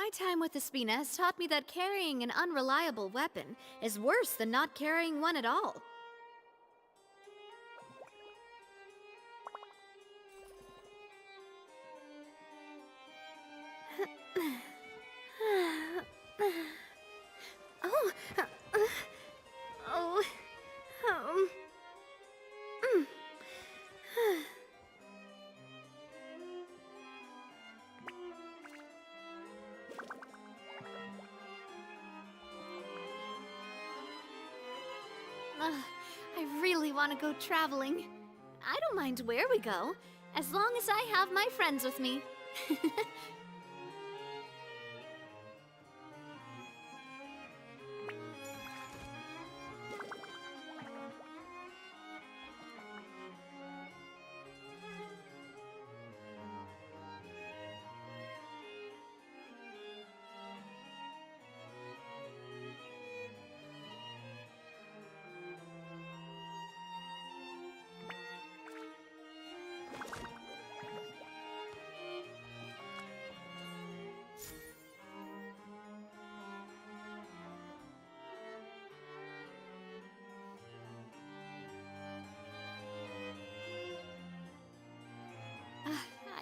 My time with Espina has taught me that carrying an unreliable weapon is worse than not carrying one at all. I really want to go traveling. I don't mind where we go, as long as I have my friends with me.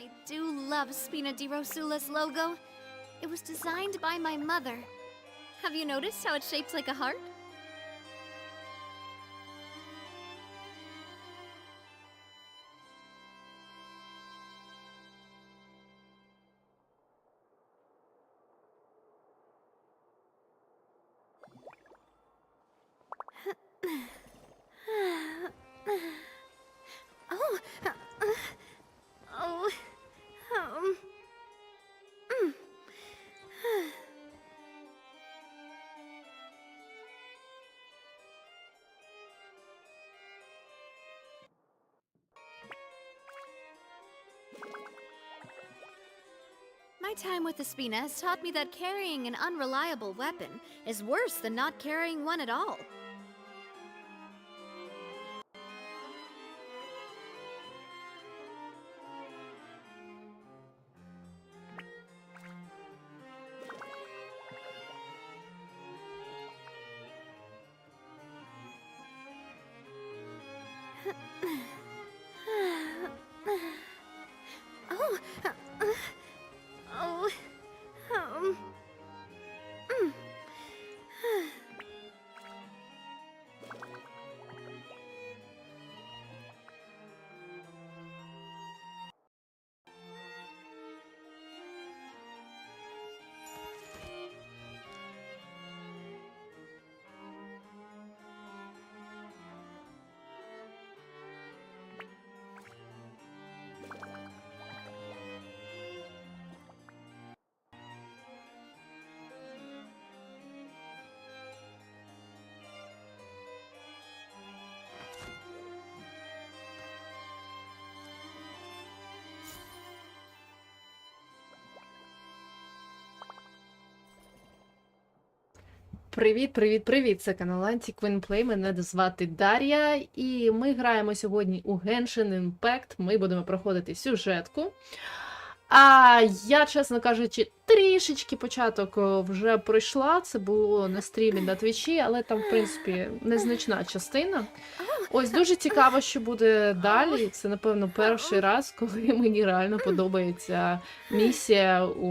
I do love Spina di Rosula's logo. It was designed by my mother. Have you noticed how it's shaped like a heart? My time with Espina has taught me that carrying an unreliable weapon is worse than not carrying one at all. Привіт, привіт, привіт! Це канал Плей. Мене звати Дар'я, і ми граємо сьогодні у Genshin Impact. Ми будемо проходити сюжетку. А я, чесно кажучи, трішечки початок вже пройшла. Це було на стрімі на Твічі, але там, в принципі, незначна частина. Ось дуже цікаво, що буде далі. Це, напевно, перший раз, коли мені реально подобається місія у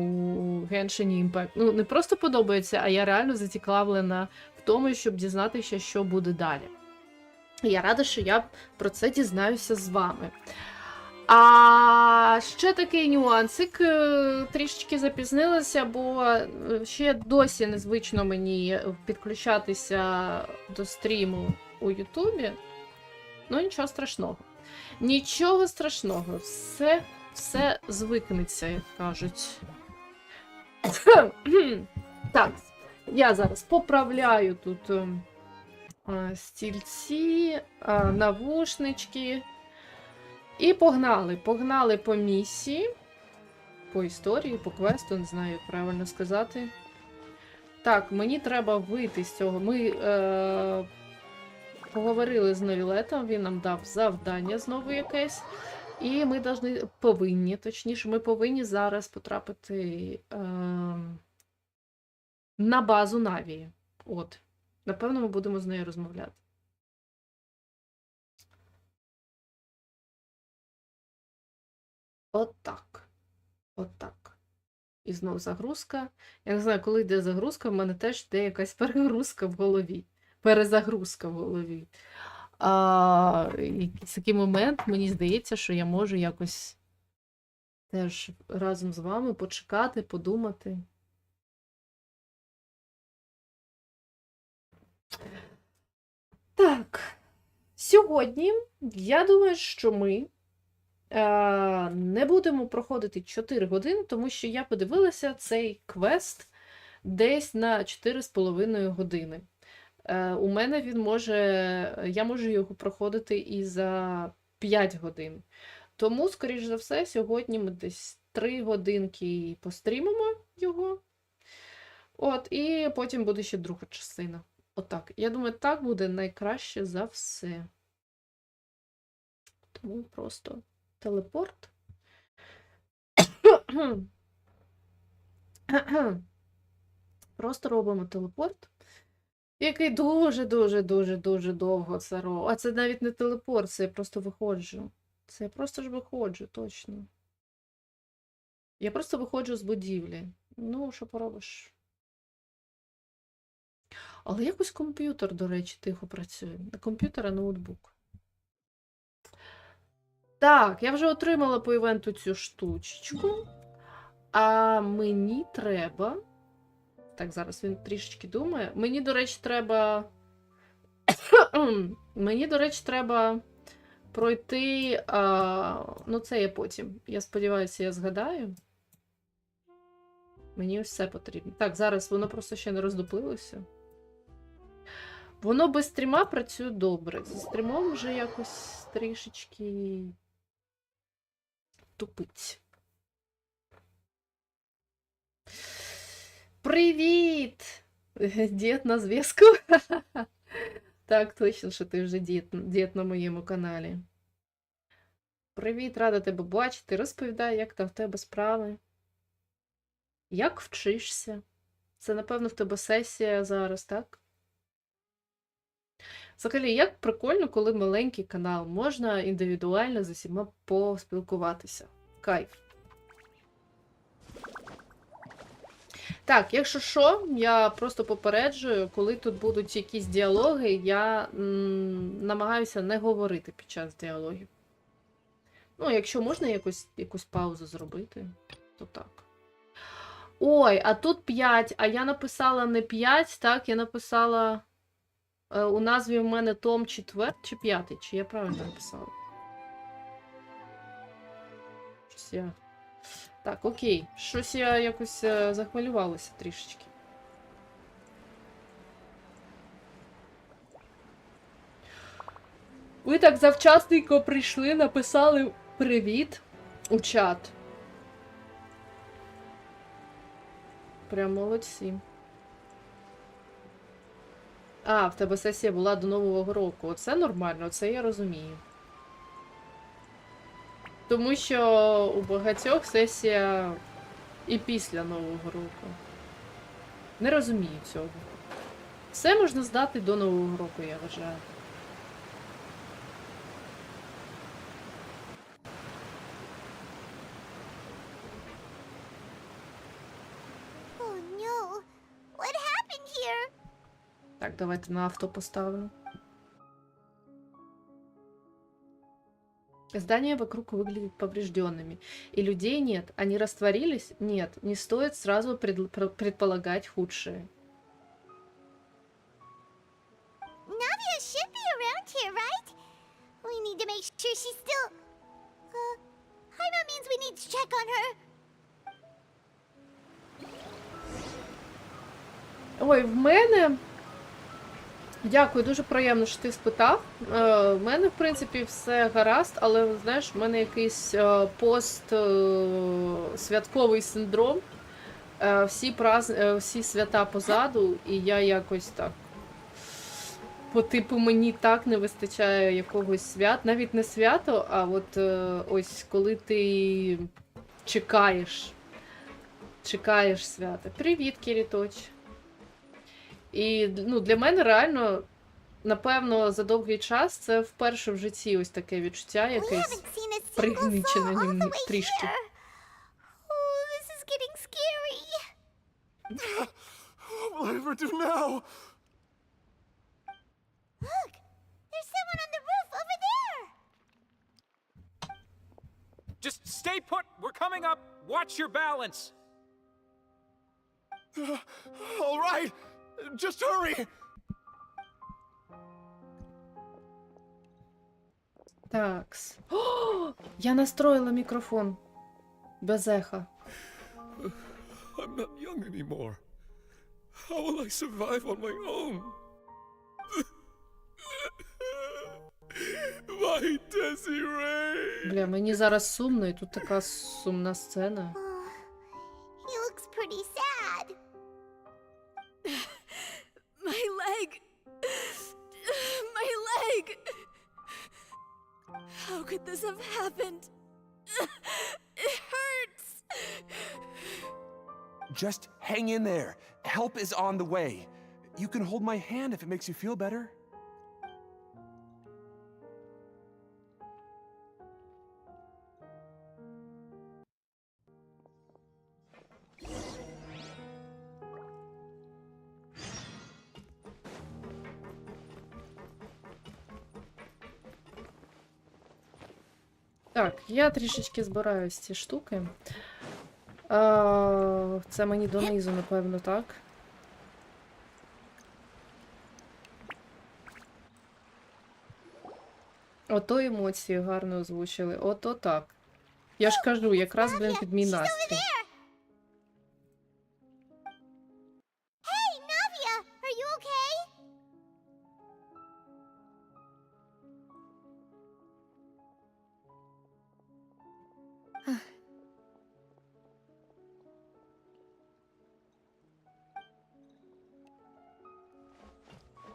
Genshin Impact. Ну, не просто подобається, а я реально зацікавлена в тому, щоб дізнатися, що буде далі. Я рада, що я про це дізнаюся з вами. А ще такий нюансик, трішечки запізнилася, бо ще досі незвично мені підключатися до стріму у Ютубі. Ну, нічого страшного. Нічого страшного. Все звикнеться, як кажуть. Так, я зараз поправляю тут стільці, навушнички. І погнали. Погнали по місії, по історії, по квесту, не знаю, як правильно сказати. Так, мені треба вийти з цього. Ми поговорили з Новілетом, він нам дав завдання знову якесь. І ми повинні зараз потрапити на базу Навії. От. Напевно, ми будемо з нею розмовляти. От так. От так. І знов загрузка. Я не знаю, коли йде загрузка, в мене теж йде якась перегрузка в голові. Перезагрузка в голові. Якийсь такий момент, мені здається, що я можу якось теж разом з вами почекати, подумати. Так, сьогодні, я думаю, що ми не будемо проходити 4 години, тому що я подивилася цей квест десь на 4,5 години. У мене він я можу його проходити і за 5 годин. Тому, скоріш за все, сьогодні ми десь 3 годинки пострімимо його. От, і потім буде ще друга частина. Отак. Я думаю, так буде найкраще за все. Тому просто телепорт. Просто робимо телепорт, який дуже-дуже-дуже-дуже довго це робить. А це навіть не телепорт, це я просто виходжу. Це я просто ж виходжу, точно. Я просто виходжу з будівлі. Ну, що поробиш? Але якось комп'ютер, до речі, тихо працює. Не комп'ютер, а ноутбук. Так, я вже отримала по івенту цю штучечку. А мені треба... Так, зараз він трішечки думає. Мені, до речі, треба... Мені, до речі, треба пройти... Ну, це я потім. Я сподіваюся, я згадаю. Мені ось все потрібно. Так, зараз воно просто ще не роздуплилося. Воно без стріма працює добре. Зі стрімом вже якось трішечки тупить. Привіт! Дід на зв'язку? Так, точно, що ти вже дід на моєму каналі. Привіт, рада тебе бачити. Розповідай, як там в тебе справи. Як вчишся? Це, напевно, в тебе сесія зараз, так? Взагалі, як прикольно, коли маленький канал. Можна індивідуально з усіма поспілкуватися. Кайф. Так, якщо що, я просто попереджую, коли тут будуть якісь діалоги, я намагаюся не говорити під час діалогів. Ну, якщо можна якусь паузу зробити, то так. Ой, а тут 5, а я написала не 5, так, я написала... У назві в мене том 4 чи 5, чи я правильно написала? Щось я... Так, окей. Щось я якось захвилювалася трішечки. Ви так завчасненько прийшли, написали привіт у чат. Прям молодці. А, в тебе сесія була до Нового року. Оце нормально, це я розумію. Тому що у багатьох сесія і після Нового року. Не розумію цього. Все можна здати до Нового року, я вважаю. Oh no. What happened here? Так, давайте на авто поставлю. Здания вокруг выглядят поврежденными. И людей нет. Они растворились? Нет. Не стоит сразу предполагать худшее. Navia should be around here, right? We need to make sure she's still... Hyma means we need to check on her. Ой, в мене... Дякую, дуже приємно, що ти спитав. В мене, в принципі, все гаразд, але, знаєш, в мене якийсь пост-святковий синдром. Всі свята позаду, і я якось так... По типу, мені так не вистачає якогось свят. Навіть не свято, а от ось коли ти чекаєш свята. Привіт, Кіріточ. І ну, для мене реально, напевно, за довгий час це вперше в житті ось таке відчуття We якесь haven't seen a single soul пригнічене all the way трішки. here. Oh, this is getting scary. What will I ever do now? Look, there's someone on the roof over there. Just stay put. We're coming up. Watch your balance. All right, just hurry. Такс. О, я настроїла мікрофон. Без еха. I'm not young anymore. How will I survive on my own? My Desiree! Бля, мені зараз сумно, і тут така сумна сцена. He looks pretty sad. My leg! My leg! How could this have happened? It hurts! Just hang in there. Help is on the way. You can hold my hand if it makes you feel better. Так, я трішечки збираю ці штуки. Це мені донизу, напевно, так. Ото емоції гарно озвучили. Ото так. Я ж кажу, якраз, блін, під мій настрій. Hey, Navia, are you okay?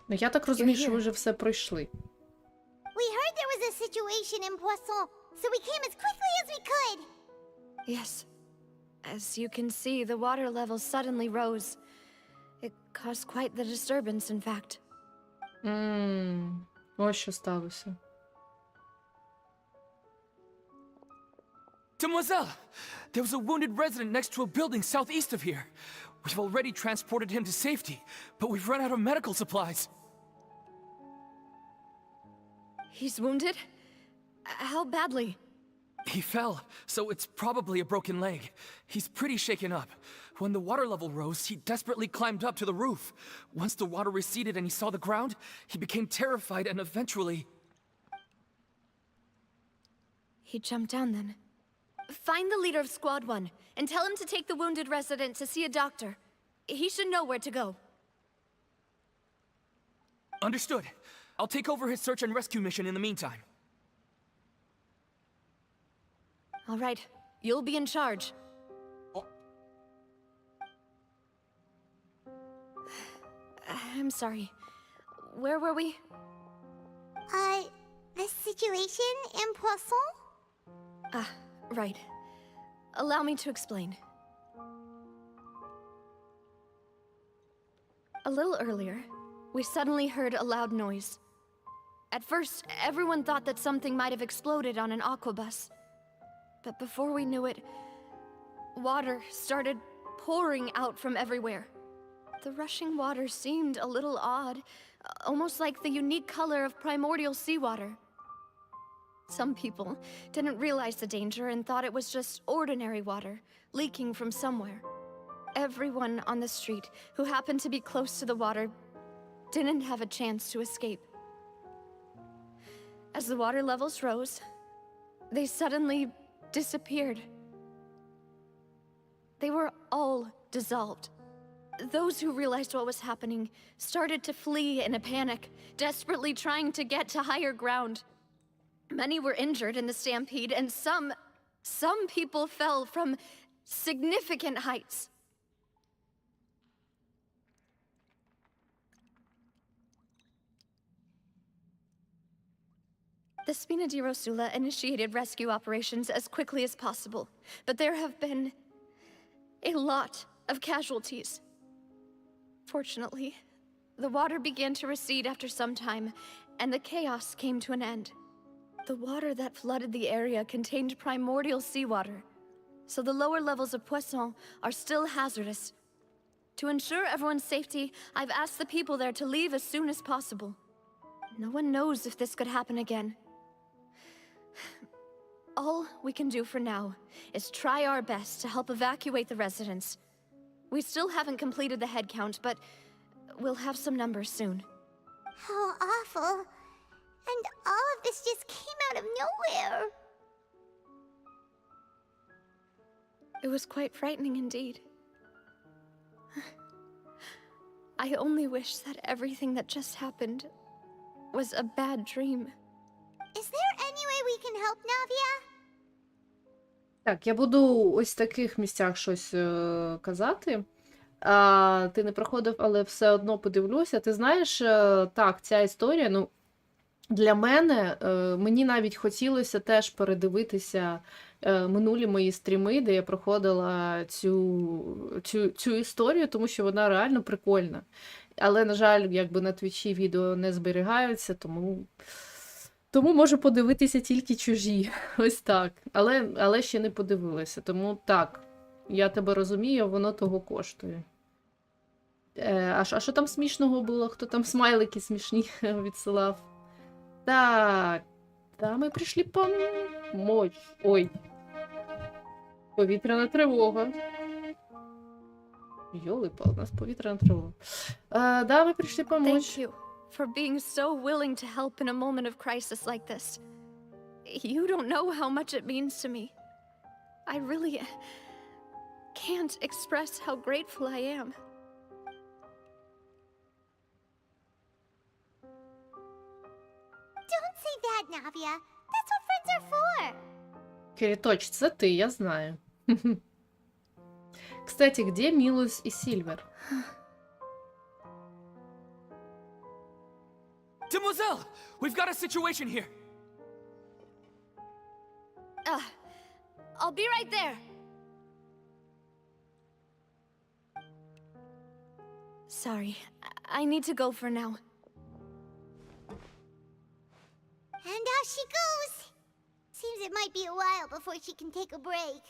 Ну, я так розумію, що ви вже все пройшли. We heard there was a situation in Poisson, so we came as quickly as we could. Yes. As you can see, the water level suddenly rose. It caused quite the disturbance, in fact. Ось що сталося. Demoiselle, there was a wounded resident next to a building southeast of here. We've already transported him to safety, but we've run out of medical supplies. He's wounded? How badly? He fell, so it's probably a broken leg. He's pretty shaken up. When the water level rose, he desperately climbed up to the roof. Once the water receded and he saw the ground, he became terrified and eventually... He jumped down then. Find the leader of Squad 1 and tell him to take the wounded resident to see a doctor. He should know where to go. Understood. I'll take over his search and rescue mission in the meantime. All right, you'll be in charge. I'm sorry. Where were we? The situation in Poisson? Ah, right. Allow me to explain. A little earlier, we suddenly heard a loud noise. At first, everyone thought that something might have exploded on an aquabus. But before we knew it, water started pouring out from everywhere. The rushing water seemed a little odd, almost like the unique color of primordial seawater. Some people didn't realize the danger and thought it was just ordinary water, leaking from somewhere. Everyone on the street who happened to be close to the water didn't have a chance to escape. As the water levels rose, they suddenly disappeared. They were all dissolved. Those who realized what was happening started to flee in a panic, desperately trying to get to higher ground. Many were injured in the stampede, and some people fell from significant heights. The Spina di Rosula initiated rescue operations as quickly as possible, but there have been a lot of casualties. Fortunately, The water began to recede after some time, and the chaos came to an end. The water that flooded the area contained primordial seawater, so the lower levels of poisson are still hazardous. To ensure everyone's safety, I've asked the people there to leave as soon as possible. No one knows if this could happen again. All we can do for now is try our best to help evacuate the residents. We still haven't completed the head count, but we'll have some numbers soon. How awful. And all of this just came out of nowhere. It was quite frightening indeed. I only wish that everything that just happened was a bad dream. Is there any way we can help, Navia? Так, я буду ось в таких місцях щось казати. Ти не проходив, але все одно подивлюся. Ти знаєш, так, ця історія, ну, для мене, мені навіть хотілося теж передивитися минулі мої стріми, де я проходила цю історію, тому що вона реально прикольна. Але, на жаль, якби на твічі відео не зберігаються, тому можу подивитися тільки чужі. Ось так. Але ще не подивилася. Тому так, я тебе розумію, воно того коштує. А що там смішного було? Хто там смайлики смішні відсилав? Так. Та ми прийшли помочь. Ой. Повітряна тривога. Йолипа, у нас повітряна тривога. Да, ми прийшли помочь. Thank you for being so willing to help in a moment of crisis like this. You don't know how much it means to me. I really can't express how grateful I am. Don't say that, Navia. That's what friends are for. Кириточ, це ти, я знаю. Кстати, где Милус и Сильвер? Demoiselle! We've got a situation here! I'll be right there. Sorry, I need to go for now. And off she goes. Seems it might be a while before she can take a break.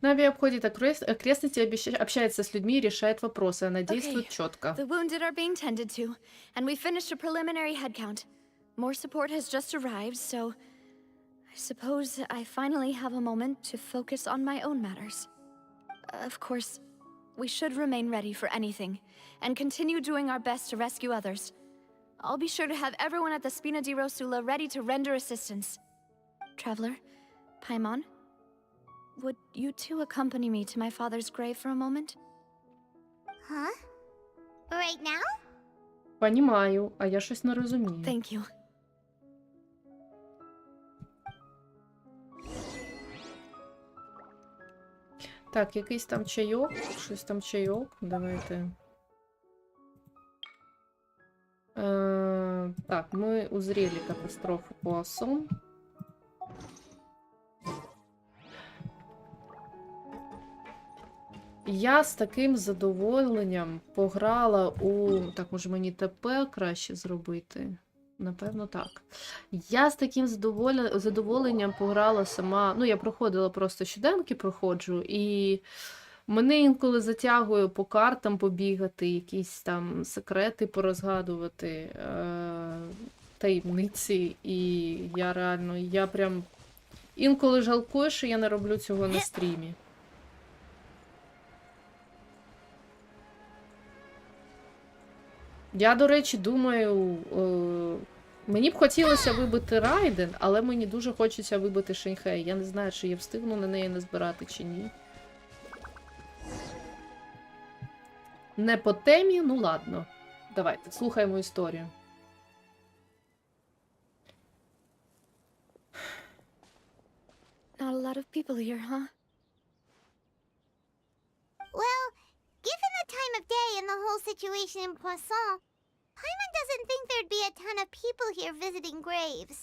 Нави обходит окрестности, общается с людьми и решает вопросы. Она действует четко. The wounded are being tended to, and we finished a preliminary head count. More support has just arrived, so I suppose I finally have a moment to focus on my own matters. Of course, we should remain ready for anything, and continue doing our best to rescue others. I'll be sure to have everyone at the Spina di Rosula ready to render assistance. Traveler, Paimon, would you two accompany me to my father's grave for a moment? Huh? Right now? Понимаю, а я щось не розумію. Thank you. Так, якийсь там чайок, щось там чайок, давайте. Так, ми узріли катастрофу Пуассон. Я з таким задоволенням пограла у... Так, може мені ТП краще зробити? Напевно, так. Я з таким задоволенням пограла сама... Ну, я проходила просто щоденки, проходжу, і мене інколи затягує по картам побігати, якісь там секрети порозгадувати, таємниці, і я реально, я прям інколи жалкую, що я не роблю цього на стрімі. Я, до речі, думаю, мені б хотілося вибити Райден, але мені дуже хочеться вибити Шеньхей. Я не знаю, чи я встигну на неї назбирати, чи ні. Не по темі, ну ладно. Давайте, слухаємо історію. Not a lot of people here, huh? Well, given the time of day and the whole situation in Poisson, Paimon doesn't think there'd be a ton of people here visiting graves.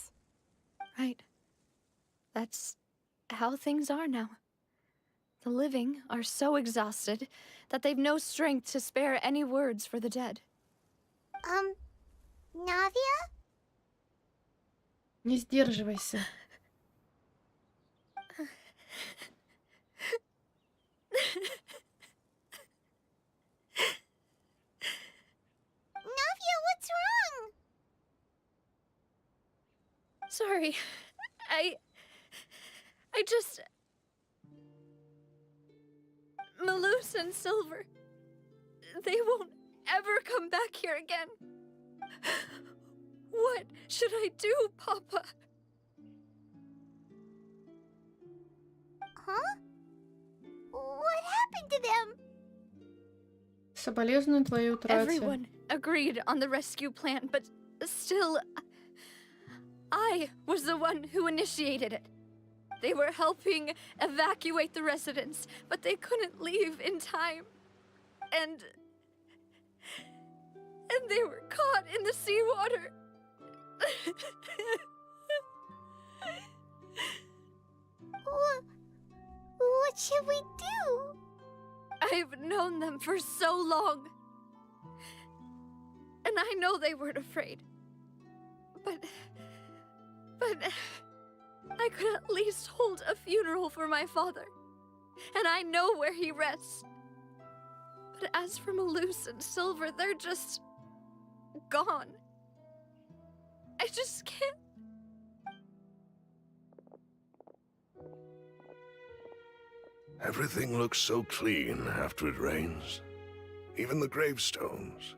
Right. That's how things are now. The living are so exhausted that they've no strength to spare any words for the dead. Navia? Не сдерживайся. Navia, what's wrong? Sorry. I just... Maloose and Silver. They won't ever come back here again. What should I do, Papa? Huh? What happened to them? Соболезную твоей утрате. Everyone agreed on the rescue plan, but still, I was the one who initiated it. They were helping evacuate the residents, but they couldn't leave in time. And they were caught in the seawater. What should we do? I've known them for so long. And I know they weren't afraid. But I could at least hold a funeral for my father. And I know where he rests. But as for Maloose and Silver, they're just gone. I just can't. Everything looks so clean after it rains. Even the gravestones.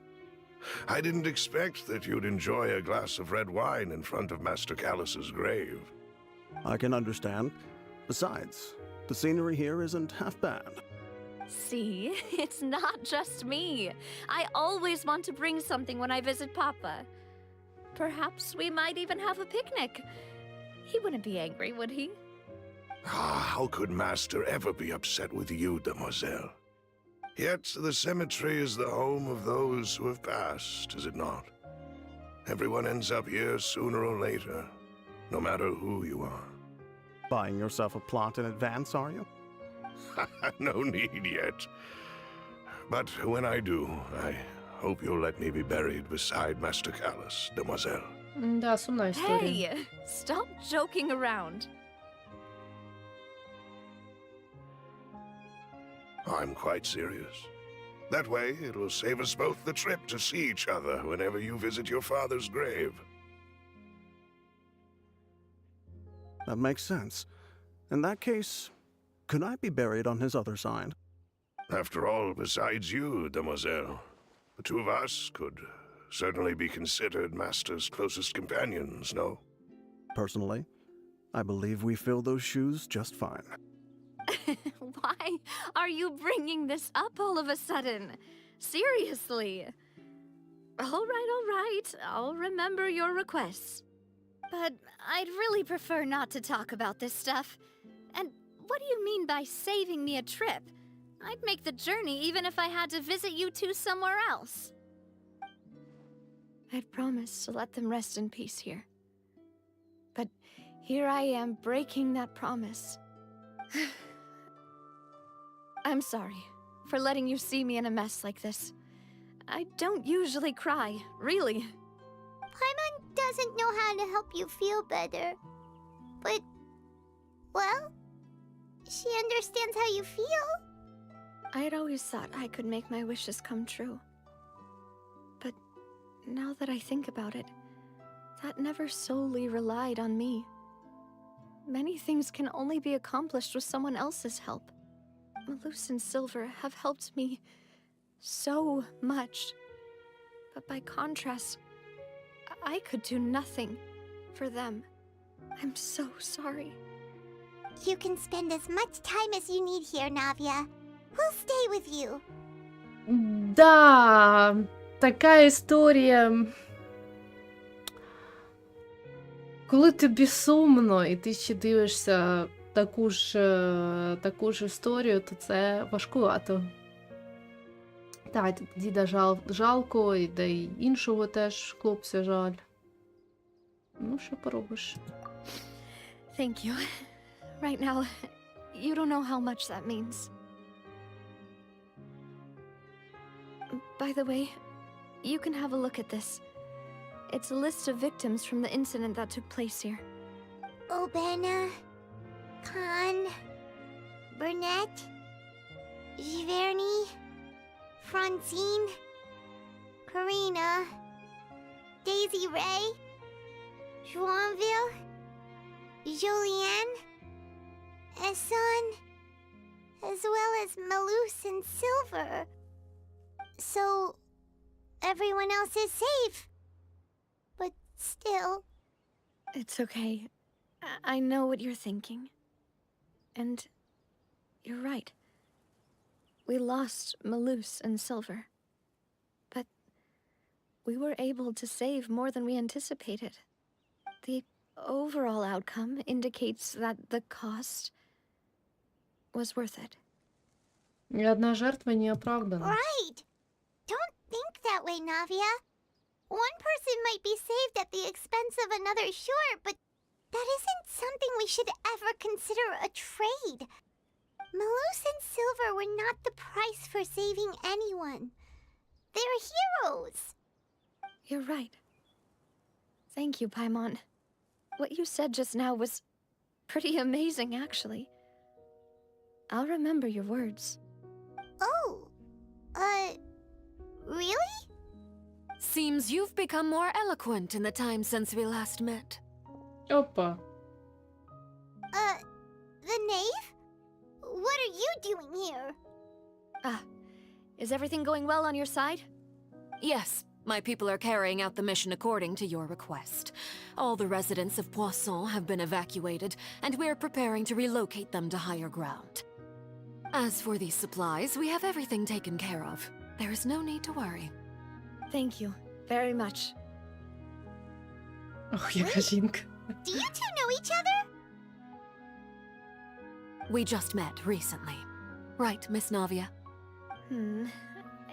I didn't expect that you'd enjoy a glass of red wine in front of Master Callus's grave. I can understand. Besides, the scenery here isn't half bad. See, it's not just me. I always want to bring something when I visit Papa. Perhaps we might even have a picnic. He wouldn't be angry, would he? Ah, how could Master ever be upset with you, demoiselle? Yet the cemetery is the home of those who have passed, is it not? Everyone ends up here sooner or later, no matter who you are. Buying yourself a plot in advance, are you? No need yet. But when I do, I hope you'll let me be buried beside Master Callus, demoiselle. Да, сумная история. Hey, stop joking around. I'm quite serious. That way, it'll save us both the trip to see each other whenever you visit your father's grave. That makes sense. In that case, could I be buried on his other side? After all, besides you, demoiselle, the two of us could certainly be considered Master's closest companions, no? Personally, I believe we fill those shoes just fine. Why are you bringing this up all of a sudden? Seriously. All right. I'll remember your requests. But I'd really prefer not to talk about this stuff. And what do you mean by saving me a trip? I'd make the journey even if I had to visit you two somewhere else. I'd promised to let them rest in peace here. But here I am breaking that promise. I'm sorry for letting you see me in a mess like this. I don't usually cry, really. Paimon doesn't know how to help you feel better. But, well, she understands how you feel. I'd always thought I could make my wishes come true. But now that I think about it, that never solely relied on me. Many things can only be accomplished with someone else's help. Maloose and Silver have helped me so much. But by contrast, I could do nothing for them. I'm so sorry. You can spend as much time as you need here, Navia. We'll stay with you. Да, така історія. Коли тобі сумно, і ти ще дивишся таку ж історію, то це важкувато. Так, діда жалко, і де й іншого теж хлопця жаль. Ну, що поробиш? Thank you. right now, you don't know how much that means. By the way, you can have a look at this. It's a list of victims from the incident that took place here. Obena, Khan, Burnett, Giverny, Francine, Karina, Daisy Ray, Joinville, Jolienne, Esson, as well as Malus and Silver. So, everyone else is safe. But still... It's okay. I know what you're thinking. And you're right. We lost Malus and Silver. But we were able to save more than we anticipated. The overall outcome indicates that the cost was worth it. Ни одна жертва не оправдана. Right! Don't think that way, Navia. One person might be saved at the expense of another, sure, but that isn't something we should ever consider a trade. Malus and Silver were not the price for saving anyone. They're heroes. You're right. Thank you, Paimon. What you said just now was pretty amazing, actually. I'll remember your words. Oh, really? Seems you've become more eloquent in the time since we last met. Опа. The knave? What are you doing here? Ah, is everything going well on your side? Yes, my people are carrying out the mission according to your request. All the residents of Poisson have been evacuated, and we're preparing to relocate them to higher ground. As for these supplies, we have everything taken care of. There is no need to worry. Thank you very much. Ох, яка жінка. Do you two know each other? We just met recently. Right, Miss Navia?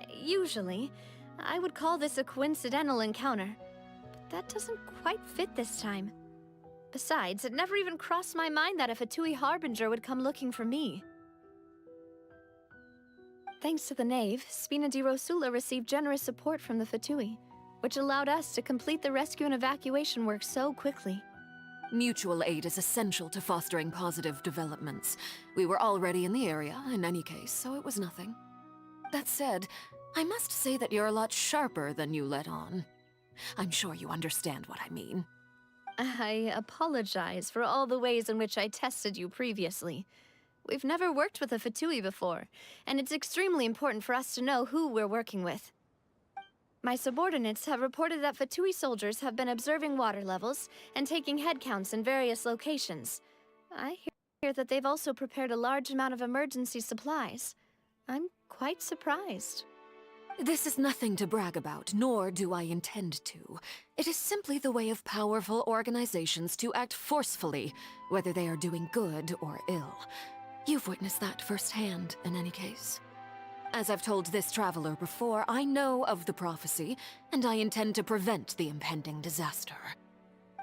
Usually, I would call this a coincidental encounter. But that doesn't quite fit this time. Besides, it never even crossed my mind that a Fatui Harbinger would come looking for me. Thanks to the knave, Spina di Rosula received generous support from the Fatui, which allowed us to complete the rescue and evacuation work so quickly. Mutual aid is essential to fostering positive developments. We were already in the area, in any case, so it was nothing. That said, I must say that you're a lot sharper than you let on. I'm sure you understand what I mean. I apologize for all the ways in which I tested you previously. We've never worked with a Fatui before, and it's extremely important for us to know who we're working with. My subordinates have reported that Fatui soldiers have been observing water levels and taking head counts in various locations. I hear that they've also prepared a large amount of emergency supplies. I'm quite surprised. This is nothing to brag about, nor do I intend to. It is simply the way of powerful organizations to act forcefully, whether they are doing good or ill. You've witnessed that firsthand, in any case. As I've told this traveler before, I know of the prophecy, and I intend to prevent the impending disaster.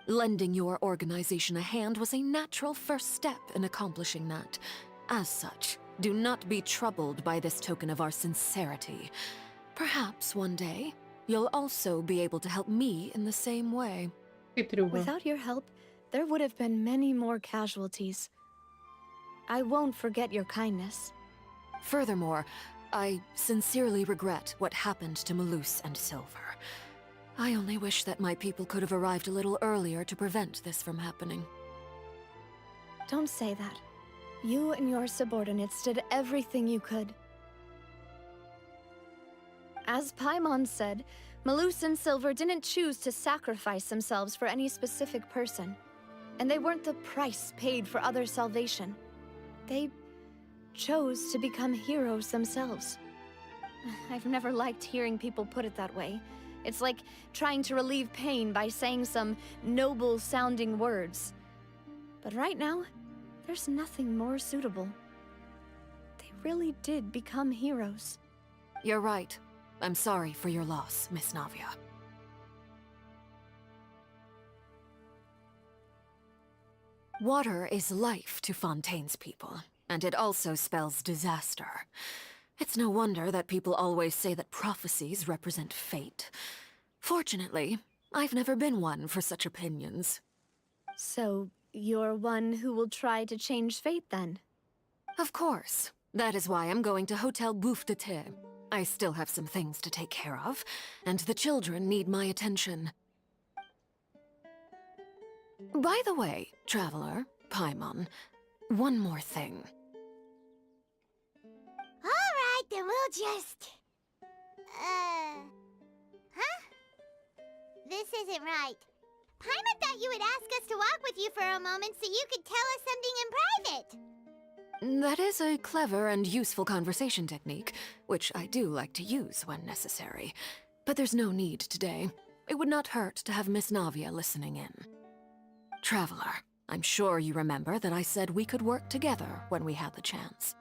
Lending your organization a hand was a natural first step in accomplishing that. As such, do not be troubled by this token of our sincerity. Perhaps one day, you'll also be able to help me in the same way. Хитрюга. Without your help, there would have been many more casualties. I won't forget your kindness. Furthermore, I sincerely regret what happened to Malus and Silver. I only wish that my people could have arrived a little earlier to prevent this from happening. Don't say that. You and your subordinates did everything you could. As Paimon said, Malus and Silver didn't choose to sacrifice themselves for any specific person. And they weren't the price paid for other salvation. They chose to become heroes themselves. I've never liked hearing people put it that way. It's like trying to relieve pain by saying some noble-sounding words. But right now, there's nothing more suitable. They really did become heroes. You're right. I'm sorry for your loss, Miss Navia. Water is life to Fontaine's people, and it also spells disaster. It's no wonder that people always say that prophecies represent fate. Fortunately, I've never been one for such opinions. So, you're one who will try to change fate then? Of course. That is why I'm going to Hotel Bouffeté. I still have some things to take care of, and the children need my attention. By the way, traveler, Paimon, one more thing. All right, then we'll just... Huh? This isn't right. Paimon thought you would ask us to walk with you for a moment so you could tell us something in private. That is a clever and useful conversation technique, which I do like to use when necessary. But there's no need today. It would not hurt to have Miss Navia listening in. Traveler, I'm sure you remember that I said we could work together when we had the chance.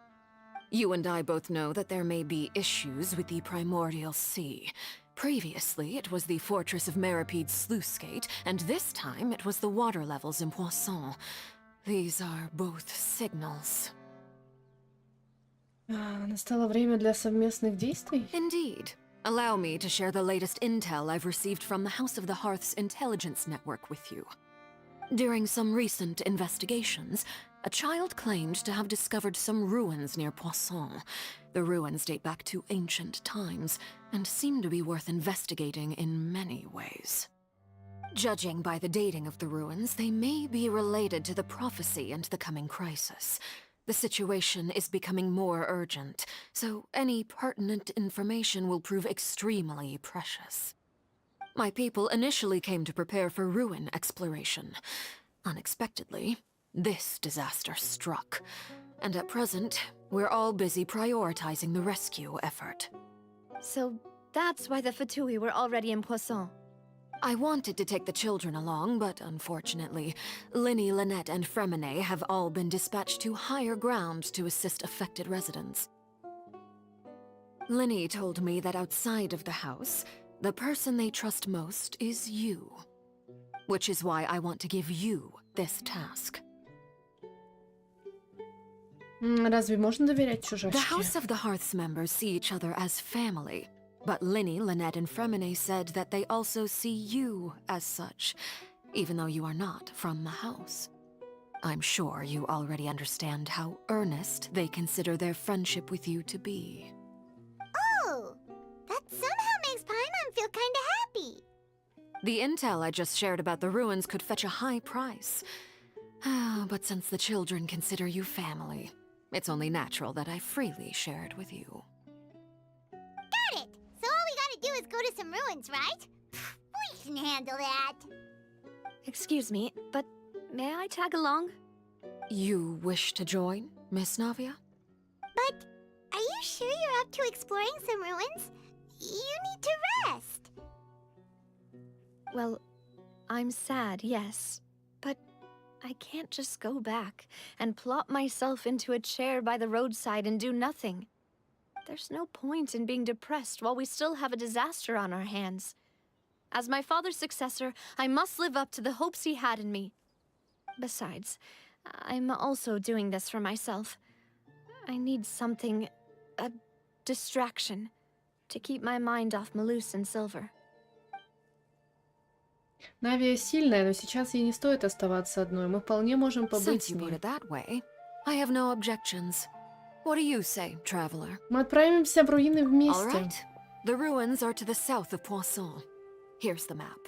You and I both know that there may be issues with the primordial sea. Previously, it was the fortress of Meripede's sluice gate, and this time it was the water levels in Poisson. These are both signals. Настало время для совместных действий. Indeed. Allow me to share the latest intel I've received from the House of the Hearth's intelligence network with you. During some recent investigations, a child claimed to have discovered some ruins near Poisson. The ruins date back to ancient times, and seem to be worth investigating in many ways. Judging by the dating of the ruins, they may be related to the prophecy and the coming crisis. The situation is becoming more urgent, so any pertinent information will prove extremely precious. My people initially came to prepare for ruin exploration. Unexpectedly, this disaster struck, and at present, we're all busy prioritizing the rescue effort. So, that's why the Fatui were already in Poisson. I wanted to take the children along, but unfortunately, Linny, Lynette, and Fremine have all been dispatched to higher ground to assist affected residents. Linny told me that outside of the house, the person they trust most is you. Which is why I want to give you this task. Разве можно доверять The чужачке? House of the Hearth's members see each other as family. But Linny, Lynette, and Fremine said that they also see you as such, even though you are not from the house. I'm sure you already understand how earnest they consider their friendship with you to be. Oh, that somehow makes Paimon feel kinda happy. The intel I just shared about the ruins could fetch a high price. But since the children consider you family, it's only natural that I freely share it with you. Got it! So all we gotta do is go to some ruins, right? We can handle that. Excuse me, but may I tag along? You wish to join, Miss Navia? But are you sure you're up to exploring some ruins? You need to rest. Well, I'm sad, yes. But I can't just go back and plop myself into a chair by the roadside and do nothing. There's no point in being depressed while we still have a disaster on our hands. As my father's successor, I must live up to the hopes he had in me. Besides, I'm also doing this for myself. I need something, a distraction, to keep my mind off Malus and Silver. Навия сильная, но сейчас ей не стоит оставаться одной. Мы вполне можем побыть Since с you put ней. it that way, I have no objections. What do you say, traveler? Мы отправимся в руины All вместе. right. The ruins are to the south of Poisson. Here's the map.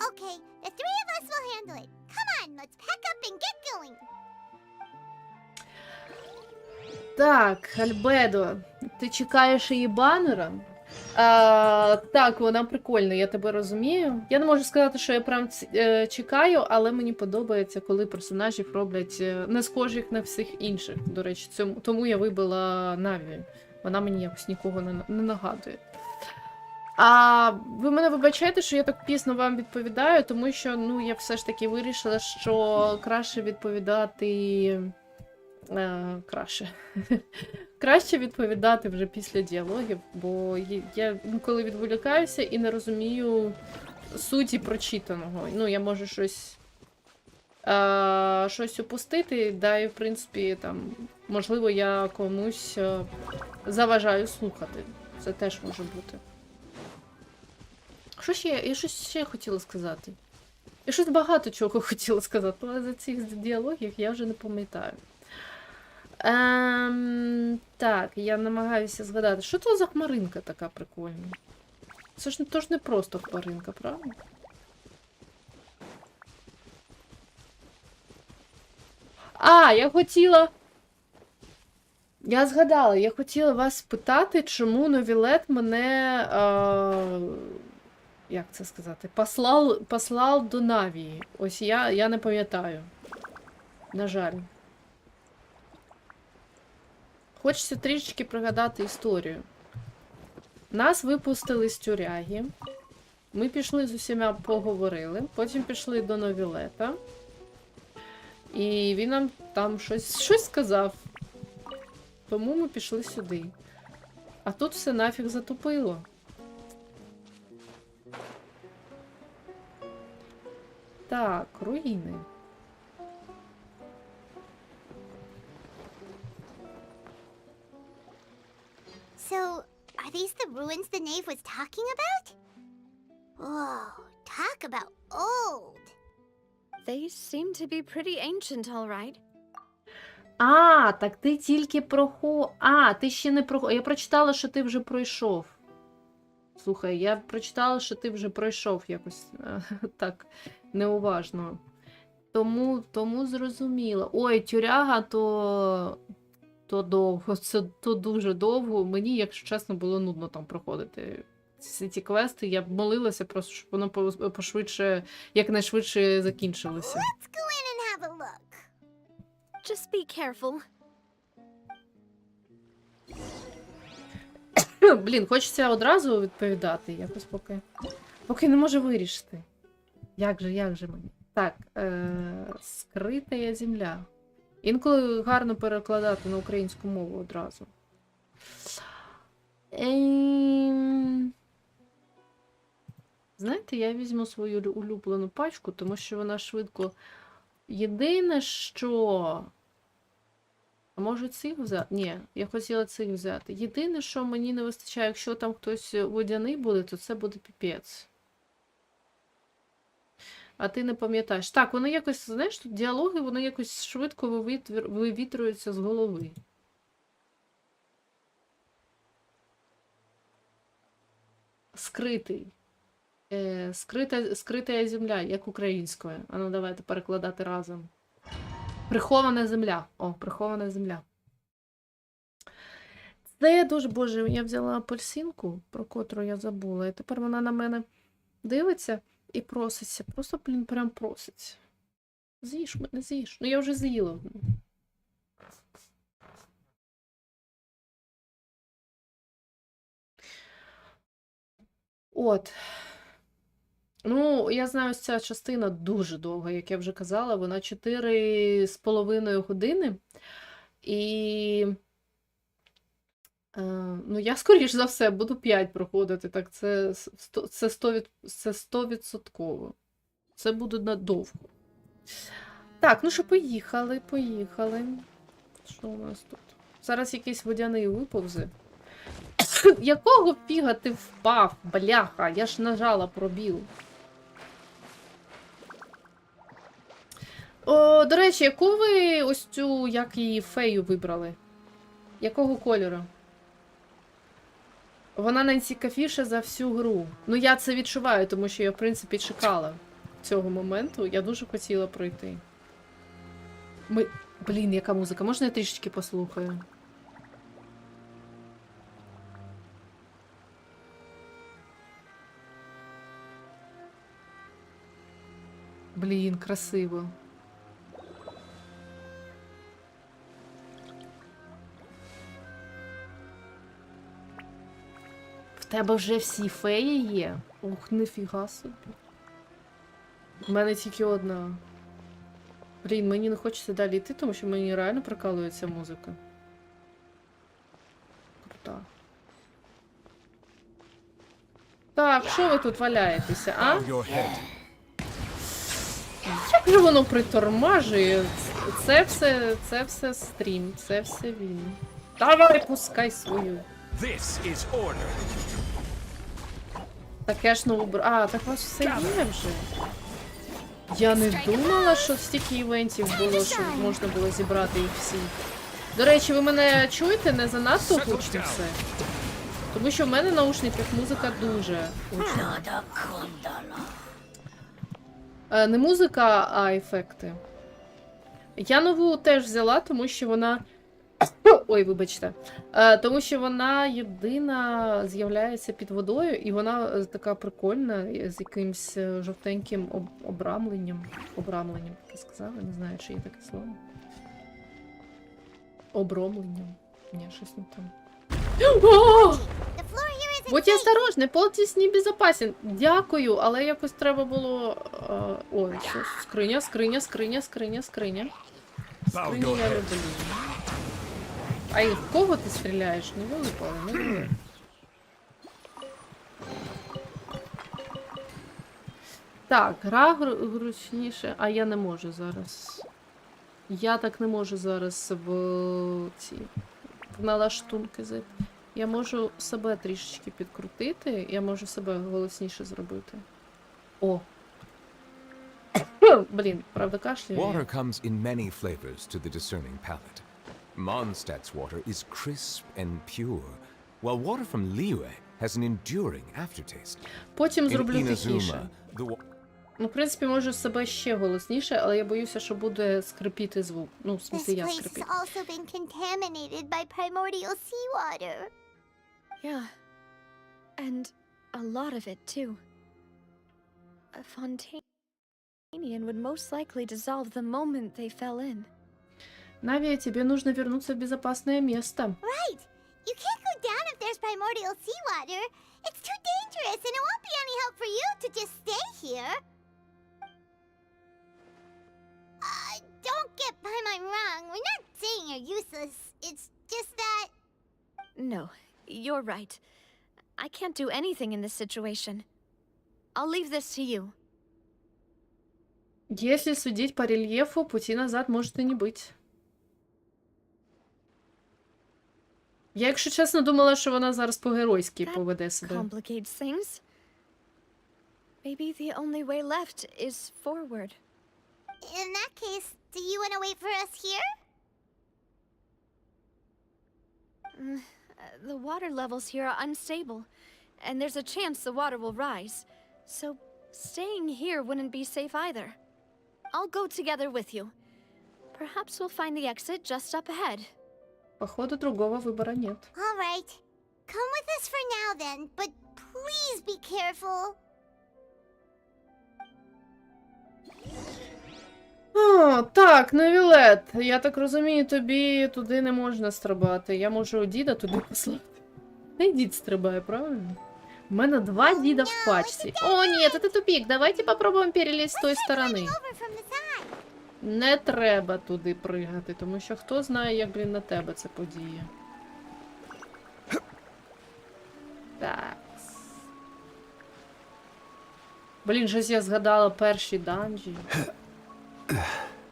Okay, the three of us will handle it. Come on, let's pack up and get going. Так, Альбедо, ти чекаєш її банера? Так, вона прикольна, я тебе розумію. Я не можу сказати, що я прям чекаю, але мені подобається, коли персонажів роблять не схожих на всіх інших. До речі, тому я вибила Навію. Вона мені якось нікого не нагадує. А ви мене вибачаєте, що я так пізно вам відповідаю, тому що, ну, я все ж таки вирішила, що краще відповідати... Краще відповідати вже після діалогів, бо я коли відволікаюся і не розумію суті прочитаного. Ну, я можу щось щось упустити, да і, в принципі, там, можливо, я комусь заважаю слухати. Це теж може бути. Що ще? Я щось ще хотіла сказати. Я щось багато чого хотіла сказати, але за цих діалогів я вже не пам'ятаю. Так, я намагаюся згадати. Що це за хмаринка така прикольна? Це ж не просто хмаринка, правда? Я хотіла... Я згадала, я хотіла вас спитати, чому Новілет мене... як це сказати? Послав до Навії. Ось я не пам'ятаю. На жаль. Хочеться трішечки пригадати історію. Нас випустили з тюряги. Ми пішли з усіма поговорили. Потім пішли до Новілета. І він нам там щось сказав. Тому ми пішли сюди. А тут все нафіг затупило. Так, руїни. So, are these the ruins the knave was talking about? Whoa, talk about old. They seem to be pretty ancient, all right. Так ти тільки ти ще не Я прочитала, що ти вже пройшов. Слухай, я прочитала, що ти вже пройшов якось так неуважно. Тому зрозуміла. Ой, тюряга, то довго. Це то дуже довго. Мені, якщо чесно, було нудно там проходити всі ці квести. Я б молилася просто, щоб воно пошвидше, якнайшвидше закінчилося. Let's go in and have a look. Just be careful. Блін, хочеться одразу відповідати, якось поки не можу вирішити. Як же мені? Так, скрита земля. Інколи гарно перекладати на українську мову одразу. Знаєте, я візьму свою улюблену пачку, тому що вона швидко... Єдине, що... А може цих взяти? Ні, я хотіла цих взяти. Єдине, що мені не вистачає, якщо там хтось водяний буде, то це буде піпець. А ти не пам'ятаєш. Так, воно якось, знаєш, тут діалоги, воно якось швидко вивітрюються з голови. Скритий. Скрита земля, як українською. А ну давайте перекладати разом. Прихована земля. Прихована земля. Це дуже, боже, я взяла апельсинку, про котру я забула, і тепер вона на мене дивиться і проситься. Просто, блін, прям проситься. З'їж мене, з'їж. Ну, я вже з'їла. Ну, я знаю, ця частина дуже довга, як я вже казала, вона 4,5 години. І, ну, я, скоріш за все, буду 5 проходити, так, це 100%. Це буде надовго. Так, ну що, поїхали. Що у нас тут? Зараз якийсь водяний виповзе. Якого фіга ти впав, бляха? Я ж нажала пробіл. До речі, яку ви ось цю, як її, фею вибрали? Якого кольору? Вона найцікавіша за всю гру. Ну, я це відчуваю, тому що я, в принципі, чекала цього моменту. Я дуже хотіла пройти. Блін, яка музика? Можна я трішечки послухаю? Блін, красиво. В тебе вже всі феї є? Ох, нифіга собі. У мене тільки одна. Блін, мені не хочеться далі йти, тому що мені реально прикалує ця музика. Крута. Так, що ви тут валяєтеся, а? Як же воно притормажує? Це все стрім, це все він. Давай, пускай свою. Таке ж нову так у вас все є вже. Я не думала, що стільки івентів було, щоб можна було зібрати їх всі. До речі, ви мене чуєте? Не занадто гучно все? Тому що в мене в наушниках музика дуже гучна. Не музика, а ефекти. Я нову теж взяла, тому що вона... Ой, вибачте. Тому що вона єдина з'являється під водою, і вона така прикольна, з якимсь жовтеньким обрамленням. Обрамленням, так сказала, не знаю, чи є таке слово. Обромленням. Ні, щось не там. Будьте осторожні, пол здесь не безопасен. Дякую, але якось треба було... Ой, що? Скриня. Скриня я люблю. А і в кого ти стріляєш? Не вилипали, не вилипали. Так, гра гручніше, а я не можу зараз. Я так не можу зараз в налаштунки зайти. Я можу себе трішечки підкрутити, я можу себе голосніше зробити. О! Блін, правда кашляю. Water comes in many flavors to the discerning palate. Mondstadt's water is crisp and pure, while water from Liyue has an enduring aftertaste. Потім In зроблю тихіше. Inazuma, the Ну, в принципі, можу себе ще голосніше, але я боюся, що буде скрипіти звук. Ну, в This смысле, я place скрипіти. has also been contaminated by primordial seawater. Yeah. And a lot of it, too. A Fontanian would most likely dissolve the moment they fell in. Навия, тебе нужно вернуться в безопасное место. Right! You can't go down if there's primordial seawater. It's too dangerous, and it won't be any help for you to just stay here. Don't get my mind wrong. We're not saying you're useless. It's just that... No, you're right. I can't do anything in this situation. I'll leave this to you. Если судить по рельефу, пути назад может и не быть. Я, якщо чесно, думала, що вона зараз по-геройськи поведе себе. Complicates things. Maybe the only way left is forward. In that case, do you want to wait for us here? The water levels here are unstable, and there's a chance the water will rise. So staying here wouldn't be safe either. I'll go together with you. Perhaps we'll find the exit just up ahead. Походу, другого выбора нет. All right. Come with us for now then, but please be careful. О, так, Невілет, я так розумію, тобі туди не можна стрибати. Я можу діда туди послати. Не дід стрибає, правильно? У мене 2 діда в пачці. О, ні, це тупик. Давайте попробуємо перелізти з тої сторони. Over from the side. Не треба туди пригати, тому що хто знає, як, блін, на тебе це подіє. Так. Блін, щось я згадала перші данжі.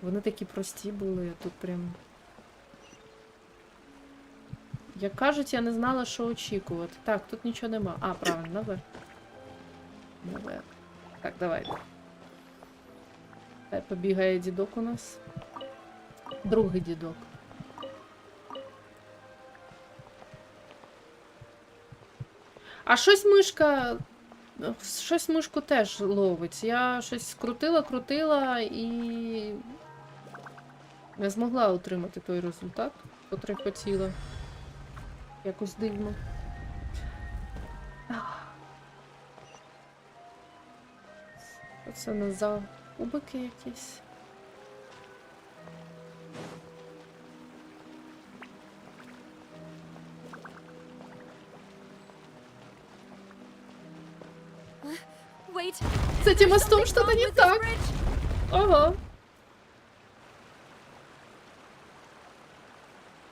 Вони такі прості були, а тут прям... Як кажуть, я не знала, що очікувати. Так, тут нічого нема. А, правильно, наверх. Наверх. Так, давай. Побігає дідок у нас. Другий дідок. А щось мишка... Щось мишку теж ловить. Я щось крутила і... не змогла отримати той результат, котрий хотіла. Якось дивно. Оце не за кубики якісь. Wait. С этим мостом что-то не так. Ага.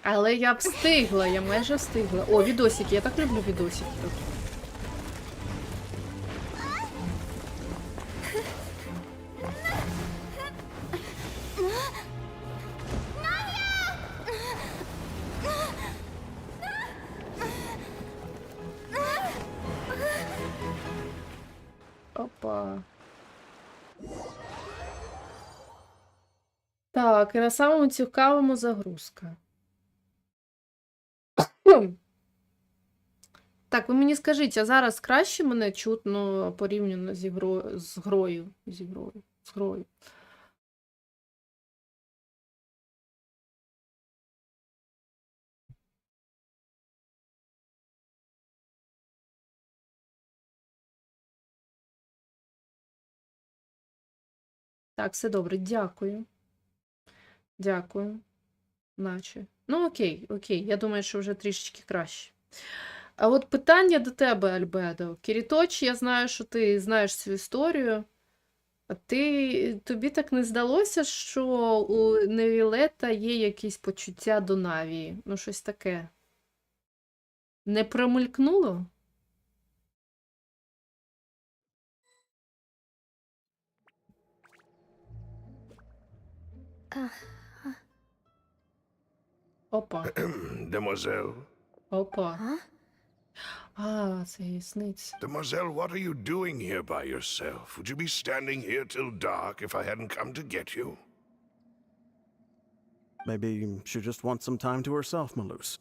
Але я б встигла, я майже встигла. О, відосики, я так люблю відосики тут. Опа. Так, і на самому цікавому загрузка. Так, ви мені скажіть, а зараз краще мене чутно порівняно з грою? З грою. Так, все добре, дякую. Дякую. Наче. Ну, окей. Я думаю, що вже трішечки краще. А от питання до тебе, Альбедо. Кіріточ, я знаю, що ти знаєш цю історію. А тобі так не здалося, що у Невілета є якісь почуття до Навії? Ну, щось таке. Не промелькнуло? Опа. Demoiselle. Опа. А, це ясниця. Demoiselle, what are you doing here by yourself? Would you be standing here till dark if I hadn't come to get you? Maybe she just wants some time to herself, Maloose.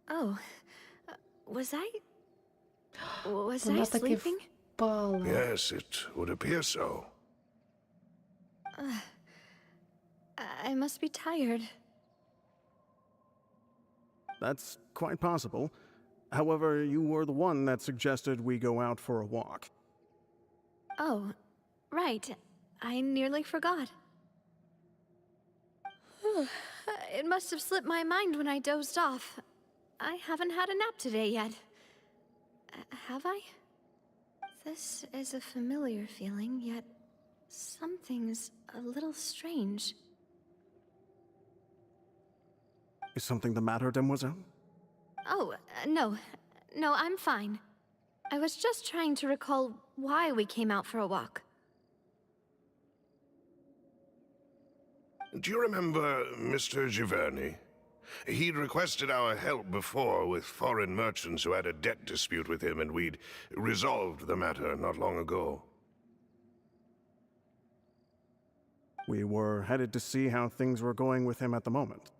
Oh, was I Вона таки sleeping? впала. Yes, it would appear so. I must be tired. That's quite possible. However, you were the one that suggested we go out for a walk. Oh, right. I nearly forgot. It must have slipped my mind when I dozed off. I haven't had a nap today yet. Have I? This is a familiar feeling, yet something's a little strange. Is something the matter, Demoiselle? Oh, no. No, I'm fine. I was just trying to recall why we came out for a walk. Do you remember Mr. Giverny? He'd requested our help before with foreign merchants who had a debt dispute with him, and we'd resolved the matter not long ago. We were headed to see how things were going with him at the moment.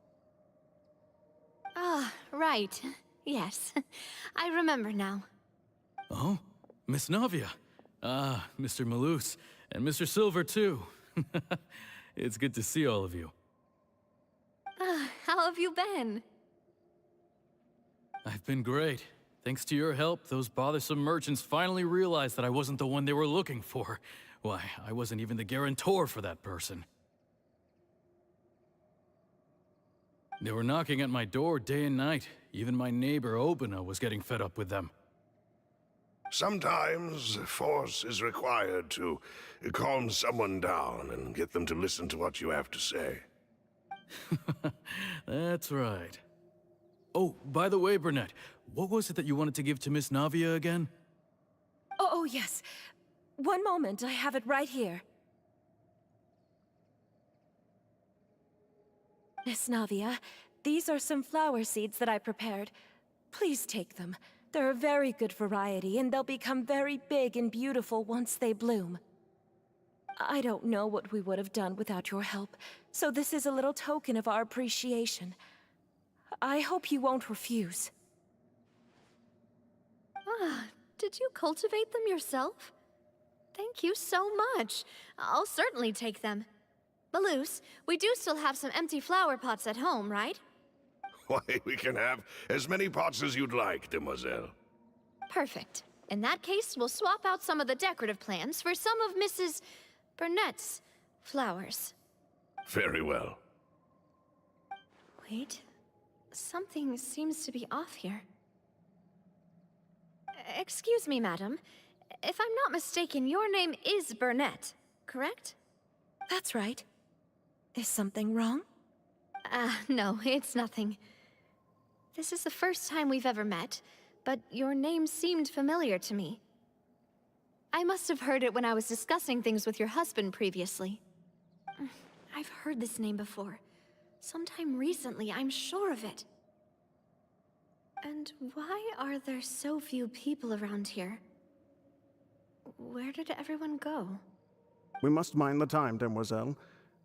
Ah, right. Yes. I remember now. Oh, Miss Navia. Ah, Mr. Maloose. And Mr. Silver, too. It's good to see all of you. How have you been? I've been great. Thanks to your help, those bothersome merchants finally realized that I wasn't the one they were looking for. Why, I wasn't even the guarantor for that person. They were knocking at my door day and night. Even my neighbor Obina was getting fed up with them. Sometimes force is required to calm someone down and get them to listen to what you have to say. That's right. Oh, by the way, Burnett, what was it that you wanted to give to Miss Navia again? Oh, yes. One moment, I have it right here. Miss Navia, these are some flower seeds that I prepared. Please take them. They're a very good variety, and they'll become very big and beautiful once they bloom. I don't know what we would have done without your help, so this is a little token of our appreciation. I hope you won't refuse. Did you cultivate them yourself? Thank you so much. I'll certainly take them. Maloose, we do still have some empty flower pots at home, right? Why, we can have as many pots as you'd like, Demoiselle. Perfect. In that case, we'll swap out some of the decorative plants for some of Mrs. Burnett's flowers. Very well. Wait. Something seems to be off here. Excuse me, madam. If I'm not mistaken, your name is Burnett, correct? That's right. Is something wrong? No, it's nothing. This is the first time we've ever met, but your name seemed familiar to me. I must have heard it when I was discussing things with your husband previously. I've heard this name before. Sometime recently, I'm sure of it. And why are there so few people around here? Where did everyone go? We must mind the time, demoiselle.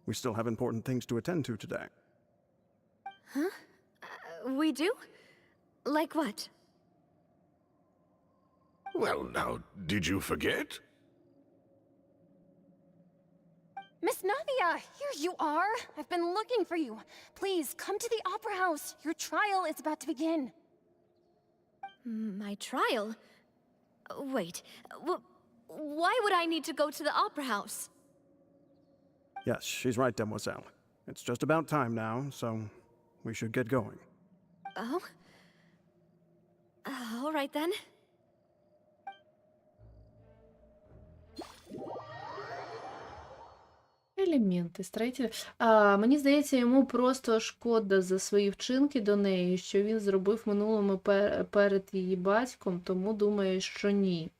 We still have important things to attend to today. Huh? We do? Like what? Well, now, did you forget? Miss Navia, here you are. I've been looking for you. Please, come to the Opera House. Your trial is about to begin. My trial? Wait, why would I need to go to the Opera House? Yes, she's right, demoiselle. It's just about time now, so we should get going. Oh? All right then. Елементи, строїтелі. Мені здається, йому просто шкода за свої вчинки до неї, що він зробив в минулому перед її батьком, тому думаю, що ні.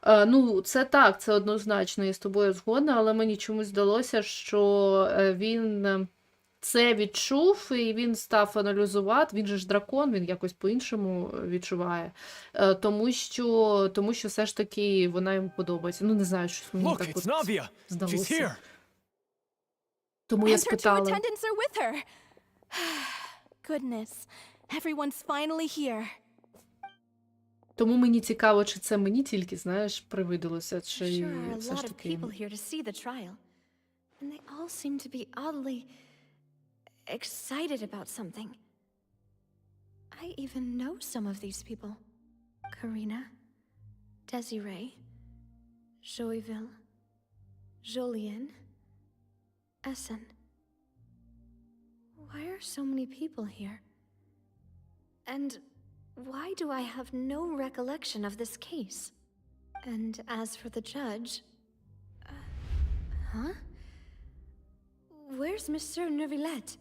Ну, це так, це однозначно, я з тобою згодна, але мені чомусь здалося, що він це відчув і він став аналізувати, він же ж дракон, він якось по-іншому відчуває, тому що все ж таки вона йому подобається. Ну, не знаю, щось мені так от здалося. Тому я спитала. And her two attendants are with her. Goodness, everyone's finally here. Тому мені цікаво, чи це мені тільки, знаєш, привиділося, чи Sure are a все ж lot of таки. people here to see the trial. And they all seem to be oddly excited about something. I even know some of these people. Karina, Desiree, Joyville, Jolien, Essen. Why are so many people here? And why do I have no recollection of this case? And as for the judge... huh? Where's Monsieur Neuvillette?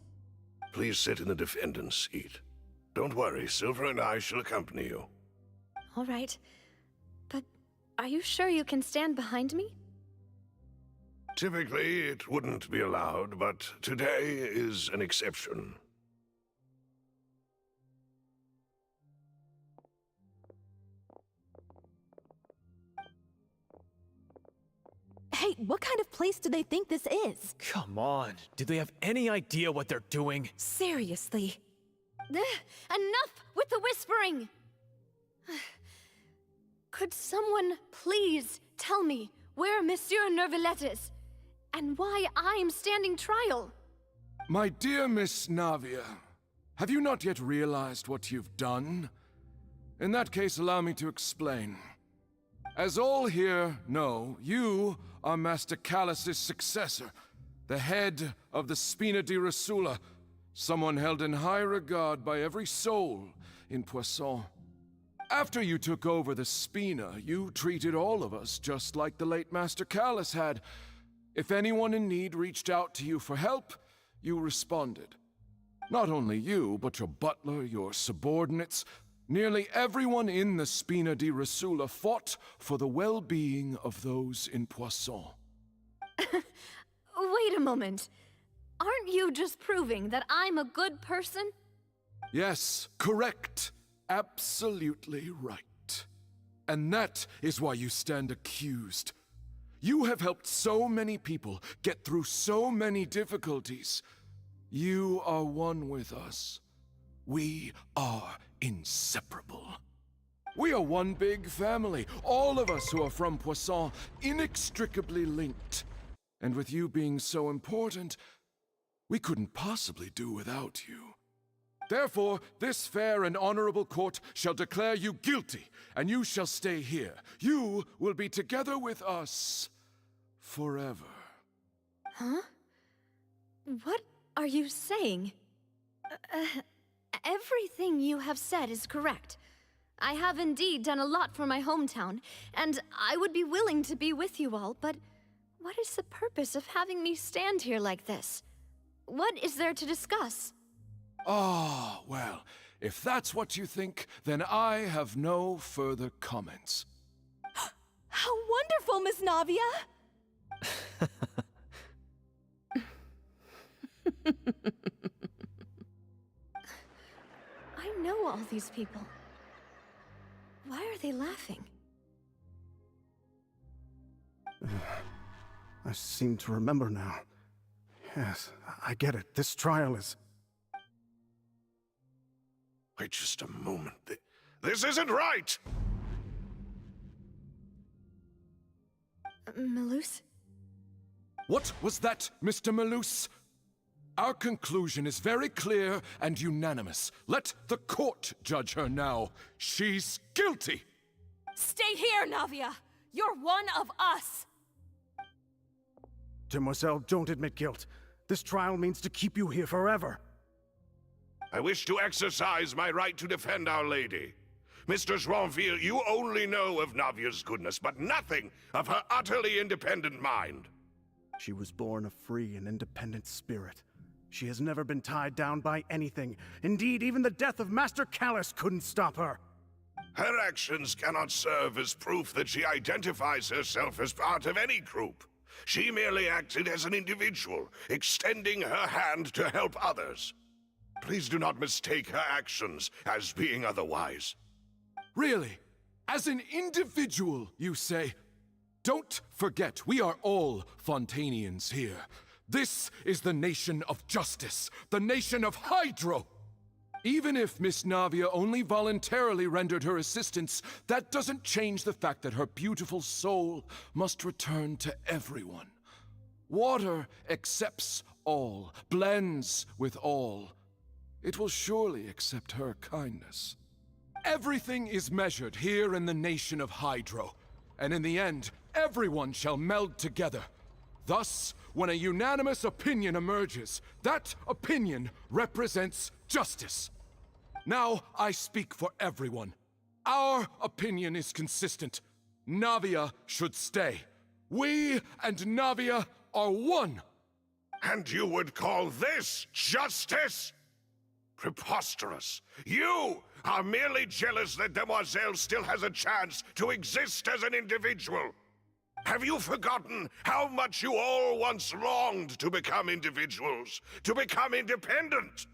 Please sit in the defendant's seat. Don't worry, Silver and I shall accompany you. All right. But are you sure you can stand behind me? Typically, it wouldn't be allowed, but today is an exception. Hey, what kind of place do they think this is? Come on, do they have any idea what they're doing? Seriously. Enough with the whispering! Could someone please tell me where Monsieur Neuvillette is? And why I'm standing trial? My dear Miss Navia, have you not yet realized what you've done? In that case, allow me to explain. As all here know, you are Master Callus's successor, the head of the Spina di Rasula, someone held in high regard by every soul in Poisson. After you took over the Spina, you treated all of us just like the late Master Callus had. If anyone in need reached out to you for help, you responded. Not only you, but your butler, your subordinates, nearly everyone in the Spina di Rasula fought for the well-being of those in Poisson. Wait a moment. Aren't you just proving that I'm a good person? Yes, correct. Absolutely right. And that is why you stand accused. You have helped so many people get through so many difficulties. You are one with us. We are inseparable. We are one big family, all of us who are from Poisson, inextricably linked. And with you being so important, we couldn't possibly do without you. Therefore, this fair and honorable court shall declare you guilty, and you shall stay here. You will be together with us forever. Huh? What are you saying? Everything you have said is correct. I have indeed done a lot for my hometown, and I would be willing to be with you all, but what is the purpose of having me stand here like this? What is there to discuss? Ah, well, if that's what you think, then I have no further comments. How wonderful, Miss Navia! I know all these people. Why are they laughing? I seem to remember now. Yes, I get it. This trial is... Wait just a moment. This isn't right! Malus? What was that, Mr. Malus? Our conclusion is very clear and unanimous. Let the court judge her now. She's guilty! Stay here, Navia! You're one of us! Demoiselle, don't admit guilt. This trial means to keep you here forever. I wish to exercise my right to defend Our Lady. Mr. Joinville, you only know of Navia's goodness, but nothing of her utterly independent mind. She was born a free and independent spirit. She has never been tied down by anything. Indeed, even the death of Master Callus couldn't stop her. Her actions cannot serve as proof that she identifies herself as part of any group. She merely acted as an individual, extending her hand to help others. Please do not mistake her actions as being otherwise. Really? As an individual, you say? Don't forget, we are all Fontanians here. This is the nation of justice, the nation of Hydro. Even if Miss Navia only voluntarily rendered her assistance, that doesn't change the fact that her beautiful soul must return to everyone. Water accepts all, blends with all. It will surely accept her kindness. Everything is measured here in the nation of Hydro, and in the end, everyone shall meld together. Thus, when a unanimous opinion emerges, that opinion represents justice. Now I speak for everyone. Our opinion is consistent. Navia should stay. We and Navia are one. And you would call this justice? Preposterous. You are merely jealous that Demoiselle still has a chance to exist as an individual. Have you forgotten how much you all once longed to become individuals, to become independent?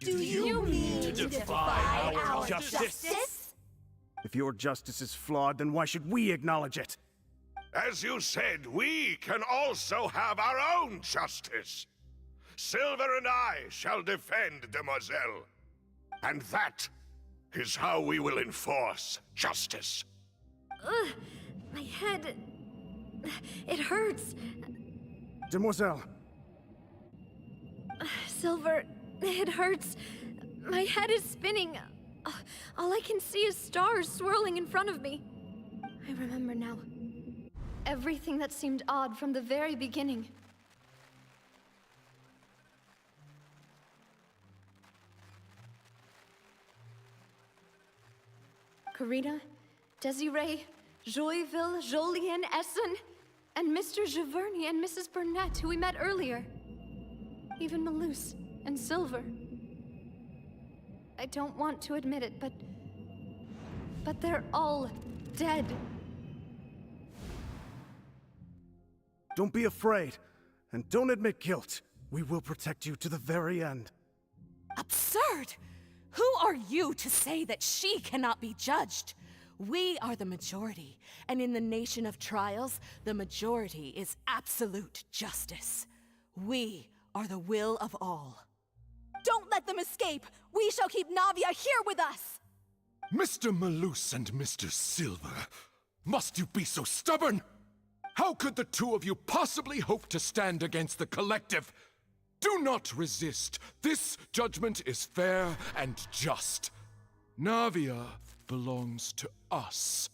Do you mean to defy our justice? If your justice is flawed, then why should we acknowledge it? As you said, we can also have our own justice. Silver and I shall defend Demoiselle. And that is how we will enforce justice. Ugh, my head... It hurts. Demoiselle! Silver, it hurts. My head is spinning. All I can see is stars swirling in front of me. I remember now. Everything that seemed odd from the very beginning. Karina, Desiree, Joyville, Jolien, Essen, and Mr. Giverny and Mrs. Burnett, who we met earlier. Even Malus and Silver. I don't want to admit it, but they're all dead. Don't be afraid, and don't admit guilt. We will protect you to the very end. Absurd! Who are you to say that she cannot be judged? We are the majority, and in the nation of trials, the majority is absolute justice. We are the will of all. Don't let them escape! We shall keep Navia here with us! Mr. Malus and Mr. Silver, must you be so stubborn? How could the two of you possibly hope to stand against the collective? Do not resist. This judgment is fair and just. Navia belongs to us.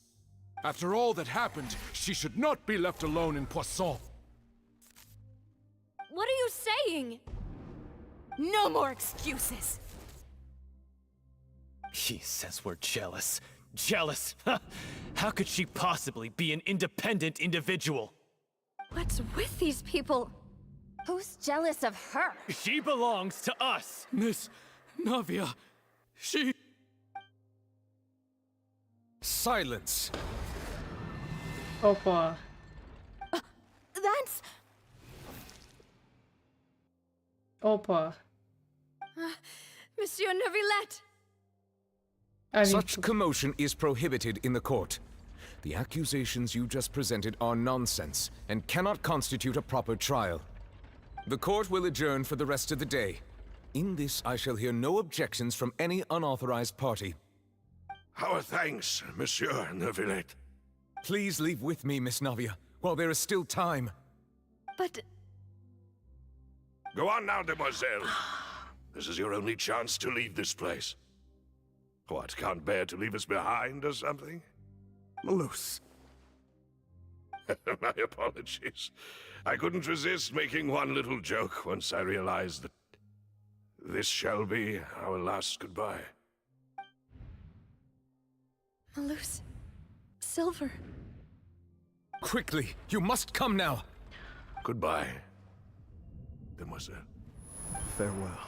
After all that happened, she should not be left alone in Poisson. What are you saying? No more excuses! She says we're jealous. Jealous? How could she possibly be an independent individual? What's with these people? Who's jealous of her? She belongs to us! Miss Navia, she... Silence! Опа. That's... Опа. Monsieur Neuvillette! Such commotion is prohibited in the court. The accusations you just presented are nonsense and cannot constitute a proper trial. The court will adjourn for the rest of the day. In this, I shall hear no objections from any unauthorized party. Our thanks, Monsieur Neuvillette. Please leave with me, Miss Navia, while there is still time. But Go on now, demoiselle. This is your only chance to leave this place. What, can't bear to leave us behind or something? Malus. My apologies. I couldn't resist making one little joke once I realized that this shall be our last goodbye. Malus, Silver. Quickly, you must come now. Goodbye, demoiselle. Farewell.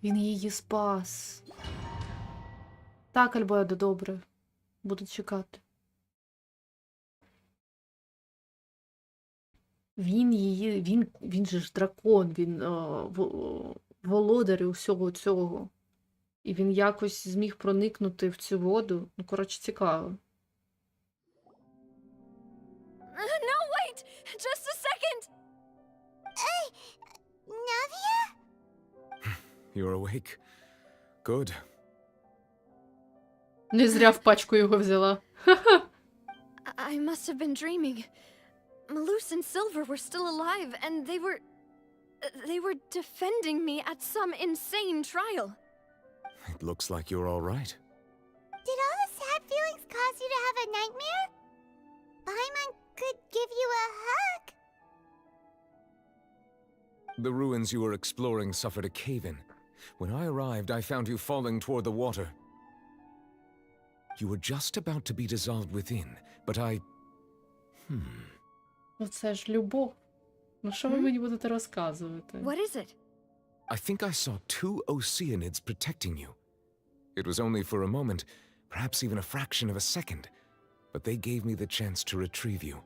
Він її спас. Так, Альбедо, добре. Буду чекати. Він же ж дракон, він володар усього цього. І він якось зміг проникнути в цю воду. Ну, коротше, цікаво. No, wait! Just a second! Hey, Navia? You're awake. Good. Не зря в пачку його взяла. I must have been dreaming. Malus and Silver were still alive, and they were defending me at some insane trial. It looks like you're all right. Did all the sad feelings cause you to have a nightmare? Paimon could give you a hug. The ruins you were exploring suffered a cave-in. When I arrived, I found you falling toward the water. You were just about to be dissolved within, but I... Оце ж любов. Ну що ви мені будете розказувати? What is it? I think I saw 2 Oceanids protecting you. It was only for a moment, perhaps even a fraction of a second, but they gave me the chance to retrieve you.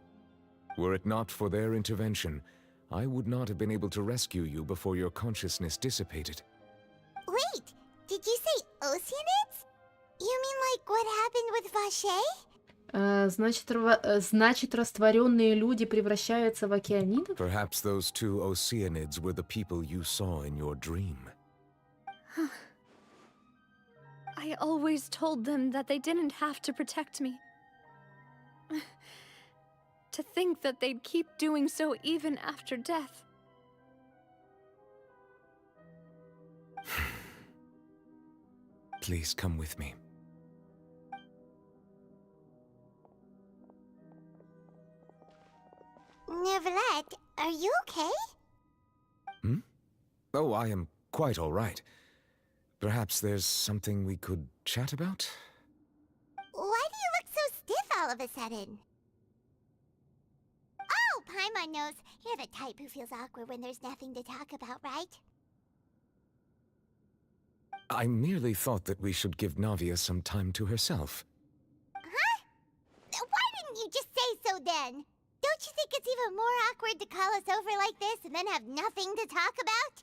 Were it not for their intervention, I would not have been able to rescue you before your consciousness dissipated. Wait, did you say Oceanids? You mean like what happened with Vache? Значит, растворенные люди превращаются в океанидов? Perhaps those 2 Oceanids were the people you saw in your dream. I always told them that they didn't have to protect me. To think that they'd keep doing so even after death. Please come with me. Neuvillette, are you okay? Oh, I am quite all right. Perhaps there's something we could chat about? Why do you look so stiff all of a sudden? Oh, Paimon knows. You're the type who feels awkward when there's nothing to talk about, right? I merely thought that we should give Navia some time to herself. Huh? Why didn't you just say so then? Don't you think it's even more awkward to call us over like this and then have nothing to talk about?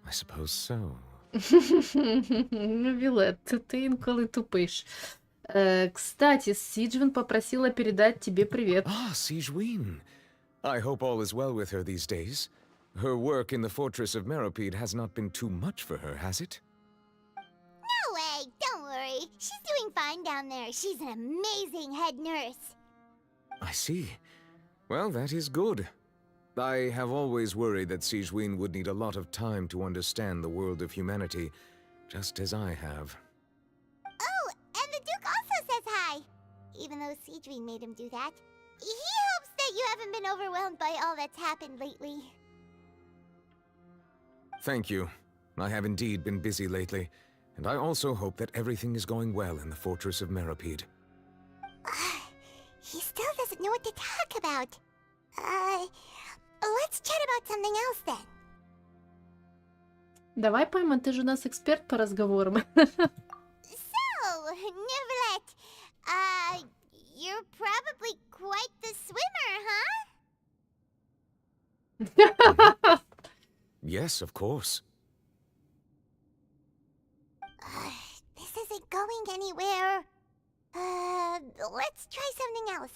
I suppose so. Вилет, ты инколи тупишь. Кстати, Сиджвин попросила передать тебе привет. Ah, Sigewin. I hope all is well with her these days. Her work in the fortress of Meropide has not been too much for her, has it? No way, don't worry. She's doing fine down there. She's an amazing head nurse. I see. Well, that is good. I have always worried that Sigewin would need a lot of time to understand the world of humanity, just as I have. Oh, and the Duke also says hi. Even though Sigewin made him do that. He hopes that you haven't been overwhelmed by all that's happened lately. Thank you. I have indeed been busy lately, and I also hope that everything is going well in the fortress of Meropide. He still doesn't know what to talk about. Let's chat about something else then. Давай, Пайман, ты же у нас эксперт по разговорам. So, Neuvillette, you're probably quite the swimmer, huh? Yes, of course. going anywhere. Let's try something else.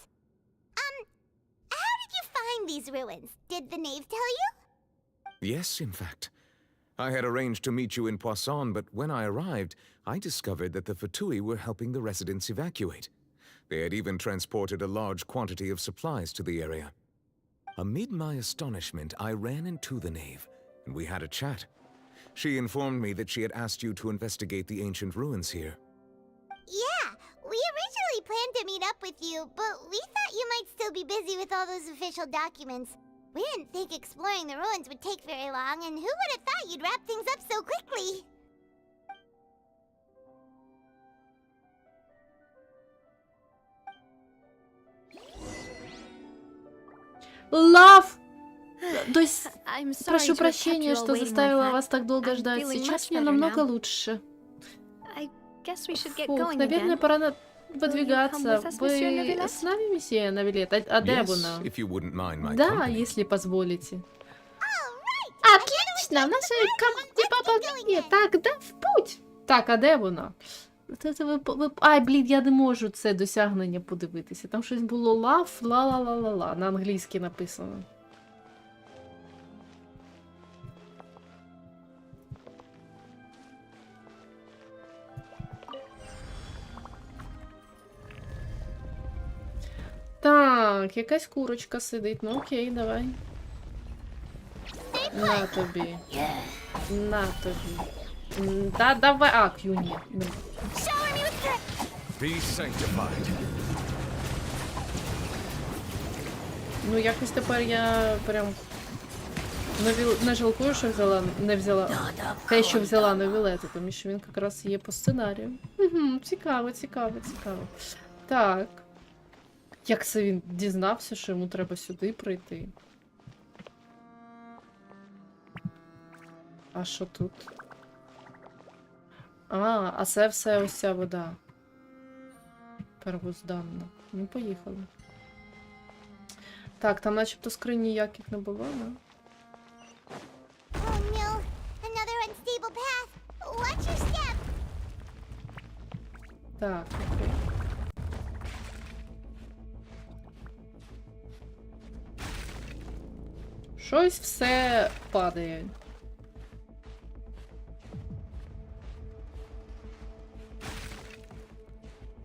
How did you find these ruins? Did the knave tell you? Yes, in fact. I had arranged to meet you in Poisson, but when I arrived, I discovered that the Fatui were helping the residents evacuate. They had even transported a large quantity of supplies to the area. Amid my astonishment, I ran into the knave, and we had a chat. She informed me that she had asked you to investigate the ancient ruins here. Yeah, we originally planned to meet up with you, but we thought you might still be busy with all those official documents. We didn't think exploring the ruins would take very long, and who would have thought you'd wrap things up so quickly? Лав! I'm sorry Прошу to have kept прощения, you all что waiting заставила like вас that. так долго I'm ждать. feeling Сейчас much мне better намного now. лучше. I guess we should get Фух, going наверное, again. пора Will выдвигаться. you come with us, Monsieur Вы Навилет? с нами, месье Навилет? А где Yes, вона? if you wouldn't mind my Да, company. если позволите. Alright! Отлично! В нашій команді папа є. Так, да, в путь! Так, а де вона? Ай, блін, я не можу це досягнення подивитися. Там щось було лав, ла-ла-ла-ла-ла. На англійській написано. Так, якась курочка сидить. Ну окей, давай. На тобі. На тобі. Да, давай. А, к'ю, ні. Be sanctified. Ну, якось тепер я прям не жалкую, що не взяла те, що взяла на вілети, тому що він якраз є по сценарію. Угу, цікаво, цікаво, цікаво. Так. Як це він дізнався, що йому треба сюди прийти? А що тут? А це все ось ця вода. Первозданна. Ну, поїхали. Так, там начебто скринь ніяких не було, да? Oh no, another unstable path. Watch your step. Так, окей. Щось все падає.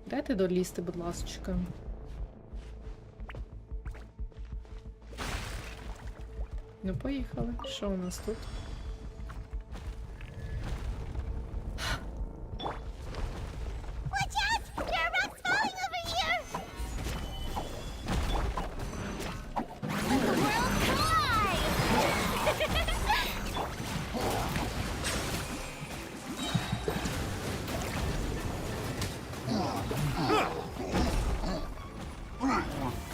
Дайте долізти, будь ласочка. Ну, поїхали. Що у нас тут? Watch out! There are rocks falling over here! Let the world collide!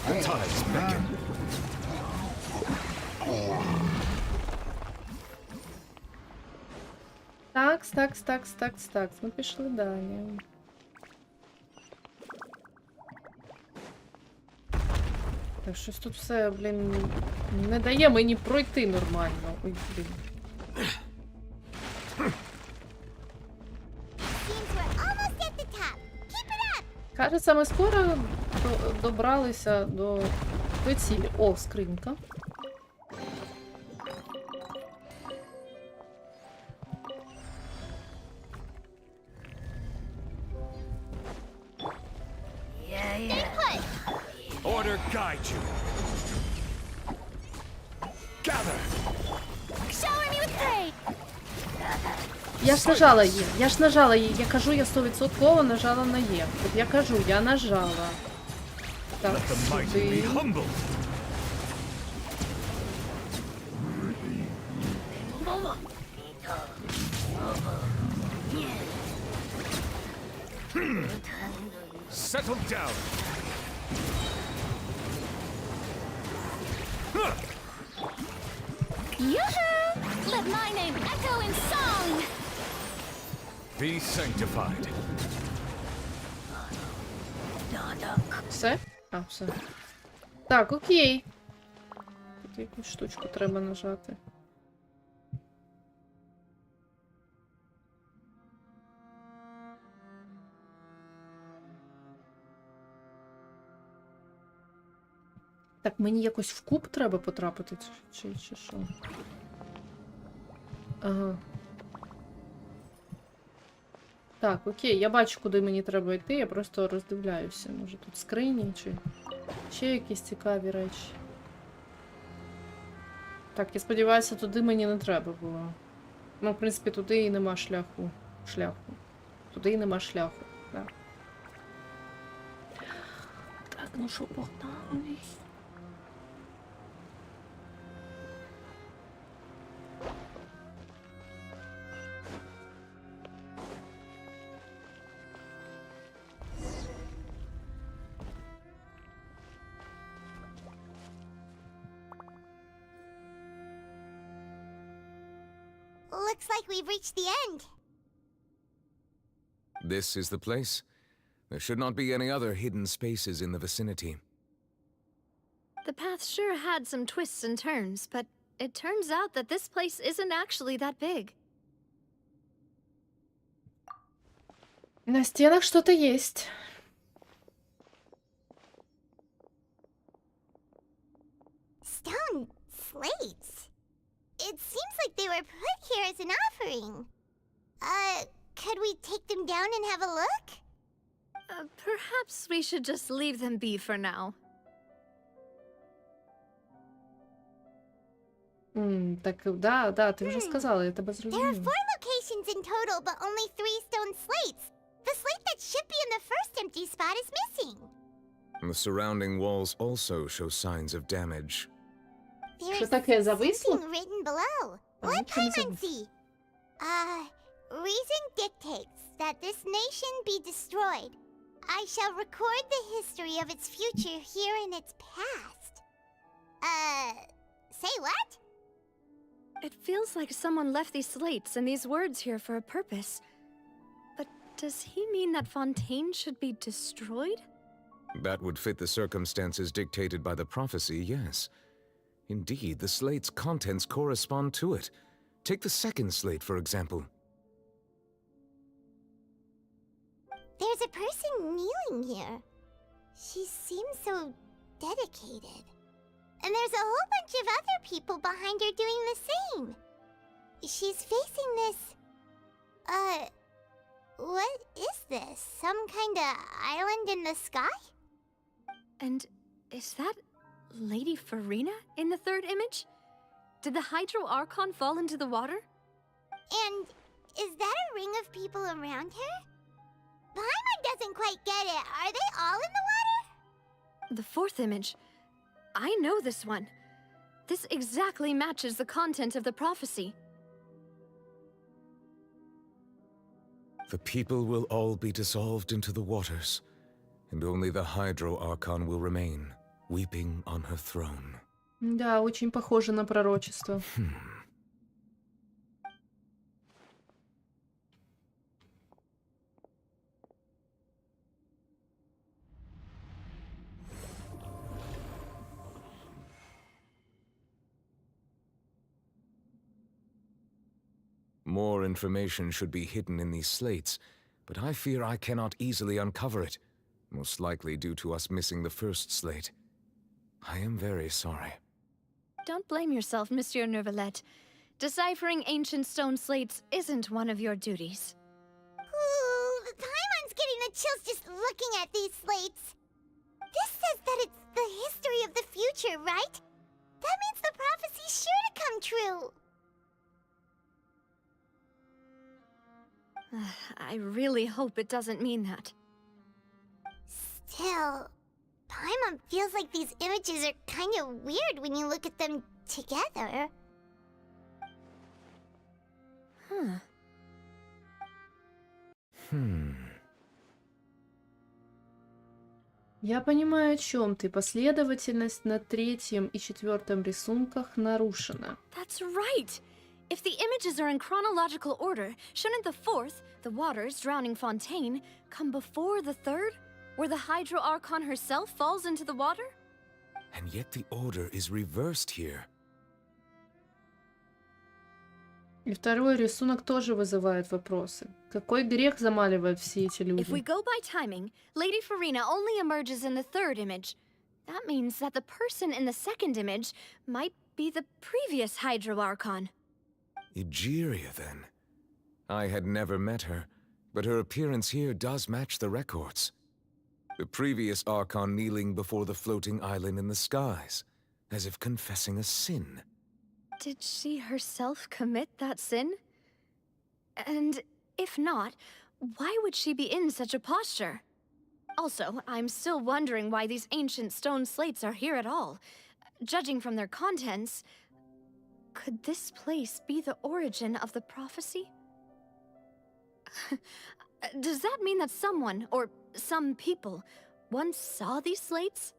The tides beckon. Так. Ми пішли далі. Так, щось тут все, блін, не дає мені пройти нормально. Ой, блін. Seems we're almost at the top. Keep it up! Кажеться, ми скоро добралися до цілі. О, скринька. Order guide you. Gather. Shower me with praise! Я ж нажала її. Я кажу, я 100% нажала на Є. От я кажу, я нажала. Так, Let the mighty сюди. be humbled. Settle down. Yoo-hoo! Let my name echo in song! Be sanctified. Все? А, все. Так, окей. Тут якусь штучку треба нажати. Так, мені якось в куб треба потрапити, чи що? Ага. Так, окей, я бачу, куди мені треба йти, я просто роздивляюся. Може тут скрині, чи ще якісь цікаві речі. Так, я сподіваюся, туди мені не треба було. Ну, в принципі, туди і нема шляху. Туди і нема шляху, так. Так, ну що, погнали. Looks like we've reached the end. This is the place. There should not be any other hidden spaces in the vicinity. The path sure had some twists and turns, but it turns out that this place isn't actually that big. На стенах что-то есть. Stone slates. It seems like they were put here as an offering. Could we take them down and have a look? Perhaps we should just leave them be for now. Так, да, ти вже сказала, я тебе There are зрозуміла. 4 locations in total, but only 3 stone slates. The slate that should be in the first empty spot is missing. The surrounding walls also show signs of damage. There's Що таке, зависло? something written below. А, Let нічого не Paimon зависло. see. Reason dictates that this nation be destroyed. I shall record the history of its future here in its past. Say what? It feels like someone left these slates and these words here for a purpose. But does he mean that Fontaine should be destroyed? That would fit the circumstances dictated by the prophecy, yes. Indeed, the slate's contents correspond to it. Take the second slate, for example. There's a person kneeling here. She seems so dedicated. And there's a whole bunch of other people behind her doing the same. She's facing this... what is this? Some kind of island in the sky? And is that Lady Farina in the third image? Did the Hydro Archon fall into the water? And is that a ring of people around her? Paimon doesn't quite get it. Are they all in the water? The fourth image. I know this one. This exactly matches the content of the prophecy. The people will all be dissolved into the waters, and only the Hydro Archon will remain, weeping on her throne. Да, очень похоже на пророчество. More information should be hidden in these slates, but I fear I cannot easily uncover it, most likely due to us missing the first slate. I am very sorry. Don't blame yourself, Monsieur Neuvillette. Deciphering ancient stone slates isn't one of your duties. Ooh, Paimon's getting the chills just looking at these slates. This says that it's the history of the future, right? That means the prophecy's sure to come true. I really hope it doesn't mean that. Still, Paimon feels like these images are kind of weird when you look at them together. Huh. Я понимаю, о чем ты. Последовательность на третьем и четвертом рисунках нарушена. That's right! If the images are in chronological order, shouldn't the fourth, the waters drowning Fontaine, come before the third, where the Hydro Archon herself falls into the water? And yet the order is reversed here. И второй рисунок тоже вызывает вопросы. Какой грех замаливает все эти люди? If we go by timing, Lady Farina only emerges in the third image. That means that the person in the second image might be the previous Hydro Archon. Egeria, then. I had never met her, but her appearance here does match the records. The previous Archon kneeling before the floating island in the skies, as if confessing a sin. Did she herself commit that sin? And if not, why would she be in such a posture? Also, I'm still wondering why these ancient stone slates are here at all. Judging from their contents, could this place be the origin of the prophecy? Does that mean that someone, or some people, once saw these slates?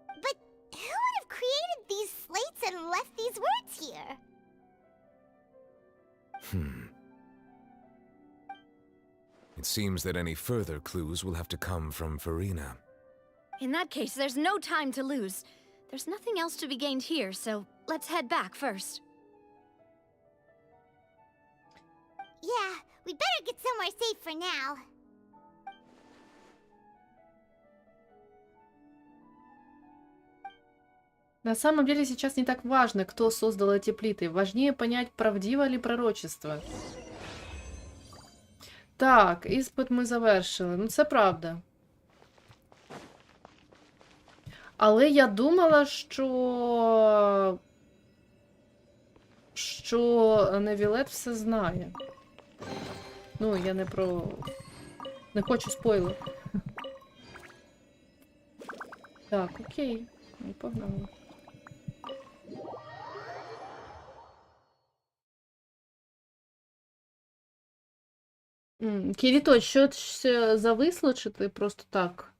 But who would have created these slates and left these words here? It seems that any further clues will have to come from Farina. In that case, there's no time to lose. There's nothing else to be gained here, so let's head back first. Yeah, we better get somewhere safe for now. На самом деле сейчас не так важно, кто создал эти плиты. Важнее понять, правдиво ли пророчество. Так, іспит ми завершили. Ну, це правда. Але я думала, що Невілет все знає. Ну, я не про... Не хочу спойлер. Так, окей. Ну, погнали. Кіріто, щось зависло, чи ти просто так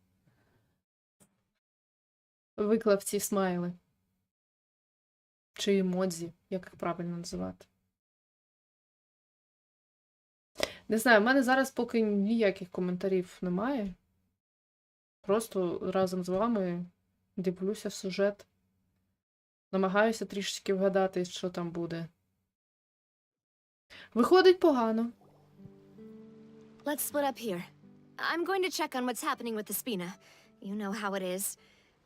виклав ці смайли? Чи емодзі, як їх правильно називати? Не знаю, в мене зараз поки ніяких коментарів немає. Просто разом з вами дивлюся в сюжет. Намагаюся трішечки вгадати, що там буде. Виходить погано. Let's split up here. I'm going to check on what's happening with the Spina. You know how it is.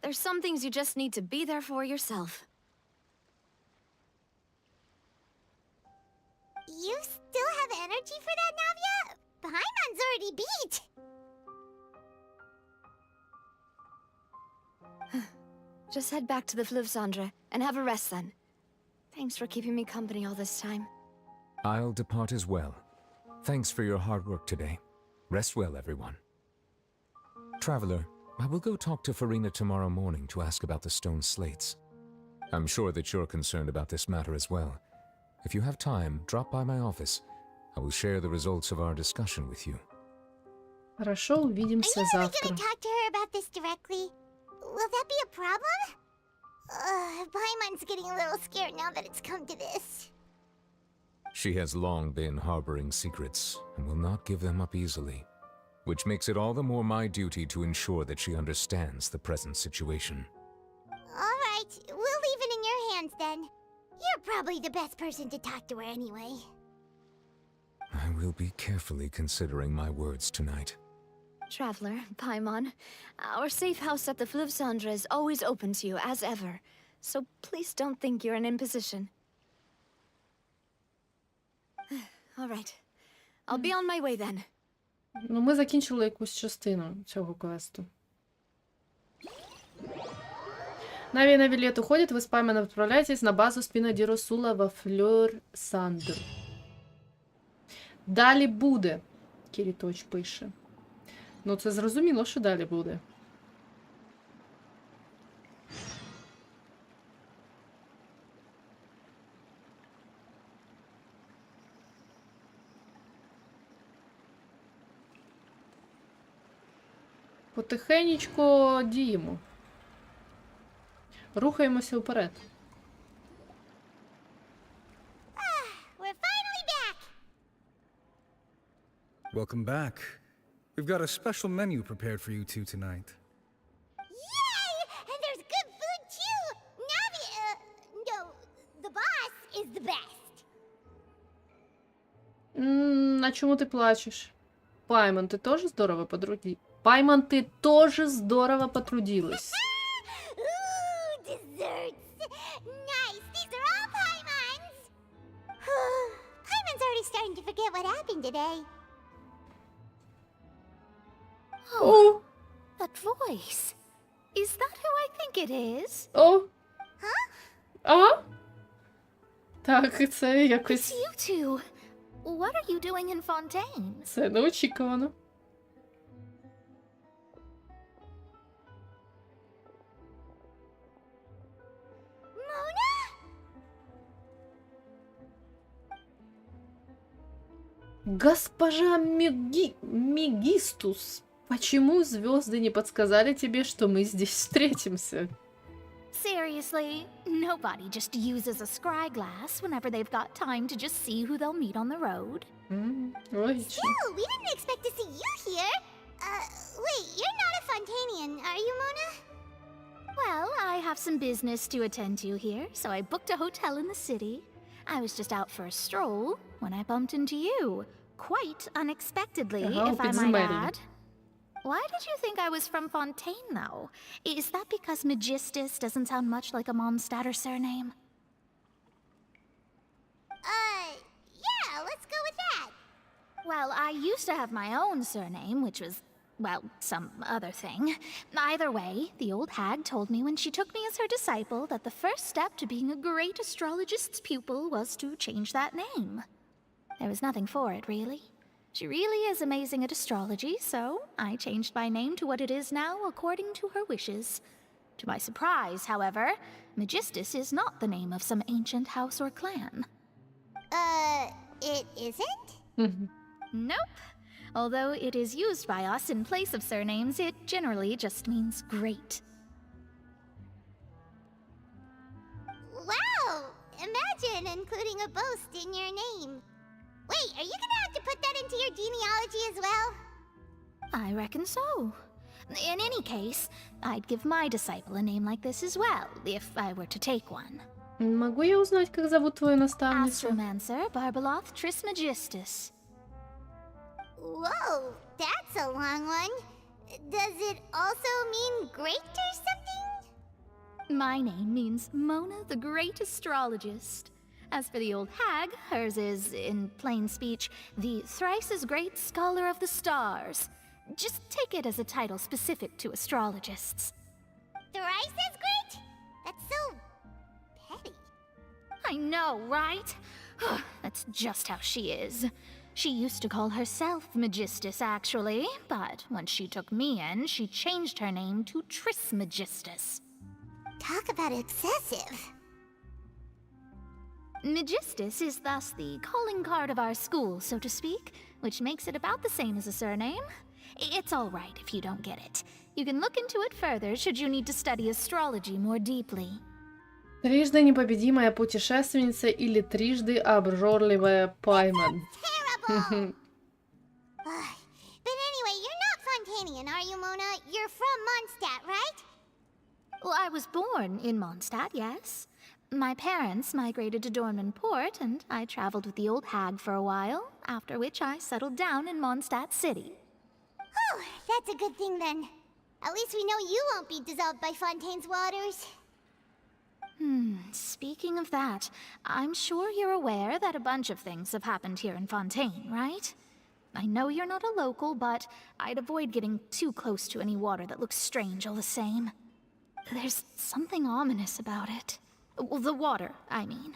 There's some things you just need to be there for yourself. You still have energy for that, Navia? Paimon's already beat. Just head back to the Fluvsandra and have a rest then. Thanks for keeping me company all this time. I'll depart as well. Thanks for your hard work today. Rest well, everyone. Traveler, I will go talk to Farina tomorrow morning to ask about the stone slates. I'm sure that you're concerned about this matter as well. If you have time, drop by my office. I will share the results of our discussion with you. Хорошо, увидимся Are you really завтра. gonna talk to her about this directly? Will that be a problem? Paimon's getting a little scared now that it's come to this. She has long been harboring secrets and will not give them up easily, which makes it all the more my duty to ensure that she understands the present situation. All right, we'll leave it in your hands then. You're probably the best person to talk to her anyway. I will be carefully considering my words tonight. Traveler, Paimon, our safe house at the Fluvsandra is always open to you as ever, so please don't think you're an imposition. All right. I'll be on my way then. Ну, ми закінчили якусь частину цього квесту. Наві на Вілет уходит, вы с Паймоном отправляетесь на базу Спіна Ді Росула во Флёр-Сандр. Далі буде, Кіріточ пише. Ну, це зрозуміло, що далі буде. Потихенечку діємо. Рухаємося вперед. We're finally back! Welcome back. We've got a special menu prepared for you two tonight. Yay! And there's good food too! Navia, no, the boss is the best. А чому ти плачеш? Паймон, ти теж здорово потрудилась? Паймон, ты тоже здорово потрудилась. Nice! These are all Paimons! Paimon's already starting to forget what happened today. О, That voice. Is that who I think it is? о, Huh? а? Так, це It's якось... you two. What are you doing in Fontaine? Це неочікувано. Mona? Госпожа Мегистус, почему звезды не подсказали тебе, что мы здесь встретимся? Seriously, nobody just uses a scry glass whenever they've got time to just see who they'll meet on the road. Логично. Still, we didn't expect to see you here. Wait, you're not a Fontanian, are you, Mona? Well, I have some business to attend to here, so I booked a hotel in the city. I was just out for a stroll when I bumped into you. Quite unexpectedly, if I might add. Why did you think I was from Fontaine, though? Is that because Megistus doesn't sound much like a Mondstadter surname? Yeah, let's go with that. Well, I used to have my own surname, which was, well, some other thing. Either way, the old hag told me when she took me as her disciple that the first step to being a great astrologist's pupil was to change that name. There was nothing for it, really. She really is amazing at astrology, so I changed my name to what it is now according to her wishes. To my surprise, however, Megistus is not the name of some ancient house or clan. It isn't? Nope. Although it is used by us in place of surnames, it generally just means great. Wow! Imagine including a boast in your name. Wait, are you gonna have to put that into your genealogy as well? I reckon so. In any case, I'd give my disciple a name like this as well, if I were to take one. Могу я узнать, как зовут твою наставницу? Astromancer Barbaloth Trismegistus. Whoa, that's a long one. Does it also mean great or something? My name means Mona the Great Astrologist. As for the old hag, hers is, in plain speech, the thrice-as-great Scholar of the Stars. Just take it as a title specific to astrologists. Thrice as great? That's so petty. I know, right? That's just how she is. She used to call herself Megistus, actually, but when she took me in, she changed her name to Trismegistus. Talk about excessive. Megistus is thus the calling card of our school, so to speak, which makes it about the same as a surname. It's all right if you don't get it. You can look into it further should you need to study astrology more deeply. Трижды непобедимая путешественница или трижды обжорливая Пайман. Terrible! But anyway, you're not Fontanian, are you, Mona? You're from Mondstadt, right? Well, I was born in Mondstadt, yes. My parents migrated to Dornman Port, and I traveled with the old hag for a while, after which I settled down in Mondstadt City. Oh, that's a good thing then. At least we know you won't be dissolved by Fontaine's waters. Speaking of that, I'm sure you're aware that a bunch of things have happened here in Fontaine, right? I know you're not a local, but I'd avoid getting too close to any water that looks strange all the same. There's something ominous about it. Well, the water, I mean.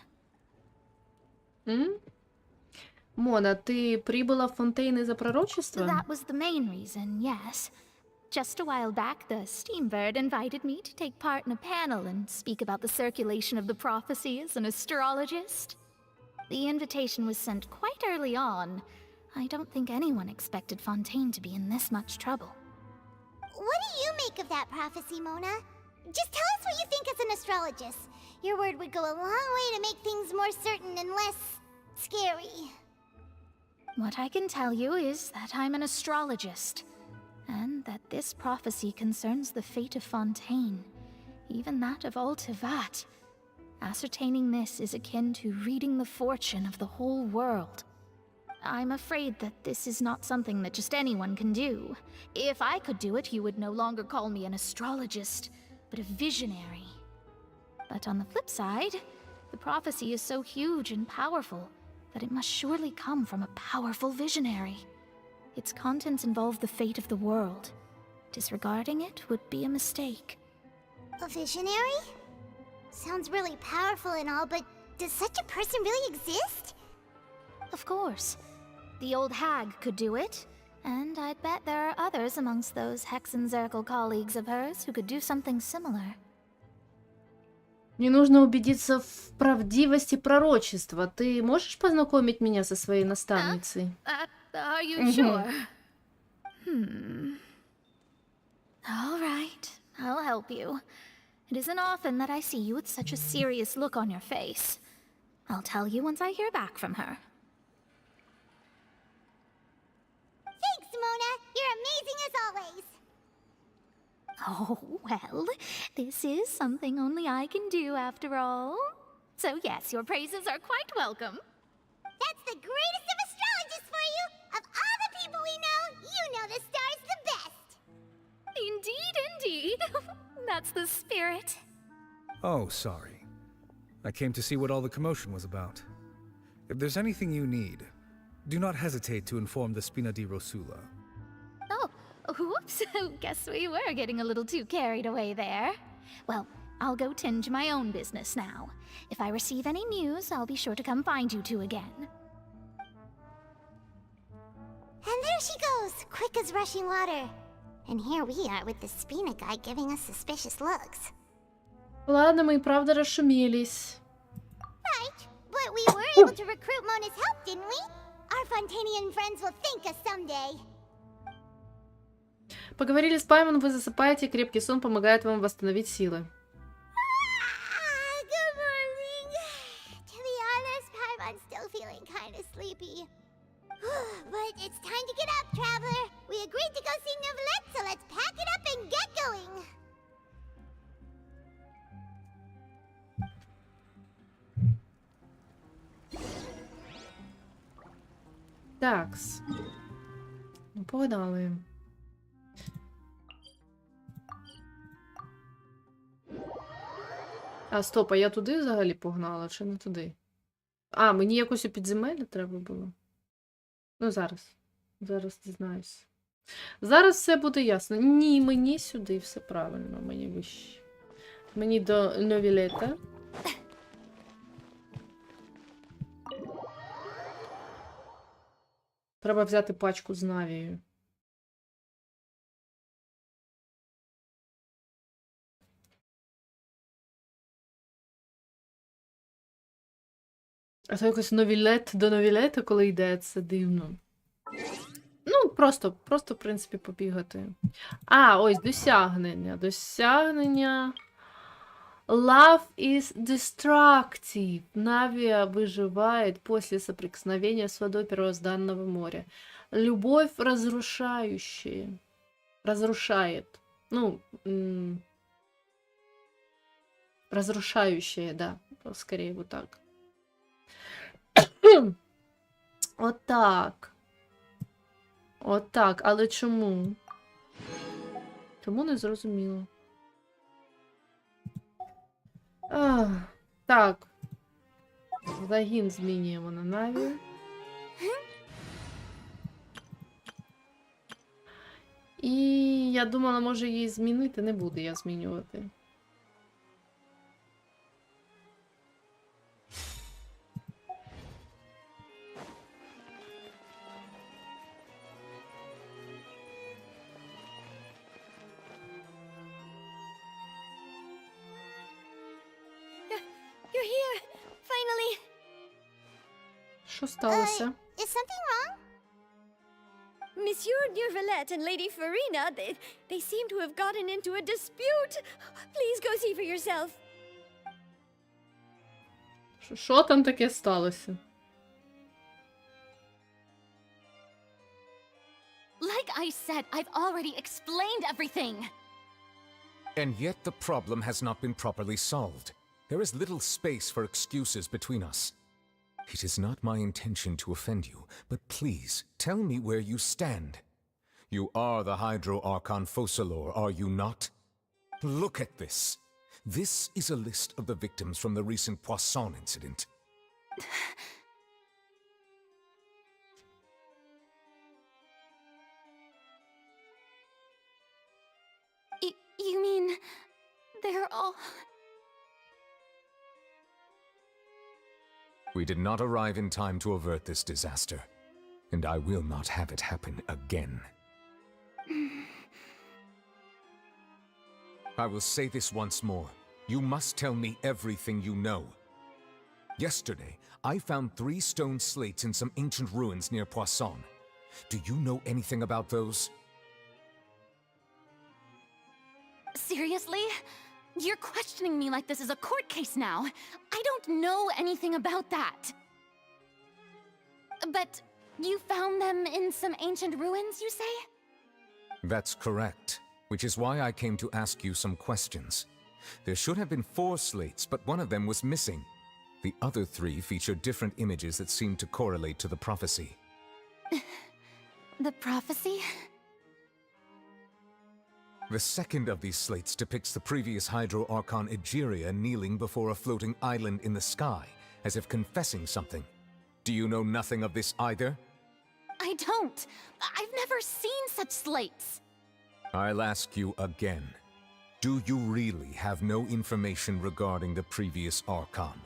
Мона, ты прибыла в Фонтейн из-за пророчества? That was the main reason, yes. Just a while back, the Steambird invited me to take part in a panel and speak about the circulation of the prophecy as an astrologist. The invitation was sent quite early on. I don't think anyone expected Fontaine to be in this much trouble. What do you make of that prophecy, Mona? Just tell us what you think as an astrologist. Your word would go a long way to make things more certain and less scary. What I can tell you is that I'm an astrologist, and that this prophecy concerns the fate of Fontaine, even that of all Tevat. Ascertaining this is akin to reading the fortune of the whole world. I'm afraid that this is not something that just anyone can do. If I could do it, you would no longer call me an astrologist, but a visionary. But on the flip side, the prophecy is so huge and powerful that it must surely come from a powerful visionary. Its contents involve the fate of the world. Disregarding it would be a mistake. A visionary? Sounds really powerful and all, but does such a person really exist? Of course. The old hag could do it, and I'd bet there are others amongst those Hexenzirkel colleagues of hers who could do something similar. Мне нужно убедиться в правдивости пророчества. Ты можешь познакомить меня со своей наставницей? Are you sure? All right, I'll help you. It isn't often that I see you with such a serious look on your face. I'll tell you once I hear back from her. Thanks, Mona. You're amazing as always. Oh, well, this is something only I can do after all. So yes, your praises are quite welcome. That's the greatest of astrologists for you. Of all the people we know, you know the stars the best. Indeed, indeed. That's the spirit. Oh, sorry. I came to see what all the commotion was about. If there's anything you need, do not hesitate to inform the Spina di Rosula. Oh, whoops. Guess we were getting a little too carried away there. Well, I'll go tend to my own business now. If I receive any news, I'll be sure to come find you two again. And there she goes, quick as rushing water. And here we are with the Spina guy giving us suspicious looks. Ладно, мы и правда расшумелись. Right, but we were able to recruit Mona's help, didn't we? Our Fontanian friends will thank us someday. Поговорили с Паймон, вы засыпаете, крепкий сон помогает вам восстановить силы. Good morning. To be honest, Paimon's still feeling kind of sleepy. But it's time to get up, traveler. We agreed to go see Novelette, so let's pack it up and get going. Такс. Ну, погнали. А, стоп, а я туди взагалі погнала, чи не туди? А, мені якось у підземелля треба було. Ну, зараз. Зараз дізнаюсь. Зараз все буде ясно. Ні, мені сюди, все правильно, мені вище. Мені до Новілета. Треба взяти пачку з Навією. А то якось новілет до новілета, коли йде, це дивно. Ну, просто, в принципі, побігати. А, ось, досягнення. Досягнення. Love is destructive. Навия выживает после соприкосновения с водой первозданного моря. Любовь разрушающая. Разрушает. Ну, разрушающая, да. Скорее вот так. От так. От так. Але чому? Чому не зрозуміло? Так. Загін змінюємо на Наві. І я думала, може її змінити. Не буду я змінювати. You're here! Finally! Що сталося? Is something wrong? Monsieur Neurvalette and Lady Farina, they seem to have gotten into a dispute. Please go see for yourself. Що там таке сталося? Like I said, I've already explained everything. And yet the problem has not been properly solved. There is little space for excuses between us. It is not my intention to offend you, but please, tell me where you stand. You are the Hydro Archon Focalor, are you not? Look at this. This is a list of the victims from the recent Poisson incident. You mean they're all... We did not arrive in time to avert this disaster, and I will not have it happen again. I will say this once more. You must tell me everything you know. Yesterday, I found 3 stone slates in some ancient ruins near Poisson. Do you know anything about those? Seriously? You're questioning me like this is a court case now. I don't know anything about that. But you found them in some ancient ruins, you say? That's correct, which is why I came to ask you some questions. There should have been 4 slates, but one of them was missing. The other 3 feature different images that seem to correlate to the prophecy. The prophecy? The second of these slates depicts the previous Hydro Archon Egeria kneeling before a floating island in the sky, as if confessing something. Do you know nothing of this either? I don't. I've never seen such slates. I'll ask you again. Do you really have no information regarding the previous Archon?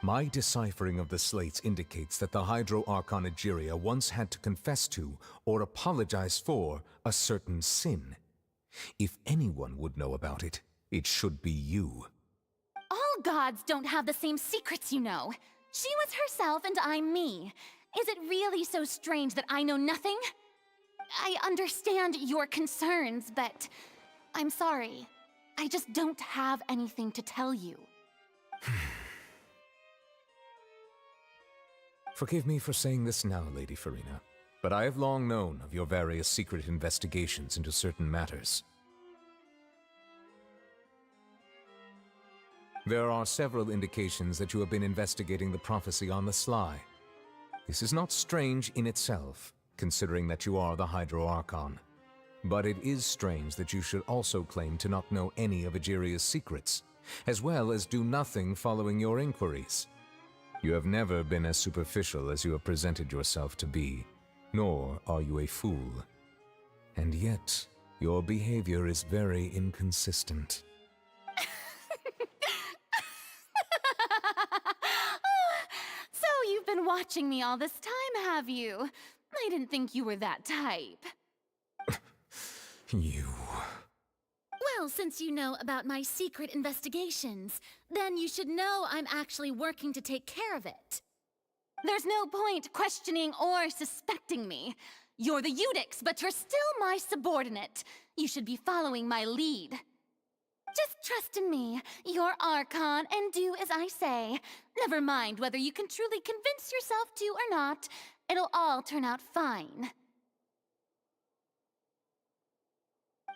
My deciphering of the slates indicates that the Hydro Archon Egeria once had to confess to, or apologize for, a certain sin. If anyone would know about it, it should be you. All gods don't have the same secrets, you know. She was herself and I'm me. Is it really so strange that I know nothing? I understand your concerns, but I'm sorry. I just don't have anything to tell you. Forgive me for saying this now, Lady Farina, but I have long known of your various secret investigations into certain matters. There are several indications that you have been investigating the prophecy on the sly. This is not strange in itself, considering that you are the Hydro Archon. But it is strange that you should also claim to not know any of Egeria's secrets, as well as do nothing following your inquiries. You have never been as superficial as you have presented yourself to be, nor are you a fool. And yet, your behavior is very inconsistent. So you've been watching me all this time, have you? I didn't think you were that type. You... Well, since you know about my secret investigations, then you should know I'm actually working to take care of it. There's no point questioning or suspecting me. You're the Eudix, but you're still my subordinate. You should be following my lead. Just trust in me, you're Archon, and do as I say. Never mind whether you can truly convince yourself to or not. It'll all turn out fine.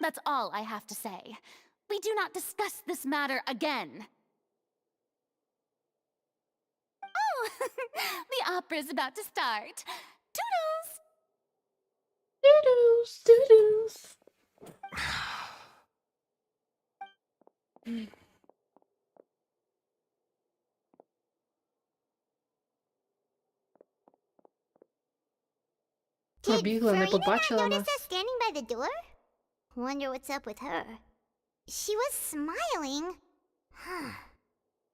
That's all I have to say. We do not discuss this matter again. Oh, the opera's about to start. Toodles! Doodles, doodles. Пробігла, не побачила notice нас. us standing by the door? Wonder what's up with her. She was smiling.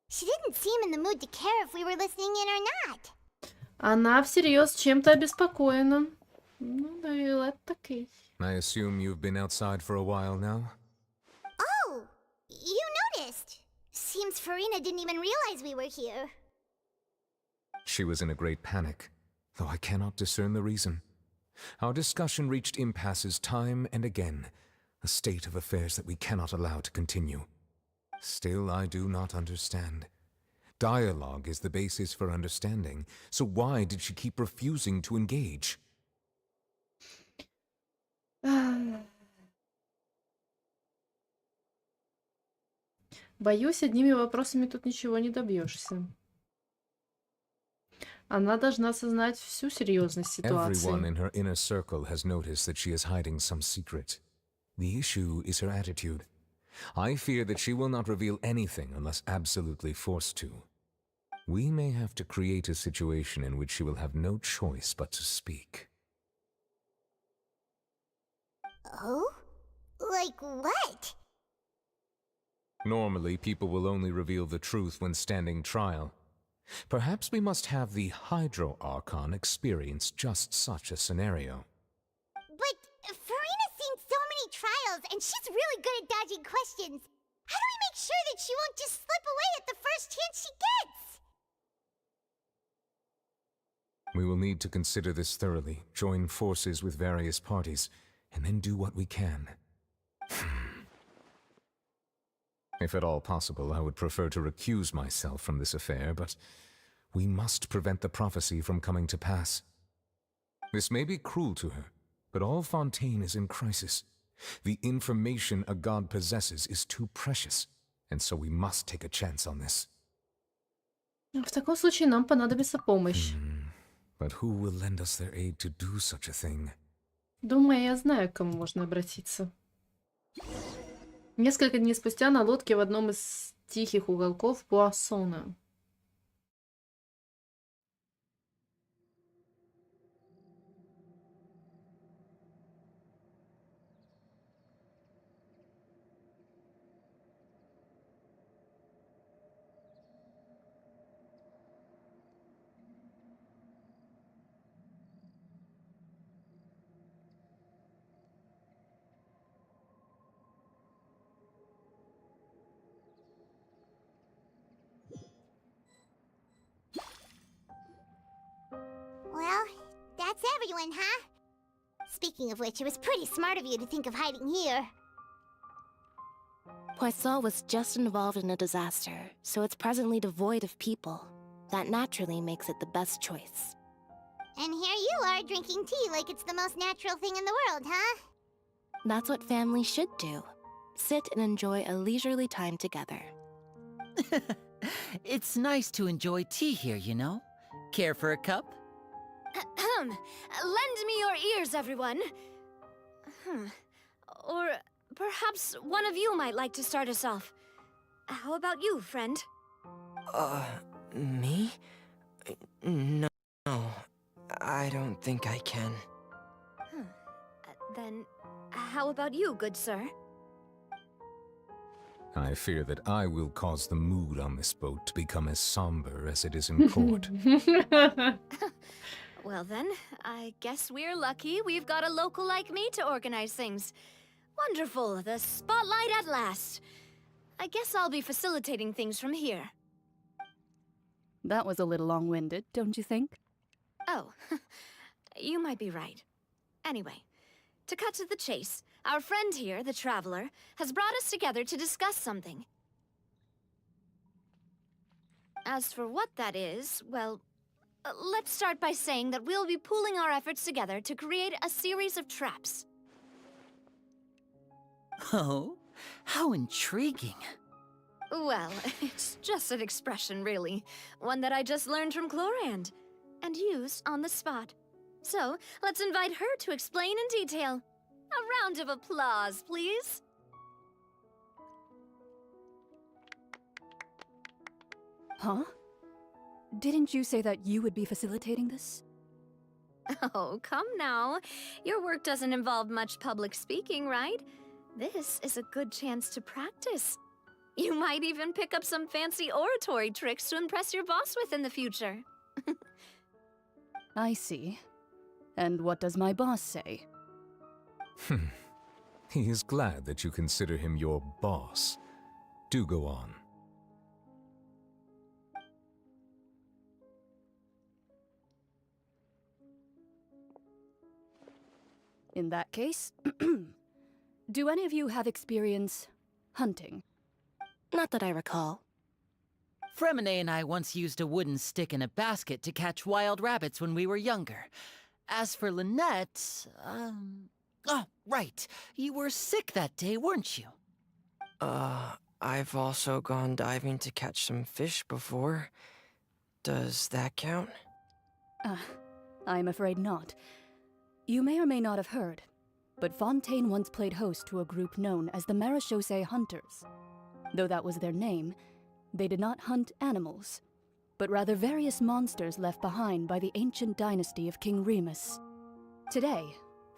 She didn't seem in the mood to care if we were listening in or not. Она всерьез чем-то обеспокоена. Ну, вигляд такий. I assume you've been outside for a while now? Oh, you noticed. Seems Farina didn't even realize we were here. She was in a great panic, though I cannot discern the reason. Our discussion reached impasses time and again, a state of affairs that we cannot allow to continue. Still, I do not understand. Dialogue is the basis for understanding, so why did she keep refusing to engage? Боюсь, одними вопросами тут ничего не добьешься. Она должна осознать всю серьезность ситуации. Everyone in her inner circle has noticed that she is hiding some secret. The issue is her attitude. I fear that she will not reveal anything unless absolutely forced to. We may have to create a situation in which she will have no choice but to speak. Oh? Like what? Normally, people will only reveal the truth when standing trial. Perhaps we must have the Hydro Archon experience just such a scenario. But Farina's seen so many trials, and she's really good at dodging questions. How do we make sure that she won't just slip away at the first chance she gets? We will need to consider this thoroughly, join forces with various parties, and then do what we can. If at all possible, I would prefer to recuse myself from this affair, but we must prevent the prophecy from coming to pass. This may be cruel to her, but all Fontaine is in crisis. The information a god possesses is too precious, and so we must take a chance on this. В таком случае нам понадобится помощь. But who will lend us their aid to do such a thing? Думаю, я знаю, к кому можно обратиться. Несколько дней спустя на лодке в одном из тихих уголков Пуассона. Well, that's everyone, huh? Speaking of which, it was pretty smart of you to think of hiding here. Poisson was just involved in a disaster, so it's presently devoid of people. That naturally makes it the best choice. And here you are drinking tea like it's the most natural thing in the world, huh? That's what family should do. Sit and enjoy a leisurely time together. It's nice to enjoy tea here, you know? Care for a cup? Lend me your ears, everyone. Or perhaps one of you might like to start us off. How about you, friend? Me? No, I don't think I can. Then, how about you, good sir? I fear that I will cause the mood on this boat to become as somber as it is in court. Well then, I guess we're lucky we've got a local like me to organize things. Wonderful, the spotlight at last. I guess I'll be facilitating things from here. That was a little long-winded, don't you think? Oh, you might be right. Anyway, to cut to the chase, our friend here, the Traveler, has brought us together to discuss something. As for what that is, well, let's start by saying that we'll be pooling our efforts together to create a series of traps. Oh, how intriguing. Well, it's just an expression, really. One that I just learned from Chlorand, and used on the spot. So, let's invite her to explain in detail. A round of applause, please. Huh? Didn't you say that you would be facilitating this? Oh, come now. Your work doesn't involve much public speaking, right? This is a good chance to practice. You might even pick up some fancy oratory tricks to impress your boss with in the future. I see. And what does my boss say? He is glad that you consider him your boss. Do go on. In that case, do any of you have experience hunting? Not that I recall. Fremine and I once used a wooden stick in a basket to catch wild rabbits when we were younger. As for Lynette, oh, right. You were sick that day, weren't you? I've also gone diving to catch some fish before. Does that count? I'm afraid not. You may or may not have heard. but Fontaine once played host to a group known as the Marechaussee Hunters. Though that was their name, they did not hunt animals, but rather various monsters left behind by the ancient dynasty of King Remus. Today,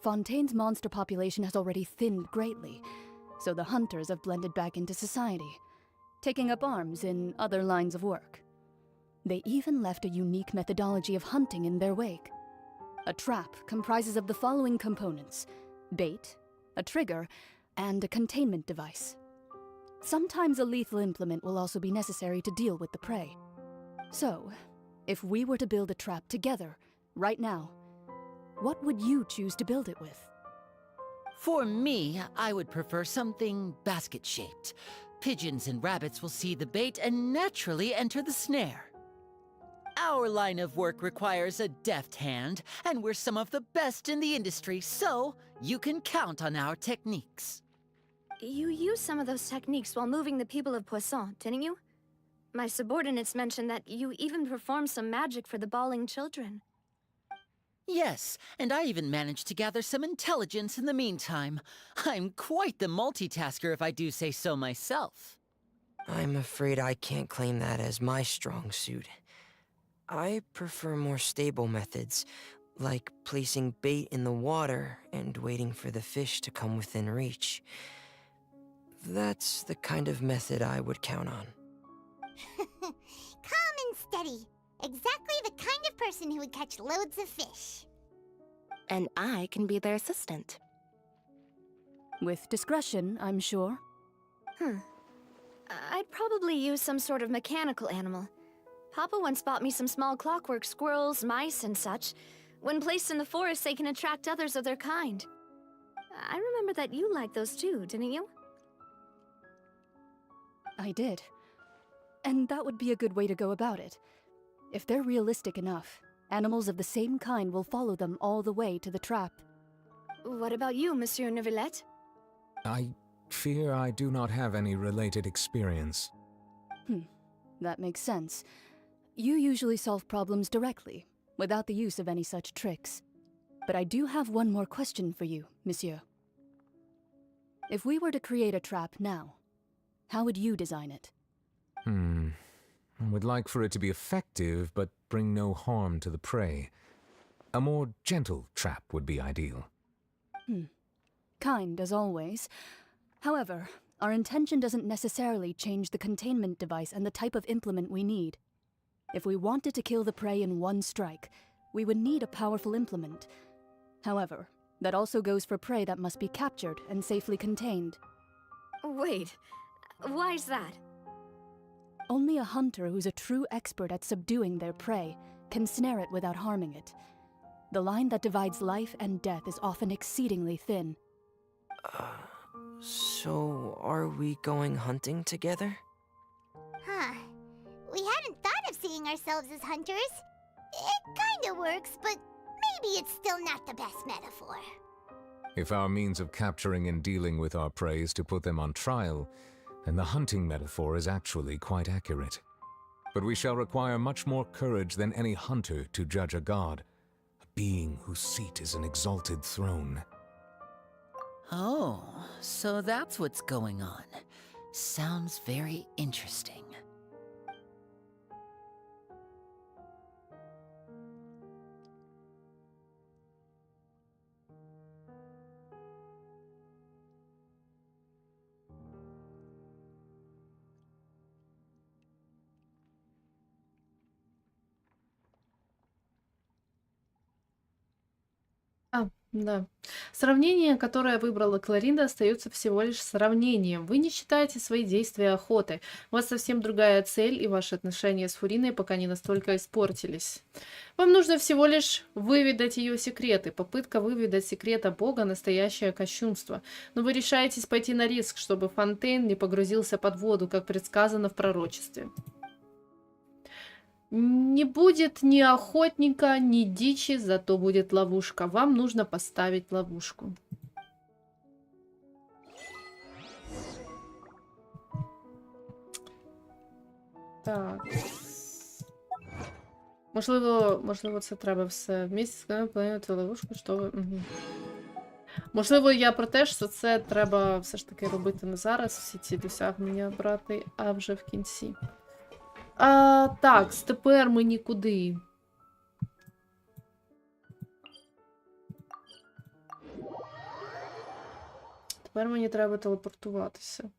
Fontaine's monster population has already thinned greatly, so the hunters have blended back into society, taking up arms in other lines of work. They even left a unique methodology of hunting in their wake. A trap comprises of the following components: bait, a trigger, and a containment device. Sometimes a lethal implement will also be necessary to deal with the prey. So, if we were to build a trap together, right now, what would you choose to build it with? For me, I would prefer something basket-shaped. Pigeons and rabbits will see the bait and naturally enter the snare. Our line of work requires a deft hand, and we're some of the best in the industry, so you can count on our techniques. You used some of those techniques while moving the people of Poisson, didn't you? My subordinates mentioned that you even performed some magic for the bawling children. Yes, and I even managed to gather some intelligence in the meantime. I'm quite the multitasker if I do say so myself. I'm afraid I can't claim that as my strong suit. I prefer more stable methods, like placing bait in the water and waiting for the fish to come within reach. That's the kind of method I would count on. Calm and steady. Exactly the kind of person who would catch loads of fish. And I can be their assistant. With discretion, I'm sure. I'd probably use some sort of mechanical animal. Papa once bought me some small clockwork squirrels, mice, and such. When placed in the forest, they can attract others of their kind. I remember that you liked those too, didn't you? I did. And that would be a good way to go about it. If they're realistic enough, animals of the same kind will follow them all the way to the trap. What about you, Monsieur Neuvillette? I fear I do not have any related experience. That makes sense. You usually solve problems directly, without the use of any such tricks. But I do have one more question for you, Monsieur. If we were to create a trap now, how would you design it? I would like for it to be effective, but bring no harm to the prey. A more gentle trap would be ideal. Kind, as always. However, our intention doesn't necessarily change the containment device and the type of implement we need. If we wanted to kill the prey in one strike, we would need a powerful implement. However, that also goes for prey that must be captured and safely contained. Wait, why's that? Only a hunter who's a true expert at subduing their prey can snare it without harming it. The line that divides life and death is often exceedingly thin. So are we going hunting together? Huh. We hadn't thought of seeing ourselves as hunters. It kinda works, but maybe it's still not the best metaphor. If our means of capturing and dealing with our prey is to put them on trial, then the hunting metaphor is actually quite accurate. But we shall require much more courage than any hunter to judge a god, a being whose seat is an exalted throne. Oh, so that's what's going on. Sounds very interesting. Да. Сравнение, которое выбрала Кларинда, остается всего лишь сравнением. Вы не считаете свои действия охотой. У вас совсем другая цель, и ваши отношения с Фуриной пока не настолько испортились. Вам нужно всего лишь выведать ее секреты. Попытка выведать секрета Бога – настоящее кощунство. Но вы решаетесь пойти на риск, чтобы Фонтейн не погрузился под воду, как предсказано в пророчестве. Не будет ни охотника, ни дичи, зато будет ловушка. Вам нужно поставить ловушку. Так. Можливо, це треба все вместе планувати ловушку, щоб... Можливо, я про те, що це треба все ж таки робити не зараз, всі ці досягнення брати, а вже в кінці. Так, тепер мені куди? Тепер мені треба телепортуватися.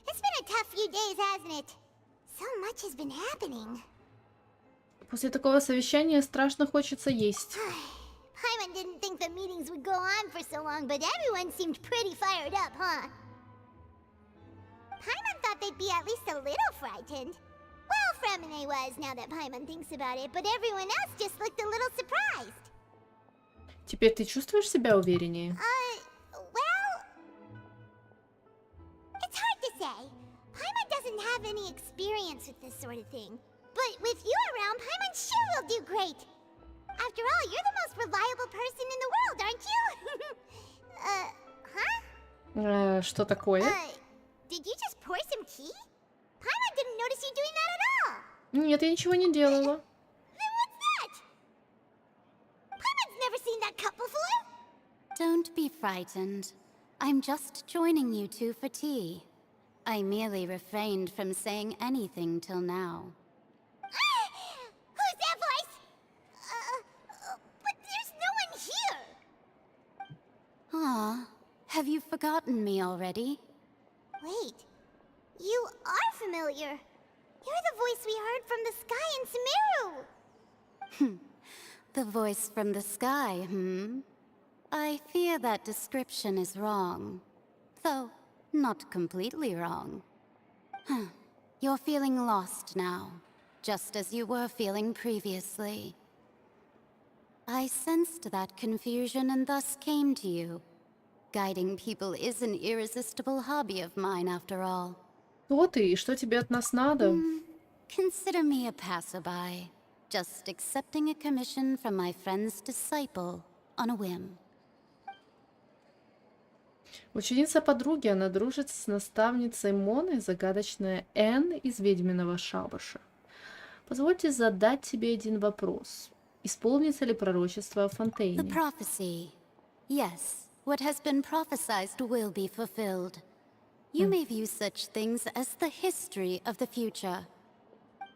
It's been a tough few days, hasn't it? So much has been happening. После такого совещания страшно хочется есть. Paimon didn't think the meetings would go on for so long, but everyone seemed pretty fired up, huh? Paimon thought they'd be at least a little frightened. Well, Fremine was, now that Paimon thinks about it, but everyone else just looked a little surprised. Теперь ты чувствуешь себя увереннее? Well... It's hard to say. Paimon doesn't have any experience with this sort of thing. But with you around, Paimon sure will do great. After all, you're the most reliable person in the world, aren't you? Huh? Что такое? Did you just pour some tea? Paimon didn't notice you doing that at all. Нет, я ничего не делала. Then what's that? Paimon's never seen that cup before. Don't be frightened. I'm just joining you two for tea. I merely refrained from saying anything till now. Who's that voice? But there's no one here. Ah, have you forgotten me already? Wait, you are familiar. You're the voice we heard from the sky in Sumeru. The voice from the sky, I fear that description is wrong. Though, not completely wrong. You're feeling lost now, just as you were feeling previously. I sensed that confusion and thus came to you. Guiding people is an irresistible hobby of mine, after all. Кто ты и что тебе от нас надо? Consider me a passerby, just accepting a commission from my friend's disciple on a whim. Ученица подруги, она дружит с наставницей Моны, загадочная Энн из ведьминого шабаша. Позвольте задать тебе один вопрос. Исполнится ли пророчество о Фонтейне? The prophecy. Yes, what has been prophesied will be fulfilled. You may view such things as the history of the future.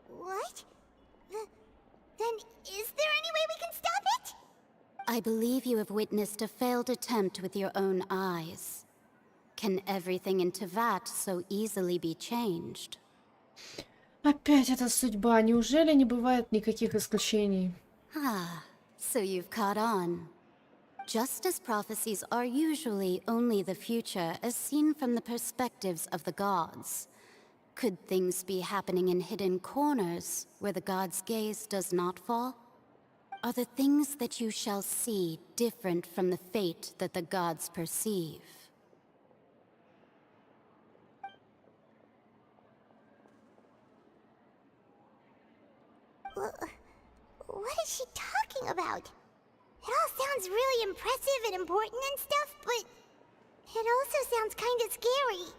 What? Then is there any way we can stop it? I believe you have witnessed a failed attempt with your own eyes. Can everything in Tevat so easily be changed? Опять эта судьба. Неужели не бывает никаких исключений? Ah, so you've caught on. Just as prophecies are usually only the future as seen from the perspectives of the gods, could things be happening in hidden corners where the gods' gaze does not fall? Are the things that you shall see different from the fate that the gods perceive? What is she talking about? It all sounds really impressive and important and stuff, but it also sounds kind of scary.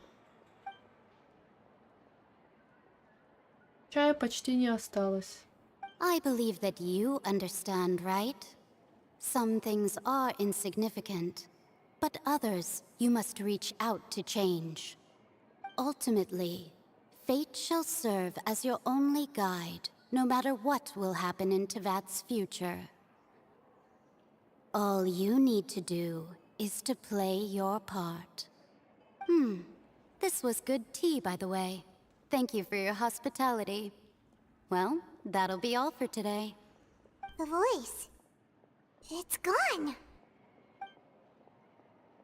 Чая почти не осталось. I believe that you understand, right? Some things are insignificant, but others you must reach out to change. Ultimately, fate shall serve as your only guide, no matter what will happen in Tevat's future. All you need to do is to play your part. This was good tea, by the way. Thank you for your hospitality. Well, that'll be all for today. The voice. It's gone.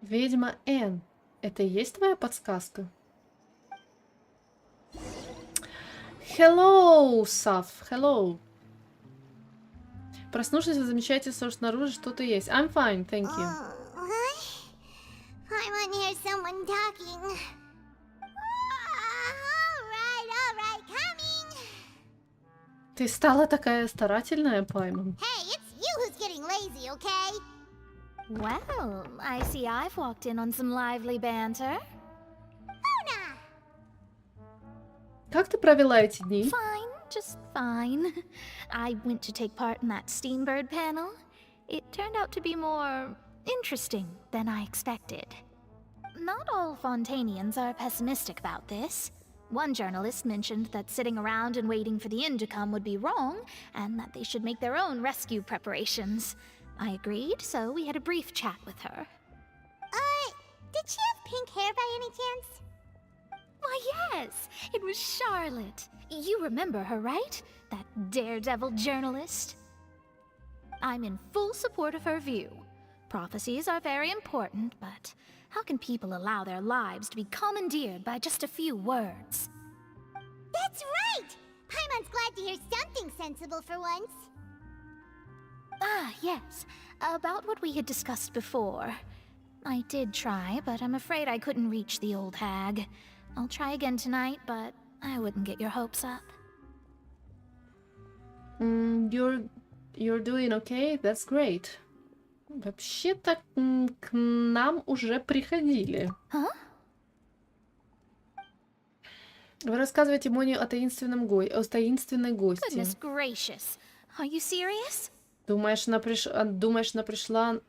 Ведьма Энн. Это и есть твоя подсказка? Hello, Саф. Hello. Проснувшись, вы замечаете, что снаружи что-то есть. I'm fine, thank you. hear someone talking. All right, coming. Ты стала такая старательная, Пайман. Hey, it's you who's getting lazy, okay? Well, I see I've walked in on some lively banter. Как ты провела эти дни? Fine, just fine. I went to take part in that Steambird panel. It turned out to be more interesting than I expected. Not all Fontanians are pessimistic about this. One journalist mentioned that sitting around and waiting for the end to come would be wrong, and that they should make their own rescue preparations. I agreed, so we had a brief chat with her. Did she have pink hair by any chance? Why, yes! It was Charlotte. You remember her, right? That daredevil journalist? I'm in full support of her view. Prophecies are very important, but how can people allow their lives to be commandeered by just a few words? That's right! Paimon's glad to hear something sensible for once. Ah, yes. About what we had discussed before. I did try, but I'm afraid I couldn't reach the old hag. I'll try again tonight, but I wouldn't get your hopes up. You're doing okay? That's great. Вообще-то к нам уже приходили. Huh? Вы рассказываете Моне о таинственной гости. Goodness gracious. Are you serious? Думаешь, она пришла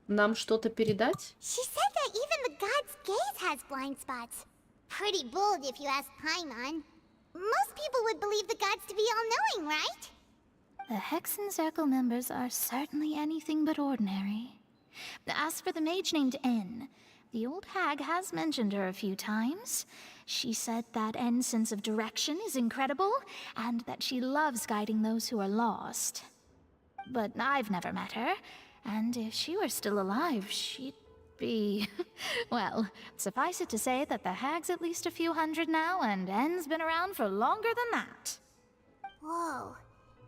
нам что-то передать? She said that even the god's gaze has blind spots. Pretty bold if you ask Paimon. Most people would believe the gods to be all-knowing, right? The Hexen Circle members are certainly anything but ordinary. As for the mage named N, the old hag has mentioned her a few times. She said that N's sense of direction is incredible, and that she loves guiding those who are lost. But I've never met her, and if she were still alive, she'd be... Well, suffice it to say that the hag's at least a few hundred now, and N's been around for longer than that. Whoa.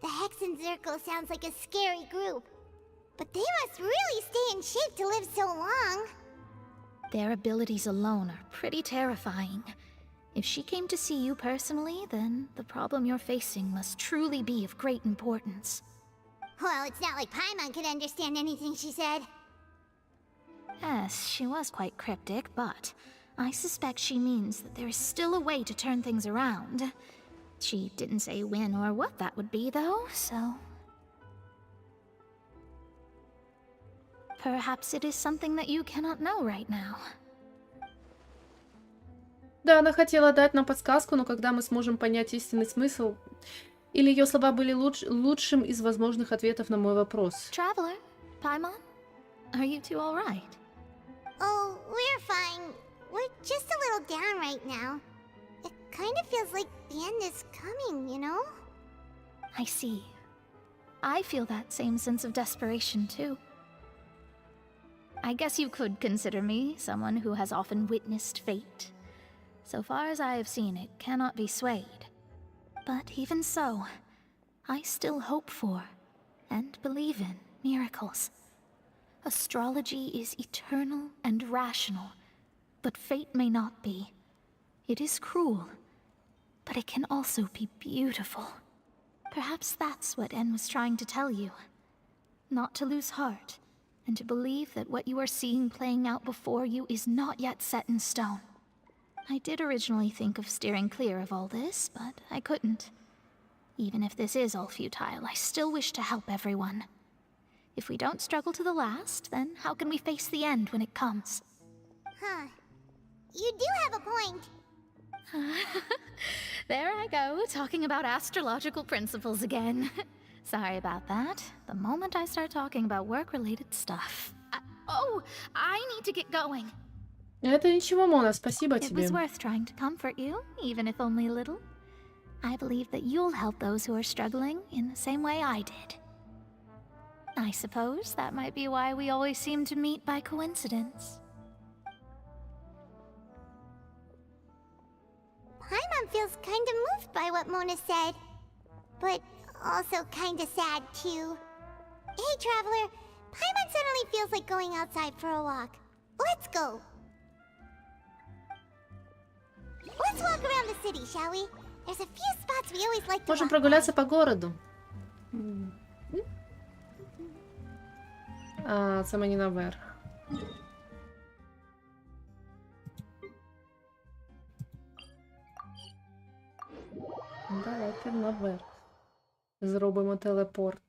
The Hexen Circle sounds like a scary group. But they must really stay in shape to live so long. Their abilities alone are pretty terrifying. If she came to see you personally, then the problem you're facing must truly be of great importance. Well, it's not like Paimon could understand anything she said. Yes, she was quite cryptic, but I suspect she means that there is still a way to turn things around. She didn't say when or what that would be, though, so... Perhaps it is something that you cannot know right now. Да, она хотела дать нам подсказку, но когда мы сможем понять истинный смысл, или ее слова были лучшим из возможных ответов на мой вопрос. Traveler, Paimon, are you two all right? Oh, we're fine. We're just a little down right now. It kind of feels like the end is coming, you know? I see. I feel that same sense of desperation, too. I guess you could consider me someone who has often witnessed fate. So far as I have seen, it cannot be swayed. But even so, I still hope for, and believe in, miracles. Astrology is eternal and rational, but fate may not be. It is cruel, but it can also be beautiful. Perhaps that's what N was trying to tell you. Not to lose heart, and to believe that what you are seeing playing out before you is not yet set in stone. I did originally think of steering clear of all this, but I couldn't. Even if this is all futile, I still wish to help everyone. If we don't struggle to the last, then how can we face the end when it comes? Huh. You do have a point. There I go, talking about astrological principles again. Sorry about that. The moment I start talking about work-related stuff... I need to get going. Это ничего, Мона, спасибо It тебе. was worth trying to comfort you, even if only a little. I believe that you'll help those who are struggling in the same way I did. I suppose that might be why we always seem to meet by coincidence. Paimon feels kind of moved by what Mona said. But also kind of sad, too. Hey, Traveler. Paimon suddenly feels like going outside for a walk. Let's go. Let's walk around the city, shall we? There's a few spots we always like to Можем walk прогуляться по городу. А, це мені наверх. Давайте наверх. Зробимо телепорт.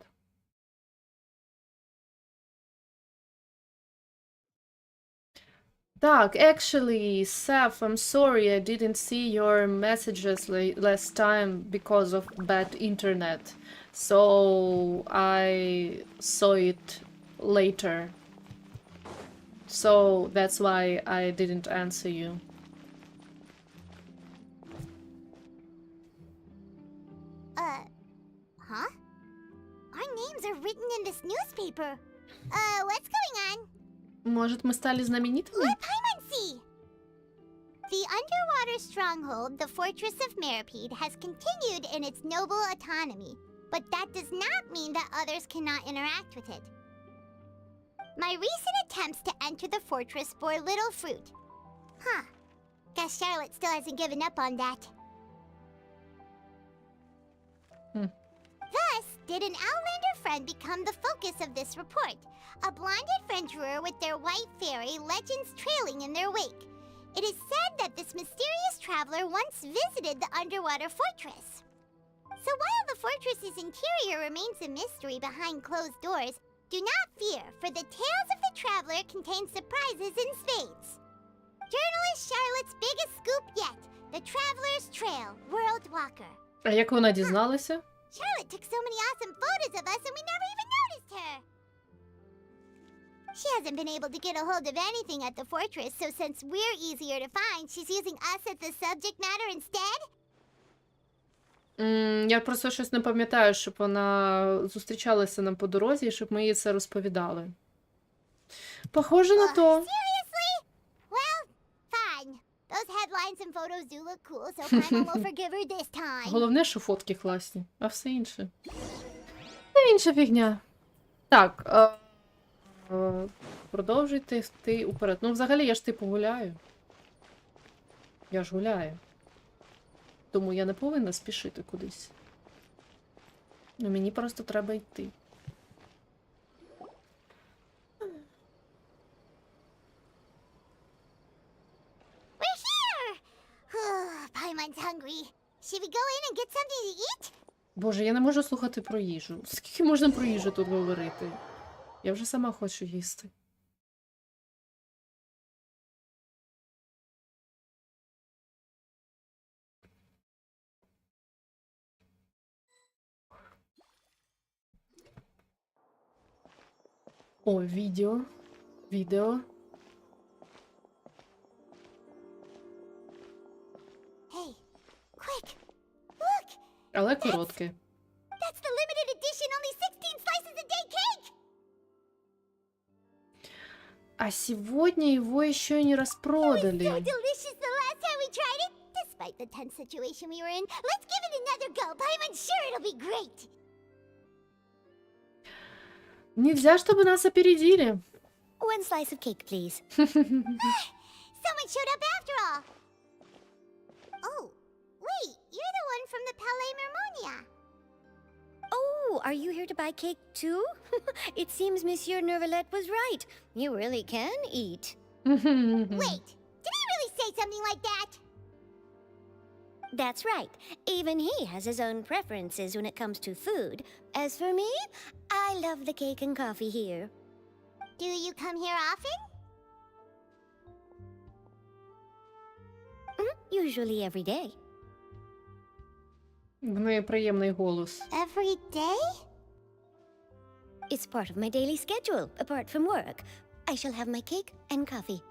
Так, actually, Seth, I'm sorry I didn't see your messages last time because of bad internet. So I saw it later. So that's why I didn't answer you. Huh? Our names are written in this newspaper. What's going on? Может, мы стали знаменитыми? Let Paimon see! The underwater stronghold, the Fortress of Meripede, has continued in its noble autonomy, but that does not mean that others cannot interact with it. My recent attempts to enter the fortress bore little fruit. Huh. Guess Charlotte still hasn't given up on that. Thus, did an Outlander friend become the focus of this report? A blonde adventurer with their white fairy legends trailing in their wake. It is said that this mysterious traveler once visited the underwater fortress. So while the fortress's interior remains a mystery behind closed doors, do not fear, for the tales of the traveler contain surprises in spades. Journalist Charlotte's biggest scoop yet, the Traveler's Trail, World Walker. А як вона дізналася? Charlotte took so many awesome photos of us and we never even noticed her. She hasn't been able to get a hold of anything at the fortress, so since we're easier to find, she's using us as the subject matter instead? Я просто щось не пам'ятаю, щоб вона зустрічалася нам по дорозі, і щоб ми їй це розповідали. Похоже на то. Seriously? Well, fine. Those headlines and photos do look cool, so Paimon will forgive her this time. Головне, що фотки класні, а все інше. Це інша фігня. Так, продовжуйте йти уперед. Ну, взагалі, я ж типу гуляю. Я ж гуляю. Тому я не повинна спішити кудись. Ну, мені просто треба йти. We're here! Paimon's hungry. Should we go in and get something to eat? Боже, я не можу слухати про їжу. Скільки можна про їжу тут говорити? Я вже сама хочу їсти. О, відео. Відео. Hey, quick! Look! Але коротке. That's the limited edition, only 16 slices a day cake! А сегодня его еще и не распродали. So delicious the last time we tried it! Despite the tense situation we were in, let's give it another go. Paimon's sure it'll be great! Nельзя, чтобы нас опередили. One slice of cake, please. Someone showed up after all! Oh, wait, you're the one from the Palais Mermonia. Oh, are you here to buy cake too? It seems Monsieur Neuvillette was right. You really can eat. Wait, did he really say something like that? That's right. Even he has his own preferences when it comes to food. As for me, I love the cake and coffee here. Do you come here often? Usually every day. В неї приємний голос. Every day? It's part of my daily schedule, apart from work. I shall have my cake and coffee.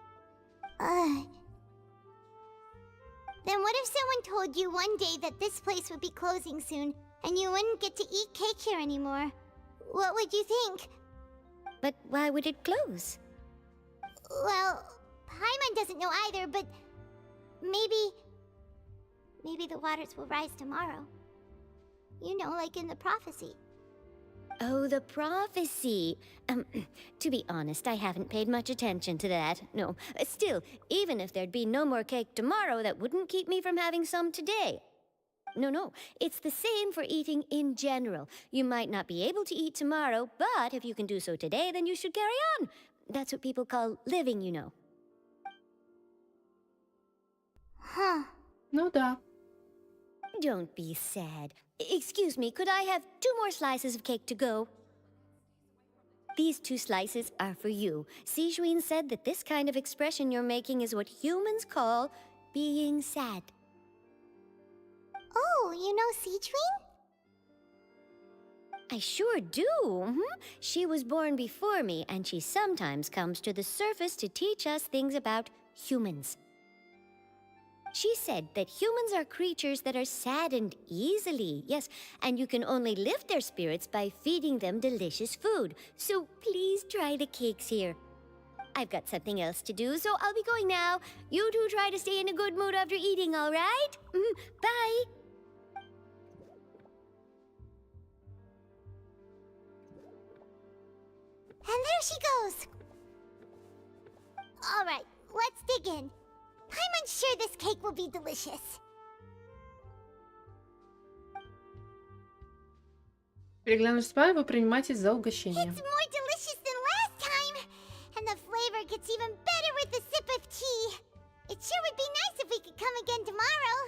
Then what if someone told you one day that this place would be closing soon, and you wouldn't get to eat cake here anymore? What would you think? But why would it close? Well, Paimon doesn't know either, but maybe the waters will rise tomorrow. You know, like in the prophecy. Oh, the prophecy. To be honest, I haven't paid much attention to that. No. Still, even if there'd be no more cake tomorrow, that wouldn't keep me from having some today. No. It's the same for eating in general. You might not be able to eat tomorrow, but if you can do so today, then you should carry on. That's what people call living, you know. Huh. Ну да. Don't be sad. Excuse me, could I have 2 more slices of cake to go? These 2 slices are for you. Sijuin said that this kind of expression you're making is what humans call being sad. Oh, you know Sijuin? I sure do. She was born before me, and she sometimes comes to the surface to teach us things about humans. She said that humans are creatures that are saddened easily, yes, and you can only lift their spirits by feeding them delicious food. So please try the cakes here. I've got something else to do, so I'll be going now. You two try to stay in a good mood after eating, all right? Bye. And there she goes. All right, let's dig in. I'm sure this cake will be delicious. Переглянув справу, вы принимаетесь за угощение. It's more delicious than last time. And the flavor gets even better with a sip of tea. It sure would be nice if we could come again tomorrow.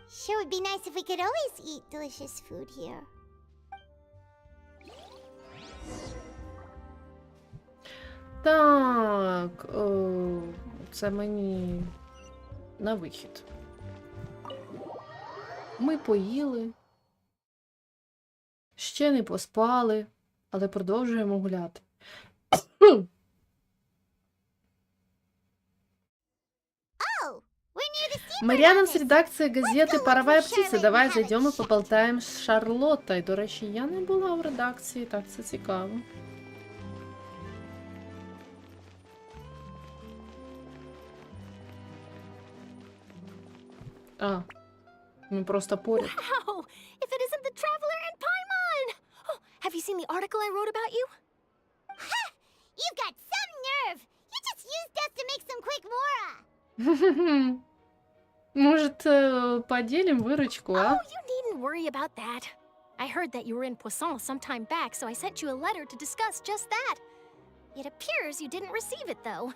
Sure would be nice if we could always eat delicious food here. Так, це мені на вихід. Ми поїли, ще не поспали, але продовжуємо гуляти. Мы рядом с редакцией газети «Паровая птиця». Давай зайдемо і поболтаємо з Шарлоттою. До речі, я не була в редакції, так це цікаво. А, ми просто поряд. Wow! If it isn't the Traveler and Paimon! Oh, have you seen the article I wrote about you? Ha! You've got some nerve! You just used us to make some quick mora! Может, поделим выручку, а? Oh, you needn't worry about that. I heard that you were in Poisson some time back, so I sent you a letter to discuss just that. It appears you didn't receive it, though.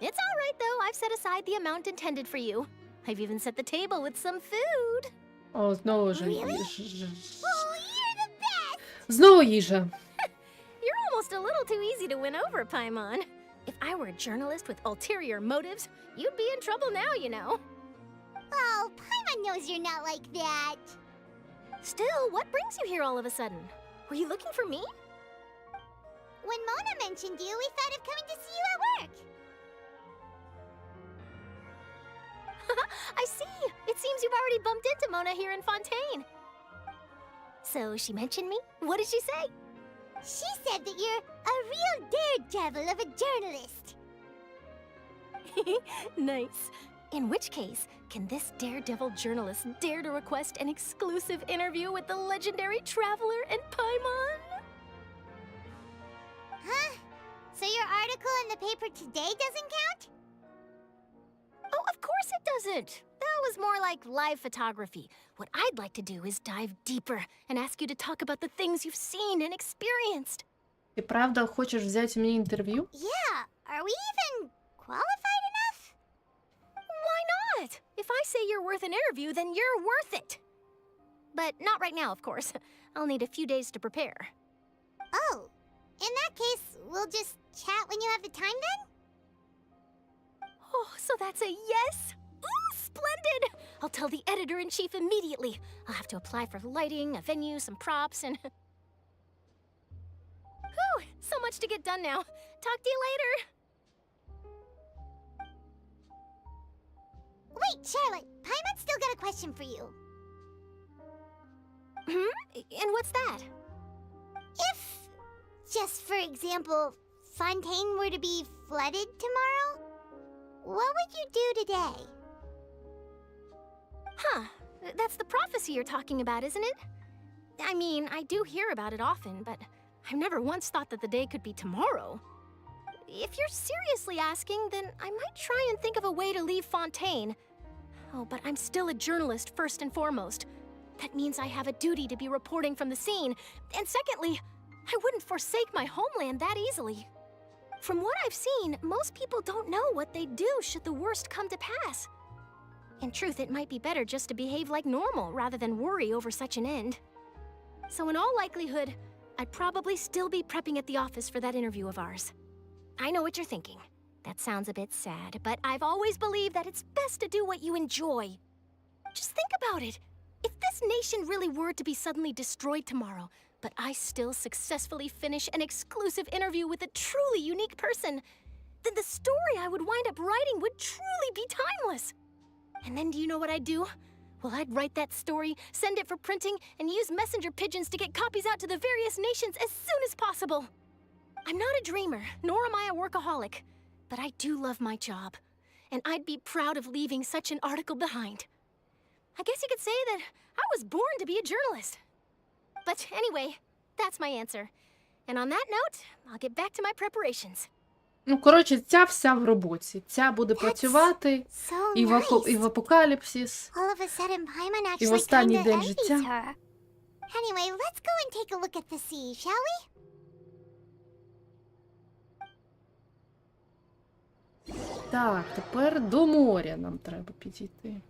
It's all right, though. I've set aside the amount intended for you. I've even set the table with some food. О, знову ж. Really? Oh, you're the best! Знову їжа. You're almost a little too easy to win over, Paimon. If I were a journalist with ulterior motives, you'd be in trouble now, you know. Oh, Paimon knows you're not like that. Still, what brings you here all of a sudden? Were you looking for me? When Mona mentioned you, we thought of coming to see you at work. I see. It seems you've already bumped into Mona here in Fontaine. So she mentioned me? What did she say? She said that you're a real daredevil of a journalist. Nice. In which case, can this daredevil journalist dare to request an exclusive interview with the legendary Traveler and Paimon? Huh? So your article in the paper today doesn't count? Oh, of course it doesn't. That was more like live photography. What I'd like to do is dive deeper and ask you to talk about the things you've seen and experienced. Ти правда хочеш взяти у мене інтерв'ю? Yeah. Are we even qualified enough? Why not? If I say you're worth an interview, then you're worth it. But not right now, of course. I'll need a few days to prepare. Oh. In that case, we'll just chat when you have the time then? Oh, so that's a yes? Ooh, splendid! I'll tell the editor-in-chief immediately. I'll have to apply for lighting, a venue, some props, and... Whew, so much to get done now. Talk to you later. Wait, Charlotte. Paimon's still got a question for you. And what's that? If, just for example, Fontaine were to be flooded tomorrow, what would you do today? Huh. That's the prophecy you're talking about, isn't it? I mean, I do hear about it often, but I've never once thought that the day could be tomorrow. If you're seriously asking, then I might try and think of a way to leave Fontaine. Oh, but I'm still a journalist first and foremost. That means I have a duty to be reporting from the scene. And secondly, I wouldn't forsake my homeland that easily. From what I've seen, most people don't know what they'd do should the worst come to pass. In truth, it might be better just to behave like normal rather than worry over such an end. So in all likelihood, I'd probably still be prepping at the office for that interview of ours. I know what you're thinking. That sounds a bit sad, but I've always believed that it's best to do what you enjoy. Just think about it. If this nation really were to be suddenly destroyed tomorrow, but I still successfully finish an exclusive interview with a truly unique person, then the story I would wind up writing would truly be timeless. And then do you know what I'd do? Well, I'd write that story, send it for printing, and use messenger pigeons to get copies out to the various nations as soon as possible. I'm not a dreamer, nor am I a workaholic, but I do love my job, and I'd be proud of leaving such an article behind. I guess you could say that I was born to be a journalist. But anyway, that's my answer. And on that note, I'll get back to my preparations. Ну, коротше, ця вся в роботі. Ця буде працювати і в апокаліпсис, і в останній день життя. Anyway, let's go and take a look at the sea, shall we? Так, тепер до моря нам треба підійти.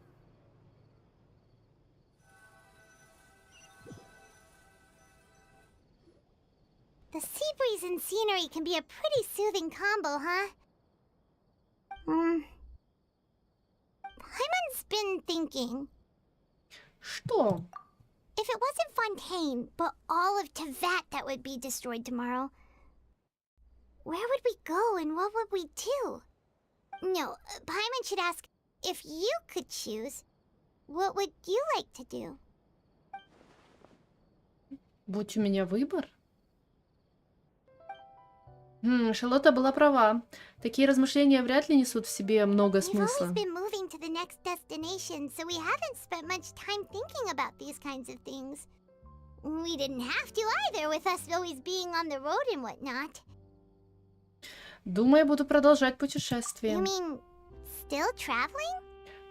The sea breeze and scenery can be a pretty soothing combo, huh? Paimon's been thinking. Что? If it wasn't Fontaine, but all of Tevat that would be destroyed tomorrow, where would we go and what would we do? No, Paimon should ask, if you could choose, what would you like to do? Будь у меня выбор? Шарлотта была права. Такие размышления вряд ли несут в себе много смысла. We've always been moving to the next destination, so we haven't spent much time thinking about these kinds of things. We didn't have to either, with us always being on the road and whatnot. Думаю, буду продолжать путешествие. You mean still traveling?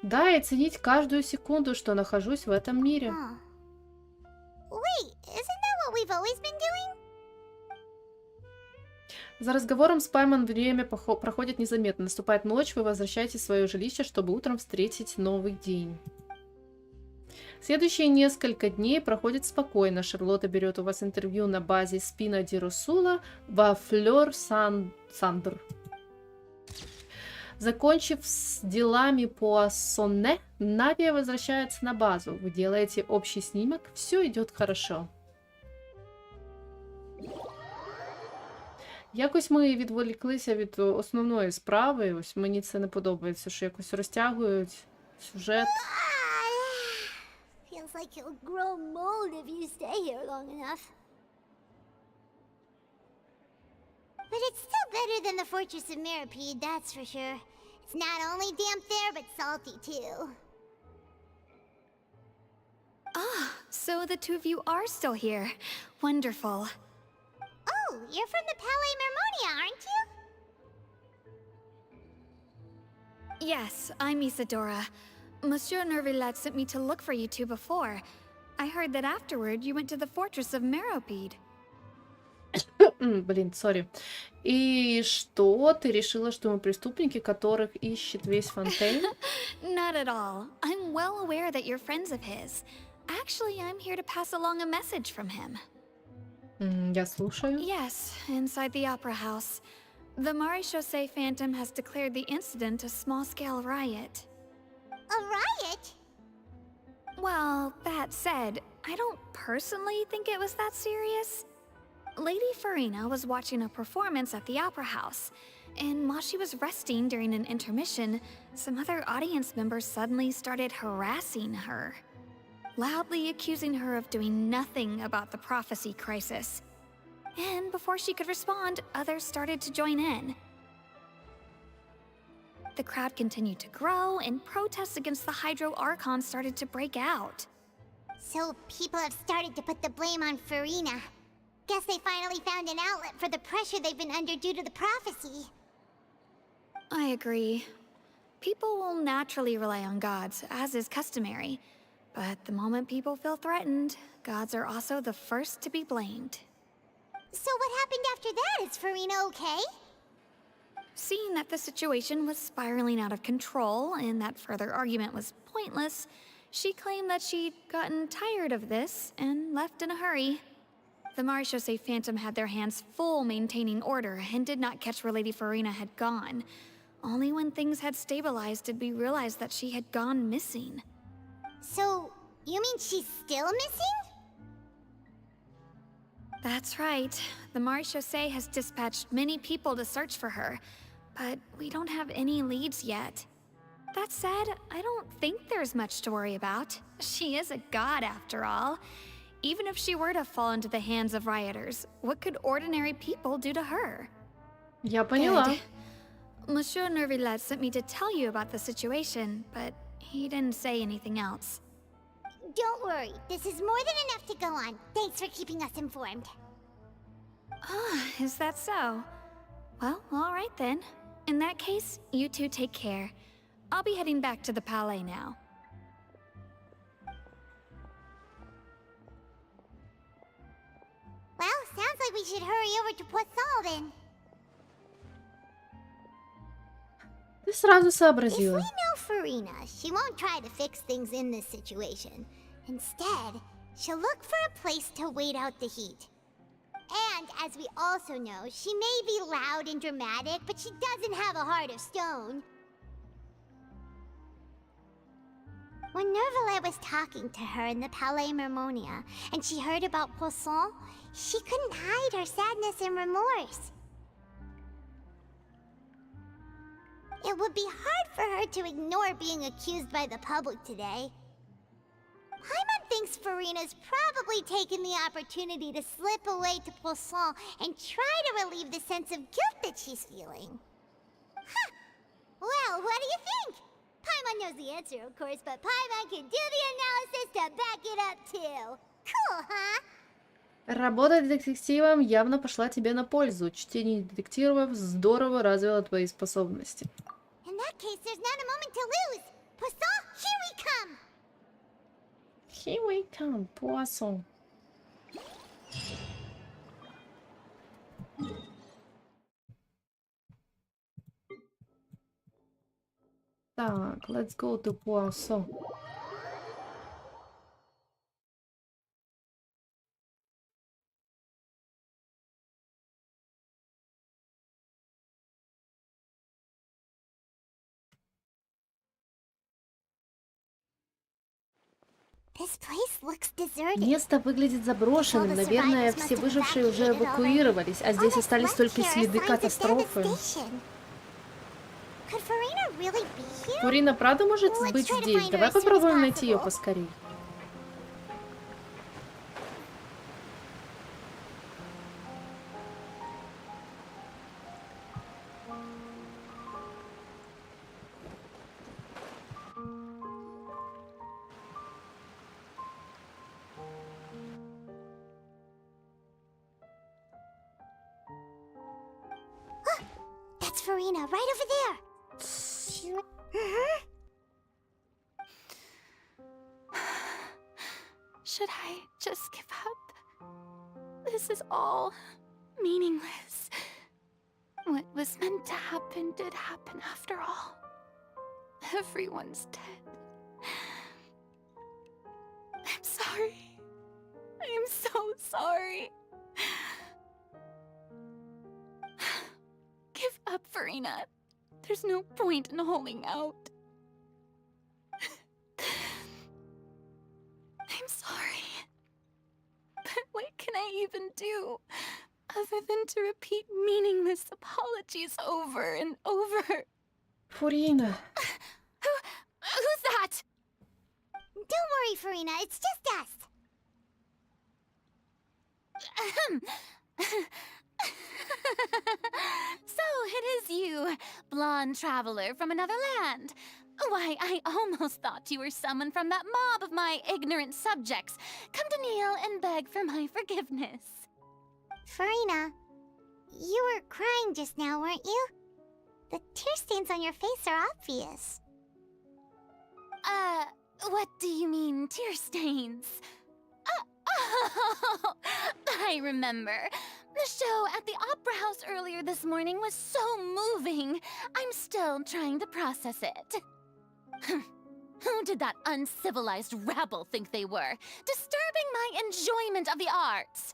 Да, и ценить каждую секунду, что нахожусь в этом мире. Wait, isn't that what we've always been doing? За разговором с Паймон время проходит незаметно. Наступает ночь, вы возвращаетесь в свое жилище, чтобы утром встретить новый день. Следующие несколько дней проходят спокойно. Шарлотта берет у вас интервью на базе Спина ди Росула во Флёр Сандр. Закончив с делами по Сонне, Навия возвращается на базу. Вы делаете общий снимок, все идет хорошо. Якось ми відволіклися від основної справи. Ось мені це не подобається, що якось розтягують сюжет. Feels like you'll grow mold if you stay here long enough. But it's still better than the Fortress of Meropide, that's for sure. It's not only damp there, but salty too. Ah, so the two of you are still here. Wonderful. Oh, you're from the Palais Mermonia, aren't you? Yes, I'm Isadora. Monsieur Nervillet sent me to look for you two before. I heard that afterward you went to the Fortress of Meropide. Блин, сори. И что? Ты решила, что мы преступники, которых ищет весь Фонтейн? Not at all. I'm well aware that you're friends of his. Actually, I'm here to pass along a message from him. Я слушаю. Yes, inside the Opera House. The Maréchaussée Phantom has declared the incident a small-scale riot. A riot? Well, that said, I don't personally think it was that serious. Lady Farina was watching a performance at the Opera House, and while she was resting during an intermission, some other audience members suddenly started harassing her, loudly accusing her of doing nothing about the prophecy crisis. And before she could respond, others started to join in. The crowd continued to grow, and protests against the Hydro Archon started to break out. So people have started to put the blame on Farina. Guess they finally found an outlet for the pressure they've been under due to the prophecy. I agree. People will naturally rely on gods, as is customary. But the moment people feel threatened, gods are also the first to be blamed. So what happened after that? Is Farina okay? Seeing that the situation was spiraling out of control and that further argument was pointless, she claimed that she'd gotten tired of this and left in a hurry. The Marechaussee Phantom had their hands full maintaining order and did not catch where Lady Farina had gone. Only when things had stabilized did we realize that she had gone missing. So, you mean she's still missing? That's right. The Marechaussee has dispatched many people to search for her, but we don't have any leads yet. That said, I don't think there's much to worry about. She is a god after all. Even if she were to fall into the hands of rioters, what could ordinary people do to her? Я поняла. Good. Monsieur Nervillet sent me to tell you about the situation, but he didn't say anything else. Don't worry, this is more than enough to go on. Thanks for keeping us informed. Ah, is that so? Well, all right then. In that case, you two take care. I'll be heading back to the Palais now. Well, sounds like we should hurry over to Poisson then. Ты сразу If сообразила. we know Farina, she won't try to fix things in this situation. Instead, she'll look for a place to wait out the heat. And, as we also know, she may be loud and dramatic, but she doesn't have a heart of stone. When Nervalet was talking to her in the Palais Mermonia, and she heard about Poisson, she couldn't hide her sadness and remorse. It would be hard for her to ignore being accused by the public today. Paimon thinks Farina's probably taken the opportunity to slip away to Poisson and try to relieve the sense of guilt that she's feeling. Huh! Well, what do you think? Paimon knows the answer, of course, but Paimon can do the analysis to back it up too. Cool, huh? Работа детективом явно пошла тебе на пользу. Чтение детективов здорово развило твои способности. In that case, there's not a moment to lose. Poisson, here we come! Here we come, Poisson. Так, let's go to Poisson. This place looks deserted. Место выглядит заброшенным. Наверное, все выжившие уже эвакуировались, а здесь остались только следы катастрофы. Фурина правда может быть здесь? Давай попробуем найти ее поскорей. That's Farina, right over there. Should I just give up? This is all meaningless. What was meant to happen did happen after all. Everyone's dead. I'm sorry. I am so sorry. Give up, Farina. There's no point in holding out. I'm sorry. But what can I even do other than to repeat meaningless apologies over and over? Фурина. Who's that? Don't worry, Farina. It's just us. So it is you, blonde traveler from another land. Why, I almost thought you were someone from that mob of my ignorant subjects, come to kneel and beg for my forgiveness. Farina, you were crying just now, weren't you? The tear stains on your face are obvious. What do you mean, tear stains? Oh, I remember. The show at the Opera House earlier this morning was so moving. I'm still trying to process it. Who did that uncivilized rabble think they were, disturbing my enjoyment of the arts?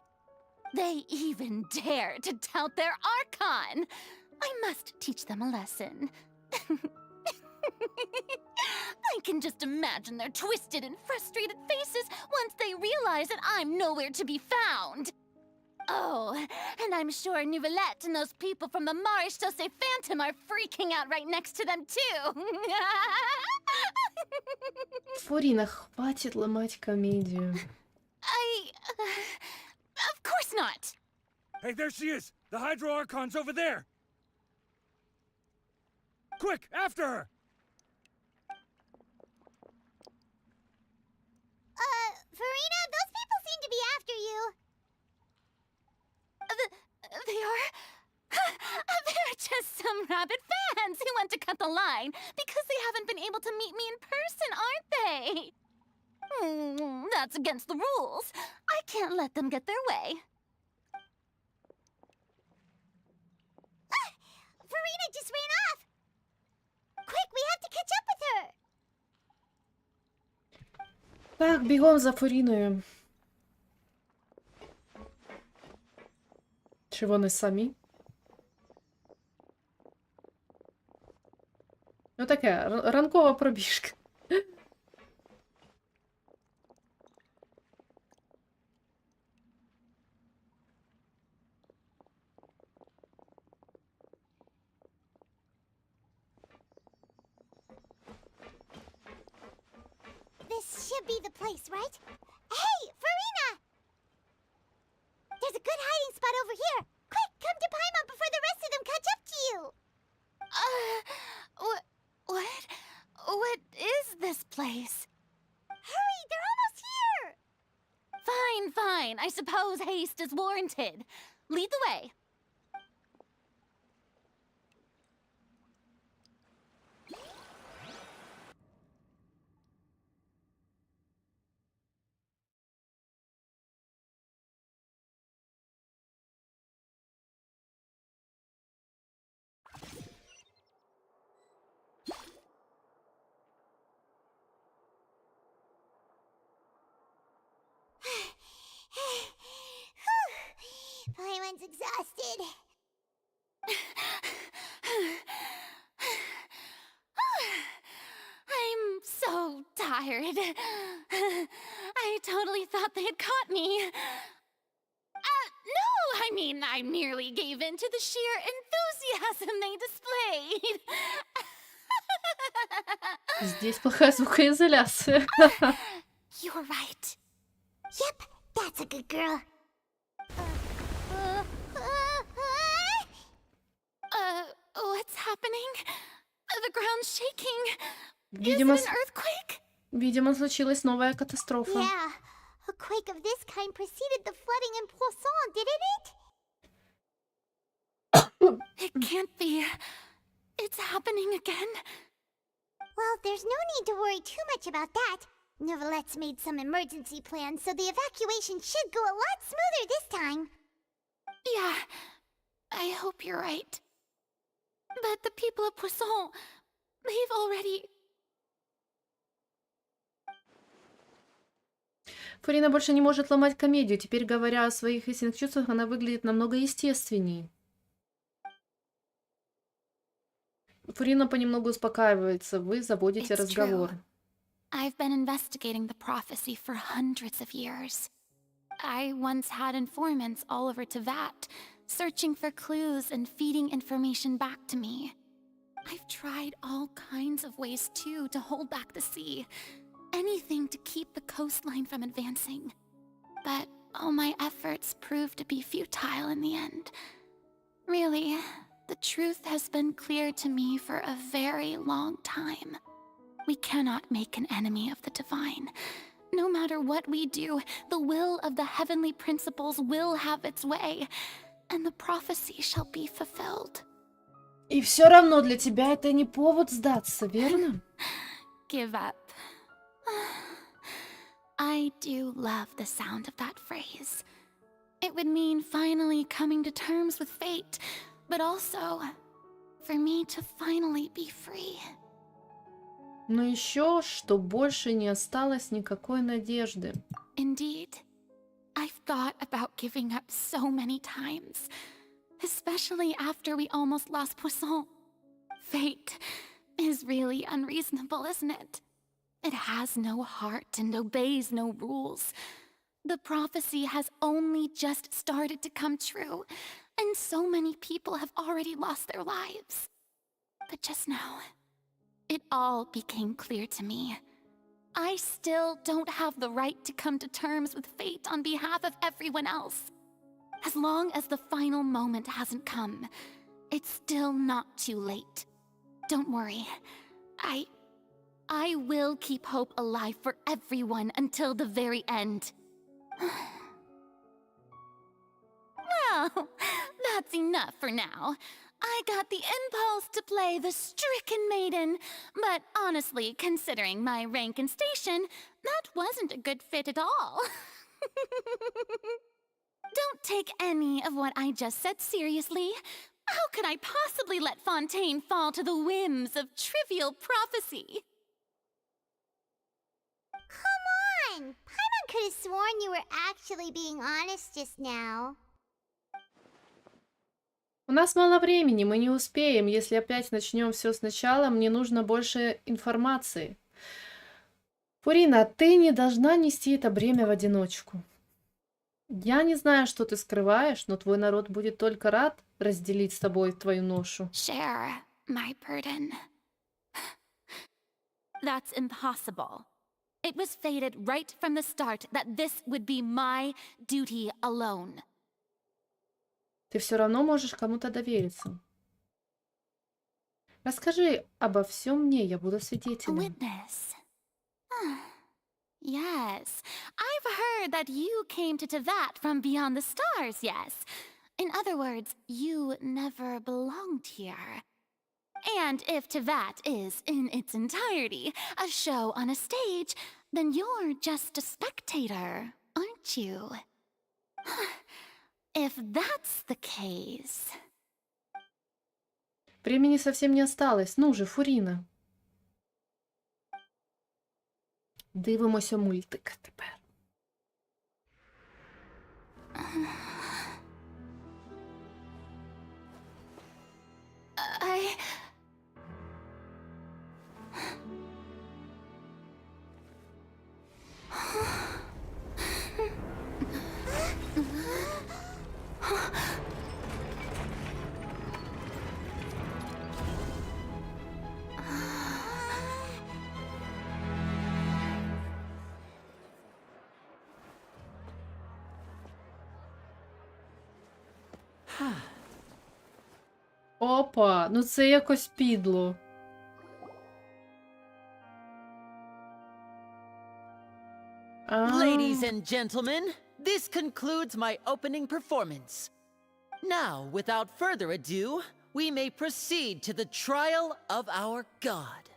They even dare to tout their archon. I must teach them a lesson. I can just imagine their twisted and frustrated faces once they realize that I'm nowhere to be found. Oh, and I'm sure Nouvellette and those people from the Maréchaussée Phantom are freaking out right next to them too. Фурина, хватит ломать комедию. Of course not. Hey, there she is! The Hydro Archon's over there! Quick, after her! Farina, those people seem to be after you. They are? They're just some rabid fans who want to cut the line because they haven't been able to meet me in person, aren't they? That's against the rules. I can't let them get their way. Farina just ran off! Quick, we have to catch up with her! Так, бігом за Фуріною. Чи вони самі? Ну таке, ранкова пробіжка. This should be the place, right? Hey, Farina! There's a good hiding spot over here. Quick, come to Paimon before the rest of them catch up to you. What is this place? Hurry, they're almost here! Fine. I suppose haste is warranted. Lead the way. Paimon's exhausted. I'm so tired. I totally thought they had caught me. No, I mean, I merely gave in to the sheer enthusiasm they displayed. Здесь плохая звукоизоляция. You're right. Yep, that's a good girl. What's happening? The ground's shaking. Видимо, Is it an earthquake? видимо, случилась новая катастрофа. Yeah, a quake of this kind preceded the flooding in Poisson, didn't it? It can't be. It's happening again. Well, there's no need to worry too much about that. Nouvellette's made some emergency plans, so the evacuation should go a lot smoother this time. Yeah, I hope you're right. But the people of Poisson, they've already... Фурина больше не может ломать комедию. Теперь, говоря о своих истинных чувствах, она выглядит намного естественней. Фурина понемногу успокаивается. Вы заводите разговор. I've been investigating the prophecy for hundreds of years. I once had informants all over Tevat, searching for clues and feeding information back to me. I've tried all kinds of ways too to hold back the sea. Anything to keep the coastline from advancing. But all my efforts proved to be futile in the end. Really, the truth has been clear to me for a very long time. We cannot make an enemy of the divine. No matter what we do, the will of the heavenly principles will have its way, and the prophecy shall be fulfilled. И все равно для тебя это не повод сдаться, верно? Give up. I do love the sound of that phrase. It would mean finally coming to terms with fate, but also for me to finally be free. Но еще, что больше не осталось никакой надежды. Indeed, I've thought about giving up so many times, especially after we almost lost Poisson. Fate is really unreasonable, isn't it? It has no heart and obeys no rules. The prophecy has only just started to come true, and so many people have already lost their lives. But just now, it all became clear to me. I still don't have the right to come to terms with fate on behalf of everyone else. As long as the final moment hasn't come, it's still not too late. Don't worry. I will keep hope alive for everyone until the very end. Well, that's enough for now. I got the impulse to play the stricken maiden, but honestly, considering my rank and station, that wasn't a good fit at all. Don't take any of what I just said seriously. How could I possibly let Fontaine fall to the whims of trivial prophecy? Come on! Paimon could have sworn you were actually being honest just now. У нас мало времени, мы не успеем. Если опять начнем все сначала, мне нужно больше информации. Фурина, ты не должна нести это бремя в одиночку. Я не знаю, что ты скрываешь, но твой народ будет только рад разделить с тобой твою ношу. Share my burden. That's impossible. It was fated right from the start that this would be my duty alone. Ты все равно можешь кому-то довериться. Расскажи обо всем мне, я буду свидетелем. Witness. Yes, I've heard that you came to Tevat from beyond the stars, yes. In other words, you never belonged here. And if Tevat is, in its entirety, a show on a stage, then you're just a spectator, aren't you? If that's the case... Времени совсем не осталось. Ну же, Фуріна. Дивимося мультик тепер. Опа, ну це якось підло. Ladies and gentlemen, this concludes my opening performance. Now, without further ado, we may proceed to the trial of our god.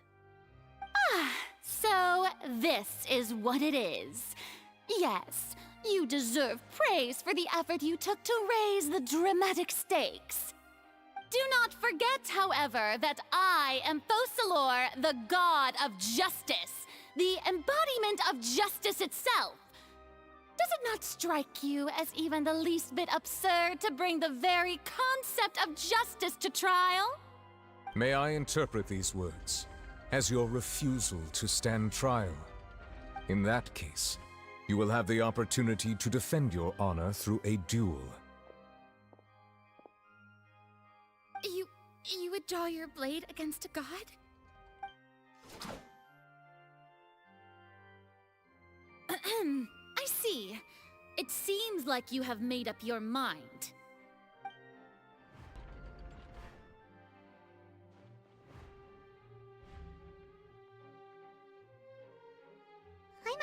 So this is what it is. Yes, you deserve praise for the effort you took to raise the dramatic stakes. Do not forget, however, that I am Fosalor, the god of justice, the embodiment of justice itself. Does it not strike you as even the least bit absurd to bring the very concept of justice to trial? May I interpret these words as your refusal to stand trial? In that case, you will have the opportunity to defend your honor through a duel. You would draw your blade against a god? I see. It seems like you have made up your mind.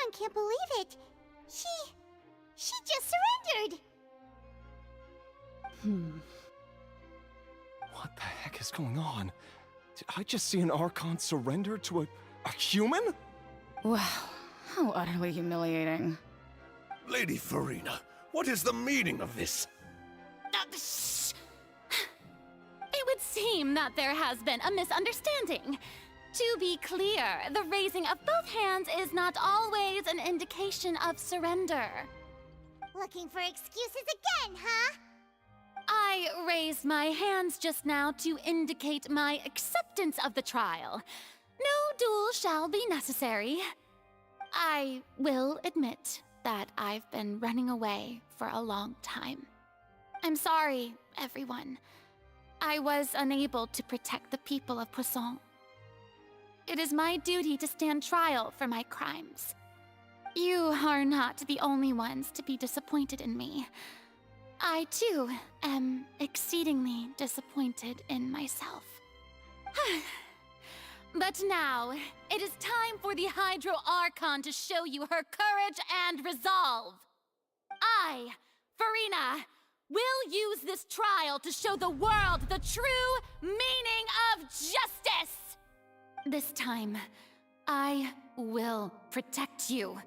everyone can't believe it. She just surrendered. What the heck is going on? Did I just see an Archon surrender to a human? Wow, how utterly humiliating. Lady Farina, what is the meaning of this? Shh! It would seem that there has been a misunderstanding. To be clear, the raising of both hands is not always an indication of surrender. Looking for excuses again, huh? I raised my hands just now to indicate my acceptance of the trial. No duel shall be necessary. I will admit that I've been running away for a long time. I'm sorry, everyone. I was unable to protect the people of Poisson. It is my duty to stand trial for my crimes. You are not the only ones to be disappointed in me. I, too, am exceedingly disappointed in myself. But now, it is time for the Hydro Archon to show you her courage and resolve. I, Farina, will use this trial to show the world the true meaning of justice! This time, I will protect you.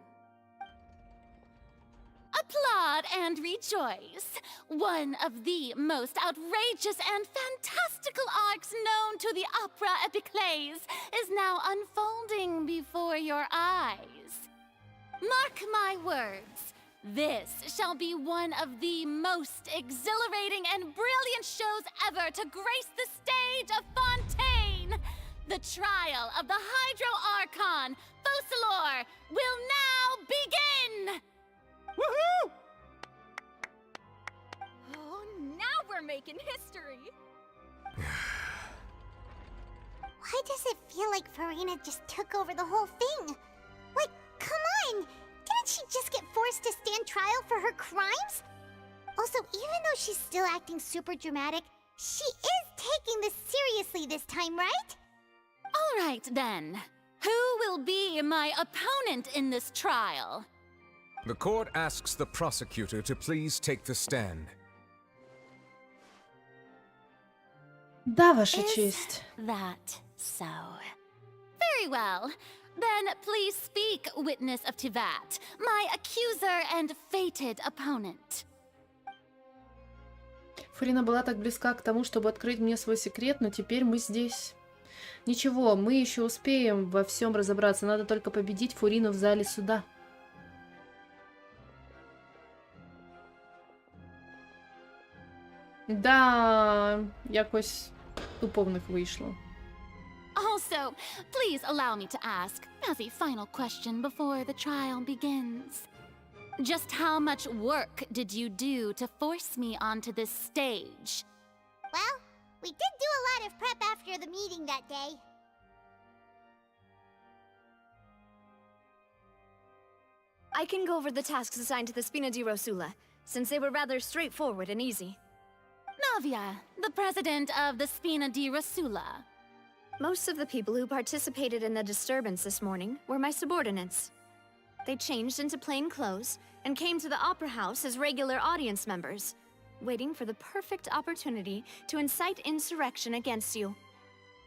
Applaud and rejoice. One of the most outrageous and fantastical arcs known to the opera epiclese is now unfolding before your eyes. Mark my words, this shall be one of the most exhilarating and brilliant shows ever to grace the stage of Fontaine. The trial of the Hydro Archon, Focalor, will now begin! Woohoo! Oh, now we're making history! Why does it feel like Farina just took over the whole thing? Like, come on! Didn't she just get forced to stand trial for her crimes? Also, even though she's still acting super dramatic, she is taking this seriously this time, right? All right, then. Who will be my opponent in this trial? The court asks the prosecutor to please take the stand. Да, Ваша Is честь. that so? Very well. Then please speak, witness of Tivat, my accuser and fated opponent. Фарина была так близка к тому, чтобы открыть мне свой секрет, но теперь мы здесь. Ничего, мы еще успеем во всем разобраться. Надо только победить Фурину в зале суда. Да, якось тупо в них вийшло. Also, please allow me to ask, as a final question before the trial begins. Just how much work did you do to force me onto this stage? Well, we did do a lot of prep after the meeting that day. I can go over the tasks assigned to the Spina di Rosula, since they were rather straightforward and easy. Navia, the president of the Spina di Rosula. Most of the people who participated in the disturbance this morning were my subordinates. They changed into plain clothes and came to the Opera House as regular audience members, waiting for the perfect opportunity to incite insurrection against you.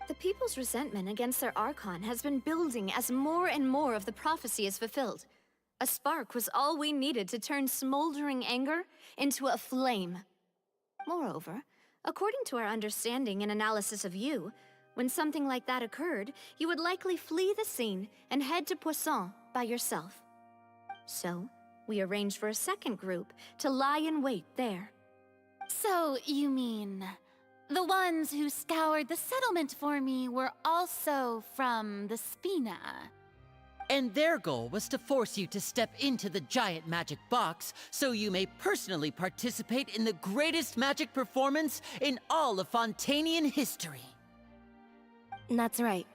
The people's resentment against their Archon has been building as more and more of the prophecy is fulfilled. A spark was all we needed to turn smoldering anger into a flame. Moreover, according to our understanding and analysis of you, when something like that occurred, you would likely flee the scene and head to Poisson by yourself. So, we arranged for a second group to lie in wait there. So, you mean, the ones who scoured the settlement for me were also from the Spina? And their goal was to force you to step into the giant magic box so you may personally participate in the greatest magic performance in all of Fontanian history. That's right.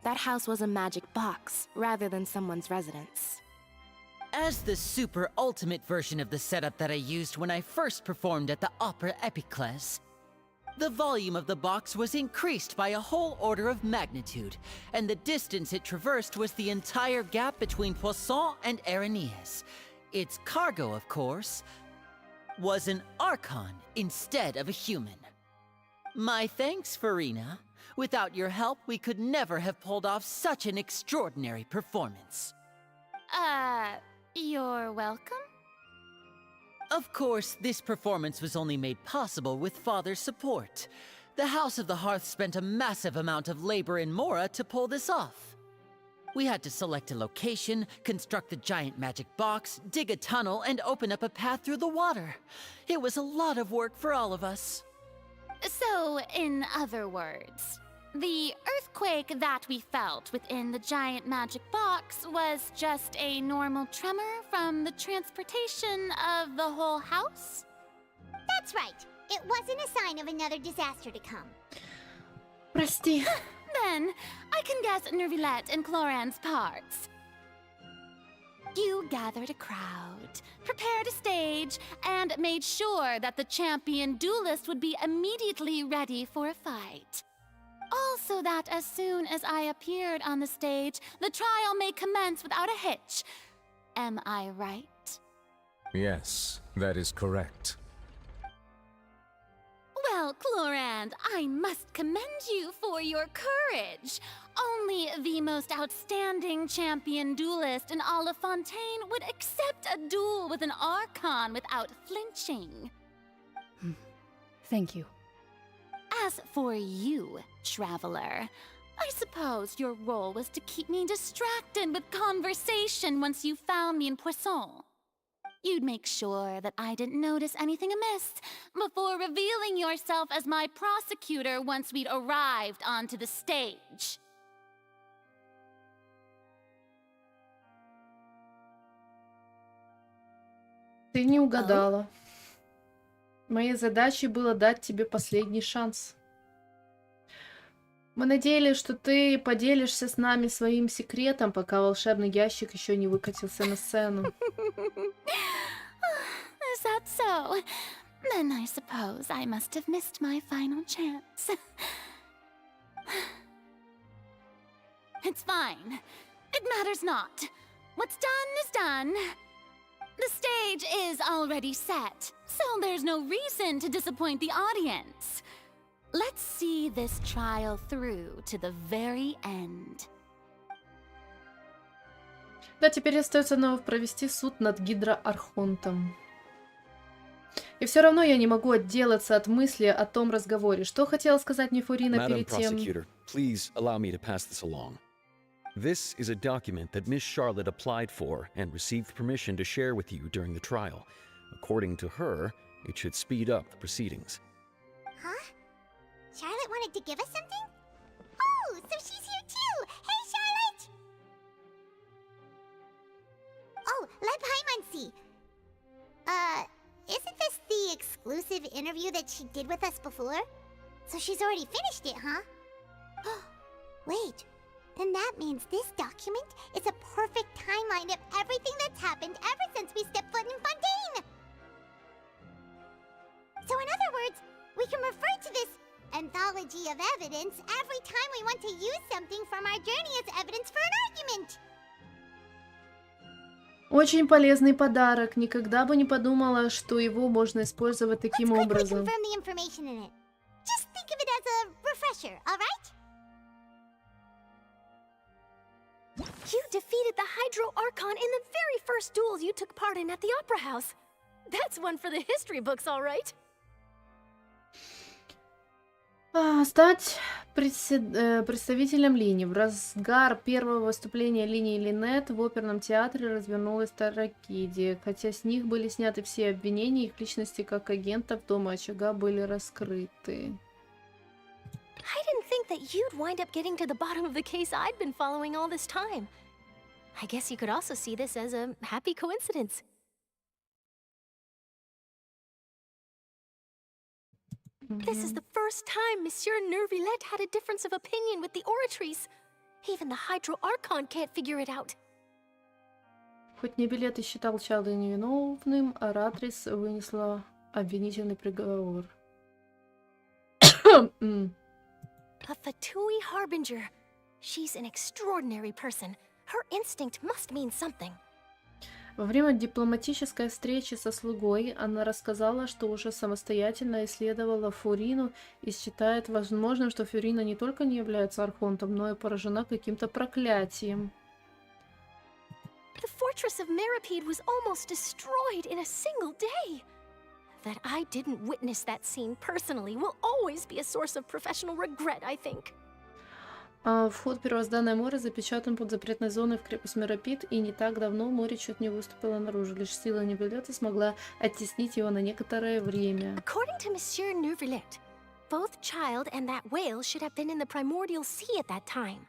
That house was a magic box, rather than someone's residence. As the super ultimate version of the setup that I used when I first performed at the Opera Epiclese, The volume of the box was increased by a whole order of magnitude, and the distance it traversed was the entire gap between Poisson and Araneas. Its cargo, of course, was an Archon instead of a human. My thanks, Farina. Without your help, we could never have pulled off such an extraordinary performance. You're welcome? Of course, this performance was only made possible with Father's support. The House of the Hearth spent a massive amount of labor in Mora to pull this off. We had to select a location, construct the giant magic box, dig a tunnel, and open up a path through the water. It was a lot of work for all of us. So, in other words, the earthquake that we felt within the giant magic box was just a normal tremor from the transportation of the whole house? That's right. It wasn't a sign of another disaster to come. Прости. Then, I can guess Nervilette and Cloran's parts. You gathered a crowd, prepared a stage, and made sure that the champion duelist would be immediately ready for a fight. Also that as soon as I appeared on the stage, the trial may commence without a hitch. Am I right? Yes, that is correct. Well, Clorand, I must commend you for your courage. Only the most outstanding champion duelist in all of Fontaine would accept a duel with an Archon without flinching. Thank you. As for you, Traveler, I suppose your role was to keep me distracted with conversation once you found me in Poisson. You'd make sure that I didn't notice anything amiss before revealing yourself as my prosecutor once we'd arrived onto the stage. Ты не угадала. Моей задачей было дать тебе последний шанс. Мы надеялись, что ты поделишься с нами своим секретом, пока волшебный ящик еще не выкатился на сцену. Is that so? Then I suppose I must have missed my final chance. It's fine. It matters not. What's done is done. The stage is already set, so there's no reason to disappoint the audience. Let's see this trial through to the very end. Да, теперь остается снова провести суд над Гидроархонтом. И все равно я не могу отделаться от мысли о том разговоре. Что хотела сказать мне Фурина перед тем? Prosecutor, please allow me to pass this along. This is a document that Miss Charlotte applied for and received permission to share with you during the trial. According to her, it should speed up the proceedings. Huh? Charlotte wanted to give us something? Oh, so she's here too! Hey, Charlotte! Oh, let Paimon see. Isn't this the exclusive interview that she did with us before? So she's already finished it, huh? Wait, then that means this document is a perfect timeline of everything that's happened ever since we stepped foot in Fontaine! So in other words, we can refer to this anthology of evidence every time we want to use something from our journey as evidence for an argument! Очень полезный подарок. Никогда бы не подумала, что его можно использовать таким образом. Confirm the information in it. Just think of it as a refresher, alright? You defeated the Hydro Archon in the very first duel you took part in at the Opera House. That's one for the history books, all right? Стать представителем линии. В разгар первого выступления линии Линет в оперном театре развернулась трагедия. Хотя с них были сняты все обвинения, их личности как агентов дома очага были раскрыты. I didn't think that you'd wind up getting to the bottom of the case I'd been following all this time. I guess you could also see this as a happy coincidence. This is the first time Monsieur Nervilette had a difference of opinion with the oratories. Even the Hydro Archon can't figure it out. Хоть Небилет и считал Чада невиновным, Аратрис вынесла обвинительный приговор. A Fatui Harbinger. She's an extraordinary person. Her instinct must mean something. Во время дипломатической встречи со слугой она рассказала, что уже самостоятельно исследовала Фурину и считает возможным, что Фурина не только не является архонтом, но и поражена каким-то проклятием. The fortress of Meripede was almost destroyed in a single day. That I didn't witness that scene personally will always be a source of professional regret, I think. Вход в первозданное море запечатан под запретной зоной в крепость Меропит, и не так давно море чуть не выступило наружу. Лишь сила Невилета смогла оттеснить его на некоторое время. According to Monsieur Neuvillette, both Child and that whale should have been in the primordial sea at that time.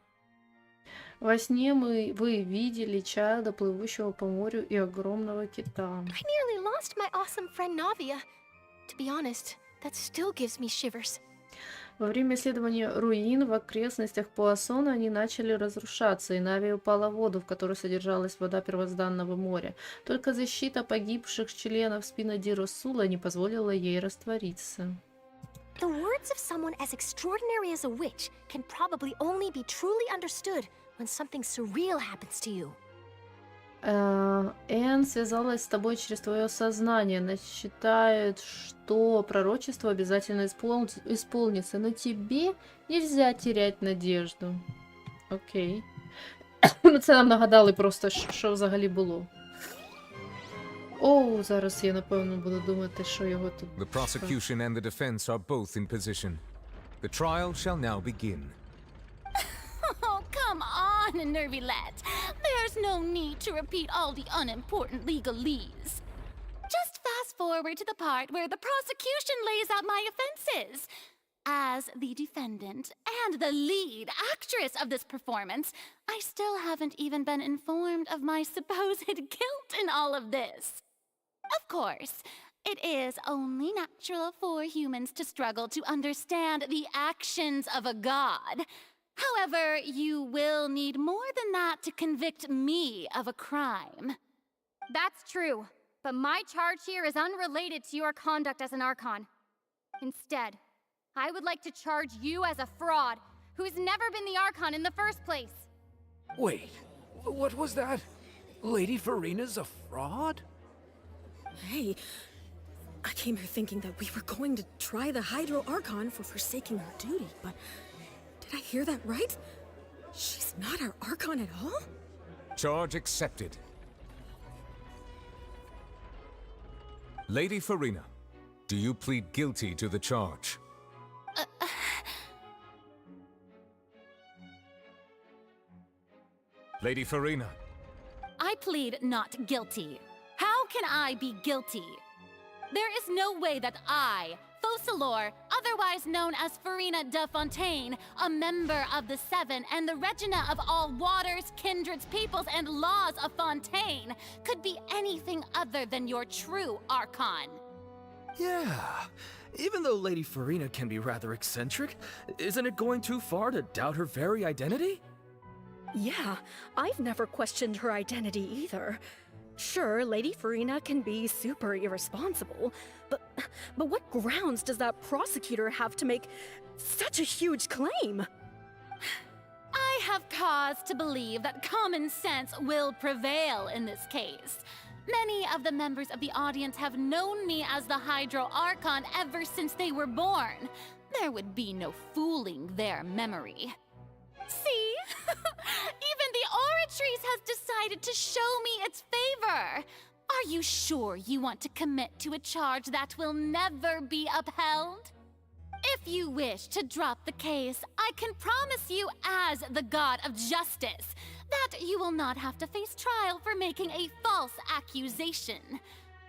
Во сне вы видели Чайлда, плывущего по морю, и огромного кита. I nearly lost my awesome friend Navia. To be honest, that still gives me shivers. Во время исследования руин в окрестностях Пуассона они начали разрушаться, и Нави упала в воду, в которой содержалась вода первозданного моря. Только защита погибших членов Спина-Ди Росула не позволила ей раствориться. The words of someone as extraordinary as a witch can probably only be truly understood when something surreal happens to you. Энн связалась с тобой через твое сознание. Она считает, что пророчество обязательно исполнится, но тебе нельзя терять надежду. Окей. Ну, це нам нагадали просто, що взагалі було. Оу, зараз я, напевно, буду думати, що його тут... The prosecution and the defense are both in position. The trial shall now begin. Oh, come on, Neuvillette. There's no need to repeat all the unimportant legalese. Just fast forward to the part where the prosecution lays out my offenses. As the defendant and the lead actress of this performance, I still haven't even been informed of my supposed guilt in all of this. Of course, it is only natural for humans to struggle to understand the actions of a god. However, you will need more than that to convict me of a crime. That's true, but my charge here is unrelated to your conduct as an Archon. Instead, I would like to charge you as a fraud who's never been the Archon in the first place. Wait, what was that? Lady Farina's a fraud? Hey, I came here thinking that we were going to try the Hydro Archon for forsaking her duty, but did I hear that right? She's not our Archon at all? Charge accepted. Lady Farina, do you plead guilty to the charge? Lady Farina. I plead not guilty. How can I be guilty? There is no way that I, Focalor, otherwise known as Farina de Fontaine, a member of the Seven and the Regina of all waters, kindreds, peoples, and laws of Fontaine, could be anything other than your true Archon. Yeah. Even though Lady Farina can be rather eccentric, isn't it going too far to doubt her very identity? Yeah, I've never questioned her identity either. Sure, Lady Farina can be super irresponsible, but what grounds does that prosecutor have to make such a huge claim? I have cause to believe that common sense will prevail in this case. Many of the members of the audience have known me as the Hydro Archon ever since they were born. There would be no fooling their memory. See? Even the Oratrice has decided to show me its favor. Are you sure you want to commit to a charge that will never be upheld? If you wish to drop the case, I can promise you as the god of justice that you will not have to face trial for making a false accusation.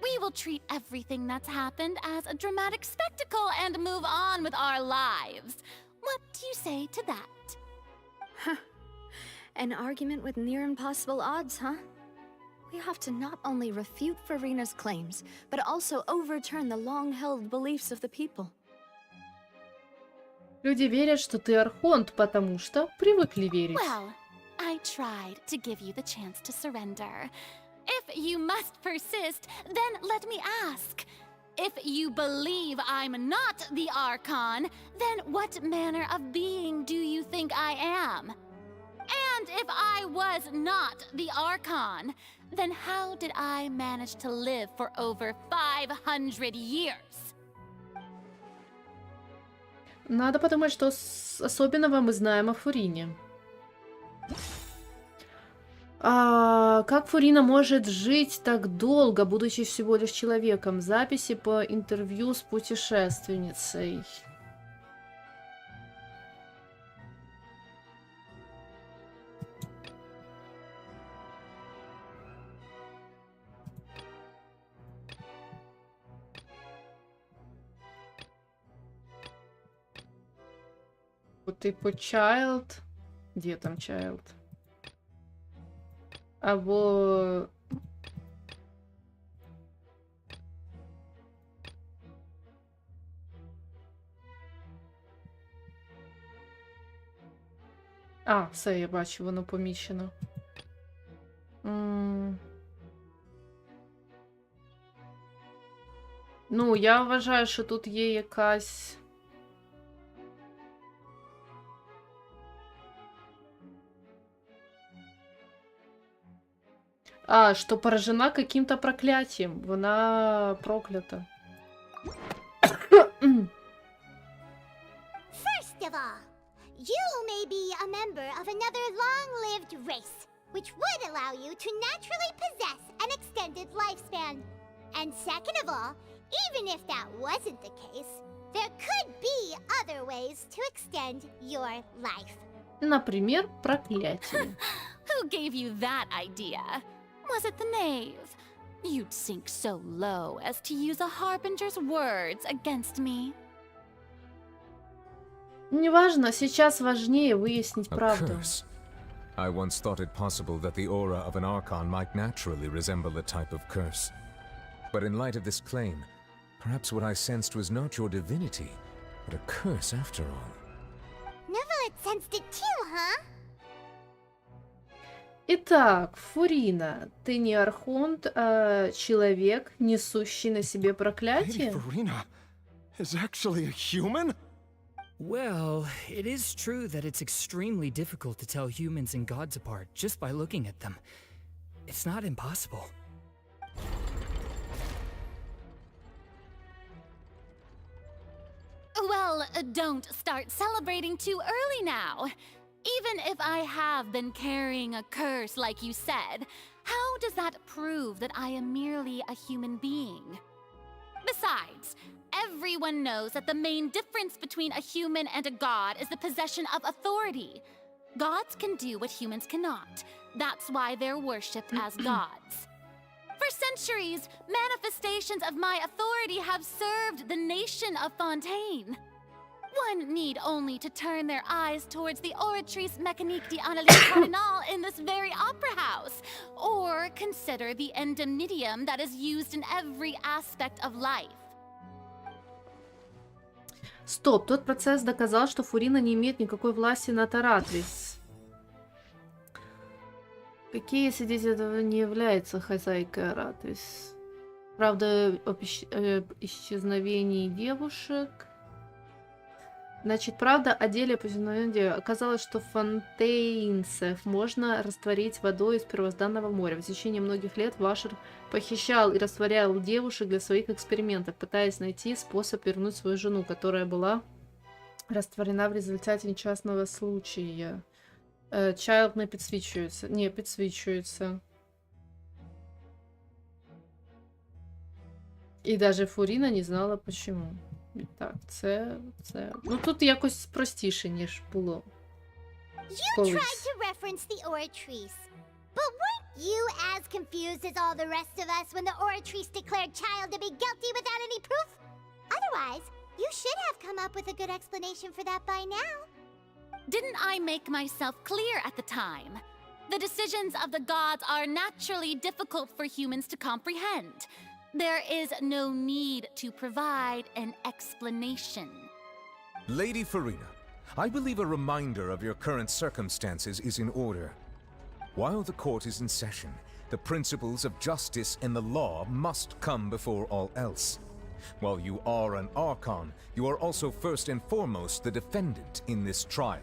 We will treat everything that's happened as a dramatic spectacle and move on with our lives. What do you say to that? Huh. An argument with near impossible odds, huh? We have to not only refute Farina's claims, but also overturn the long-held beliefs of the people. Люди верят, что ты архонт, потому что привыкли верить. Well, I tried to give you the chance to surrender. If you must persist, then let me ask. if you believe I'm not the Archon, then what manner of being do you think I am? And if I was not the Archon, then how did I manage to live for over 500 years? Надо подумать, что особенного мы знаем о Фурине. Как Фурина может жить так долго, будучи всего лишь человеком? Записи по интервью с путешественницей. Типу child. Где там child? Або... Все, я бачу, воно поміщено. Ну, я вважаю, що тут є якась... Что поражена каким-то проклятием. Вона проклята. First of all, you may be a member of another long-lived race, which would allow you to naturally possess an extended lifespan. And second of all, even if that wasn't the case, there could be other ways to extend your life. Например, проклятие. Who gave you that idea? Was it the knave? You'd sink so low as to use a harbinger's words against me. Неважно, сейчас важнее выяснить правду. Curse. I once thought it possible that the aura of an Archon might naturally resemble a type of curse. But in light of this claim, perhaps what I sensed was not your divinity, but a curse after all. Neverlet sensed it too, huh? Итак, Фурина, ты не архонт, а человек, несущий на себе проклятие? Furina is actually a human? Well, it is true that it's extremely difficult to tell humans and gods apart just by looking at them. It's not impossible. Well, don't start celebrating too early now. Even if I have been carrying a curse like you said, how does that prove that I am merely a human being? Besides, everyone knows that the main difference between a human and a god is the possession of authority. Gods can do what humans cannot. That's why they're worshipped as gods. For centuries, manifestations of my authority have served the nation of Fontaine. One need only to turn their eyes towards the Oratrice Mécanique d'Analyse Cardinal in this very opera house, or consider the indemnitium that is used in every aspect of life. Стоп, тот процесс доказал, что Фурина не имеет никакой власти над Аратрис. Какие свидетели этого не является хозяйкой Аратрис? Правда, об исчезновении девушек. Значит, правда о деле позиционирования. Оказалось, что фонтейнцев можно растворить водой из первозданного моря. В течение многих лет Вашер похищал и растворял девушек для своих экспериментов, пытаясь найти способ вернуть свою жену, которая была растворена в результате несчастного случая. Чайлд не підсвічується. Не, підсвічується. І даже Фуріна не знала, почему. Так, це... Ну, тут якось простіше, ніж було. You tried to reference the Oratrice. But weren't you as confused as all the rest of us when the Oratrice declared Child to be guilty without any proof? Otherwise, you should have come up with a good explanation for that by now. Didn't I make myself clear at the time? The decisions of the gods are naturally difficult for humans to comprehend. There is no need to provide an explanation. Lady Furina, I believe a reminder of your current circumstances is in order. While the court is in session, the principles of justice and the law must come before all else. While you are an Archon, you are also first and foremost the defendant in this trial.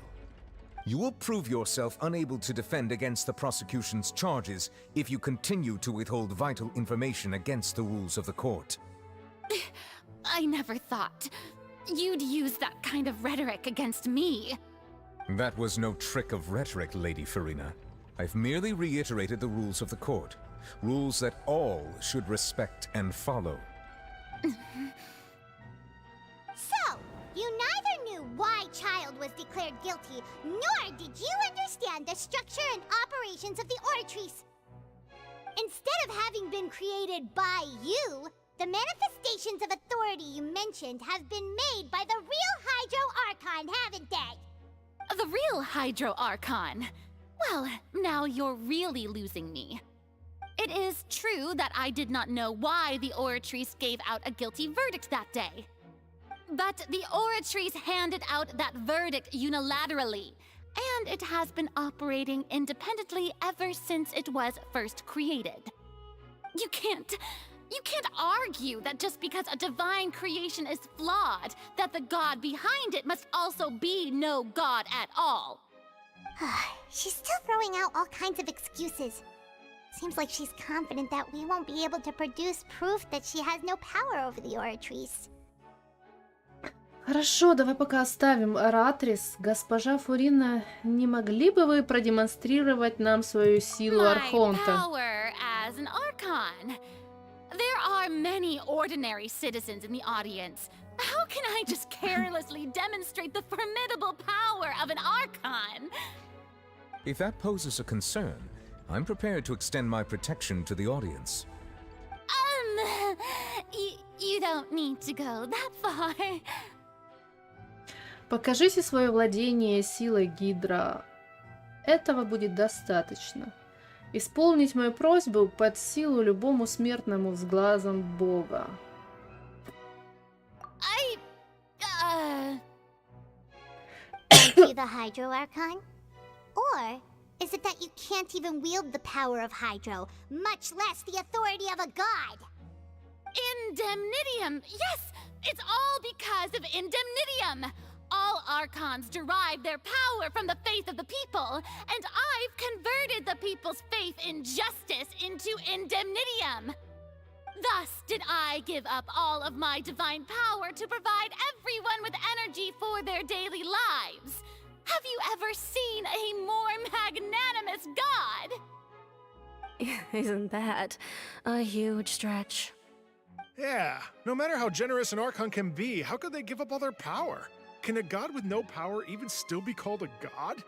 You will prove yourself unable to defend against the prosecution's charges if you continue to withhold vital information against the rules of the court. I never thought you'd use that kind of rhetoric against me. That was no trick of rhetoric, Lady Farina. I've merely reiterated the rules of the court. Rules that all should respect and follow. So, you neither knew why Child was declared guilty, nor did you understand the structure and operations of the Oratrice. Instead of having been created by you, the manifestations of authority you mentioned have been made by the real Hydro Archon, haven't they? The real Hydro Archon? Well, now you're really losing me. It is true that I did not know why the Oratrice gave out a guilty verdict that day. But the Oratrice handed out that verdict unilaterally, and it has been operating independently ever since it was first created. You can't argue that just because a divine creation is flawed, that the god behind it must also be no god at all. She's still throwing out all kinds of excuses. Seems like she's confident that we won't be able to produce proof that she has no power over the Oratrice. Хорошо, давай пока оставим Оратрис. Госпожа Фурина, не могли бы вы продемонстрировать нам свою силу Архонта? My power as an Archon. There are many ordinary citizens in the audience. How can I just carelessly demonstrate the formidable power of an Archon? If that poses a concern, I'm prepared to extend my protection to the audience. You don't need to go that far. Покажите свое владение силой Гидра. Этого будет достаточно. Исполнить мою просьбу под силу любому смертному с глазом Бога. Aren't you the Hydro Archon? Or is it that you can't even wield the power of Hydro, much less the authority of a god? Indemnitium! Yes! It's all because of Indemnitium! All Archons derive their power from the faith of the people, and I've converted the people's faith in justice into Indemnitium! Thus did I give up all of my divine power to provide everyone with energy for their daily lives. Have you ever seen a more magnanimous god? Isn't that a huge stretch? Yeah, no matter how generous an Archon can be, how could they give up all their power? Can a god with no power even still be called a god?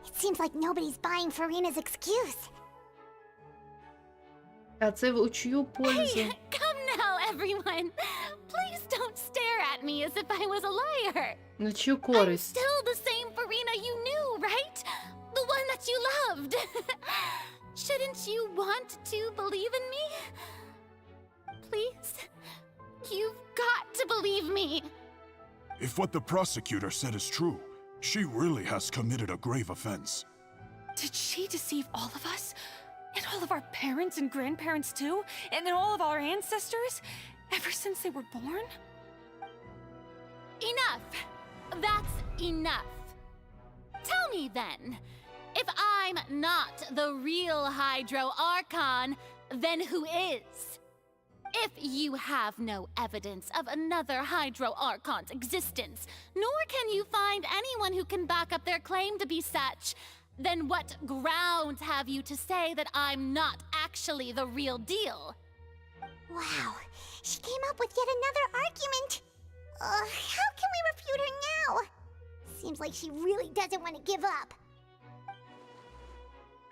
It seems like nobody's buying Farina's excuse. А це в чию пользу? Hey, come now, everyone! Please don't stare at me as if I was a liar! На чью I'm користь? still the same Farina you knew, right? The one that you loved! Shouldn't you want to believe in me? Please? You've got to believe me! If what the prosecutor said is true, she really has committed a grave offense. Did she deceive all of us? And all of our parents and grandparents too? And then all of our ancestors? Ever since they were born? Enough! That's enough! Tell me then, if I'm not the real Hydro Archon, then who is? If you have no evidence of another Hydro Archon's existence, nor can you find anyone who can back up their claim to be such, then what grounds have you to say that I'm not actually the real deal? Wow, she came up with yet another argument. How can we refute her now? Seems like she really doesn't want to give up.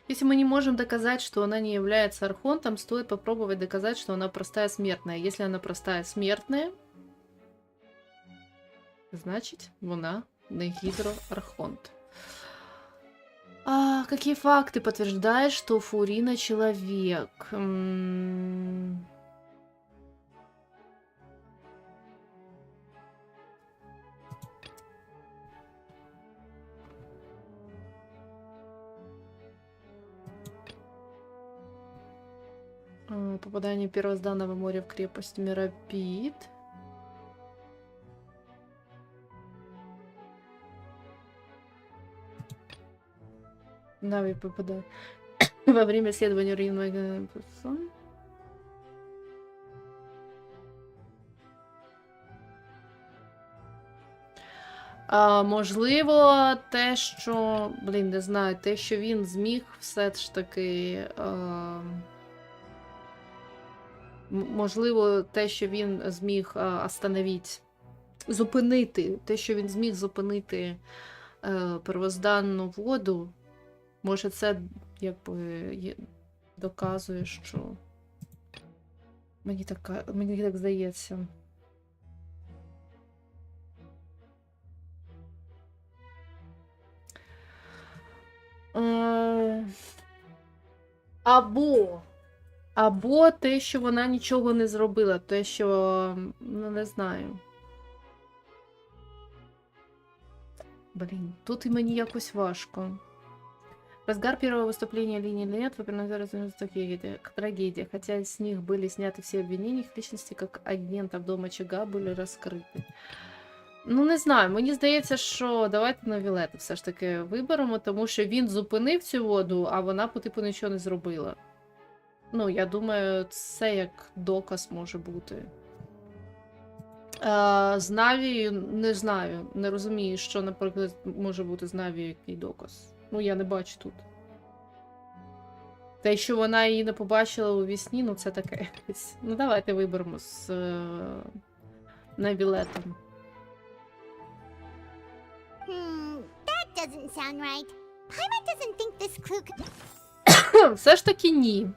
Если мы не можем доказать, что она не является Архонтом, стоит попробовать доказать, что она простая смертная. Если она простая смертная, значит, вона не гидроархонт. А какие факты подтверждают, что Фурина человек? Попадание первозданного моря в крепость Миропит. Нави попадает во время исследования Рейнмага. Можливо, те, що... Блін, не знаю, те, що він зміг все ж таки... Можливо, те, що він зміг зупинити, те, що він зміг зупинити первозданну воду, може це, якби, доказує, що... Мені так здається. Або те, що вона нічого не зробила, те, що, ну, не знаю. Блін, тут і мені якось важко. Разгар первого выступления линии лет вы приносили трагедия, хотя с них были сняты все обвинения, их личности как агентов дома Очага были раскрыты. Ну, не знаю, мені здається, що давайте на Вілета все ж таки виберемо, тому що він зупинив цю воду, а вона по типу нічого не зробила. Ну, я думаю, це як доказ може бути. З Наві не знаю, не розумію, що, наприклад, може бути з Наві який доказ. Ну, я не бачу тут. Те, що вона її не побачила у вісні, ну це таке. Ну, давайте виберемо з Навілетом. That doesn't sound right. Paimon doesn't think this clue could... Все ж таки ні.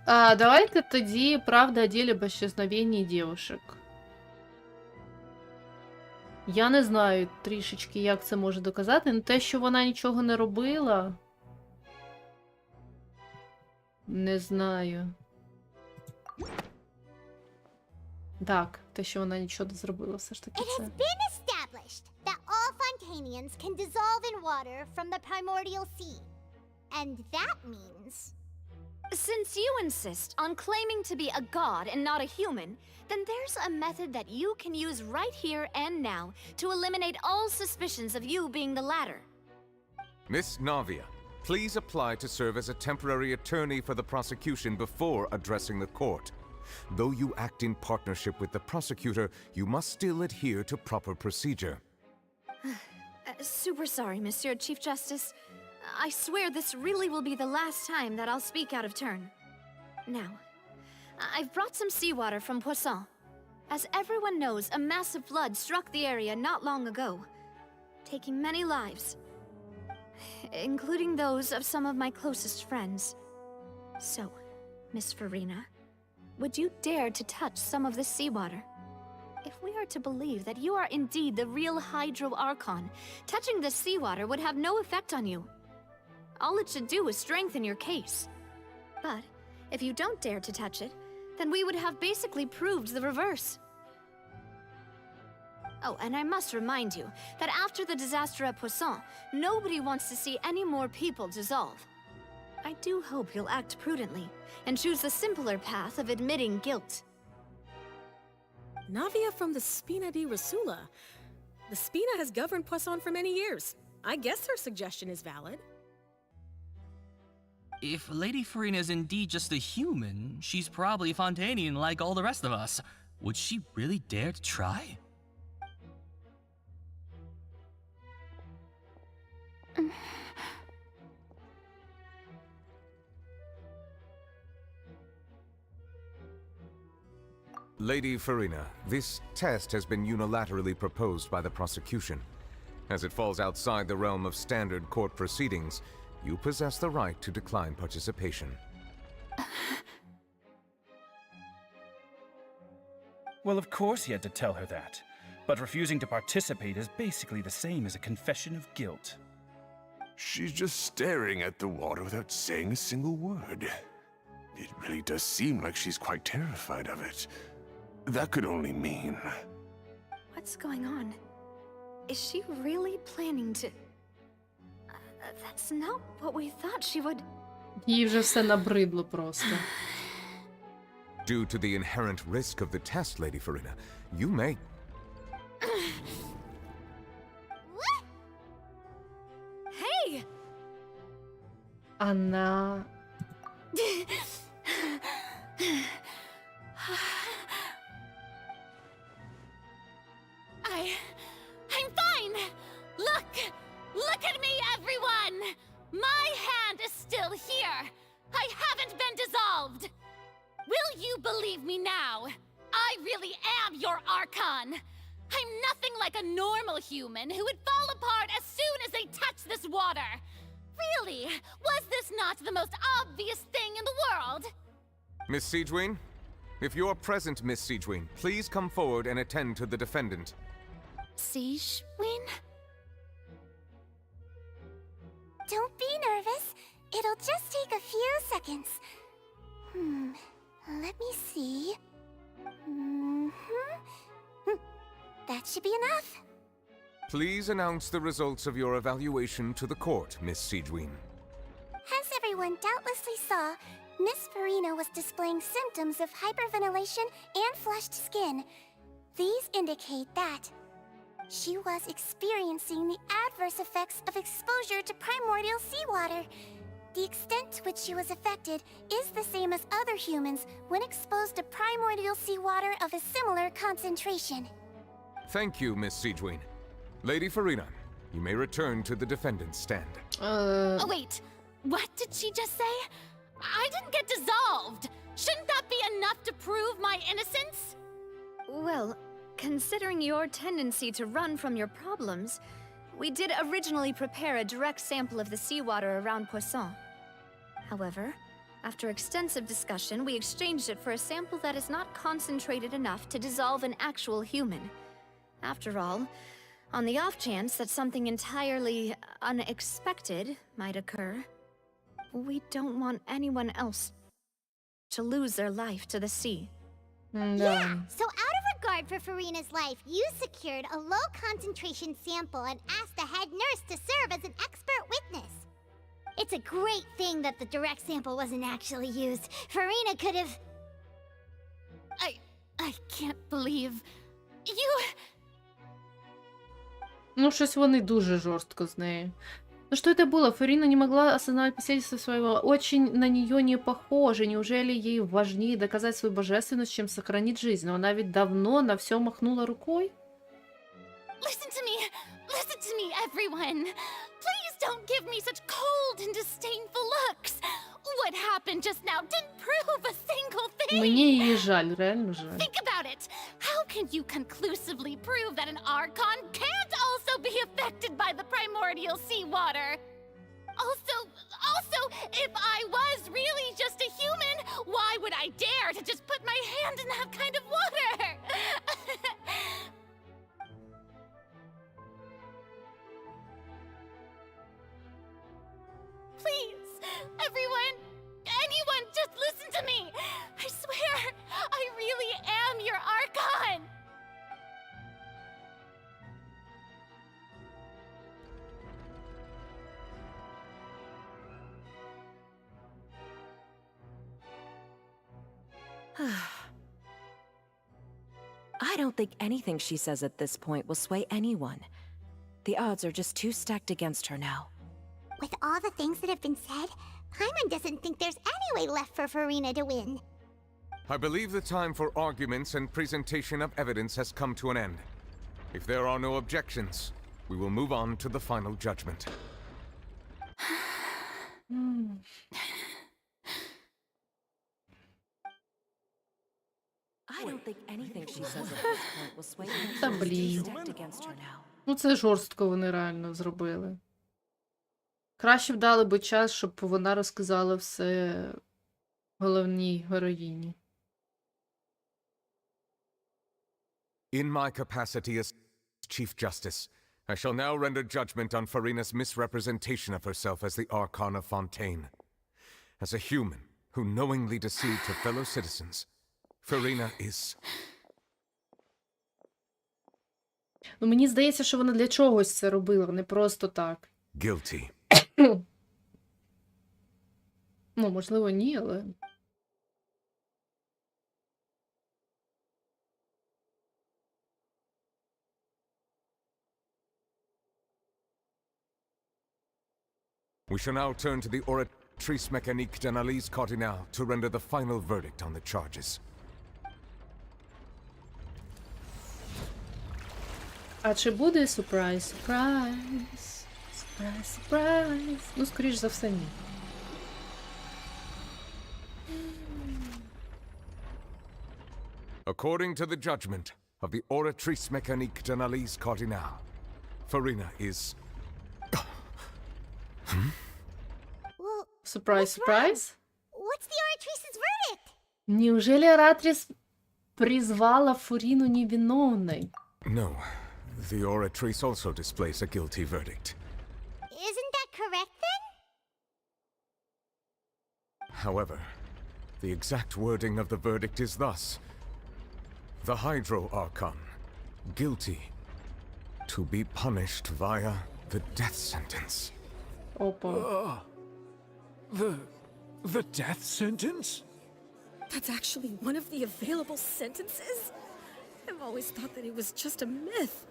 Давайте тоді правда о деле об исчезновении девушек. Я не знаю трішечки, як це може доказати, але те, що вона нічого не робила... Не знаю. Так, те, що вона нічого не зробила, все ж таки це. It has been established that all Fontanians can dissolve in water from the primordial sea. And that means... Since you insist on claiming to be a god and not a human, then there's a method that you can use right here and now to eliminate all suspicions of you being the latter. Miss Navia, please apply to serve as a temporary attorney for the prosecution before addressing the court. Though you act in partnership with the prosecutor, you must still adhere to proper procedure. Super sorry, Monsieur Chief Justice. I swear this really will be the last time that I'll speak out of turn. Now, I've brought some seawater from Poisson. As everyone knows, a massive flood struck the area not long ago, taking many lives, including those of some of my closest friends. So, Miss Farina, would you dare to touch some of this seawater? If we are to believe that you are indeed the real Hydro Archon, touching this seawater would have no effect on you. All it should do is strengthen your case. But if you don't dare to touch it, then we would have basically proved the reverse. Oh, and I must remind you that after the disaster at Poisson, nobody wants to see any more people dissolve. I do hope you'll act prudently and choose the simpler path of admitting guilt. Navia from the Spina di Rasula. The Spina has governed Poisson for many years. I guess her suggestion is valid. If Lady Farina is indeed just a human, she's probably a Fontanian like all the rest of us. Would she really dare to try? Lady Farina, this test has been unilaterally proposed by the prosecution. As it falls outside the realm of standard court proceedings, you possess the right to decline participation. Well, of course he had to tell her that. But refusing to participate is basically the same as a confession of guilt. She's just staring at the water without saying a single word. It really does seem like she's quite terrified of it. That could only mean... What's going on? Is she really planning to... That's not what we thought she would... Їй вже все набридло просто. Due to the inherent risk of the test, Lady Farina, you may... Hey! Анна... I'm fine! Look at me, everyone! My hand is still here! I haven't been dissolved! Will you believe me now? I really am your Archon! I'm nothing like a normal human who would fall apart as soon as they touch this water! Really, was this not the most obvious thing in the world? Miss Siegewien? If you're present, Miss Siegewien, please come forward and attend to the defendant. Siegewien? Don't be nervous. It'll just take a few seconds. Let me see. That should be enough. Please announce the results of your evaluation to the court, Miss Siegewien. As everyone doubtlessly saw, Miss Farina was displaying symptoms of hyperventilation and flushed skin. These indicate that she was experiencing the adverse effects of exposure to primordial seawater. The extent to which she was affected is the same as other humans when exposed to primordial seawater of a similar concentration. Thank you, Miss Siegewien. Lady Farina, you may return to the defendant's stand. Oh, wait. What did she just say? I didn't get dissolved! Shouldn't that be enough to prove my innocence? Well, considering your tendency to run from your problems, we did originally prepare a direct sample of the seawater around Poisson. However, after extensive discussion, we exchanged it for a sample that is not concentrated enough to dissolve an actual human. After all, on the off chance that something entirely unexpected might occur, we don't want anyone else to lose their life to the sea. Yeah, so out of regard for Farina's life, you secured a low-concentration sample and asked the head nurse to serve as an expert witness. It's a great thing that the direct sample wasn't actually used. Farina could have... I can't believe... You... Ну, щось вони дуже жорстко з нею. Ну что это было? Фарина не могла осознавать посредством своего. Очень на нее не похоже. Неужели ей важнее доказать свою божественность, чем сохранить жизнь? Но она ведь давно на все махнула рукой. Listen to me, everyone. Please don't give me such cold and disdainful looks. What happened just now didn't prove a single thing. Мне її жаль, реально жаль. Think about it. How can you conclusively prove that an Archon can't also be affected by the primordial seawater? Also, if I was really just a human, why would I dare to just put my hand in that kind of water? Please, everyone, anyone, just listen to me. I swear, I really am your Archon. I don't think anything she says at this point will sway anyone. The odds are just too stacked against her now. With all the things that have been said, Paimon doesn't think there's any way left for Farina to win. I believe the time for arguments and presentation of evidence has come to an end. If there are no objections, we will move on to the final judgment. I don't think anything she says at this point will sway anyone. Та It's too блін. stacked against her now. Ну це жорстко вони реально зробили. Краще б дали би час, щоб вона розказала все головній героїні. In my capacity as Chief Justice, I shall now render judgment on Farina's misrepresentation of herself as the Archon of Fontaine. As a human who knowingly deceived her fellow citizens, Farina is... Ну мені здається, що вона для чогось це робила, не просто так. guilty. Ну, можливо, ні, але... We shall now turn to the oratrice mécanique d'analyse cardinale to render the final verdict on the charges. А чи буде сюрприз? Сюрприз. Сюрприз, сюрприз. Ну, скоріш за все, ні. According to the judgment of the oratrice mécanique d'analyse cardinale, Farina is... Well, Сюрприз, сюрприз. what's the oratrice's verdict? Неужели Оратрис призвала Фурину невиновной? No, the oratrice also displays a guilty verdict. Isn't that correct then? However, the exact wording of the verdict is thus: the Hydro Archon, guilty, to be punished via the death sentence. Опа. The death sentence? That's actually one of the available sentences? I've always thought that it was just a myth.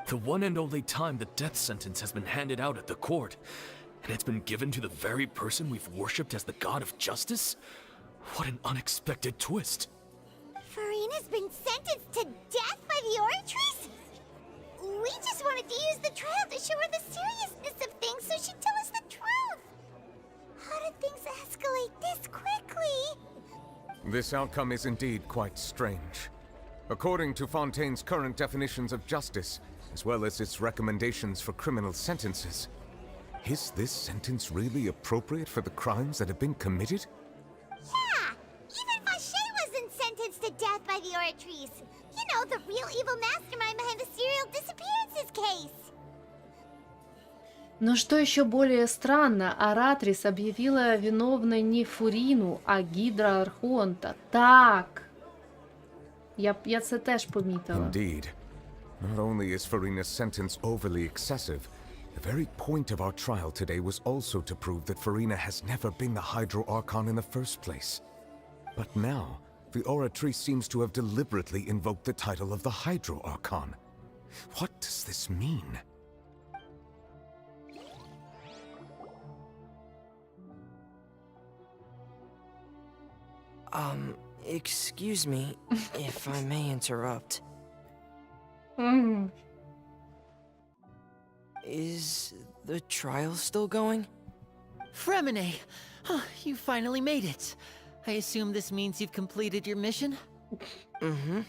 The one and only time the death sentence has been handed out at the court, and it's been given to the very person we've worshipped as the god of justice? What an unexpected twist. Farina's been sentenced to death by the oratrice? We just wanted to use the trial to show her the seriousness of things so she'd tell us the truth. How did things escalate this quickly? This outcome is indeed quite strange. According to Fontaine's current definitions of justice, as well as its recommendations for criminal sentences, is this sentence really appropriate for the crimes that have been committed? Yeah! Even Vache wasn't sentenced to death by the oratrice. You know, the real evil mastermind behind the serial disappearances case. Но что еще более странно, Оратрис объявила виновной не Фурину, а Гидра Архонта. Так. Я це теж помітила. Indeed. Not only is Farina's sentence overly excessive, the very point of our trial today was also to prove that Farina has never been the Hydro Archon in the first place. But now, the oratrice seems to have deliberately invoked the title of the Hydro Archon. What does this mean? Excuse me, if I may interrupt. Is the trial still going? Fremine! Oh, you finally made it. I assume this means you've completed your mission? Mm-hmm.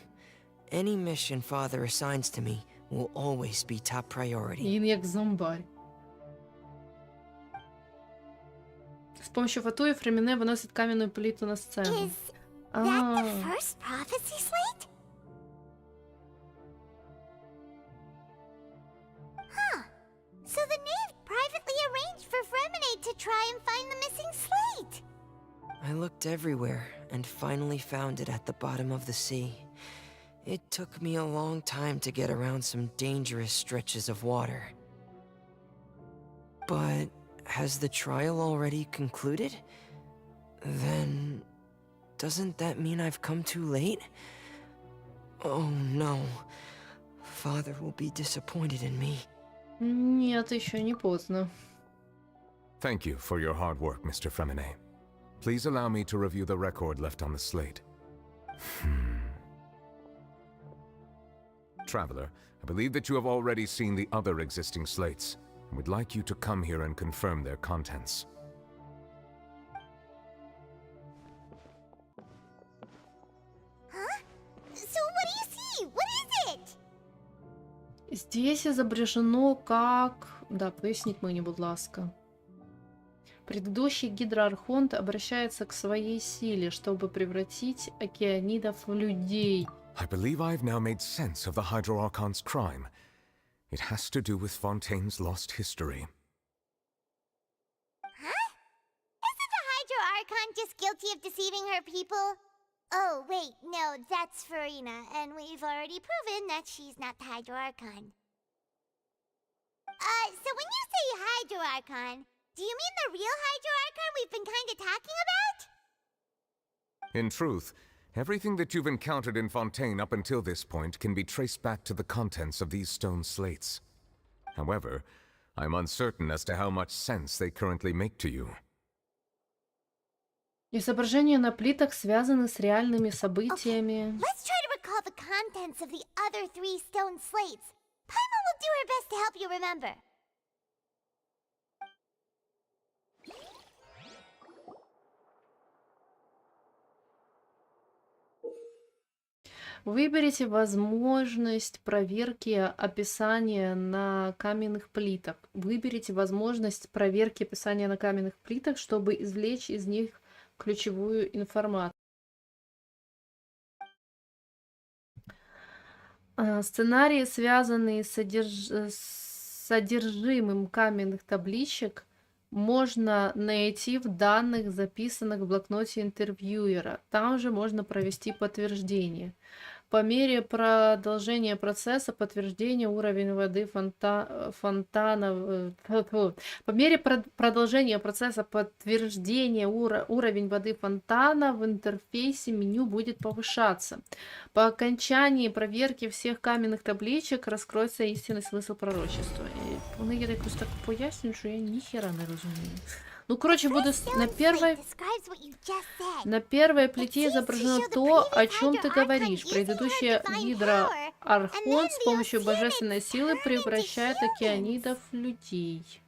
Any mission Father assigns to me will always be top priority. Він як зомбарь. З помощью фатуї Фреміне виносить кам'яну плиту на сцену. That the first prophecy slate? Huh. So the knave privately arranged for Fremine to try and find the missing slate. I looked everywhere and finally found it at the bottom of the sea. It took me a long time to get around some dangerous stretches of water. But has the trial already concluded? Then doesn't that mean I've come too late? Oh no. Father will be disappointed in me. Нет, еще не поздно. Thank you for your hard work, Mr. Fremine. Please allow me to review the record left on the slate. Traveler, I believe that you have already seen the other existing slates, and would like you to come here and confirm their contents. Huh? So what do you see? What is it? Здесь изображено как... Да, поясніть мені, будь ласка. Предыдущий гидроархонт обращается к своей силе, чтобы превратить океанидов в людей. I believe I've now made sense of the Hydro Archon's crime. It has to do with Fontaine's lost history. Huh? Isn't the Hydro Archon just guilty of deceiving her people? Oh, wait, no, that's Farina, and we've already proven that she's not the Hydro Archon. So when you say Hydro Archon, Do you mean the real Hydro Archon we've been kind of talking about? In truth, everything that you've encountered in Fontaine up until this point can be traced back to the contents of these stone slates. However, I'm uncertain as to how much sense they currently make to you. Изображения на плитах связаны с реальными событиями. Let's try to recall the contents of the other 3 stone slates. Paimon will do her best to help you remember. Выберите возможность проверки описания на каменных плитах. Выберите возможность проверки описания на каменных плитах, чтобы извлечь из них ключевую информацию. Сценарии, связанные с содержимым каменных табличек, можно найти в данных, записанных в блокноте интервьюера. Там же можно провести подтверждение. По мере продолжения процесса подтверждения уровень воды по мере продолжения процесса подтверждения уровень воды фонтана в интерфейсе меню будет повышаться. По окончании проверки всех каменных табличек раскроется истинный смысл пророчества. Вони я якось так пояснюю, що я ніхера не розумію. Ну, короче, буду на первой плите изображено то, о чем ты говоришь. Предыдущая гидроархон с помощью божественной силы превращает океанидов в людей.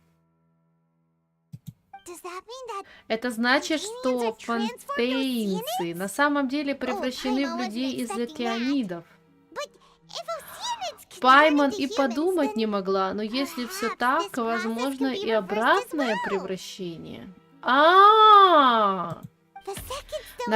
Это значит, что фонтейнцы на самом деле превращены в людей из океанидов. Паймон и подумать не могла, но если все так, возможно и обратное превращение. На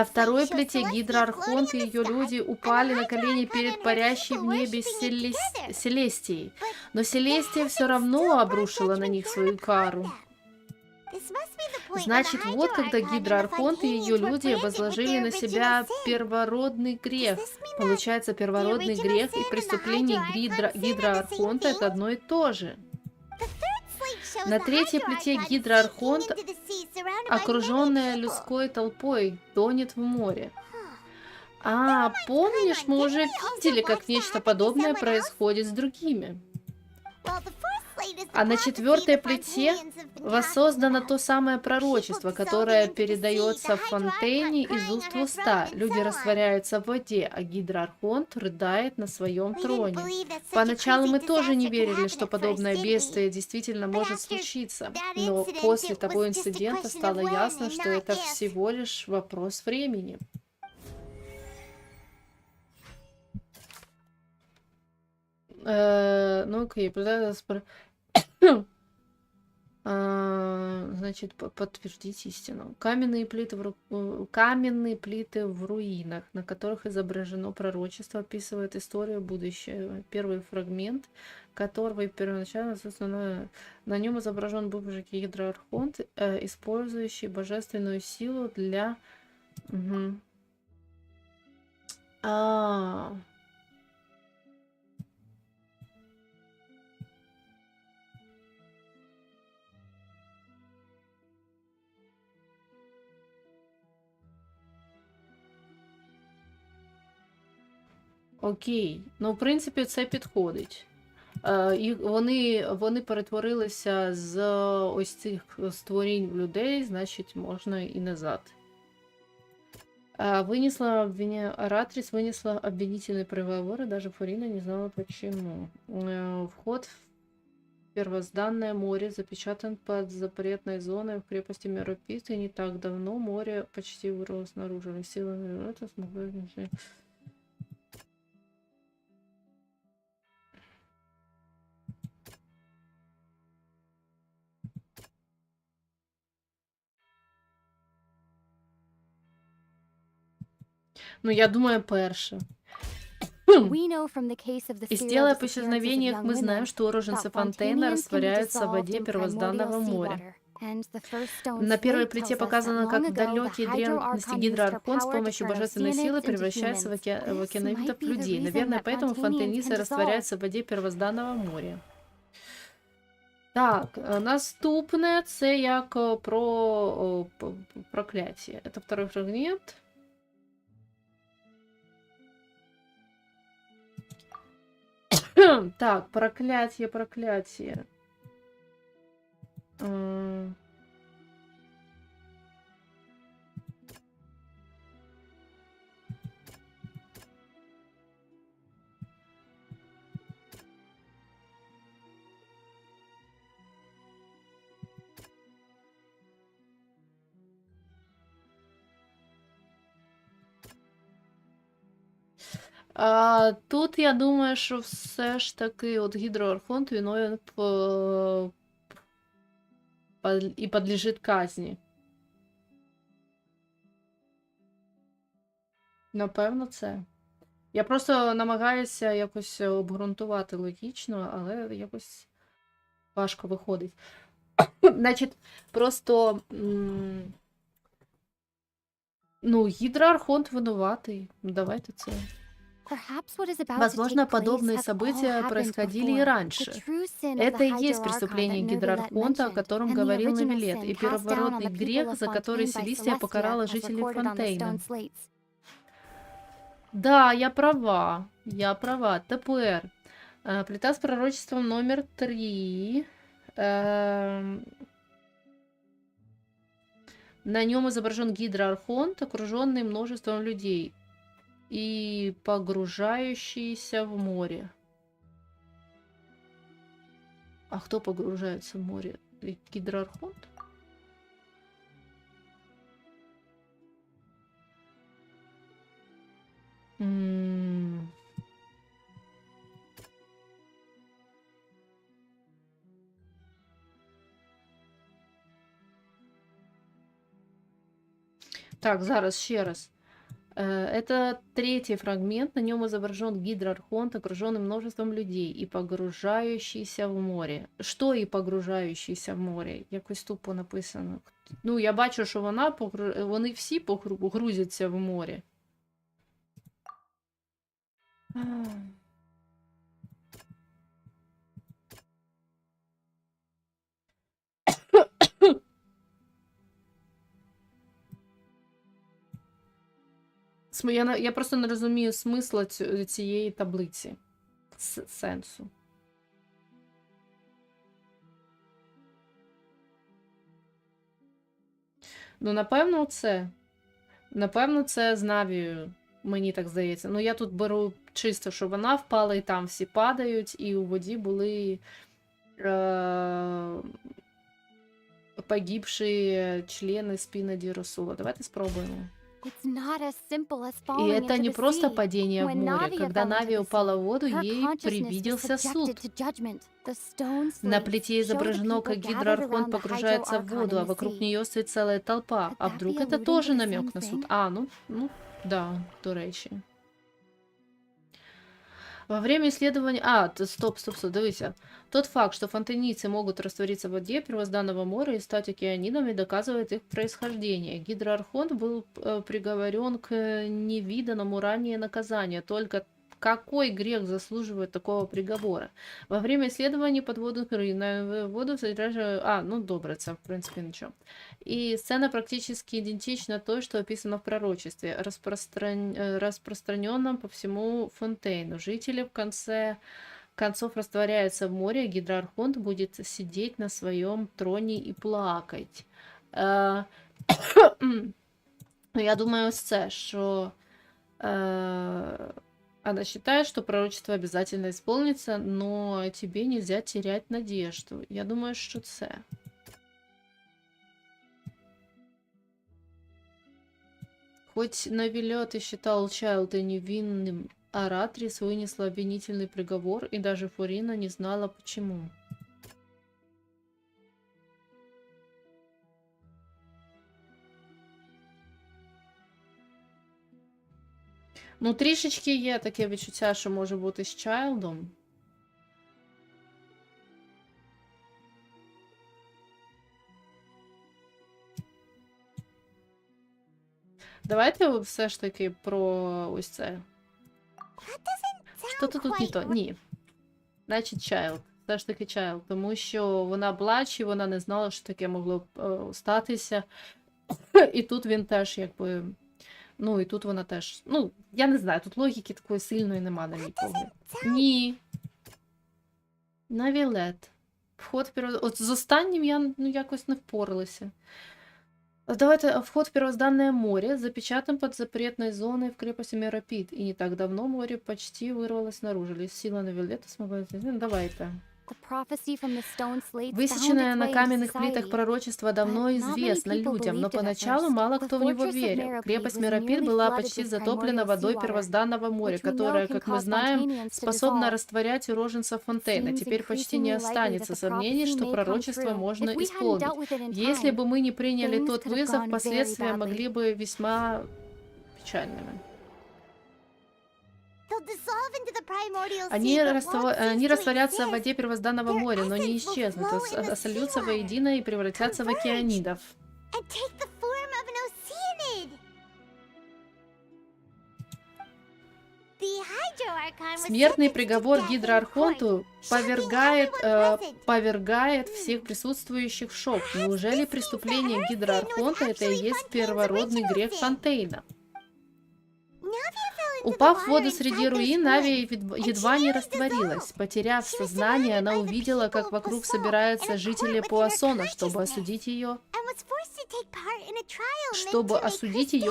второй плите гидроархонт и ее люди упали на колени перед парящей в небе Селестией, но Селестия все равно обрушила на них свою кару. Значит, вот когда гидроархонт и ее люди возложили на себя первородный грех. Получается, первородный грех и преступление гидроархонта — это одно и то же. На третьей плите гидроархонт, окруженная людской толпой, тонет в море. Помнишь, мы уже видели, как нечто подобное происходит с другими. А на четвертой плите воссоздано то самое пророчество, которое передается в Фонтейне из уст в уста. Люди растворяются в воде, а гидроархонт рыдает на своем троне. Поначалу мы тоже не верили, что подобное бедствие действительно может случиться, но после того инцидента стало ясно, что это всего лишь вопрос времени. Ну окей, значит, подтвердить истину. Каменные плиты в руинах, на которых изображено пророчество, описывает историю будущего. Первый фрагмент, которого первоначально, собственно, на нем изображен бывший гидроархонт, использующий божественную силу для... Окей, ну, в принципі, це підходить. Вони перетворилися з ось цих створінь в людей, значить, можна і назад. Аратрис вынесла обвинительный приговор, и даже Фурина не знала почему. Вход в первозданное море запечатан под запретной зоной в крепости Меропист, и не так давно море почти вырвалось наружу. Силами это смогли... Ну, я думаю, перше. Из дела об исчезновениях мы знаем, что уроженцы Фонтейна растворяются в воде первозданного моря. На первой плите показано, как далекие древности гидроархон с помощью божественной силы превращается в океановидов людей. Наверное, поэтому фонтейницы растворяются в воде первозданного моря. Так, наступне це як про прокляття. Це второй фрагмент. Так, проклятие. Тут я думаю, що все ж таки от гідроархонт виновен і підлежить казні. Напевно, це. Я просто намагаюся якось обґрунтувати логічно, але якось важко виходить. Значить, просто. Ну, гидроархонт винуватый. Давайте це. Возможно, подобные события происходили и раньше. Это и есть преступление гидроархонта, о котором говорил Навилет, и первородный грех, за который Селестия покарала жителей Фонтейна. Да, я права. Тепер. Плита с пророчеством номер 3. На нем изображен гидроархонт, окруженный множеством людей и погружающийся в море. А кто погружается в море? Гидроархонт? Так, зараз ще раз. Это третий фрагмент. На нем изображен гидроархонт, окруженный множеством людей и погружающийся в море. Что и погружающийся в море? Якось тупо написано. Ну, я бачу, що вони всі погрузяться в море. Я просто не розумію смисла цієї таблиці. Сенсу. Ну, напевно, це. Напевно, це з Навією. Мені так здається. Ну, я тут беру чисто, що вона впала, і там всі падають, і у воді були погибшие члены спины Расула. Давайте спробуємо. И это не просто падение в море. Когда Навия упала в воду, ей привиделся суд. На плите изображено, как гидроархонт погружается в воду, а вокруг нее стоит целая толпа. А вдруг это тоже намек на суд? А, ну, да, до речі. Во время исследования... стоп, дивися. Тот факт, что фонтанийцы могут раствориться в воде первозданного моря и стать океанидами, доказывает их происхождение. Гидроархонт был приговорен к невиданному ранее наказанию. Только какой грех заслуживает такого приговора? Во время исследований подводных рыб на воду содержали... ну добре, це в принципе ничего. И сцена практически идентична той, что описано в пророчестве, распространенном по всему Фонтейну. Жители в конце концов растворяются в море, а гидроархонт будет сидеть на своем троне и плакать. Я думаю, це, що... Она считает, что пророчество обязательно исполнится, но тебе нельзя терять надежду. Я думаю, что це. Хоть Навилет и считал Чайлда невинным, Аратрис вынесла обвинительный приговор, и даже Фурина не знала, почему. Ну, трішечки є таке відчуття, що може бути з Чайлдом. Давайте все ж таки про ось це. Що-то тут не то. Ні. Значить, Чайлд. все ж таки Чайл, тому що вона Блач, і вона не знала, що таке могло б статися. І тут він теж, якби. Ну, і тут вона теж. Ну, я не знаю, тут логіки такої сильної нема, на мій погляд. Ні. На Вілет. Вход От з останнім я якось не впоралася. Давайте вход в первозданное море, запечатан под запретной зоной в крепости Меропит. И не так давно море почти вырвалось наружу. Лишь сила на Вилета смогла... Давайте. Высеченное на каменных плитах пророчество давно известно людям, но поначалу мало кто в него верил. Крепость Меропит была почти затоплена водой первозданного моря, которая, как мы знаем, способна растворять уроженцев Фонтейна. Теперь почти не останется сомнений, что пророчество можно исполнить. Если бы мы не приняли тот вызов, последствия могли бы весьма печальными. Они растворятся в воде первозданного моря, но не исчезнут, а сольются воедино и превратятся в океанидов. Смертный приговор Гидроархонту повергает всех присутствующих в шок. Неужели преступление Гидроархонта — это и есть первородный грех Фонтейна? Упав в воду среди руин, Навия едва не растворилась. Потеряв сознание, она увидела, как вокруг собираются жители Пуассона, чтобы осудить ее,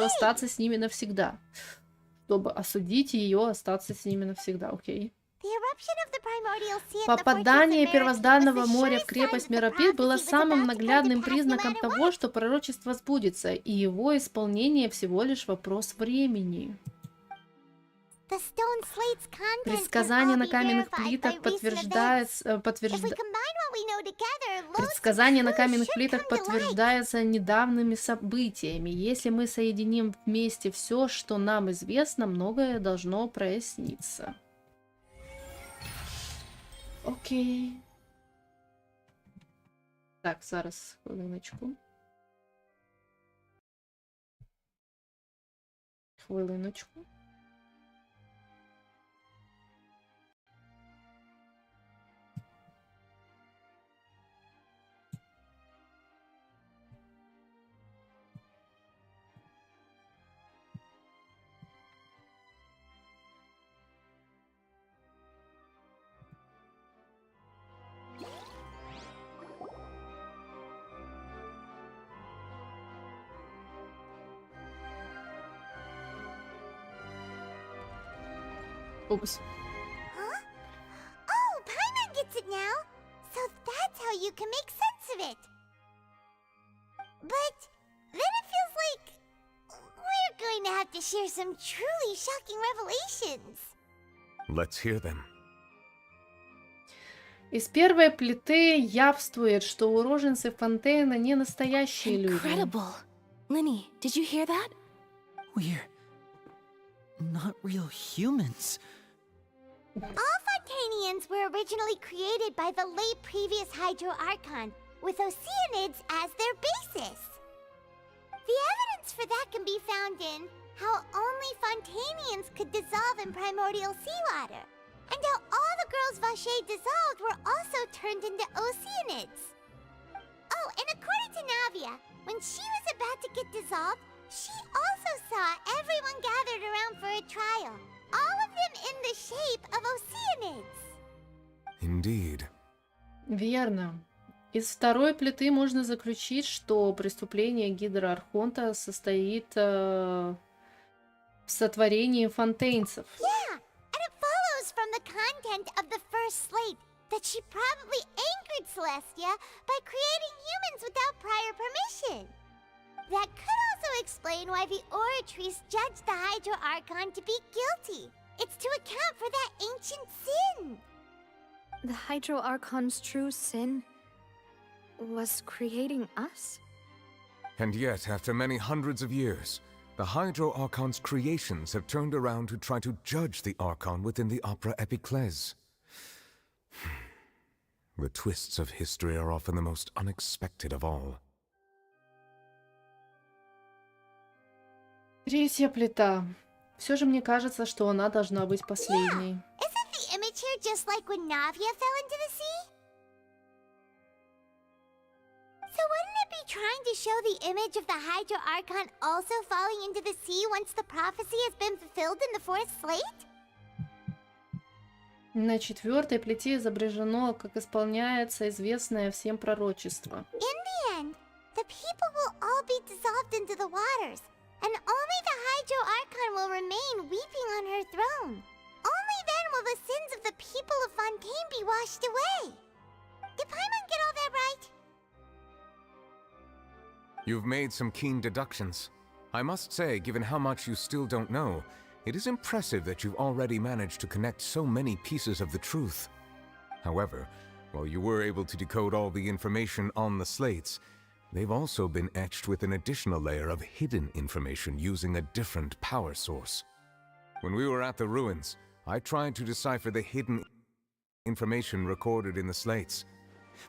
остаться с ними навсегда. Чтобы осудить ее, остаться с ними навсегда, окей. Попадание первозданного моря в крепость Меропит было самым наглядным признаком того, что пророчество сбудется, и его исполнение всего лишь вопрос времени. Предсказание на каменных плитах подтверждается недавними событиями. Если мы соединим вместе все, что нам известно, многое должно проясниться. Окей. Так, зараз, хвилиночку. Хвилиночку. Oops. Huh? Oh, Paimon gets it now. So that's how you can make sense of it. But then it feels like we're going to have to share some truly shocking revelations. Let's hear them. Из первой плиты явствует, что уроженцы Фонтейна не настоящие люди. Incredible. Linny, did you hear that? We're not real humans. All Fontanians were originally created by the late previous Hydro Archon, with Oceanids as their basis. The evidence for that can be found in how only Fontanians could dissolve in primordial seawater, and how all the girls Vache dissolved were also turned into Oceanids. Oh, and according to Navia, when she was about to get dissolved, she also saw everyone gathered around for a trial, all of them in the shape of Oceanids. Indeed. Верно. Из второй плиты можно заключить, что преступление Гидроархонта состоит в сотворении фонтейнцев. Yeah, and it follows from the content of the first slate that she probably angered Celestia by creating humans without prior permission. That could also explain why the Oratrice judged the Hydro Archon to be guilty. It's to account for that ancient sin. The Hydro Archon's true sin was creating us? And yet, after many hundreds of years, the Hydro Archon's creations have turned around to try to judge the Archon within the Opera Epiclese. The twists of history are often the most unexpected of all. Третья плита. Все же мне кажется, что она должна быть последней. Isn't the image here just like when Navia fell into the sea? So wouldn't it be trying to show the image of the Hydro Archon also falling into the sea once the prophecy has been fulfilled in the fourth slate? На четвертой плите изображено, как исполняется известное всем пророчество. In the end, the people will all be dissolved into the waters, and only the Hydro Archon will remain weeping on her throne. Only then will the sins of the people of Fontaine be washed away. Did Paimon get all that right? You've made some keen deductions. I must say, given how much you still don't know, it is impressive that you've already managed to connect so many pieces of the truth. However, while you were able to decode all the information on the slates, they've also been etched with an additional layer of hidden information using a different power source. When we were at the ruins, I tried to decipher the hidden information recorded in the slates.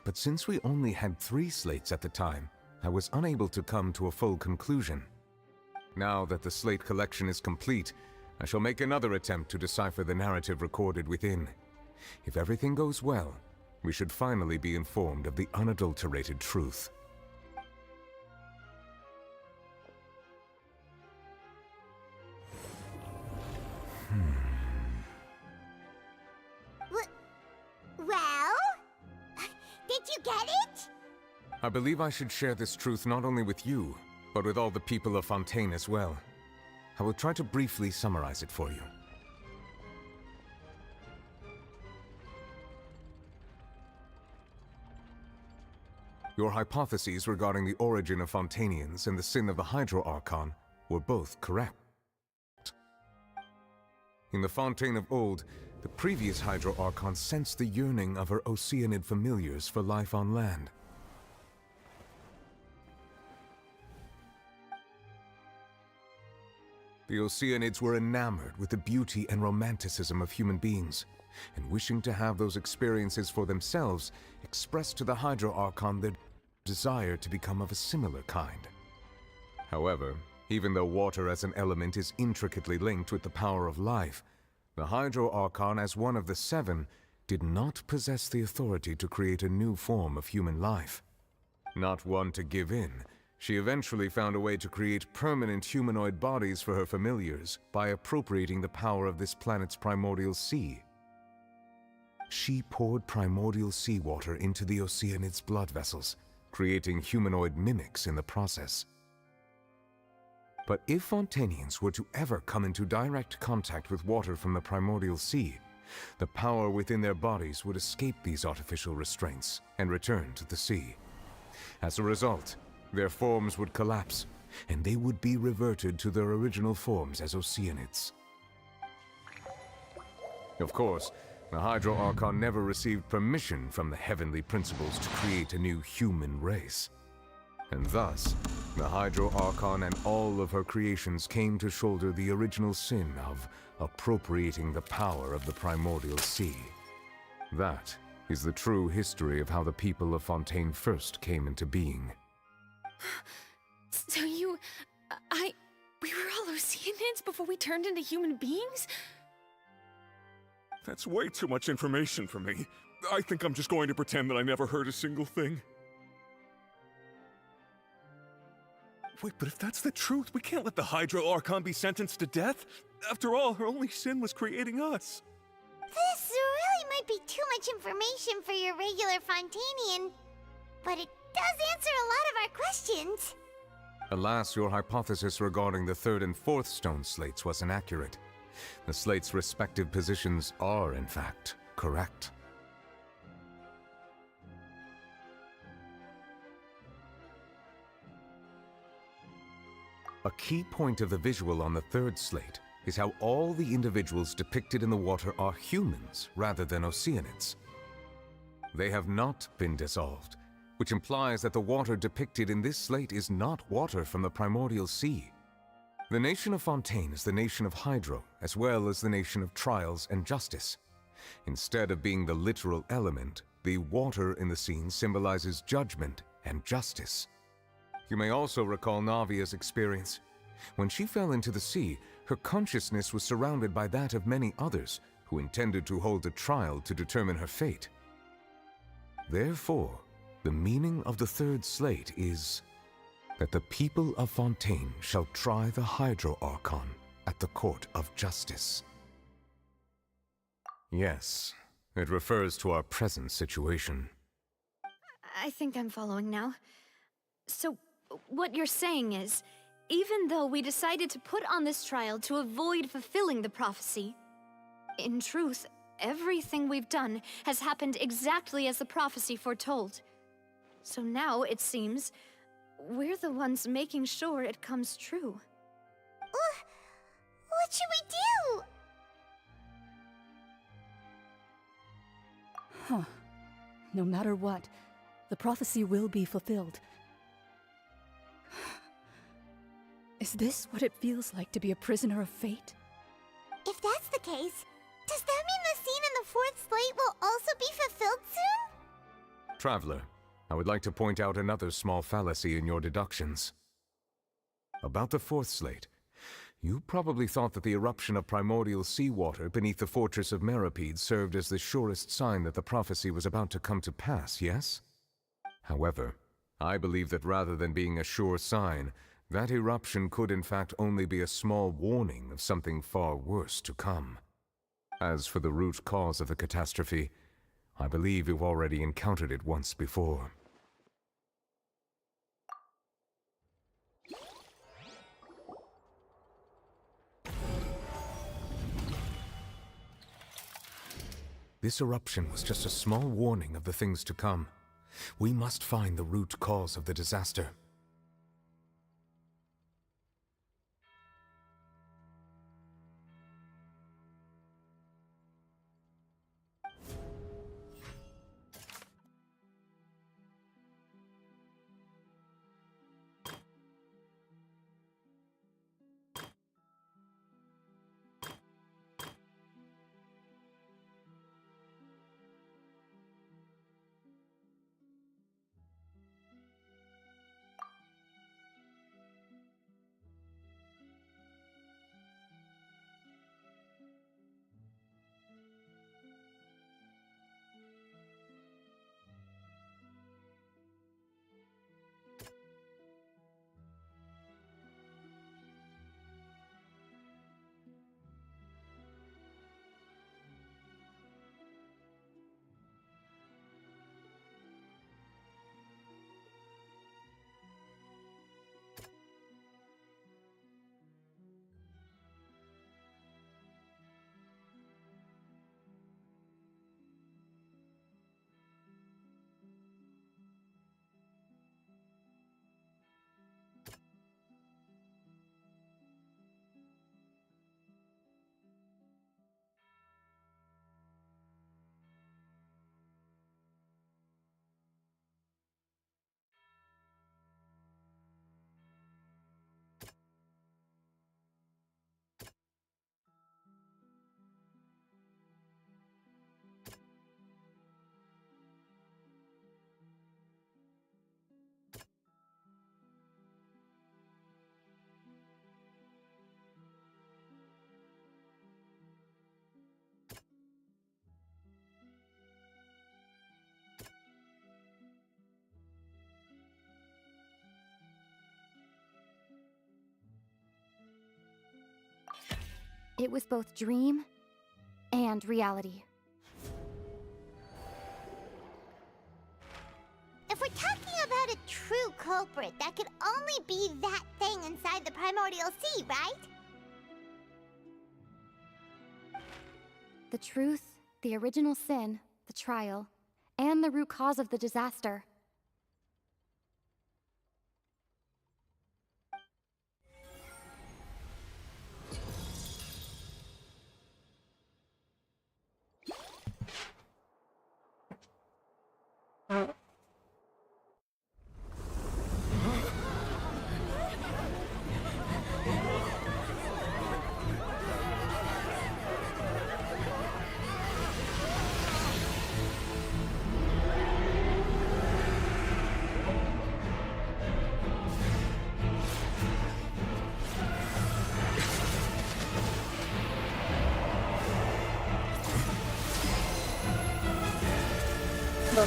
But since we only had 3 slates at the time, I was unable to come to a full conclusion. Now that the slate collection is complete, I shall make another attempt to decipher the narrative recorded within. If everything goes well, we should finally be informed of the unadulterated truth. Well? Did you get it? I believe I should share this truth not only with you, but with all the people of Fontaine as well. I will try to briefly summarize it for you. Your hypotheses regarding the origin of Fontainians and the sin of the Hydro Archon were both correct. In the Fontaine of old, the previous Hydro Archon sensed the yearning of her Oceanid familiars for life on land. The Oceanids were enamored with the beauty and romanticism of human beings, and wishing to have those experiences for themselves, expressed to the Hydro Archon their desire to become of a similar kind. However, even though water as an element is intricately linked with the power of life, the Hydro Archon, as one of the 7, did not possess the authority to create a new form of human life. Not one to give in, she eventually found a way to create permanent humanoid bodies for her familiars by appropriating the power of this planet's primordial sea. She poured primordial seawater into the Oceanids' blood vessels, creating humanoid mimics in the process. But if Fontainians were to ever come into direct contact with water from the primordial sea, the power within their bodies would escape these artificial restraints and return to the sea. As a result, their forms would collapse, and they would be reverted to their original forms as Oceanids. Of course, the Hydro Archon never received permission from the heavenly principles to create a new human race. And thus, the Hydro Archon and all of her creations came to shoulder the original sin of appropriating the power of the primordial sea. That is the true history of how the people of Fontaine first came into being. So we were all Oceanids before we turned into human beings? That's way too much information for me. I think I'm just going to pretend that I never heard a single thing. Wait, but if that's the truth, we can't let the Hydro Archon be sentenced to death. After all, her only sin was creating us. This really might be too much information for your regular Fontainian, but it does answer a lot of our questions. Alas, your hypothesis regarding the 3rd and 4th stone slates was inaccurate. The slates' respective positions are, in fact, correct. A key point of the visual on the 3rd slate is how all the individuals depicted in the water are humans rather than Oceanids. They have not been dissolved, which implies that the water depicted in this slate is not water from the primordial sea. The nation of Fontaine is the nation of Hydro, as well as the nation of trials and justice. Instead of being the literal element, the water in the scene symbolizes judgment and justice. You may also recall Navia's experience. When she fell into the sea, her consciousness was surrounded by that of many others who intended to hold a trial to determine her fate. Therefore, the meaning of the third slate is that the people of Fontaine shall try the Hydro Archon at the court of justice. Yes, it refers to our present situation. I think I'm following now. So, what you're saying is, even though we decided to put on this trial to avoid fulfilling the prophecy, in truth, everything we've done has happened exactly as the prophecy foretold. So now, it seems, we're the ones making sure it comes true. What should we do? Huh. No matter what, the prophecy will be fulfilled. Is this what it feels like to be a prisoner of fate? If that's the case, does that mean the scene in the fourth slate will also be fulfilled soon? Traveler, I would like to point out another small fallacy in your deductions. About the fourth slate, you probably thought that the eruption of primordial seawater beneath the fortress of Meripede served as the surest sign that the prophecy was about to come to pass, yes? However, I believe that rather than being a sure sign, that eruption could in fact only be a small warning of something far worse to come. As for the root cause of the catastrophe, I believe you've already encountered it once before. This eruption was just a small warning of the things to come. We must find the root cause of the disaster. It was both dream and reality. If we're talking about a true culprit, that could only be that thing inside the primordial sea, right? The truth, the original sin, the trial, and the root cause of the disaster.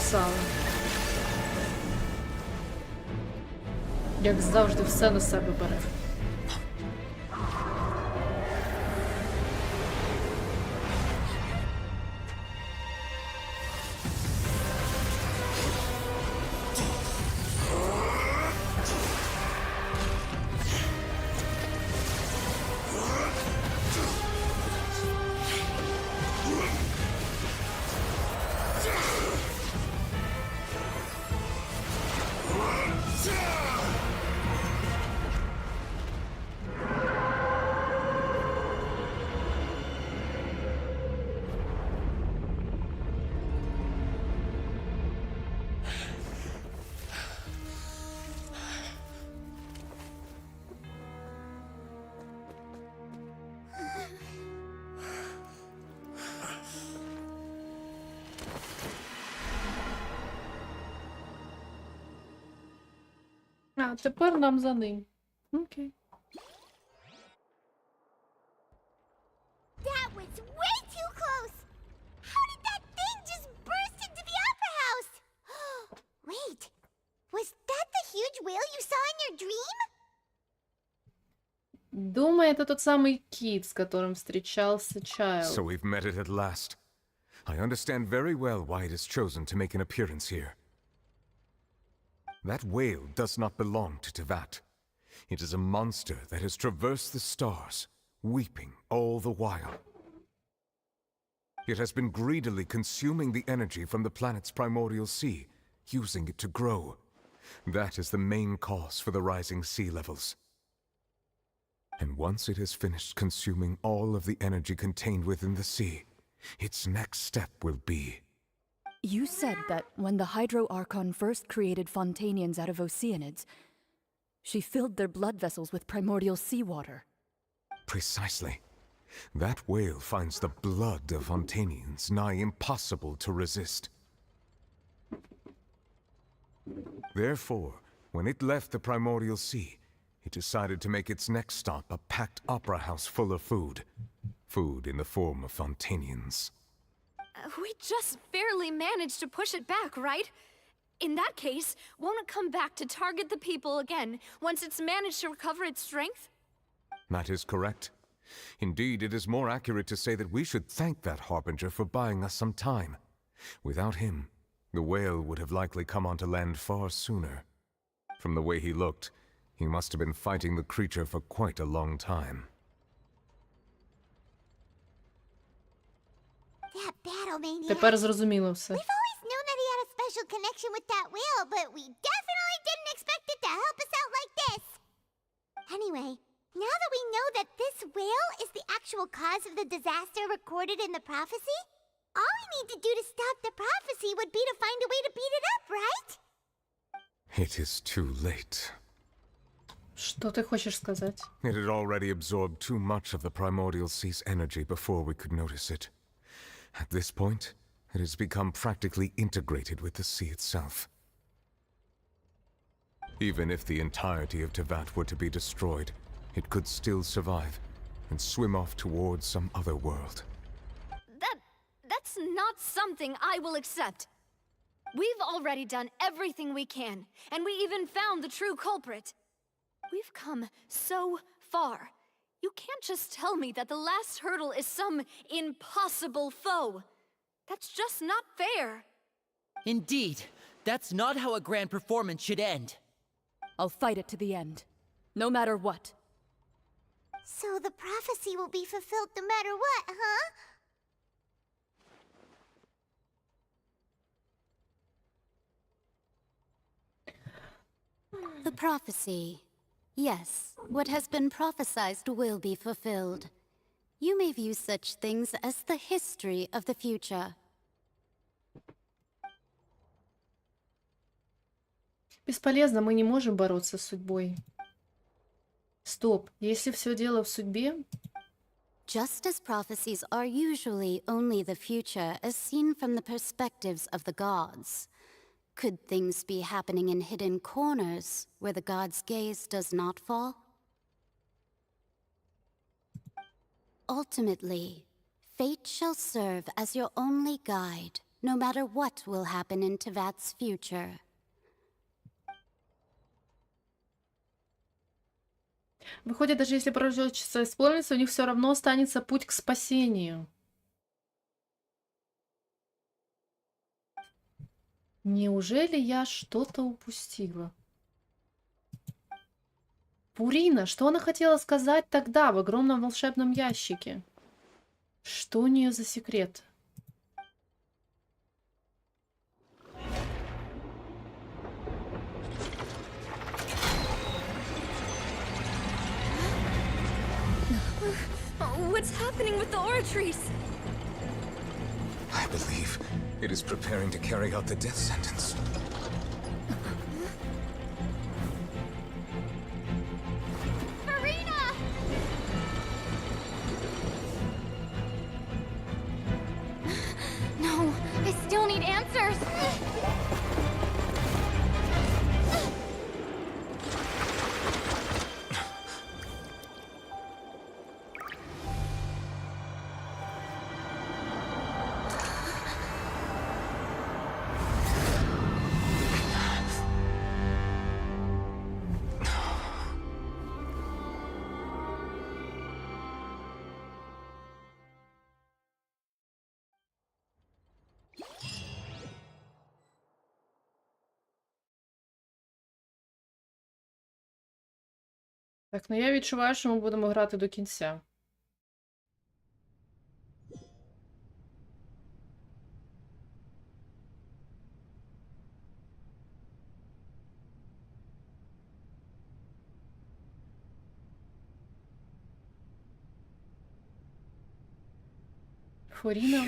написали. Як завжди, все на себе бере. А, тепер нам за ним. Окей. That was way too close! How did that thing just burst into the opera house? Wait, was that the huge whale you saw in your dream? Думаю, это тот самый кит, с которым встречался Чайлд. So we've met it at last. I understand very well why it has chosen to make an appearance here. That whale does not belong to Tevat. It is a monster that has traversed the stars, weeping all the while. It has been greedily consuming the energy from the planet's primordial sea, using it to grow. That is the main cause for the rising sea levels. And once it has finished consuming all of the energy contained within the sea, its next step will be... You said that when the Hydro Archon first created Fontanians out of Oceanids, she filled their blood vessels with primordial seawater. Precisely. That whale finds the blood of Fontanians nigh impossible to resist. Therefore, when it left the primordial sea, it decided to make its next stop a packed opera house full of food. Food in the form of Fontanians. We just barely managed to push it back, right? In that case, won't it come back to target the people again once it's managed to recover its strength? That is correct. Indeed, it is more accurate to say that we should thank that Harbinger for buying us some time. Without him, the whale would have likely come onto land far sooner. From the way he looked, he must have been fighting the creature for quite a long time. That battle maniac. Тепер зрозуміло все. We've always known that he had a special connection with that whale, but we definitely didn't expect it to help us out like this. Anyway, now that we know that this whale is the actual cause of the disaster recorded in the prophecy, all we need to do to stop the prophecy would be to find a way to beat it up, right? It is too late. Что ты хочешь сказать? It had already absorbed too much of the primordial sea's energy before we could notice it. At this point, it has become practically integrated with the sea itself. Even if the entirety of Tevat were to be destroyed, it could still survive and swim off towards some other world. That's not something I will accept. We've already done everything we can, and we even found the true culprit. We've come so far. You can't just tell me that the last hurdle is some impossible foe. That's just not fair. Indeed, that's not how a grand performance should end. I'll fight it to the end, no matter what. So the prophecy will be fulfilled no matter what, huh? The prophecy. Yes, what has been prophesied will be fulfilled. You may view such things as the history of the future. Бесполезно, мы не можем бороться с судьбой. Стоп, если все дело в судьбе... Just as prophecies are usually only the future as seen from the perspectives of the gods, could things be happening in hidden corners where the god's gaze does not fall? Ultimately, fate shall serve as your only guide, no matter what will happen in Tevat's future. Выходит, даже если пророчество исполнится, у них все равно останется путь к спасению. Неужели я что-то упустила? Пурина, что она хотела сказать тогда в огромном волшебном ящике? Что у нее за секрет? What's happening with the oratories? I believe it is preparing to carry out the death sentence. Farina! No, I still need answers. Так, ну я відчуваю, що ми будемо грати до кінця. Форіна.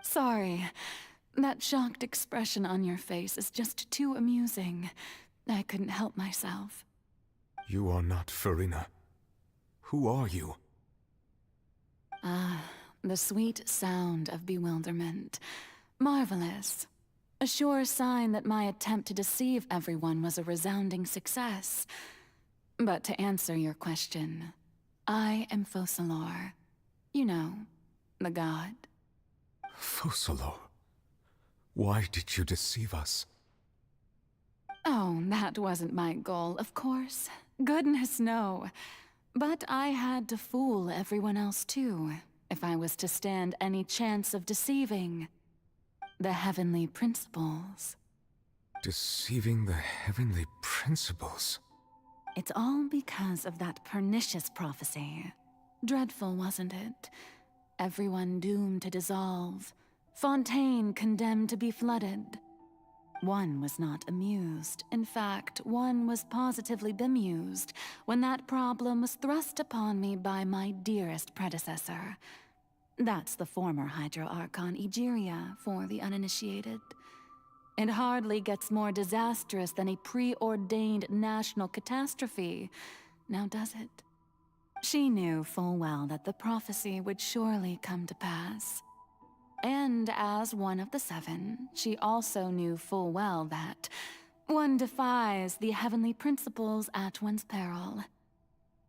Sorry. That shocked expression on your face is just too amusing. I couldn't help myself. You are not Farina. Who are you? Ah, the sweet sound of bewilderment. Marvelous. A sure sign that my attempt to deceive everyone was a resounding success. But to answer your question, I am Focalor. You know, the god. Focalor? Why did you deceive us? Oh, that wasn't my goal, of course. Goodness, no. But I had to fool everyone else too, if I was to stand any chance of deceiving the heavenly principles. Deceiving the heavenly principles? It's all because of that pernicious prophecy. Dreadful, wasn't it? Everyone doomed to dissolve. Fontaine condemned to be flooded. One was not amused. In fact, one was positively bemused when that problem was thrust upon me by my dearest predecessor. That's the former Hydro Archon Egeria, for the uninitiated. It hardly gets more disastrous than a preordained national catastrophe, now does it? She knew full well that the prophecy would surely come to pass. And as one of the seven, she also knew full well that one defies the heavenly principles at one's peril.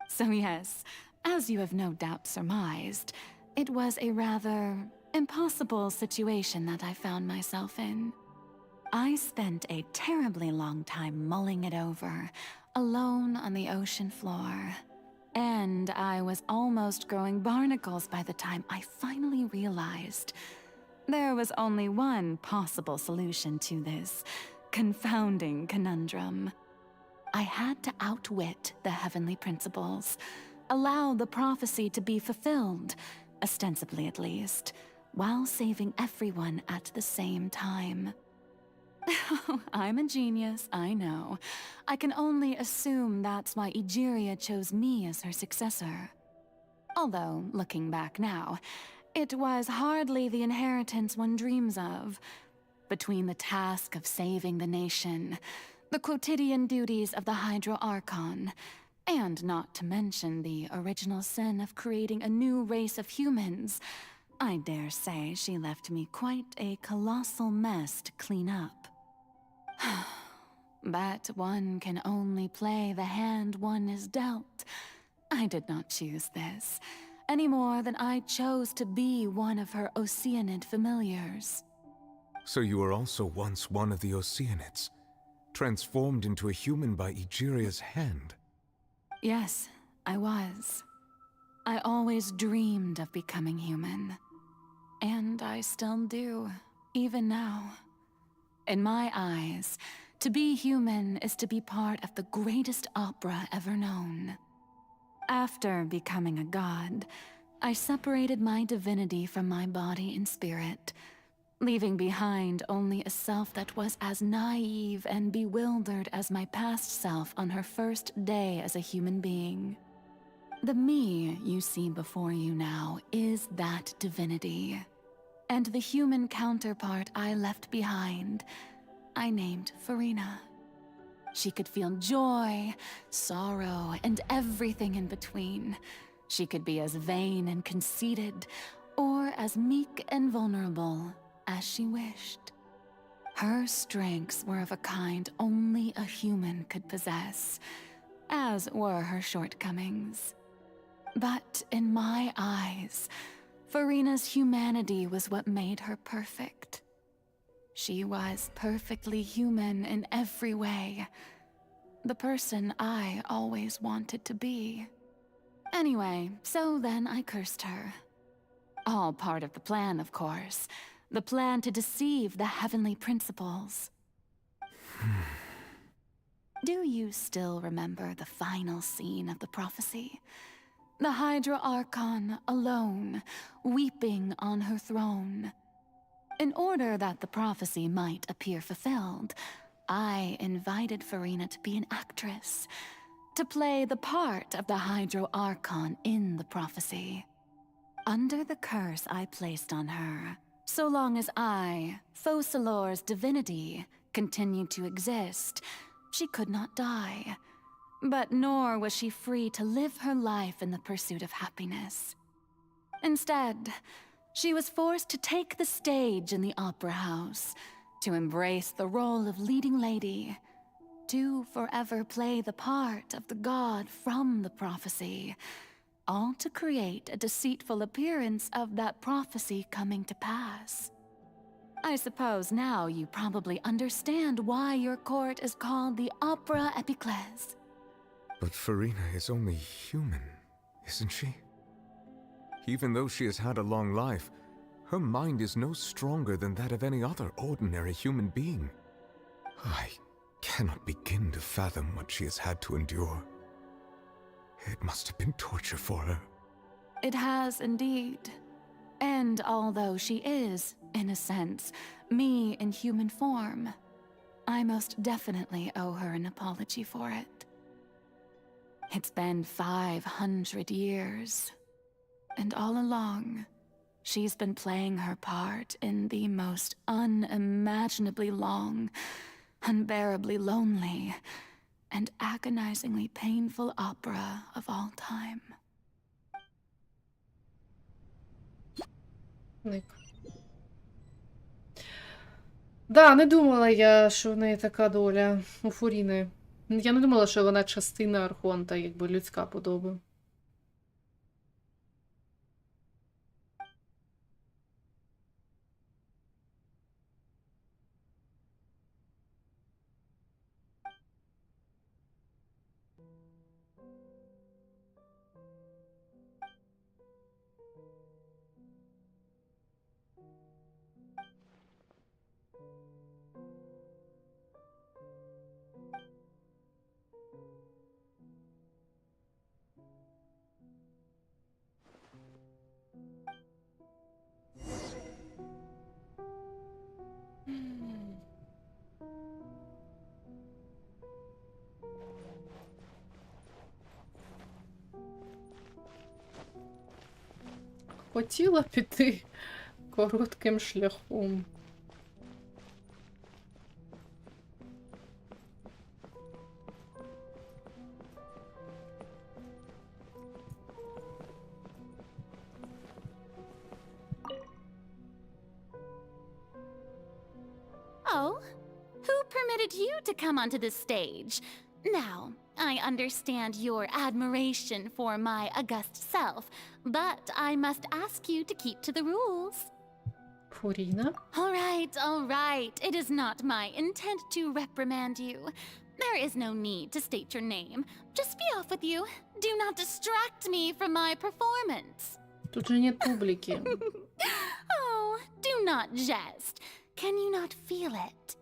So yes, as you have no doubt surmised, it was a rather impossible situation that I found myself in. I spent a terribly long time mulling it over, alone on the ocean floor. And I was almost growing barnacles by the time I finally realized there was only one possible solution to this confounding conundrum. I had to outwit the heavenly principles, allow the prophecy to be fulfilled, ostensibly at least, while saving everyone at the same time. I'm a genius, I know. I can only assume that's why Egeria chose me as her successor. Although, looking back now, it was hardly the inheritance one dreams of. Between the task of saving the nation, the quotidian duties of the Hydro Archon, and not to mention the original sin of creating a new race of humans, I dare say she left me quite a colossal mess to clean up. But one can only play the hand one is dealt. I did not choose this, any more than I chose to be one of her Oceanid familiars. So you were also once one of the Oceanids, transformed into a human by Egeria's hand. Yes, I was. I always dreamed of becoming human. And I still do, even now. In my eyes, to be human is to be part of the greatest opera ever known. After becoming a god, I separated my divinity from my body and spirit, leaving behind only a self that was as naive and bewildered as my past self on her first day as a human being. The me you see before you now is that divinity. And the human counterpart I left behind, I named Farina. She could feel joy, sorrow, and everything in between. She could be as vain and conceited, or as meek and vulnerable as she wished. Her strengths were of a kind only a human could possess, as were her shortcomings. But in my eyes, Farina's humanity was what made her perfect. She was perfectly human in every way. The person I always wanted to be. Anyway, so then I cursed her. All part of the plan, of course. The plan to deceive the heavenly principles. Do you still remember the final scene of the prophecy? The Hydra Archon alone, weeping on her throne. In order that the prophecy might appear fulfilled, I invited Farina to be an actress, to play the part of the Hydra Archon in the prophecy. Under the curse I placed on her, so long as I, Focalor's divinity, continued to exist, she could not die. But nor was she free to live her life in the pursuit of happiness. Instead, she was forced to take the stage in the opera house, to embrace the role of leading lady, to forever play the part of the god from the prophecy, all to create a deceitful appearance of that prophecy coming to pass. I suppose now you probably understand why your court is called the Opera Epiclese. But Farina is only human, isn't she? Even though she has had a long life, her mind is no stronger than that of any other ordinary human being. I cannot begin to fathom what she has had to endure. It must have been torture for her. It has indeed. And although she is, in a sense, me in human form, I most definitely owe her an apology for it. It's been 500 years, and all along, she's been playing her part in the most unimaginably long, unbearably lonely, and agonizingly painful opera of all time. Да, не думала я, що в неї така доля у Фуріни. Я не думала, що вона частина Архонта, якби людська подоба. Хотіла піти коротким шляхом. Oh, who permitted you to come onto this stage? Now, I understand your admiration for my august self, but I must ask you to keep to the rules. Фуріна. All right. It is not my intent to reprimand you. There is no need to state your name. Just be off with you. Do not distract me from my performance. Тут же нет публики. Oh, do not jest. Can you not feel it?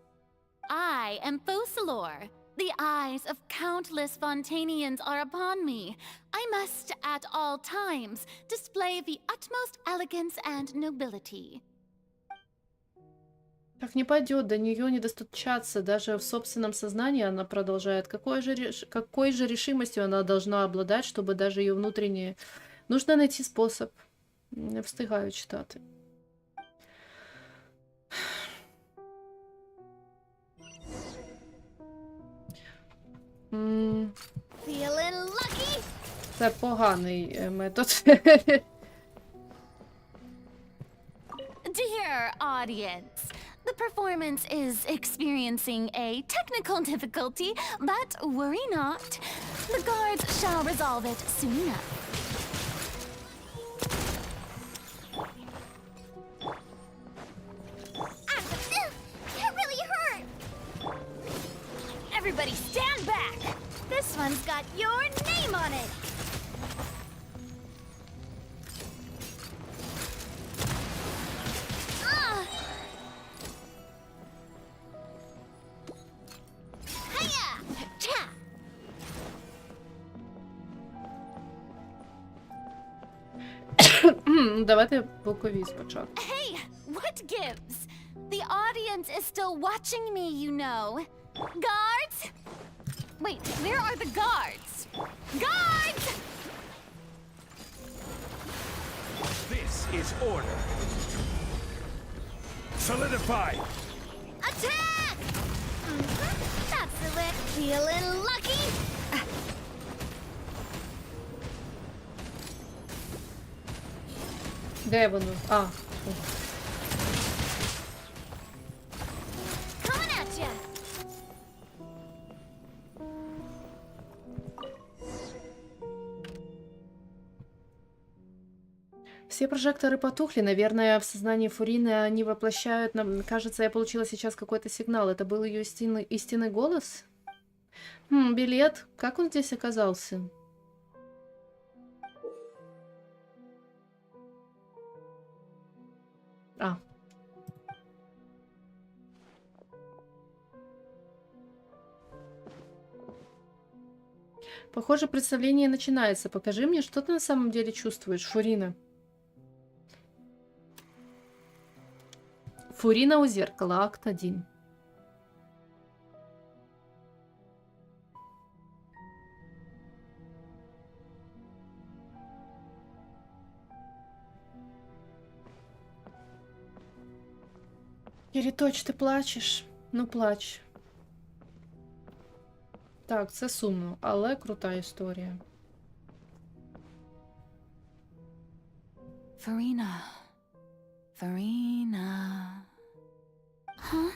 I am Focalor. The eyes of countless Fontanians are upon me. I must, at all times, display the utmost elegance and nobility. Так не пойдет, до нее не достучаться. Даже в собственном сознании она продолжает. Какой же решимостью она должна обладать, чтобы даже ее внутренние... Нужно найти способ. Не встигаю читати. Feeling lucky? Це поганий метод. Dear audience, the performance is experiencing a technical difficulty, but worry not. The guards shall resolve it soon enough. That really hurt! Everybody stand back! This one's got your name on it! Давайте бокові спочатку. Hey, what gives? The audience is still watching me, you know. Guards? Wait, where are the guards? Guards! This is order. Solidify! Attack! That's the lip. Feeling lucky? Де воно? А. Coming at ya! Все прожекторы потухли. Наверное, в сознании Фурины они воплощают... Кажется, я получила сейчас какой-то сигнал. Это был ее истинный голос? Билет. Как он здесь оказался? А. Похоже, представление начинается. Покажи мне, что ты на самом деле чувствуешь, Фурина. Фурина у зеркала, акт 1. Кіріточ, ти плачеш? Ну, плач. Так, це сумно, але крута історія. Farina. Farina. Huh?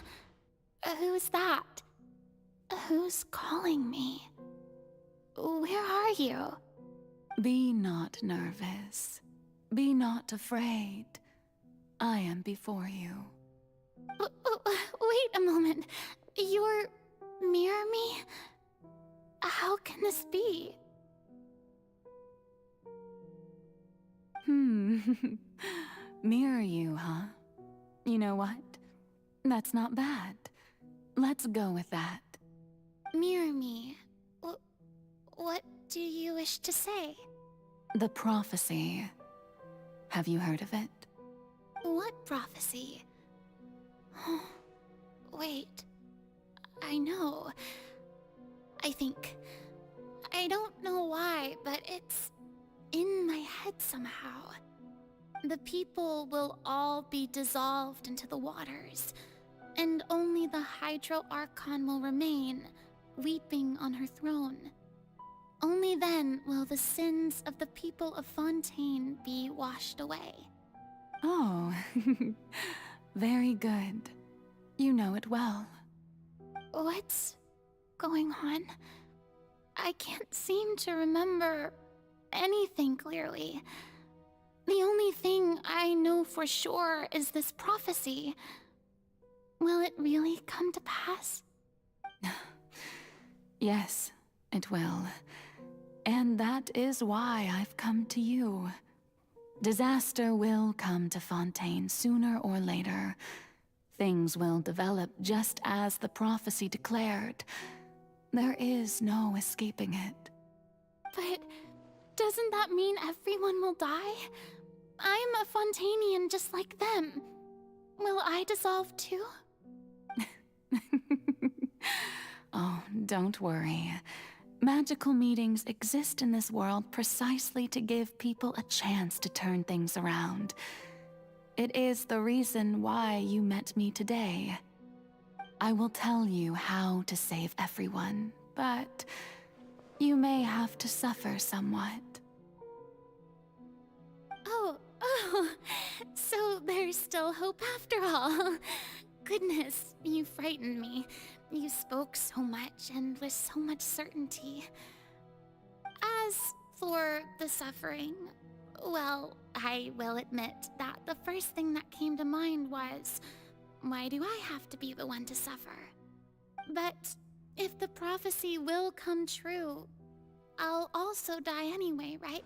Who's that? Who's calling me? Where are you? Be not nervous. Be not afraid. I am before you. Wait a moment. You're near me? How can this be? Mirror you, huh? You know what? That's not bad. Let's go with that. Mirror me? What do you wish to say? The prophecy. Have you heard of it? What prophecy? Wait. I know. I think... I don't know why, but it's in my head somehow. The people will all be dissolved into the waters, and only the Hydro Archon will remain, weeping on her throne. Only then will the sins of the people of Fontaine be washed away. Oh, very good. You know it well. What's going on? I can't seem to remember anything clearly. The only thing I know for sure is this prophecy. Will it really come to pass? Yes, it will. And that is why I've come to you. Disaster will come to Fontaine sooner or later. Things will develop just as the prophecy declared. There is no escaping it. But doesn't that mean everyone will die? I'm a Fontainian just like them. Will I dissolve too? Oh, don't worry. Magical meetings exist in this world precisely to give people a chance to turn things around. It is the reason why you met me today. I will tell you how to save everyone, but you may have to suffer somewhat. Oh, so there's still hope after all. Goodness, you frightened me. You spoke so much and with so much certainty. As for the suffering, well, I will admit that the first thing that came to mind was, why do I have to be the one to suffer? But if the prophecy will come true, I'll also die anyway, right?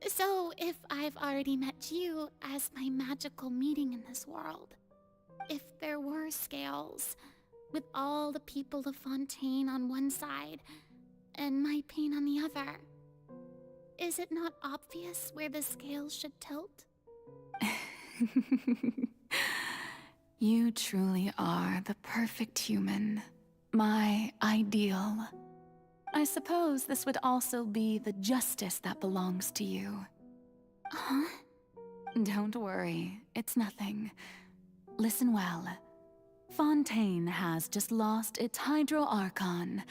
So if I've already met you as my magical meeting in this world, if there were scales, with all the people of Fontaine on one side and my pain on the other, is it not obvious where the scales should tilt? You truly are the perfect human, my ideal. I suppose this would also be the justice that belongs to you. Huh? Don't worry, it's nothing. Listen well. Fontaine has just lost its Hydro Archon.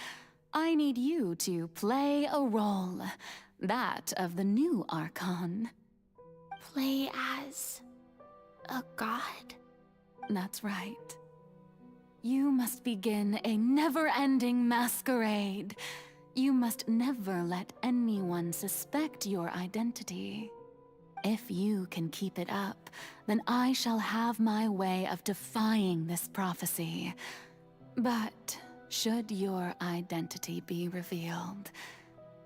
I need you to play a role, that of the new Archon. Play as a god? That's right. You must begin a never-ending masquerade. You must never let anyone suspect your identity. If you can keep it up, then I shall have my way of defying this prophecy. But should your identity be revealed,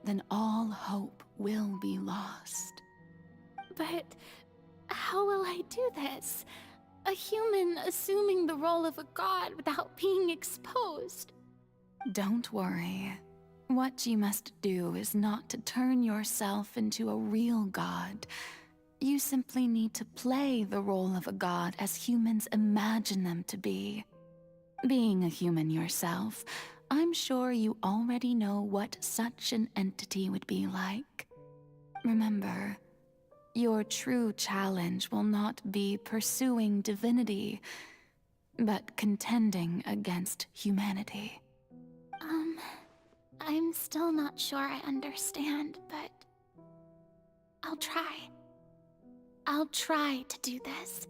then all hope will be lost. But how will I do this? A human assuming the role of a god without being exposed. Don't worry. What you must do is not to turn yourself into a real god. You simply need to play the role of a god as humans imagine them to be. Being a human yourself, I'm sure you already know what such an entity would be like. Remember, your true challenge will not be pursuing divinity, but contending against humanity. I'm still not sure I understand, but I'll try. I'll try to do this.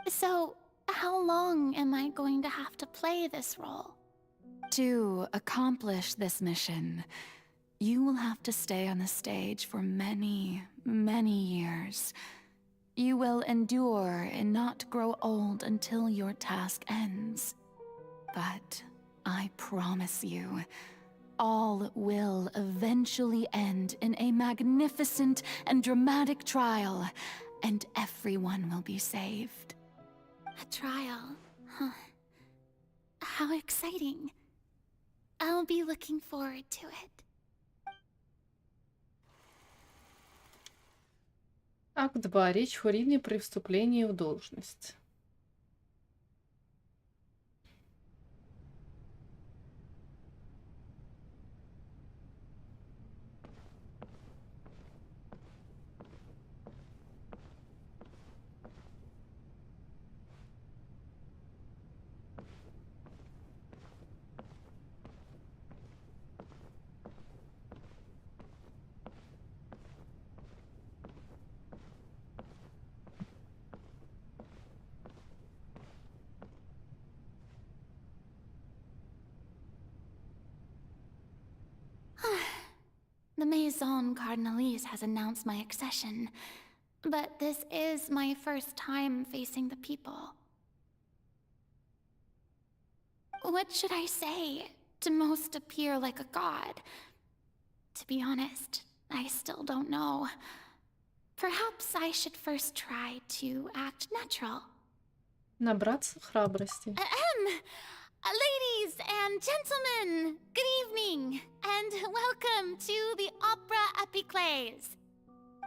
So, how long am I going to have to play this role? To accomplish this mission, you will have to stay on the stage for many, many years. You will endure and not grow old until your task ends. But I promise you, all will eventually end in a magnificent and dramatic trial, and everyone will be saved. A trial, huh? How exciting. I'll be looking forward to it. Акт 2. Речь Хурини при вступлении в должность. Maison Cardinalise has announced my accession, but this is my first time facing the people. What should I say to most appear like a god? To be honest, I still don't know. Perhaps I should first try to act natural. Набраться храбрости. Ladies and gentlemen, good evening, and welcome to the Opera Epiclese.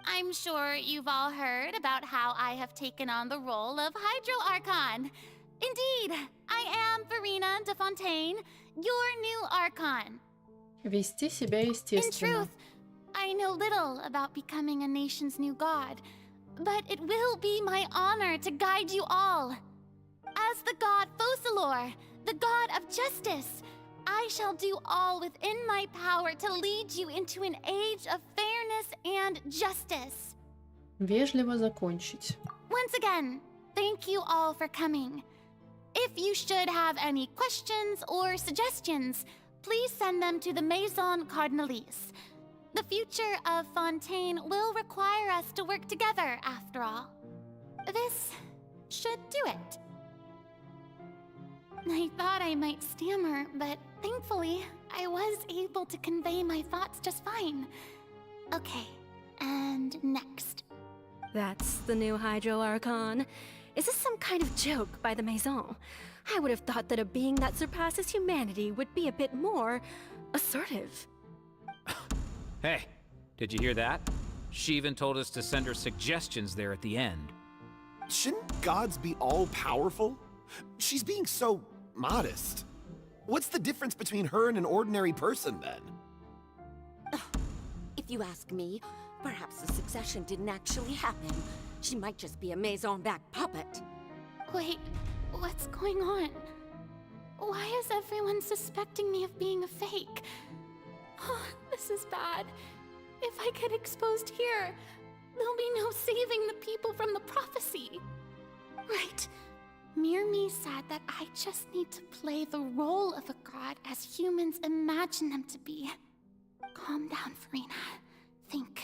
I'm sure you've all heard about how I have taken on the role of Hydro Archon. Indeed, I am Verena de Fontaine, your new Archon. Вести себя In естественно. truth, I know little about becoming a nation's new god, but it will be my honor to guide you all. As the god Focalor, the god of justice, I shall do all within my power to lead you into an age of fairness and justice. Вежливо закончить. Once again, thank you all for coming. If you should have any questions or suggestions, please send them to the Maison Cardinalise. The future of Fontaine will require us to work together, after all. This should do it. I thought I might stammer, but thankfully, I was able to convey my thoughts just fine. Okay, and next. That's the new Hydro Archon. Is this some kind of joke by the Maison? I would have thought that a being that surpasses humanity would be a bit more assertive. Hey, did you hear that? She even told us to send her suggestions there at the end. Shouldn't gods be all-powerful? She's being so modest. What's the difference between her and an ordinary person, then? If you ask me, perhaps the succession didn't actually happen. She might just be a Maison-back puppet. Wait, what's going on? Why is everyone suspecting me of being a fake? Oh, this is bad. If I get exposed here, there'll be no saving the people from the prophecy. Right. Mirmi said that I just need to play the role of a god as humans imagine them to be. Calm down, Verena. Think.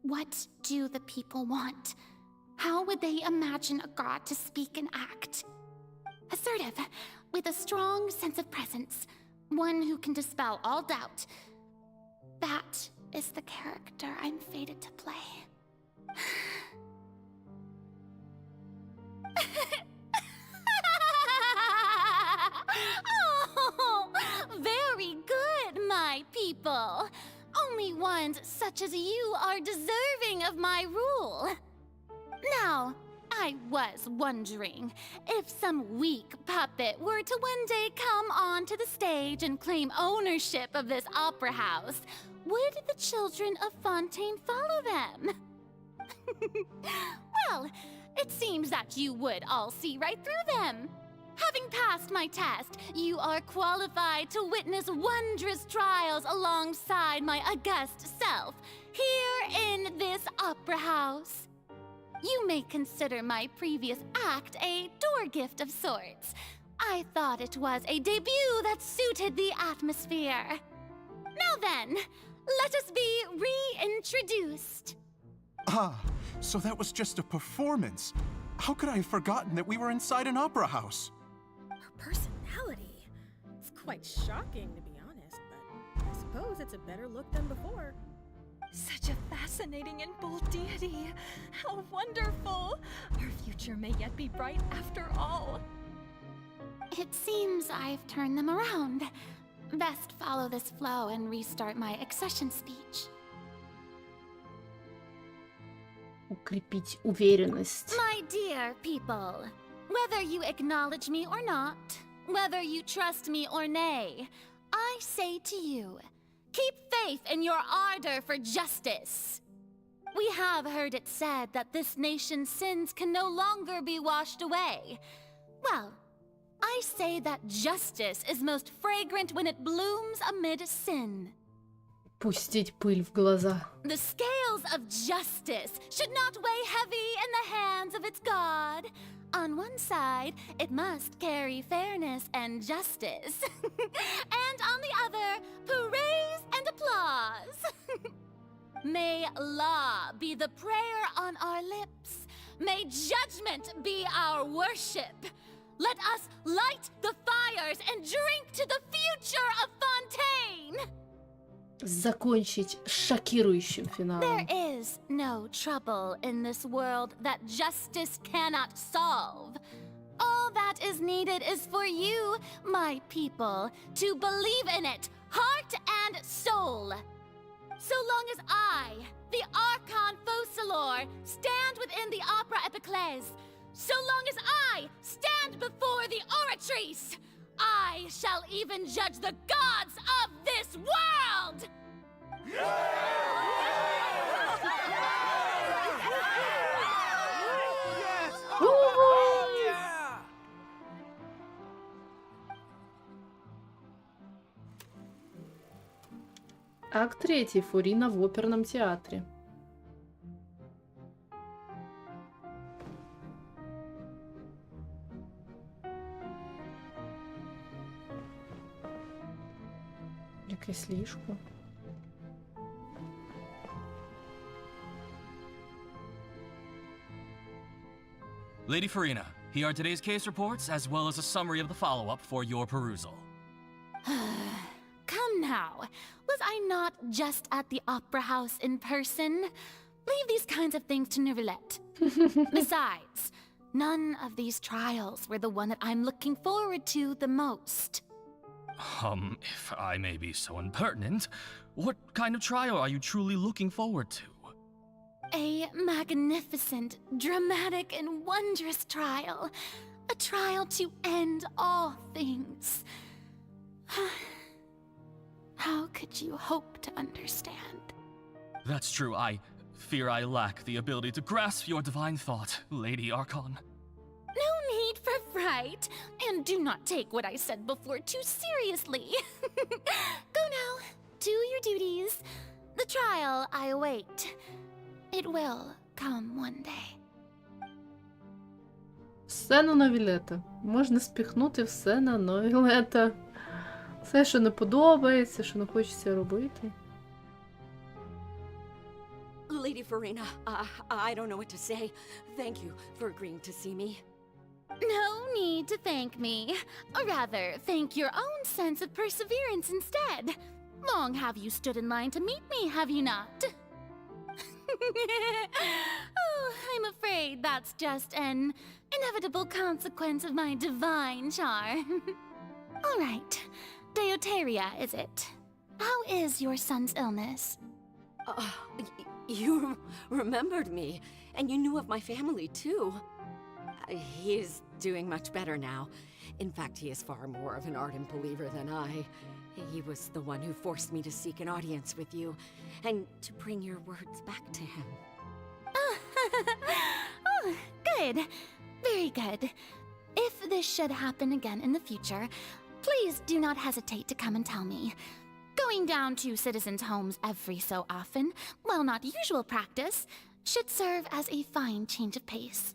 What do the people want? How would they imagine a god to speak and act? Assertive, with a strong sense of presence. One who can dispel all doubt. That is the character I'm fated to play. Oh, very good, my people. Only ones such as you are deserving of my rule. Now, I was wondering if some weak puppet were to one day come onto the stage and claim ownership of this opera house, would the children of Fontaine follow them? Well, it seems that you would all see right through them. Having passed my test, you are qualified to witness wondrous trials alongside my august self, here in this opera house. You may consider my previous act a door gift of sorts. I thought it was a debut that suited the atmosphere. Now then, let us be reintroduced. Ah, so that was just a performance. How could I have forgotten that we were inside an opera house? Her personality. It's quite shocking, to be honest, but I suppose it's a better look than before. Such a fascinating and bold deity. How wonderful! Our future may yet be bright after all. It seems I've turned them around. Best follow this flow and restart my accession speech. Укрепить уверенность. My dear people, whether you acknowledge me or not, whether you trust me or nay, I say to you, keep faith in your ardor for justice. We have heard it said that this nation's sins can no longer be washed away. Well, I say that justice is most fragrant when it blooms amid sin. Пустить пыль в глаза. The scales of justice should not weigh heavy in the hands of its god. On one side, it must carry fairness and justice. And on the other, praise and applause. May law be the prayer on our lips. May judgment be our worship. Let us light the fires and drink to the future of Fontaine. Закончить шокирующим финалом. There is no trouble in this world that justice cannot solve. All that is needed is for you, my people, to believe in it, heart and soul. So long as I, the Archon Focalor, stand within the Opera Epiclese, so long as I stand before the Oratrice, I shall even judge the gods of this world! Акт 3. Фурина в оперном театре. Якесь ліжко. Lady Farina, here are today's case reports, as well as a summary of the follow-up for your perusal. Come now, was I not just at the Opera House in person? Leave these kinds of things to Neuvillette. Besides, none of these trials were the one that I'm looking forward to the most. If I may be so impertinent, what kind of trial are you truly looking forward to? A magnificent, dramatic, and wondrous trial. A trial to end all things. How could you hope to understand? That's true, I fear I lack the ability to grasp your divine thought, Lady Archon. No need for fright, and do not take what I said before too seriously. Go now, do your duties. The trial I await. It will come one day. Все на Новілета. Можна спіхнути все на Новілета. Все, що не подобається, що не хочеться робити. Lady Farina, I don't know what to say. Thank you for agreeing to see me. No need to thank me. Or rather, thank your own sense of perseverance instead. Long have you stood in line to meet me, have you not? Oh, I'm afraid that's just an inevitable consequence of my divine charm. All right, Deoteria, is it? How is your son's illness? You remembered me, and you knew of my family too. He is doing much better now. In fact, he is far more of an ardent believer than I. He was the one who forced me to seek an audience with you, and to bring your words back to him. Oh, good. Very good. If this should happen again in the future, please do not hesitate to come and tell me. Going down to citizens' homes every so often, while not usual practice, should serve as a fine change of pace.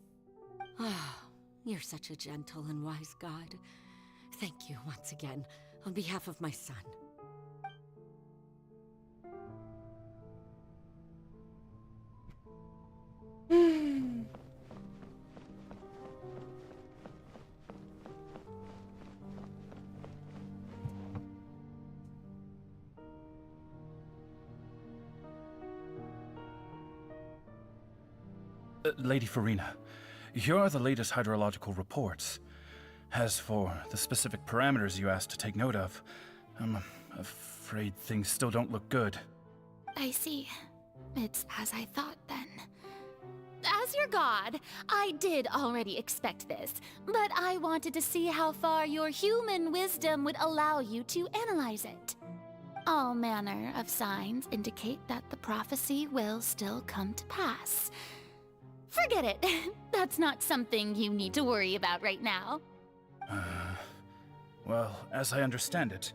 You're such a gentle and wise God. Thank you once again, on behalf of my son. Lady Farina, here are the latest hydrological reports. As for the specific parameters you asked to take note of, I'm afraid things still don't look good. I see. It's as I thought then. As your god, I did already expect this, but I wanted to see how far your human wisdom would allow you to analyze it. All manner of signs indicate that the prophecy will still come to pass. Forget it. That's not something you need to worry about right now. Well, as I understand it,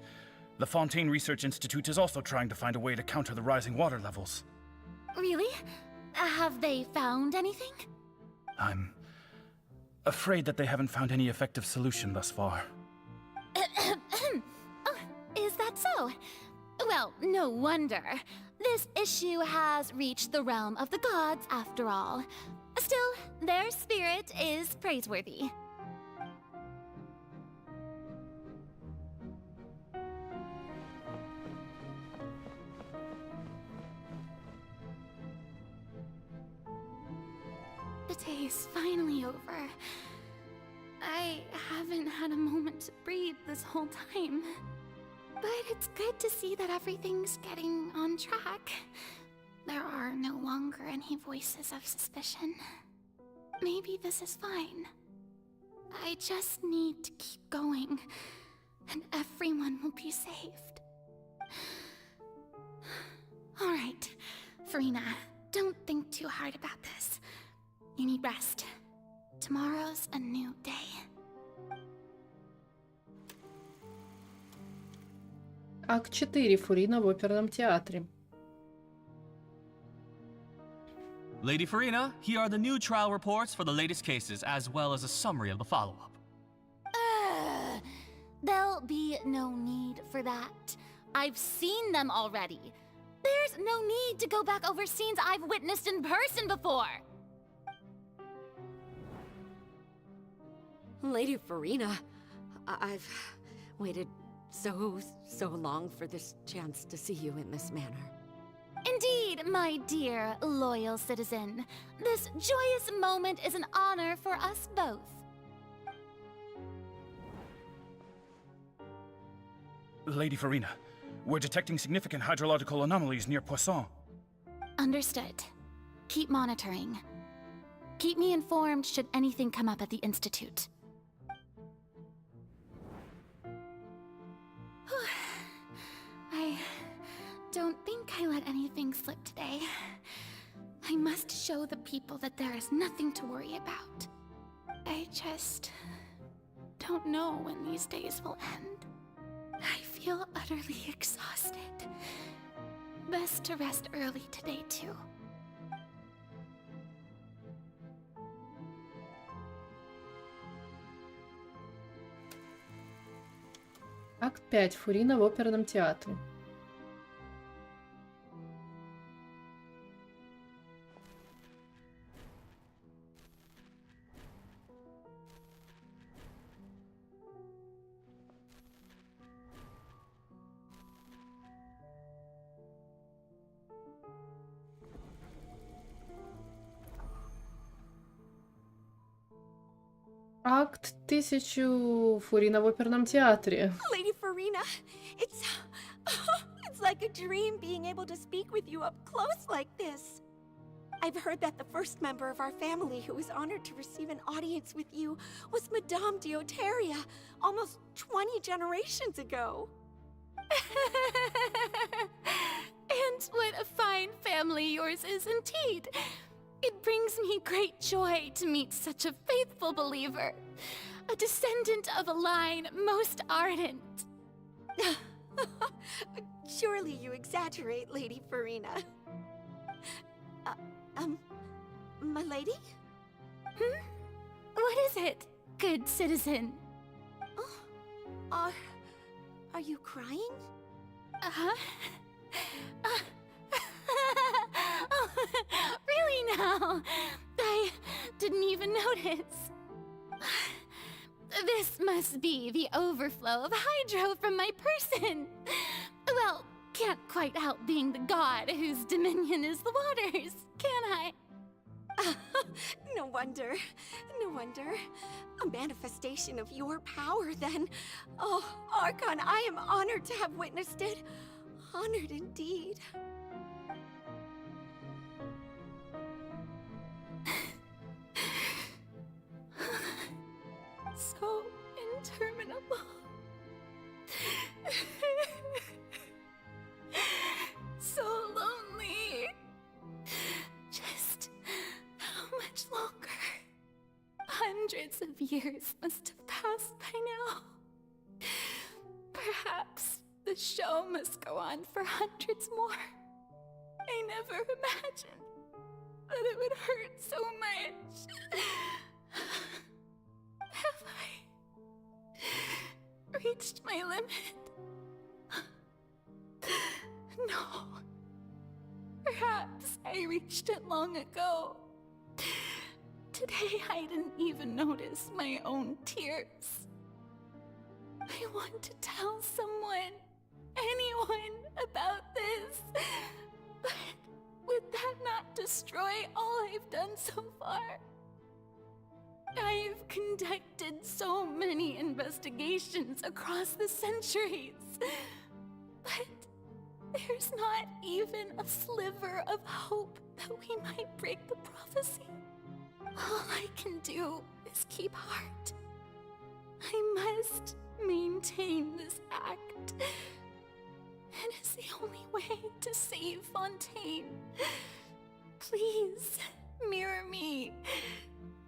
the Fontaine Research Institute is also trying to find a way to counter the rising water levels. Really? Have they found anything? afraid that they haven't found any effective solution thus far. Oh, is that so? Well, no wonder. This issue has reached the realm of the gods, after all. Still, their spirit is praiseworthy. The day is finally over. I haven't had a moment to breathe this whole time. But it's good to see that everything's getting on track. There are no longer any voices of suspicion. Maybe this is fine. I just need to keep going, and everyone will be saved. All right, Farina, don't think too hard about this. You need rest. Tomorrow's a new day. Акт 4. Фуріна в оперному театрі. Lady Farina, here are the new trial reports for the latest cases, as well as a summary of the follow-up. There'll be no need for that. I've seen them already. There's no need to go back over scenes I've witnessed in person before. Lady Farina, I've waited so long for this chance to see you in this manner. Indeed, my dear, loyal citizen. This joyous moment is an honor for us both. Lady Farina, we're detecting significant hydrological anomalies near Poisson. Understood. Keep monitoring. Keep me informed should anything come up at the Institute. I don't think I let anything slip today. I must show the people that there is nothing to worry about. I just don't know when these days will end. I feel utterly exhausted. Best to rest early today, too. Акт 5. Фуріна в оперному театрі. Акт 1000. Фуріна в оперному театрі. Lady Farina, it's like a dream being able to speak with you up close like this. I've heard that the first member of our family who was honored to receive an audience with you was Madame Dioteria, almost 20 generations ago. And what a fine family yours is indeed. It brings me great joy to meet such a faithful believer, a descendant of a line most ardent. Surely you exaggerate, Lady Farina. My lady? What is it, good citizen? Are you crying? Uh-huh. Oh, really now? I didn't even notice. This must be the overflow of hydro from my person. Well, can't quite help being the god whose dominion is the waters, can I? No wonder. A manifestation of your power, then. Oh, Archon, I am honored to have witnessed it. Honored indeed. So interminable. So lonely. Just how much longer? Hundreds of years must have passed by now. Perhaps the show must go on for hundreds more. I never imagined that it would hurt so much. reached my limit. No. Perhaps I reached it long ago. Today I didn't even notice my own tears. I want to tell someone, anyone, about this. But would that not destroy all I've done so far? I've conducted so many investigations across the centuries, but there's not even a sliver of hope that we might break the prophecy. All I can do is keep heart. I must maintain this act. It is the only way to save Fontaine. Please, mirror me.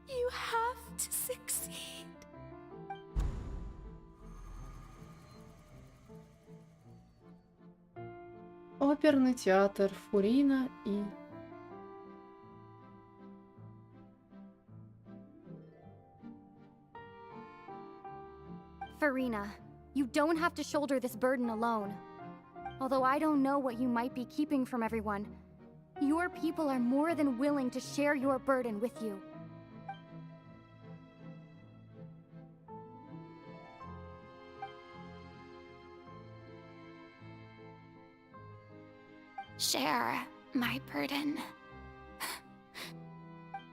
You have to succeed. Оперний театр Фуріна і... Farina, you don't have to shoulder this burden alone. Although I don't know what you might be keeping from everyone, your people are more than willing to share your burden with you. Share my burden.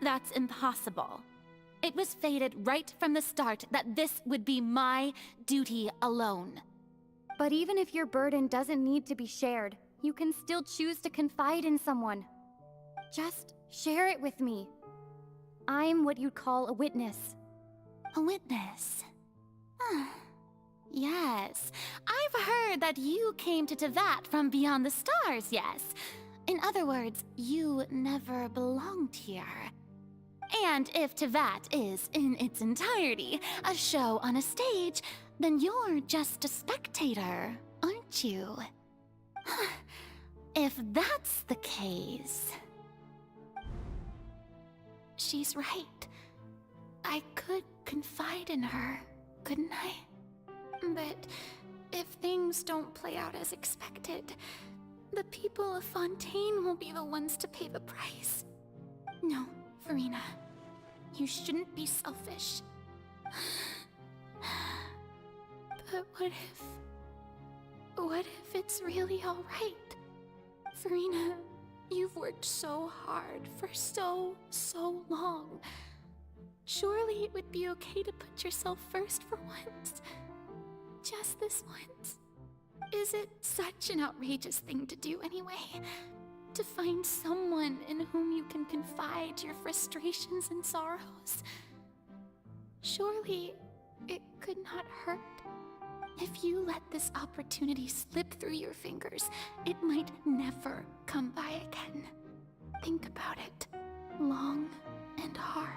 That's impossible. It was fated right from the start that this would be my duty alone. But even if your burden doesn't need to be shared, you can still choose to confide in someone. Just share it with me. I'm what you'd call a witness. A witness? Yes, I've heard that you came to Tevat from beyond the stars, yes. In other words, you never belonged here. And if Tevat is, in its entirety, a show on a stage, then you're just a spectator, aren't you? If that's the case... She's right. I could confide in her, couldn't I? But if things don't play out as expected, the people of Fontaine will be the ones to pay the price. No, Farina, you shouldn't be selfish. But what if it's really all right? Farina, you've worked so hard for so long. Surely it would be okay to put yourself first for once. Just this once. Is it such an outrageous thing to do anyway? To find someone in whom you can confide your frustrations and sorrows? Surely it could not hurt. If you let this opportunity slip through your fingers, it might never come by again. Think about it long and hard.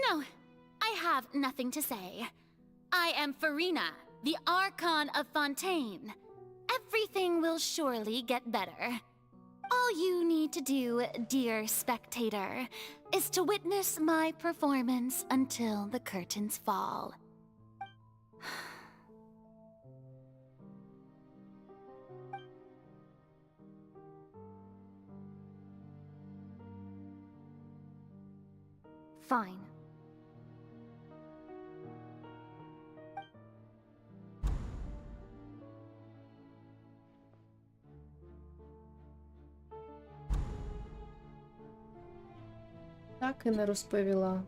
No, I have nothing to say. I am Farina, the Archon of Fontaine. Everything will surely get better. All you need to do, dear spectator, is to witness my performance until the curtains fall. Fine. Так і не розповіла.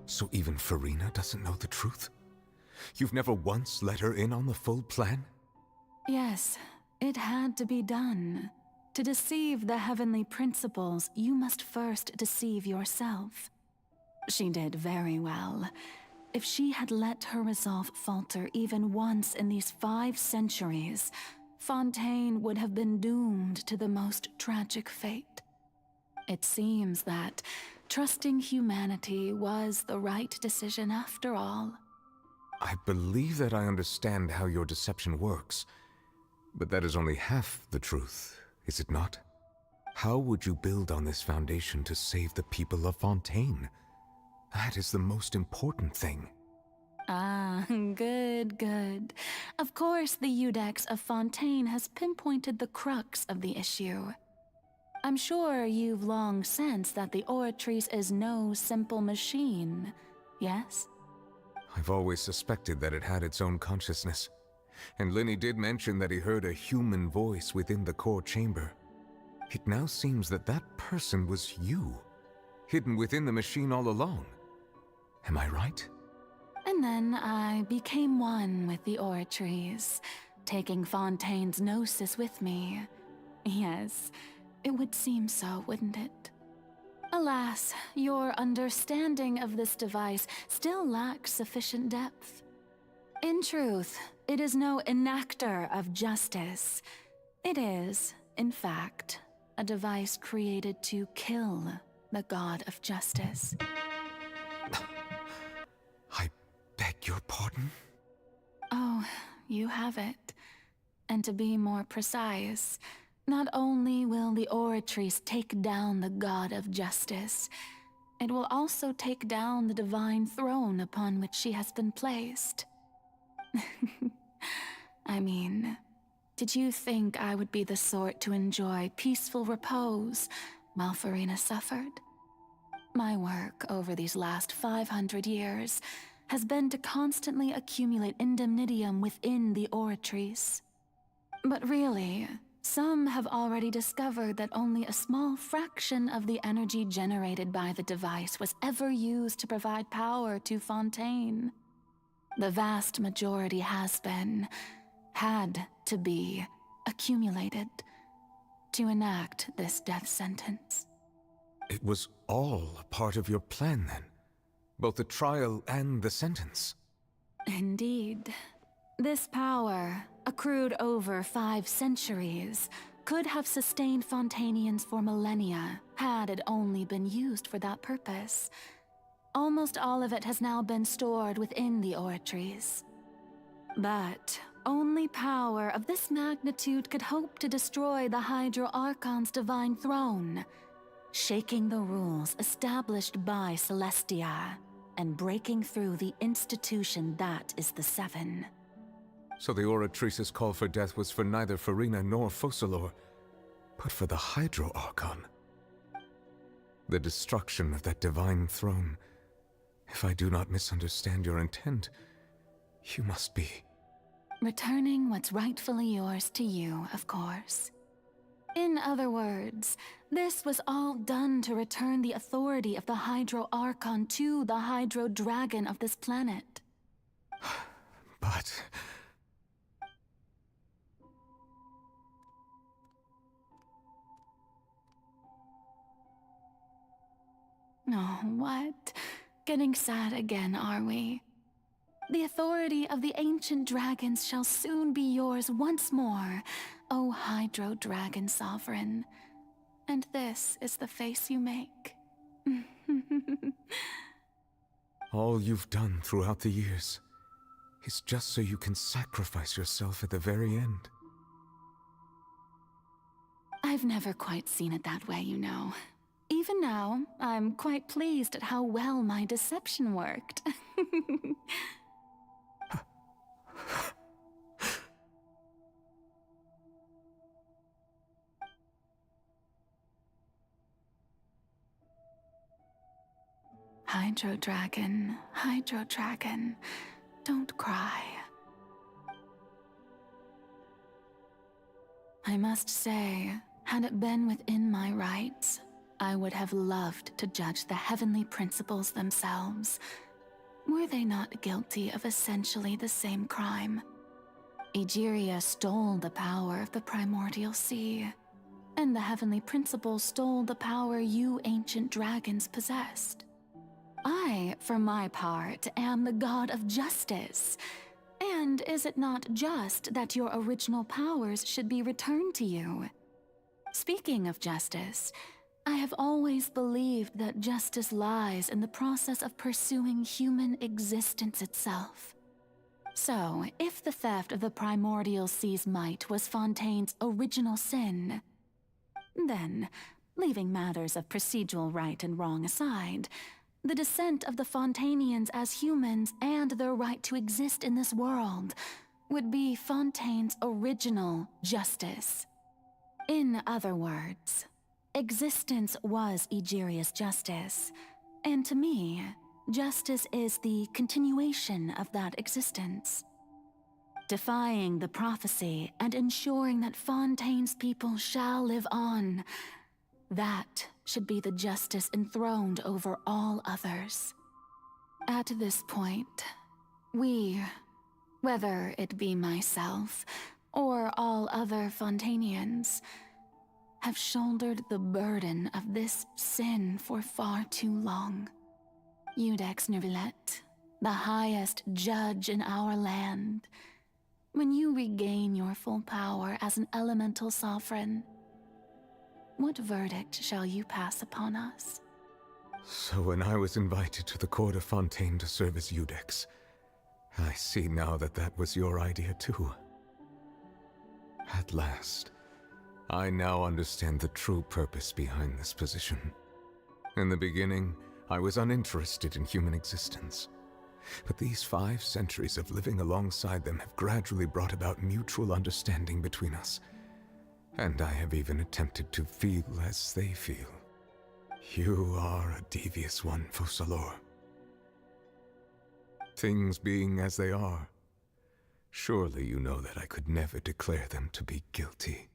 So even Farina doesn't know the truth? You've never once let her in on the full plan? Yes, it had to be done. To deceive the heavenly principles, you must first deceive yourself. She did very well. If she had let her resolve falter even once in these 5 centuries, Fontaine would have been doomed to the most tragic fate. It seems that, trusting humanity was the right decision after all. I believe that I understand how your deception works, but that is only half the truth, is it not? How would you build on this foundation to save the people of Fontaine? That is the most important thing. Ah, good, good. Of course, the Iudex of Fontaine has pinpointed the crux of the issue. I'm sure you've long sensed that the Oratrice is no simple machine, yes? I've always suspected that it had its own consciousness. And Lenny did mention that he heard a human voice within the core chamber. It now seems that that person was you, hidden within the machine all along. Am I right? And then I became one with the Oratrice, taking Fontaine's gnosis with me. Yes, it would seem so, wouldn't it? Alas, your understanding of this device still lacks sufficient depth. In truth, it is no enactor of justice. It is, in fact, a device created to kill the god of justice. I beg your pardon? Oh, you have it. And to be more precise, not only will the Oratrice take down the god of justice, it will also take down the divine throne upon which she has been placed. I mean, did you think I would be the sort to enjoy peaceful repose while Farina suffered? My work over these last 500 years has been to constantly accumulate indemnitium within the Oratrice. But really, some have already discovered that only a small fraction of the energy generated by the device was ever used to provide power to Fontaine. The vast majority has been, had to be, accumulated to enact this death sentence. It was all a part of your plan, then? Both the trial and the sentence? Indeed. This power, accrued over 5 centuries, could have sustained Fontainians for millennia, had it only been used for that purpose. Almost all of it has now been stored within the Oratrice. But only power of this magnitude could hope to destroy the Hydro Archon's divine throne, shaking the rules established by Celestia, and breaking through the institution that is the Seven. So the Oratrice's call for death was for neither Farina nor Focalor, but for the Hydro Archon. The destruction of that divine throne. If I do not misunderstand your intent, you must be... Returning what's rightfully yours to you, of course. In other words, this was all done to return the authority of the Hydro Archon to the Hydro Dragon of this planet. But... Oh, what? Getting sad again, are we? The authority of the ancient dragons shall soon be yours once more, O Hydro Dragon Sovereign. And this is the face you make. All you've done throughout the years is just so you can sacrifice yourself at the very end. I've never quite seen it that way, you know. Even now, I'm quite pleased at how well my deception worked. Hydro Dragon, don't cry. I must say, had it been within my rights, I would have loved to judge the heavenly principles themselves. Were they not guilty of essentially the same crime? Egeria stole the power of the primordial sea, and the heavenly principles stole the power you ancient dragons possessed. I, for my part, am the god of justice. And is it not just that your original powers should be returned to you? Speaking of justice, I have always believed that justice lies in the process of pursuing human existence itself. So, if the theft of the primordial sea's might was Fontaine's original sin, then, leaving matters of procedural right and wrong aside, the descent of the Fontainians as humans and their right to exist in this world would be Fontaine's original justice. In other words, existence was Egeria's justice, and to me, justice is the continuation of that existence. Defying the prophecy and ensuring that Fontaine's people shall live on, that should be the justice enthroned over all others. At this point, we, whether it be myself or all other Fontainians, have shouldered the burden of this sin for far too long. Iudex Nervillet, the highest judge in our land, when you regain your full power as an elemental sovereign, what verdict shall you pass upon us? So when I was invited to the court of Fontaine to serve as Iudex, I see now that that was your idea too. At last, I now understand the true purpose behind this position. In the beginning, I was uninterested in human existence. But these 5 centuries of living alongside them have gradually brought about mutual understanding between us. And I have even attempted to feel as they feel. You are a devious one, Focalor. Things being as they are, surely you know that I could never declare them to be guilty.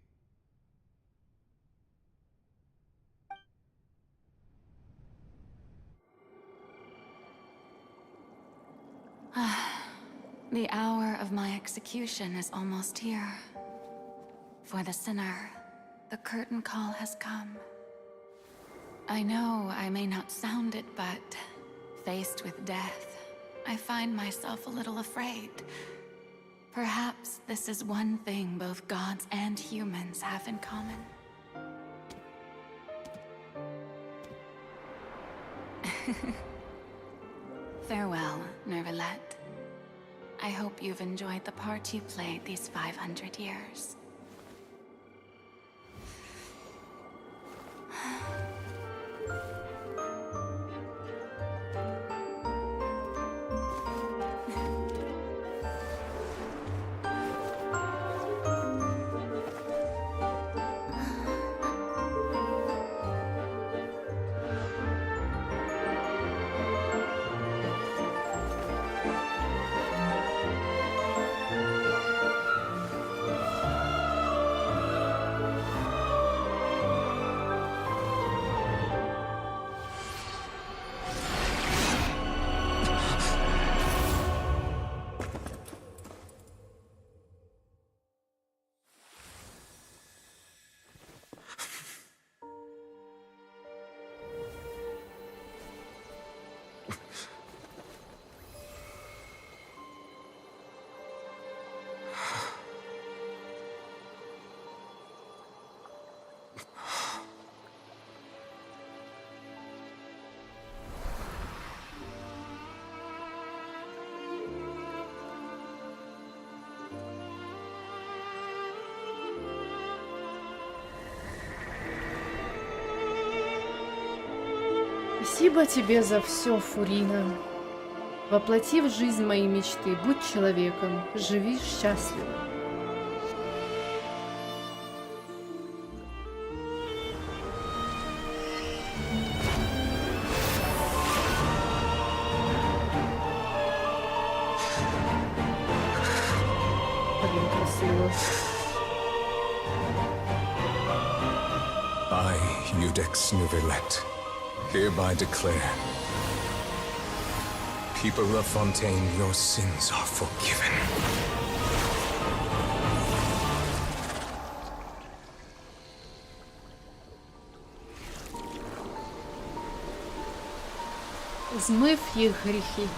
The hour of my execution is almost here. For the sinner, the curtain call has come. I know I may not sound it, but faced with death, I find myself a little afraid. Perhaps this is one thing both gods and humans have in common. Farewell, Nervillet. I hope you've enjoyed the part you played these 500 years. Спасибо тебе за все, Фурина. Воплоти в жизнь мои мечты, будь человеком, живи счастливо. Блин, красиво. I, Iudex Nervillet, hereby declare, people of Fontaine, your sins are forgiven. Змив їх гріхи.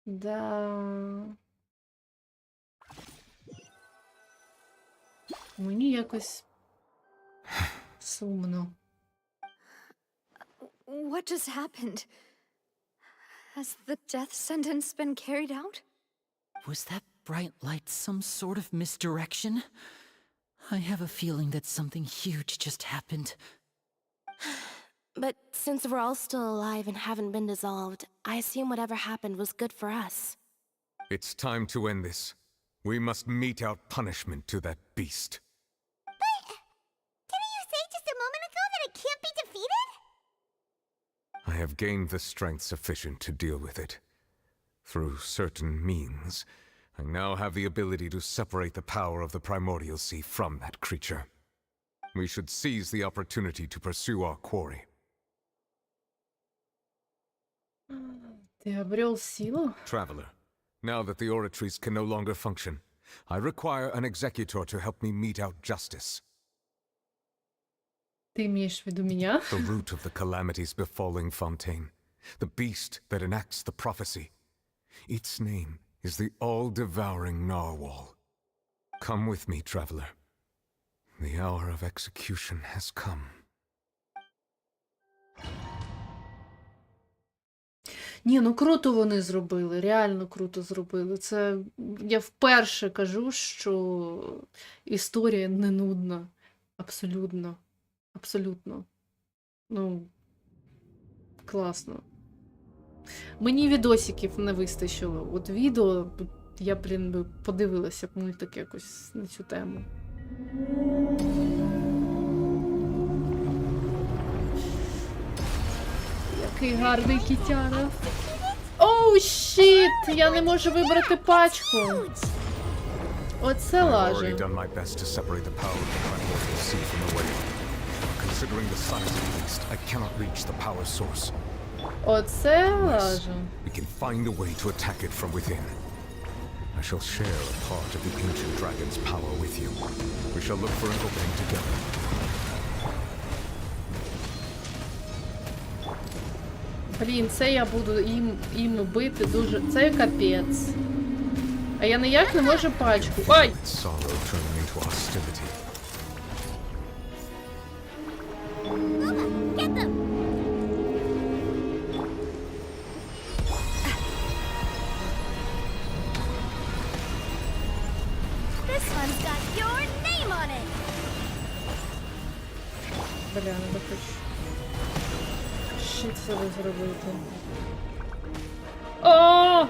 Да. Мені якось сумно. What just happened? Has the death sentence been carried out? Was that bright light some sort of misdirection? I have a feeling that something huge just happened. But since we're all still alive and haven't been dissolved, I assume whatever happened was good for us. It's time to end this. We must mete out punishment to that beast. Didn't you say just a moment ago that it can't be defeated? I have gained the strength sufficient to deal with it. Through certain means, I now have the ability to separate the power of the primordial sea from that creature. We should seize the opportunity to pursue our quarry. Ты обрел силу? Traveler, now that the oratories can no longer function, I require an executor to help me mete out justice. Ты имеешь в виду меня? The root of the calamities befalling Fontaine, the beast that enacts the prophecy. Its name is the all-devouring narwhal. Come with me, traveler. The hour of execution has come. Ні, ну круто вони зробили, реально круто зробили. Це я вперше кажу, що історія не нудна. Абсолютно. Абсолютно. Ну, класно. Мені відосиків не вистачило. От відео, я, би подивилася мультик якось на цю тему. Який гарний кітяра. Оу, щіт! Я не можу вибрати пачку. Оце лаже. Оце лаже. We can find a way to attack it from within. I shall share a part of the ancient dragon's power with you. We shall look for an opening together. Блін, це я буду їм бити дуже... Це капець. А я ніяк не можу пачку. Ой! Бля, надо хоч... Щит себе зробити. О!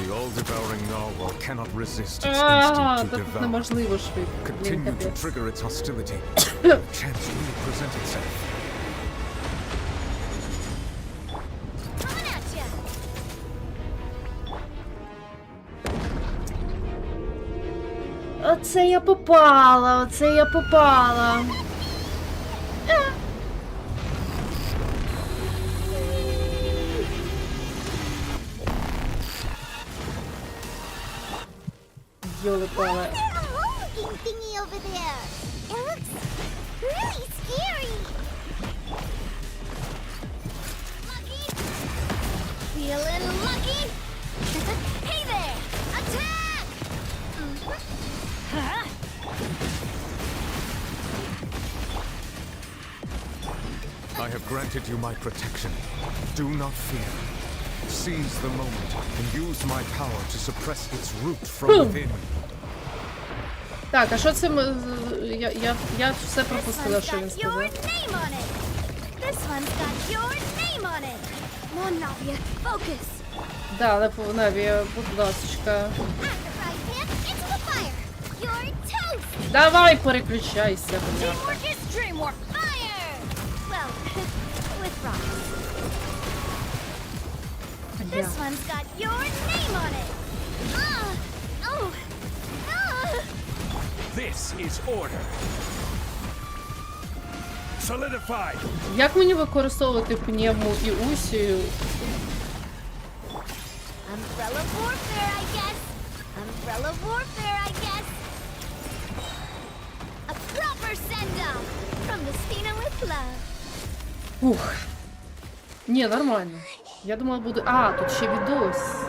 The all-devouring narwhal cannot resist its instinct to devour. Неможливо швидко. Continue to trigger its hostility. Chance will present itself. Оце я попала, оце я попала. Ёлы-палы. Thingy over there. It looks really scary. Lucky? Feeling lucky? Hey there! Attack! I have granted you my protection. Do not fear. Seize the moment and use my power to suppress its root from within. Так, а що це ми... Я все пропустила, що він сказав. Да, але Навія, будь ласочка. Давай, переключайся. This one's got your name on it. Oh. This is order. Solidify. Як мені використовувати пневму і усію? Umbrella warfare, I guess. Umbrella warfare, I guess. A proper send-off from the Stina with love. Ух. Ні, нормально. Я думала, буде... А, тут ще відос.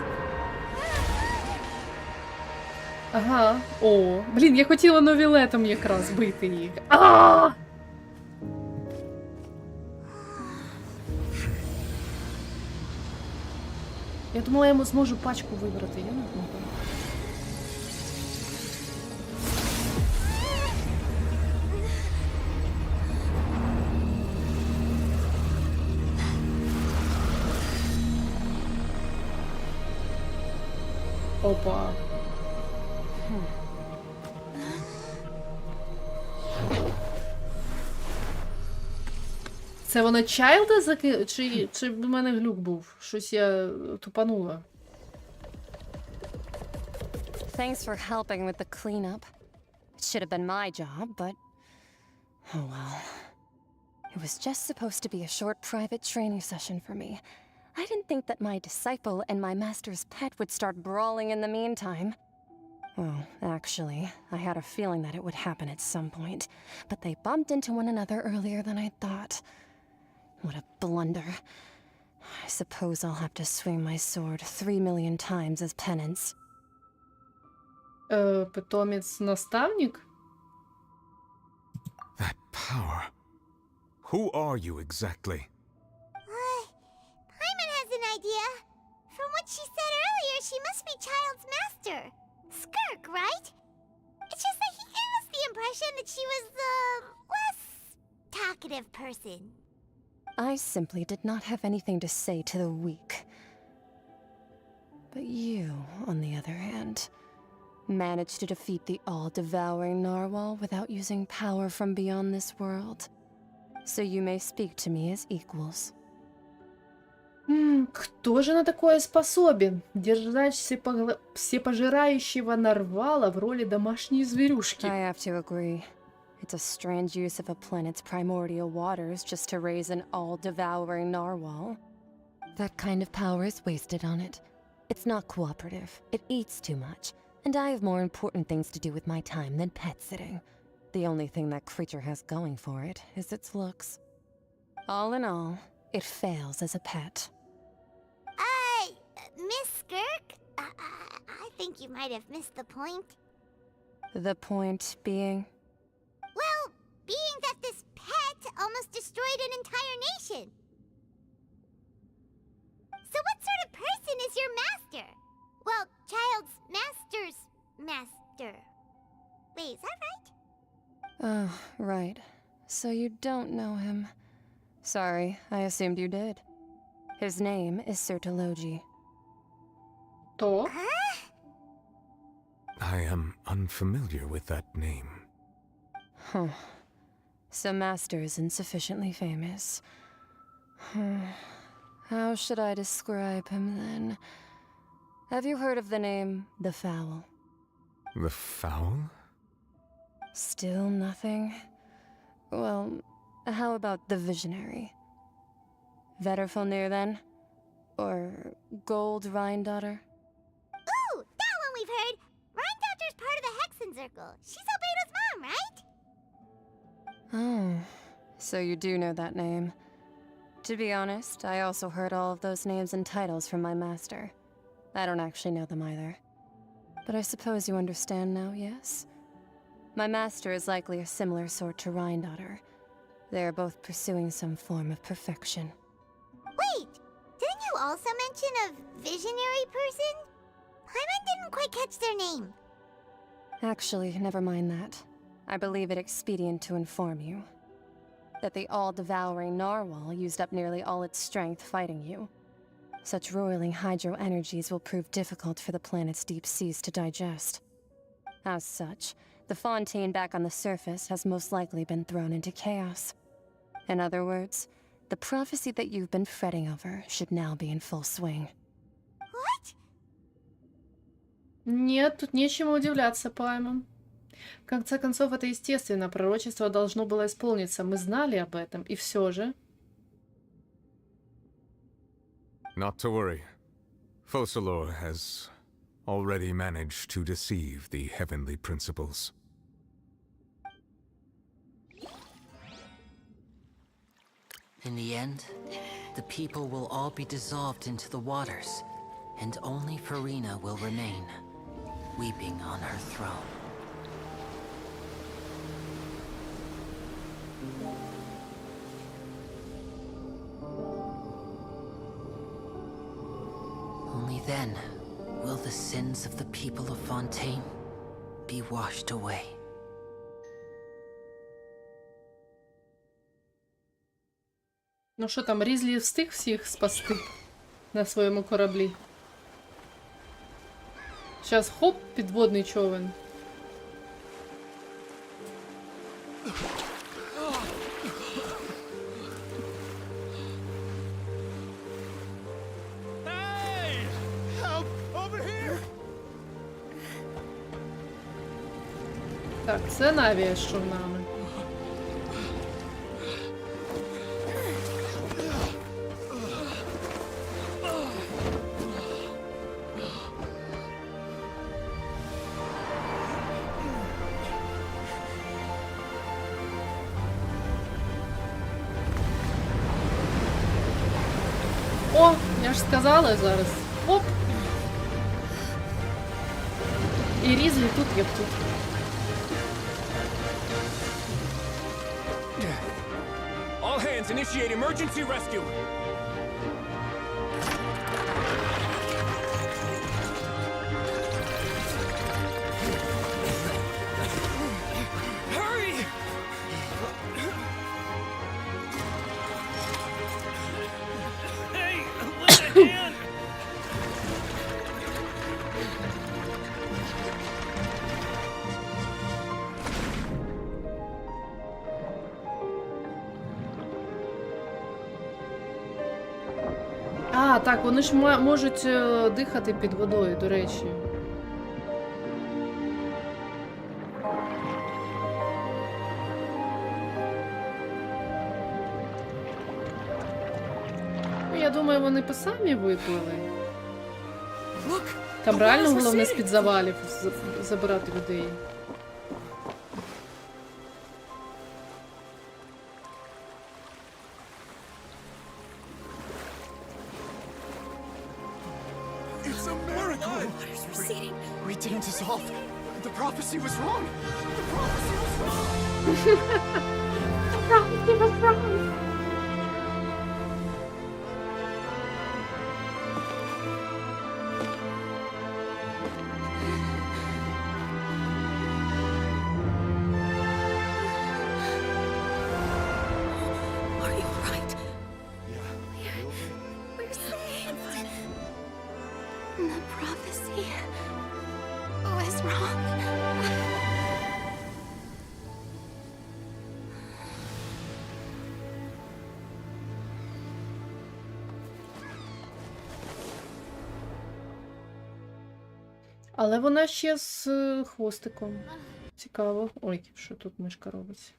Ага. О, блін, я хотіла новілетом якраз бити їх. А! Я думала, я зможу пачку вибрати, я не знаю. Опа. Це вона Чайлда закинула? Чи в мене глюк був? Щось я тупанула. Thanks for helping with the cleanup. It should have been my job, but oh well. It was just supposed to be a short private training session for me. I didn't think that my disciple and my master's pet would start brawling in the meantime. Well, actually, I had a feeling that it would happen at some point, but they bumped into one another earlier than I thought. What a blunder. I suppose I'll have to swing my sword 3 million times as penance. Питомець-наставник? That power. Who are you exactly? Paimon has an idea. From what she said earlier, she must be Child's master. Skirk, right? It's just that he gave us the impression that she was the less talkative person. I simply did not have anything to say to the weak. But you, on the other hand, managed to defeat the all-devouring narwhal without using power from beyond this world. So you may speak to me as equals. Кто же на такое способен? Держать всепожирающего нарвала в роли домашней зверюшки. I have to agree. It's a strange use of a planet's primordial waters just to raise an all-devouring narwhal. That kind of power is wasted on it. It's not cooperative. It eats too much. And I have more important things to do with my time than pet sitting. The only thing that creature has going for it is its looks. All in all, it fails as a pet. Miss Skirk? I think you might have missed the point. The point being? Well, being that this pet almost destroyed an entire nation. So what sort of person is your master? Well, Child's master's master. Wait, is that right? Oh, right. So you don't know him. Sorry, I assumed you did. His name is Sertologi. To? I am unfamiliar with that name. Huh. So Master isn't sufficiently famous. How should I describe him then? Have you heard of the name The Fowl? The Fowl? Still nothing? Well, how about the Visionary? Vetterfulnir then? Or Gold Rhindaughter? Ooh, that one we've heard! Rhindaughter's part of the Hexen Circle. She's Albedo's mom, right? Oh, so you do know that name. To be honest, I also heard all of those names and titles from my master. I don't actually know them either. But I suppose you understand now, yes? My master is likely a similar sort to Rhindaughter. They are both pursuing some form of perfection. Wait, didn't you also mention a visionary person? Paimon didn't quite catch their name. Actually, never mind that. I believe it expedient to inform you that the all-devouring narwhal used up nearly all its strength fighting you. Such roiling hydro energies will prove difficult for the planet's deep seas to digest. As such, the fontaine back on the surface has most likely been thrown into chaos. In other words, the prophecy that you've been fretting over should now be in full swing. What? Нет, тут нечему удивляться, Паймон. В конце концов, это естественно. Пророчество должно было исполниться. Мы знали об этом, и все же... Not to worry. Focalor has already managed to deceive the heavenly principles. In the end, the people will all be dissolved into the waters, and only Farina will remain, weeping on her throne. Only then will the sins of the people of Fontaine be washed away. Ну що там, Різлі встиг всіх спасти на своєму кораблі? Зараз хоп, підводний човен. Так, це Навія з човнами. О, я ж сказала зараз. Оп! І Різлі тут, як тут. All hands, initiate emergency rescue! Hurry! Hey, lend a hand! А, так, вони ж можуть дихати під водою, до речі. Ну, я думаю, вони по самі виплили. Там реально головне з-під завалів забирати людей. It's a miracle! We didn't dissolve. The prophecy was wrong. The prophecy was wrong. The prophecy was wrong. Are you all right? We're saved. The prophecy was wrong. Але вона ще з хвостиком. Цікаво. Ой, що тут мишка робить?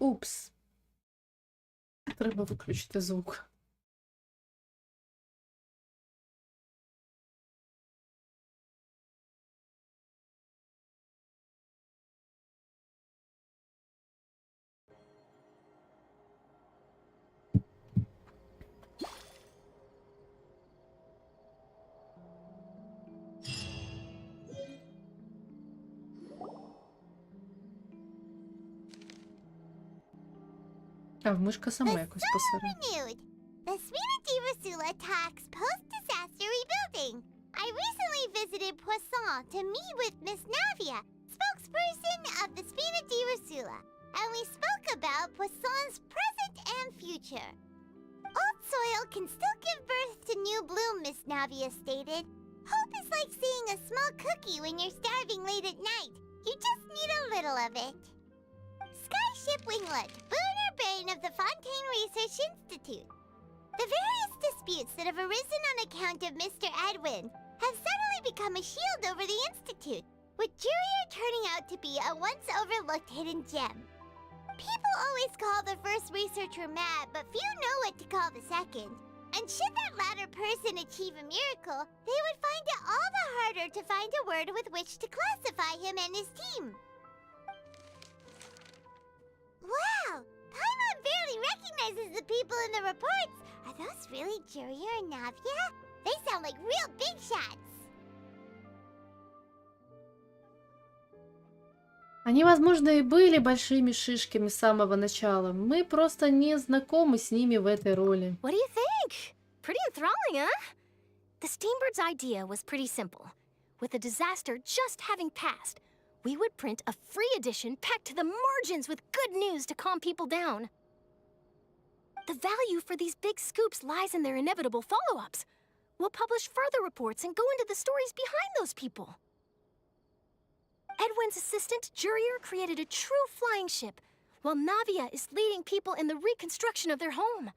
Упс. Треба виключити звук. А мишка сама якось посередині. Renewed. The Spina attacks post-disaster rebuilding. I recently visited Poisson to meet with Miss Navia, spokesperson of the Spina di Rusula, and we spoke about Poisson's present and future. Old soil can still give birth to new bloom, Miss Navia stated. Hope is like seeing a small cookie when you're starving late at night. You just need a little of it. Skyship Winglet, boon or bane of the Fontaine Research Institute. The various disputes that have arisen on account of Mr. Edwin have suddenly become a shield over the Institute, with Jurier turning out to be a once overlooked hidden gem. People always call the first researcher mad, but few know what to call the second. And should that latter person achieve a miracle, they would find it all the harder to find a word with which to classify him and his team. Wow! Paimon barely recognizes the people in the reports. Are those really Jurier and Navia? They sound like real big shots. Они, возможно, и были большими шишками с самого начала. Мы просто не знакомы с ними в этой роли. What do you think? Pretty enthralling, huh? The Steambird's idea was pretty simple. With the disaster just having passed, we would print a free edition packed to the margins with good news to calm people down. The value for these big scoops lies in their inevitable follow-ups. We'll publish further reports and go into the stories behind those people. Edwin's assistant, Jurier, created a true flying ship, while Navia is leading people in the reconstruction of their home.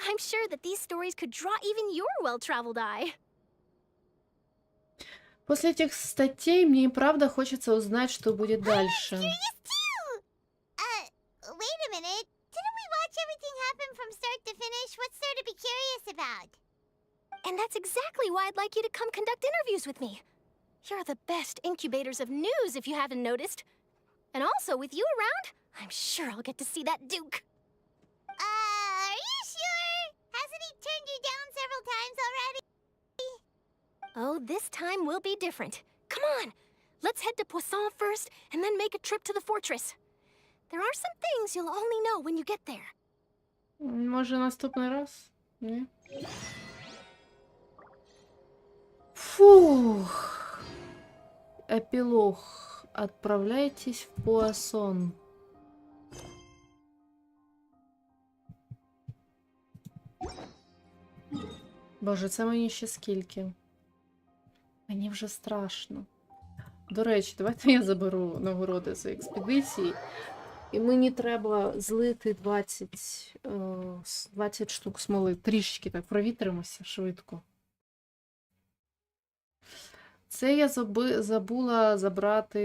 I'm sure that these stories could draw even your well-traveled eye. После этих статей мне и правда хочется узнать, что будет дальше. Wait a minute. Didn't we watch everything happen from start to finish? What's there to be curious about? And that's exactly why I'd like you to come conduct interviews with me. You're the best incubators of news, if you haven't noticed. And also, with you around, I'm sure I'll get to see that Duke. Are you sure? Hasn't he turned you down several times already? Oh, this time will be different. Come on, let's head to Poisson first, and then make a trip to the fortress. There are some things you'll only know when you get there. Може, наступний раз? Ні? Фух. Эпилог. Отправляйтесь в Пуассон. Боже, це мені ще скільки. Мені вже страшно. До речі, давайте я заберу нагороди за експедиції. І мені треба злити 20 штук смоли. Трішечки так провітримося швидко. Це я забула забрати.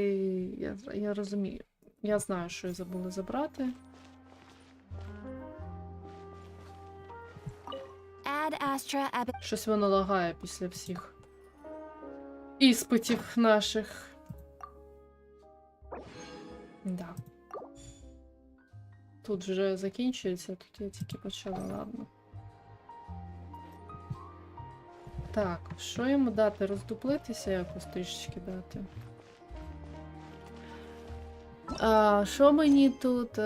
Я розумію. Я знаю, що я забула забрати. Щось воно лагає після всіх іспитів наших. Да. Тут вже закінчується, тут я тільки почала, ладно. Так, що йому дати? Роздуплитися якось трішечки дати. Що мені тут?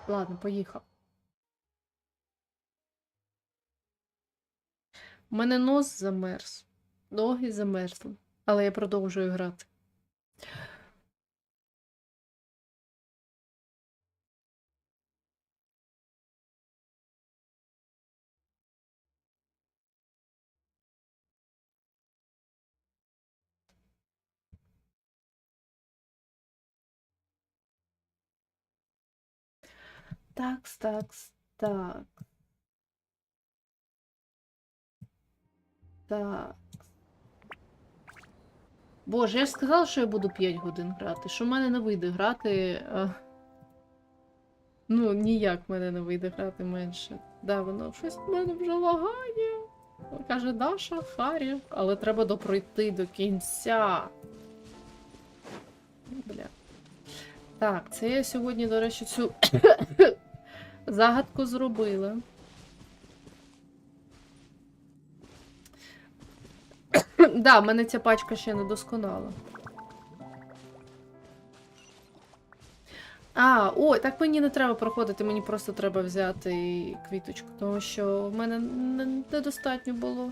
Ладно, поїхав. У мене нос замерз. Ноги замерзли. Але я продовжую грати. Так. Боже, я ж сказала, що я буду 5 годин грати. Що в мене не вийде грати. Ну, ніяк в мене не вийде грати менше. Да, воно щось в мене вже лагає. Каже, Даша, Харі. Але треба допройти до кінця. Бля. Так, це я сьогодні, до речі, цю загадку зробила. Да, в мене ця пачка ще не досконала. Ой, так мені не треба проходити, мені просто треба взяти квіточку, тому що в мене недостатньо було.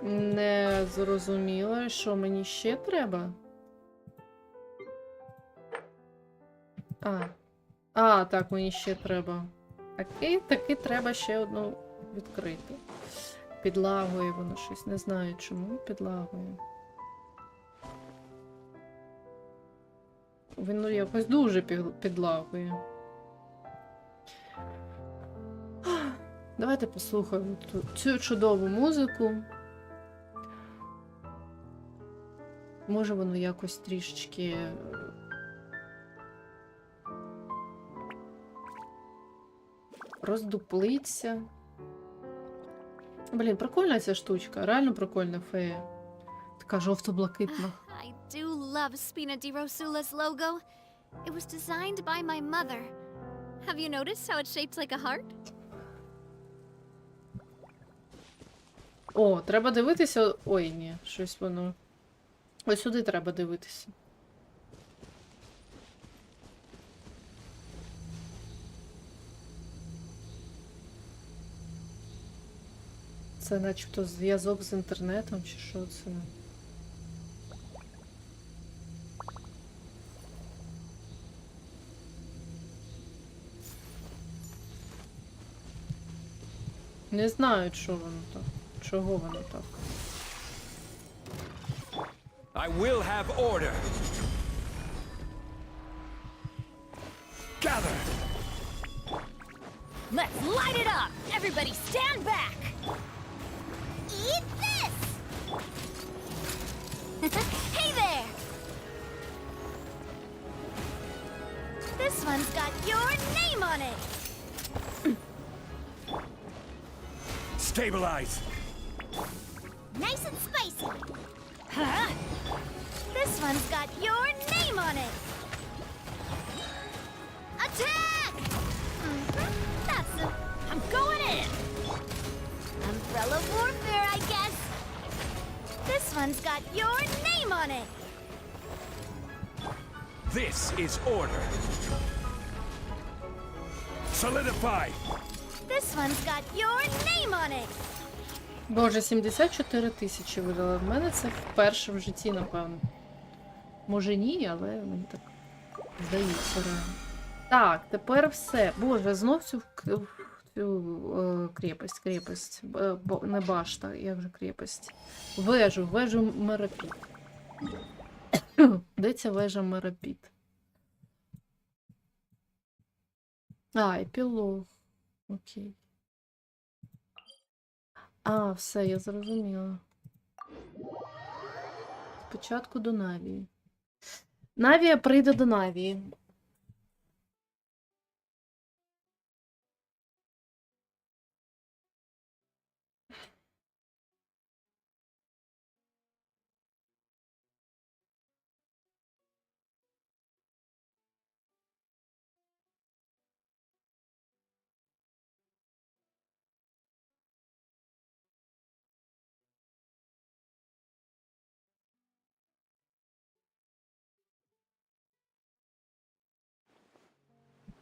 Не зрозуміла, що мені ще треба? Так, мені ще треба. Таки треба ще одну відкрити. Підлагує воно щось. Не знаю, чому підлагує. Воно якось дуже підлагує. Давайте послухаємо цю чудову музику. Може воно якось трішечки роздуплиться. Блін, прикольна ця штучка. Реально прикольна фея. Така жовто-блакитна. I do love Spina di Rosula's logo. It was designed by my mother. Have you noticed how it's shaped like a heart? О, треба дивитися. Ой, ні, щось воно. Ось сюди треба дивитися. Це начебто зв'язок з інтернетом, чи що це? Не знаю, що воно так. Чого воно так? I will have order. Gather. Let's light it up! Everybody stand back! Eat this! Hey there! This one's got your name on it! Stabilize. Nice and spicy! Huh? This one's got your name on it! Attack! That's it! I'm going in! Umbrella warfare, I guess! This one's got your name on it! This is order. Solidify. This one's got your name on it! Боже, 74 тисячі видали. В мене це вперше в житті, напевно. Може ні, але мені так здається реально. Так, тепер все. Боже, знов цю крепость. Не башта, як же крепость. Вежу Мерапіт. Де ця вежа Мерапіт? Епілог. Окей. Все, я зрозуміла. Спочатку до Навії. Навія прийде до Навії.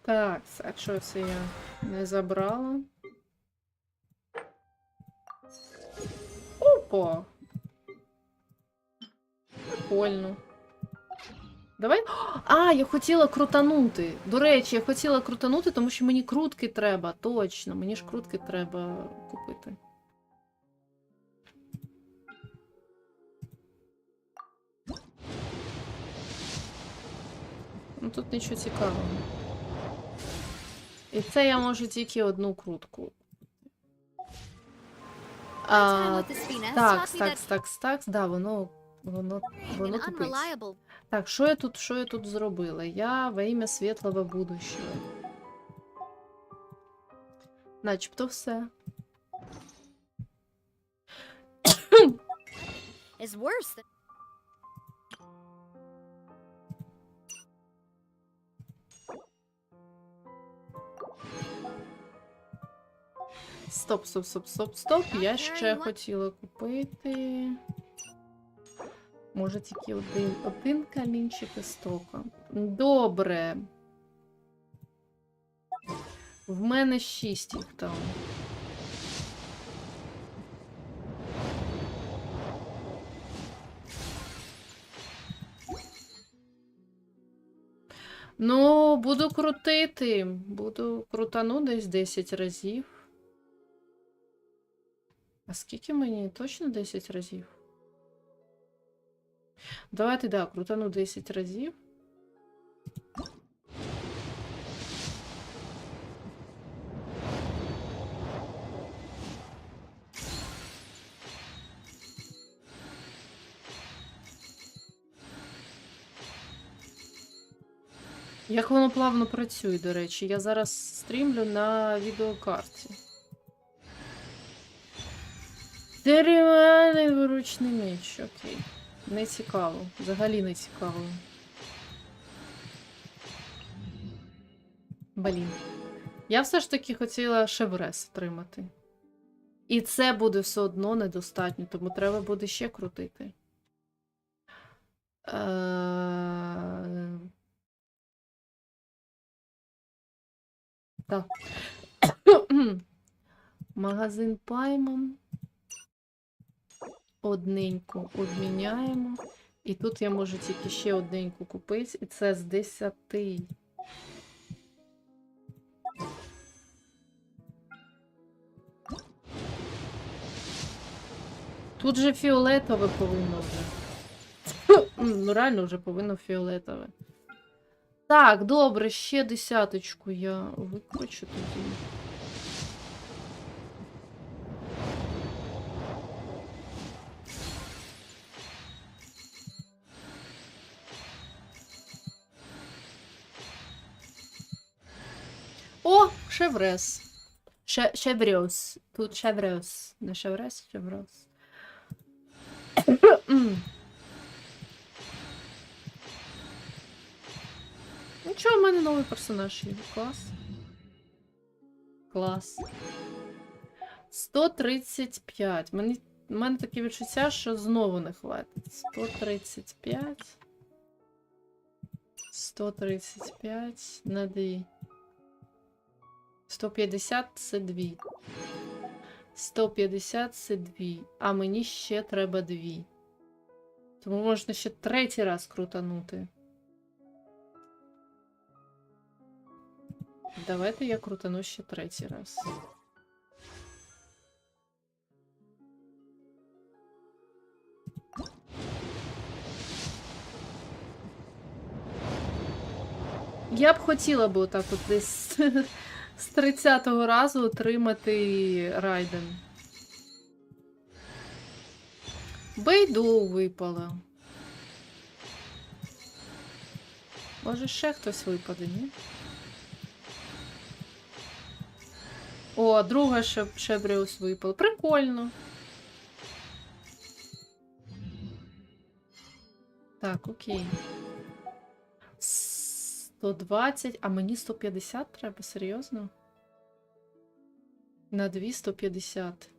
Так, а що це я не забрала? Опа! Прикольно. Давай. Я хотіла крутанути. До речі, я хотіла крутанути, тому що мені крутки треба. Точно, мені ж крутки треба купити. Ну тут нічого цікавого. І це я можу тільки одну крутку. Такс. Да, воно тупить. Так, що я тут зробила? Я во ім'я світлого будущого. Начебто все. Стоп. Я ще хотіла купити. Може тільки один камінчик із тока. Добре. В мене 6 їх там. Ну, буду крутити. Буду крутану десь 10 разів. А скільки мені? Точно 10 разів? Давайте, да, крутану 10 разів. Як воно плавно працює, до речі. Я зараз стрімлю на відеокарті. Дерев'яний виручний меч, окей. Не цікаво. Взагалі не цікаво. Блін. Я все ж таки хотіла шеврес отримати. І це буде все одно недостатньо, тому треба буде ще крутити. Так. Магазин Паймон. Одненьку обміняємо. І тут я можу тільки ще одненьку купити. І це з 10. Тут же фіолетове повинно вже. Ну, реально вже повинно фіолетове. Так, добре, ще 10 я викручу тоді. О, шеврес. Шеврес. Тут шеврес. Не шеврес, шеврес. Нічого, в мене новий персонаж є. Клас. Клас. 135. У мене таке відчуття, що знову не хватить. 135. 135 на 2. 150 це 2. 150 це 2. А мені ще треба 2. Тому можна ще 3-й раз крутанути. Давайте я крутану ще 3-й раз. Я б хотіла би отак от десь з 30-го разу отримати райден. Бейду випала. Може ще хтось випаде, ні? О, друга Шебреус випала. Прикольно. Так, окей. 120, а мені 150 треба? Серйозно? На 2 150.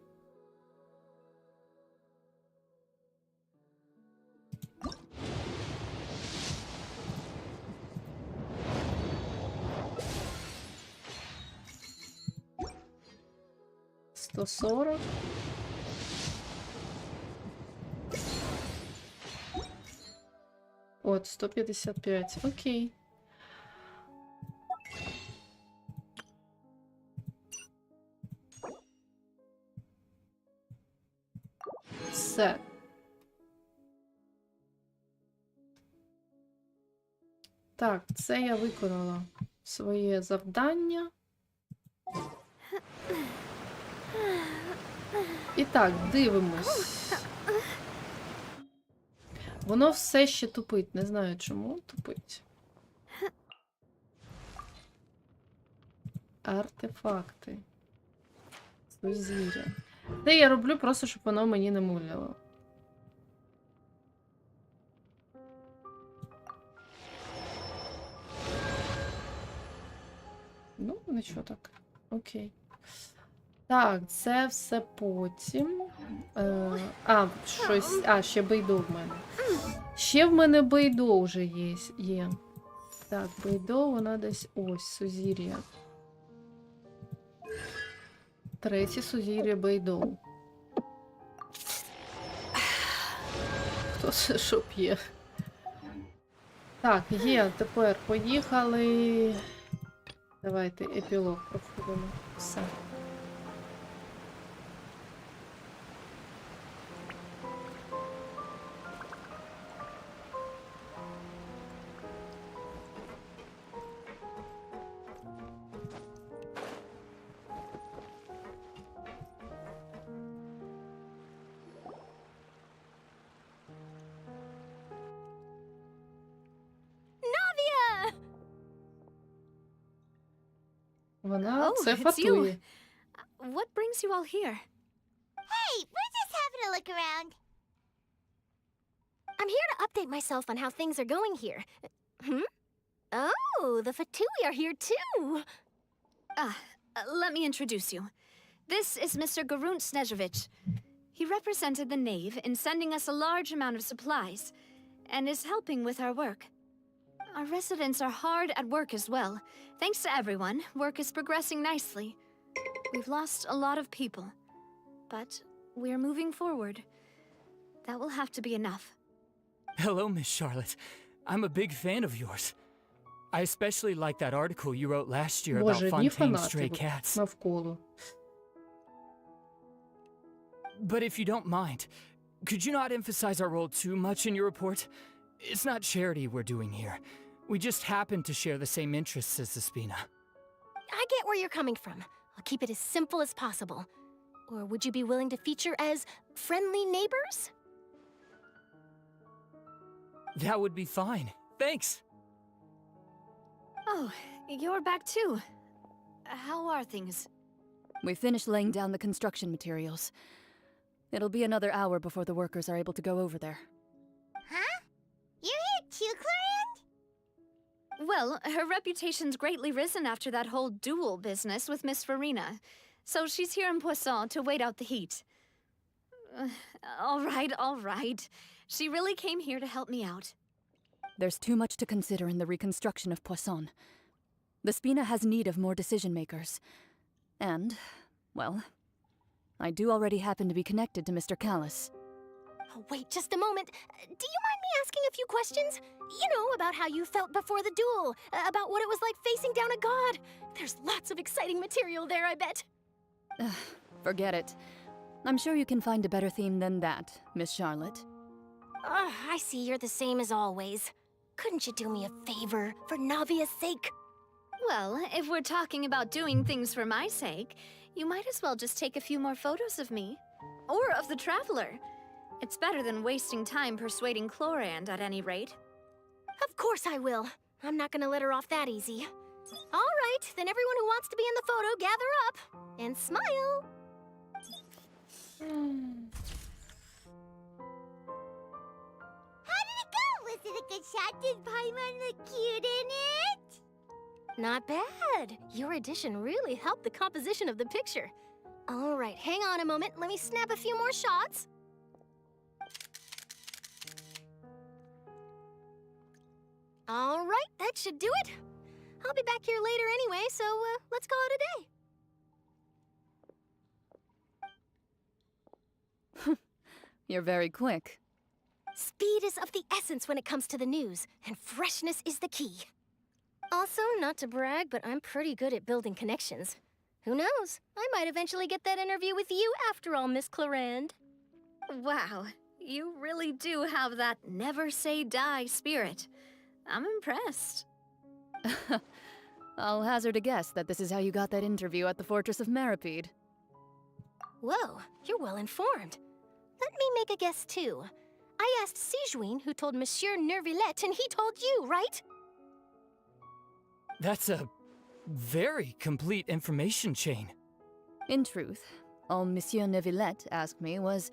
$140. От, 155. Окей. Все. Так, це я виконала своє завдання. І так, дивимось. Воно все ще тупить. Не знаю, чому тупить. Артефакти. Сузір'я. Це я роблю просто, щоб воно мені не муляло. Ну, нічого так. Окей. Так, це все потім. Щось. Ще бейдо в мене. Ще в мене бейдо вже є. Так, бейдо, вона десь ось, сузір'я. 3 сузір'я бейдо. Хто це що п'є? Так, є, тепер поїхали. Давайте епілог проходимо. Все. Вона Oh, це it's фатує. you. What brings you all here? Hey, we're just having a look around. I'm here to update myself on how things are going here. Oh, the Fatui are here too. Let me introduce you. This is Mr. Garunt Snezhevich. He represented the Knave in sending us a large amount of supplies, and is helping with our work. Our residents are hard at work as well. Thanks to everyone, work is progressing nicely. We've lost a lot of people, but we're moving forward. That will have to be enough. Hello, Miss Charlotte. I'm a big fan of yours. I especially like that article you wrote last year about Боже, одні Fontaine's stray фанати cats. навколо. But if you don't mind, could you not emphasize our role too much in your report? It's not charity we're doing here. We just happen to share the same interests as the Spina. I get where you're coming from. I'll keep it as simple as possible. Or would you be willing to feature as friendly neighbors? That would be fine. Thanks. Oh, you're back too. How are things? We finished laying down the construction materials. It'll be another hour before the workers are able to go over there. Huh? You're here too, Clorand? Well, her reputation's greatly risen after that whole duel business with Miss Farina, so she's here in Poisson to wait out the heat. All right. She really came here to help me out. There's too much to consider in the reconstruction of Poisson. The Spina has need of more decision-makers. And, well, I do already happen to be connected to Mr. Callis. Oh, wait just a moment. Do you mind me asking a few questions? You know, about how you felt before the duel, about what it was like facing down a god. There's lots of exciting material there, I bet. Forget it. I'm sure you can find a better theme than that, Miss Charlotte. I see you're the same as always. Couldn't you do me a favor, for Navia's sake? Well, if we're talking about doing things for my sake, you might as well just take a few more photos of me. Or of the Traveler. It's better than wasting time persuading Clorand at any rate. Of course I will. I'm not gonna let her off that easy. All right, then everyone who wants to be in the photo, gather up. And smile. How did it go? Was it a good shot? Did Paimon look cute in it? Not bad. Your addition really helped the composition of the picture. All right, hang on a moment. Let me snap a few more shots. All right, that should do it. I'll be back here later anyway, so let's call it a day. You're very quick. Speed is of the essence when it comes to the news, and freshness is the key. Also, not to brag, but I'm pretty good at building connections. Who knows? I might eventually get that interview with you after all, Miss Clorand. Wow, you really do have that never say die spirit. I'm impressed. I'll hazard a guess that this is how you got that interview at the Fortress of Meripede. Whoa, you're well informed. Let me make a guess too. I asked Sijuin, who told Monsieur Nervillette, and he told you, right? That's a very complete information chain. In truth, all Monsieur Neuvillette asked me was,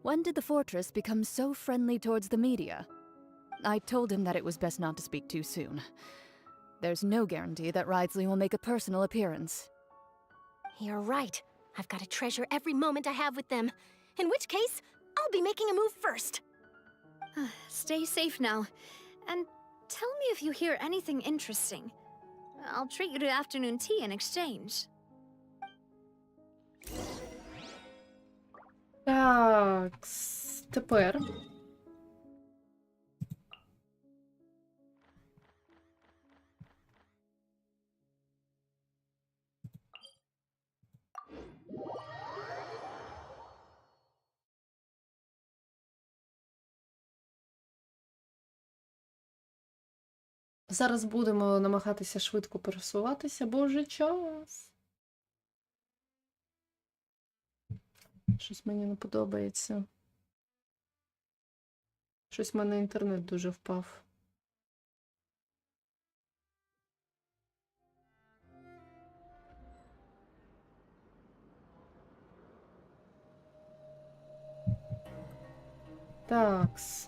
when did the fortress become so friendly towards the media? I told him that it was best not to speak too soon. There's no guarantee that Ridesley will make a personal appearance. You're right. I've got to treasure every moment I have with them. In which case, I'll be making a move first. Stay safe now, and tell me if you hear anything interesting. I'll treat you to afternoon tea in exchange. Так, тепер Зараз будемо намагатися швидко пересуватися, бо вже час. Щось мені не подобається. Щось в мене інтернет дуже впав. Такс.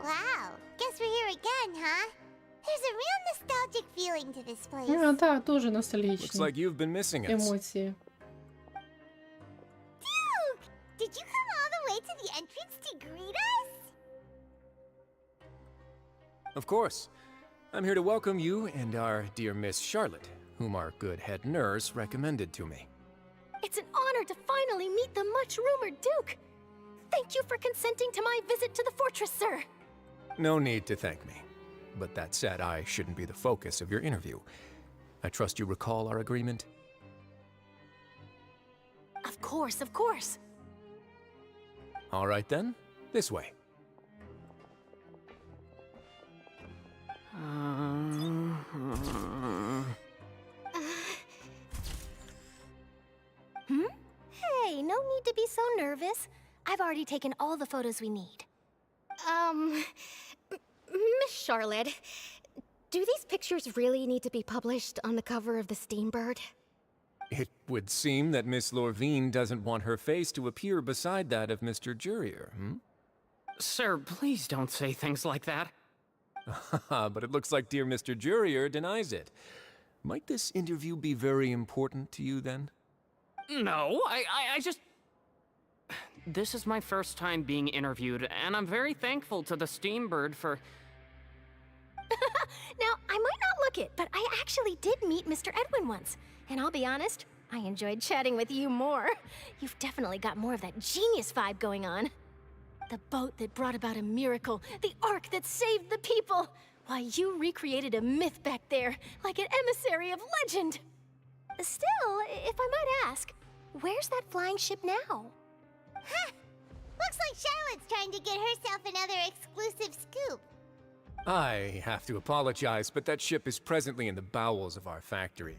Wow, guess we're here again, huh? There's a real nostalgic feeling to this place. Ну, так, дуже Looks ностальгічні like you've been missing us. емоції. Duke, did you come all the way to the entrance to greet us? Of course. I'm here to welcome you and our dear Miss Charlotte, whom our good head nurse recommended to me. It's an honor to finally meet the much-rumored Duke. Thank you for consenting to my visit to the fortress, sir. No need to thank me. But that said, I shouldn't be the focus of your interview. I trust you recall our agreement? Of course, of course. All right then, this way. Hey, no need to be so nervous. I've already taken all the photos we need. Miss Charlotte, do these pictures really need to be published on the cover of the Steambird? It would seem that Miss Lorvine doesn't want her face to appear beside that of Mr. Jurier, hmm? Sir, please don't say things like that. But it looks like dear Mr. Jurier denies it. Might this interview be very important to you then? No, I just... This is my first time being interviewed, and I'm very thankful to the Steambird for... Now, I might not look it, but I actually did meet Mr. Edwin once. And I'll be honest, I enjoyed chatting with you more. You've definitely got more of that genius vibe going on. The boat that brought about a miracle, the ark that saved the people. Why, you recreated a myth back there, like an emissary of legend. Still, if I might ask, where's that flying ship now? Huh. Looks like Charlotte's trying to get herself another exclusive scoop. I have to apologize, but that ship is presently in the bowels of our factory.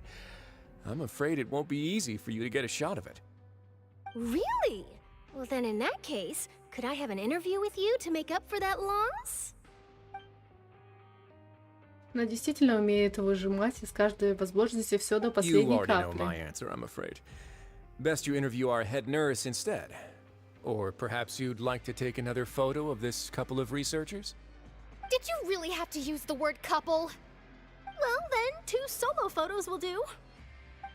I'm afraid it won't be easy for you to get a shot of it. Really? Well, then in that case, could I have an interview with you to make up for that loss? Она действительно умеет выжимать из каждой возможности все до You последней already know my капли. answer, I'm afraid. Best you interview our head nurse instead. Or perhaps you'd like to take another photo of this couple of researchers? Did you really have to use the word couple? Well, then, 2 solo photos will do.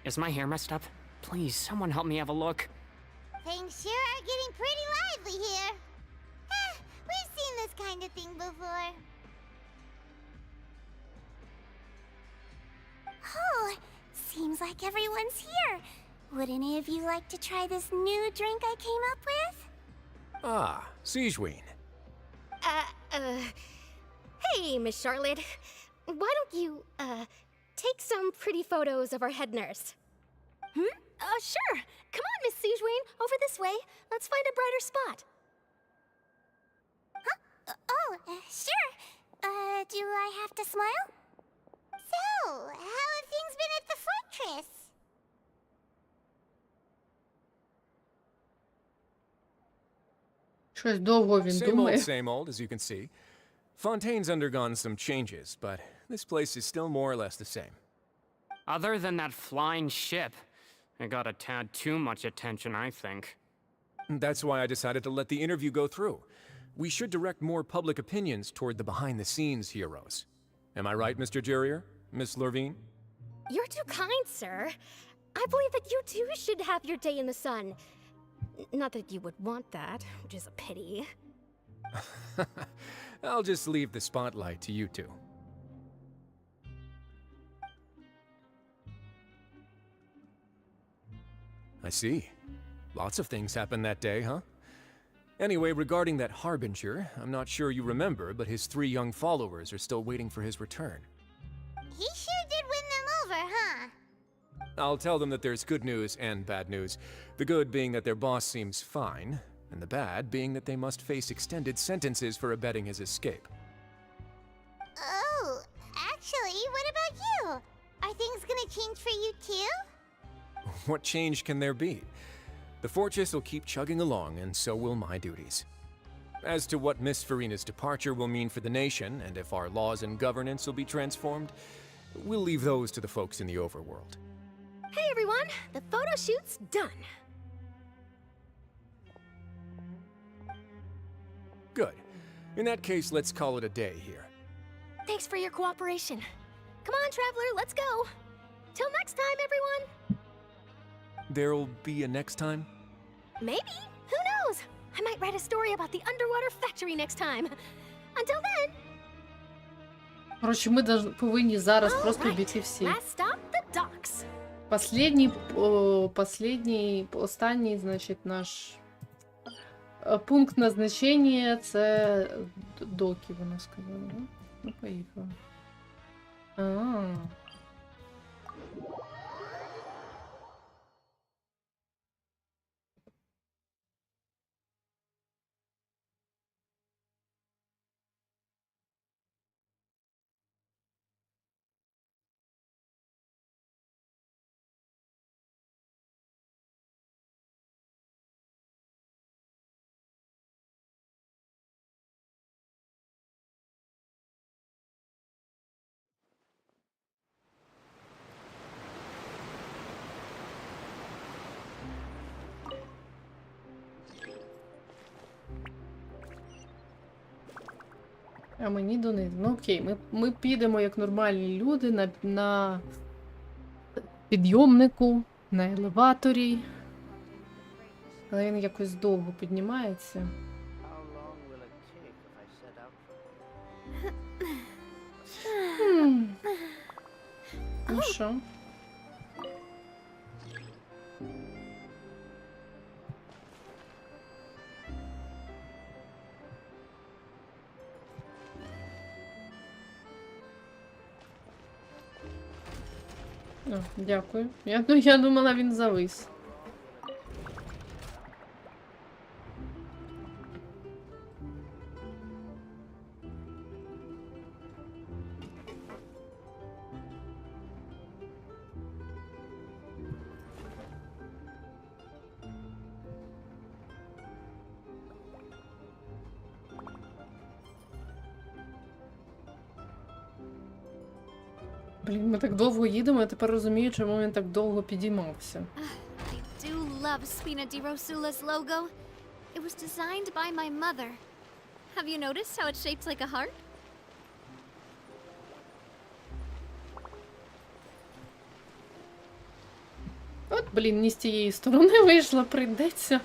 Is my hair messed up? Please, someone help me have a look. Things sure are getting pretty lively here. We've seen this kind of thing before. Oh, seems like everyone's here. Would any of you like to try this new drink I came up with? Ah, Siegeween. Hey, Miss Charlotte. Why don't you, take some pretty photos of our head nurse? Sure. Come on, Miss Siegeween. Over this way. Let's find a brighter spot. Huh? Sure. Do I have to smile? So, how have things been at the fortress? Щось довго він думає. Same old, as you can see. Fontaine's undergone some changes, but this place is still more or less the same. Other than that flying ship, it got a tad too much attention, I think. That's why I decided to let the interview go through. We should direct more public opinions toward the behind-the-scenes heroes. Am I right, Mr. Jurier? Miss Lorvine? You're too kind, sir. I believe that you too should have your day in the sun. Not that you would want that, which is a pity. I'll just leave the spotlight to you two. I see. Lots of things happened that day, huh? Anyway, regarding that Harbinger, I'm not sure you remember, but his 3 young followers are still waiting for his return. He sure did win them over, huh? I'll tell them that there's good news and bad news. The good being that their boss seems fine, and the bad being that they must face extended sentences for abetting his escape. Oh, actually, what about you? Are things gonna change for you too? What change can there be? The fortress will keep chugging along, and so will my duties. As to what Miss Farina's departure will mean for the nation, and if our laws and governance will be transformed, we'll leave those to the folks in the overworld. Hey everyone, the photo shoot's done. Good. In that case, let's call it a day here. Thanks for your cooperation. Come on, Traveler, let's go. Till next time, everyone. There'll be a next time? Maybe. Who knows? I might write a story about the underwater factory next time. Until then. Коротше, ми повинні зараз просто обійти всі. Last stop, the docks. Останній, значить, наш пункт назначення – це доки, вона сказала. Ну, поїхала. А мені донизу. Ну окей, ми підемо як нормальні люди на підйомнику, на елеваторі. Але він якось довго піднімається. Ну що? О, дякую. Я думала, він завис. Блін, ми так довго їдемо, я тепер розумію, чому він так довго підіймався. I do love Spina di Rosula's logo. It was designed by my mother. Have you noticed how it's shaped like a heart? От, блін, не з тієї сторони вийшла, прийдеться.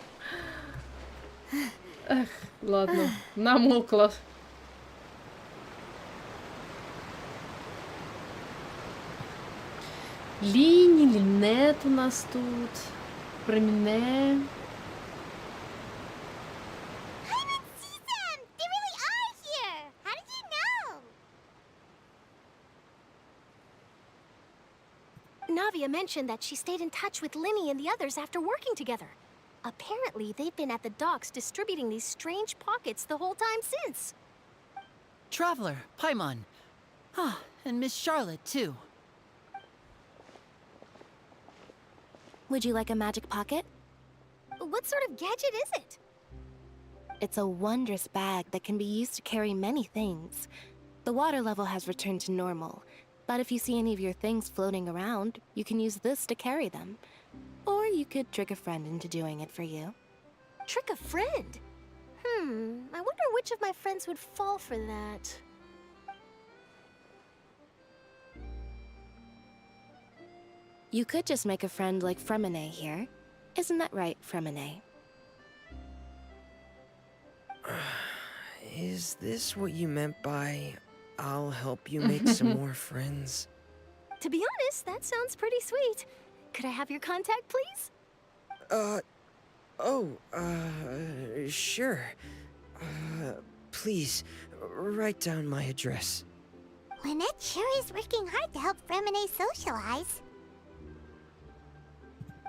Ех, ладно, намокла. Лінет у нас тут. Преміне. Navia mentioned that she stayed in touch with Linny and the others after working together. Apparently, they've been at the docks distributing these strange pockets the whole time since. Traveler, Paimon. Ah, and Miss Charlotte, too. Would you like a magic pocket? What sort of gadget is it? It's a wondrous bag that can be used to carry many things. The water level has returned to normal, but if you see any of your things floating around, you can use this to carry them. Or you could trick a friend into doing it for you. Trick a friend? I wonder which of my friends would fall for that. You could just make a friend like Fremine here. Isn't that right, Fremine? Is this what you meant by, I'll help you make some more friends? To be honest, that sounds pretty sweet. Could I have your contact, please? Sure. Please, write down my address. Lynette sure is working hard to help Fremine socialize.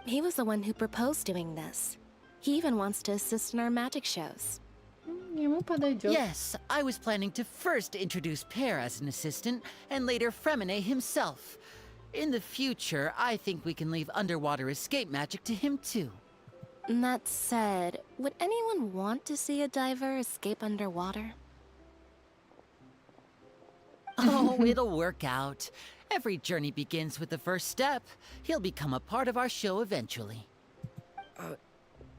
He was the one who proposed doing this. He even wants to assist in our magic shows. Ему подойдет. Yes, I was planning to first introduce Pear as an assistant, and later Fremine himself. In the future, I think we can leave underwater escape magic to him too. That said, would anyone want to see a diver escape underwater? Oh, it'll work out. Every journey begins with the first step. He'll become a part of our show eventually.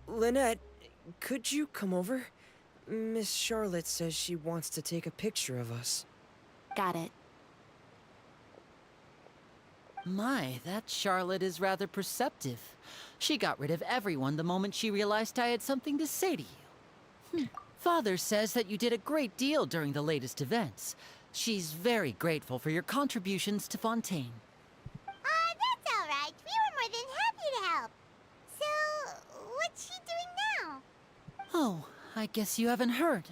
Lynette, could you come over? Miss Charlotte says she wants to take a picture of us. Got it. My, that Charlotte is rather perceptive. She got rid of everyone the moment she realized I had something to say to you. Father says that you did a great deal during the latest events. She's very grateful for your contributions to Fontaine. That's all right. We were more than happy to help. So, what's she doing now? Oh, I guess you haven't heard.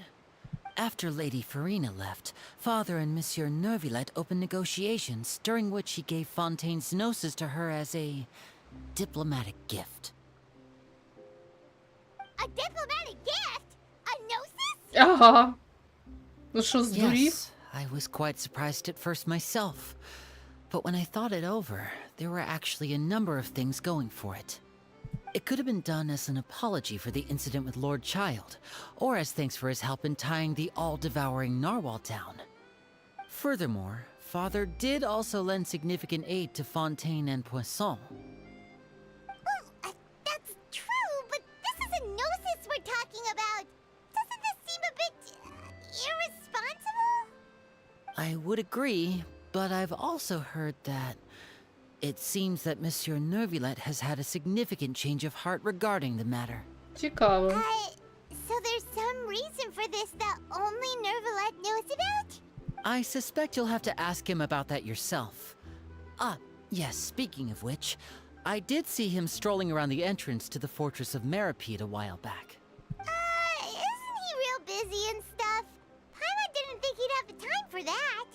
After Lady Farina left, Father and Monsieur Neuvillette opened negotiations, during which he gave Fontaine's gnosis to her as a diplomatic gift. A diplomatic gift? A gnosis? Ага. Ну что, сдурив? Yes, I was quite surprised at first myself. But when I thought it over, there were actually a number of things going for it. It could have been done as an apology for the incident with Lord Child, or as thanks for his help in tying the all-devouring narwhal down. Furthermore, Father did also lend significant aid to Fontaine and Poisson. Well, that's true, but this is a gnosis we're talking about. Doesn't this seem a bit irresponsible? I would agree, but I've also heard that it seems that Monsieur Neuvillette has had a significant change of heart regarding the matter. Цікаво. So there's some reason for this that only Neuvillette knows about? I suspect you'll have to ask him about that yourself. Ah, yes, speaking of which, I did see him strolling around the entrance to the fortress of Meripede a while back. Isn't he real busy and stuff? Paimon didn't think he'd have the time for that.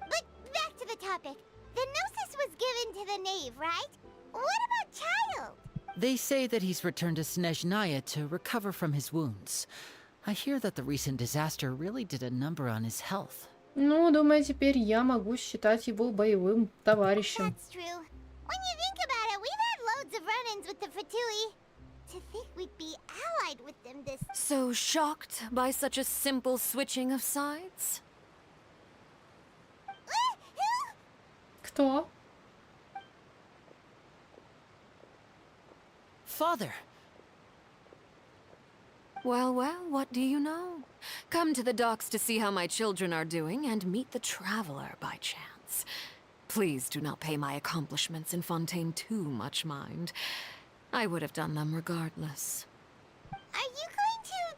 But back to the topic. The gnosis was given to the knave, right? What about Child? They say that he's returned to Snezhnaya to recover from his wounds. I hear that the recent disaster really did a number on his health. Ну, думаю, теперь я могу считать его боевым товарищем. That's true. When you think about it, we've had loads of run-ins with the Fatui. To think we'd be allied with them this... So shocked by such a simple switching of sides? Кто? Father! Well, well, what do you know? Come to the docks to see how my children are doing and meet the traveler by chance. Please do not pay my accomplishments in Fontaine too much mind. I would have done them regardless. Are you going to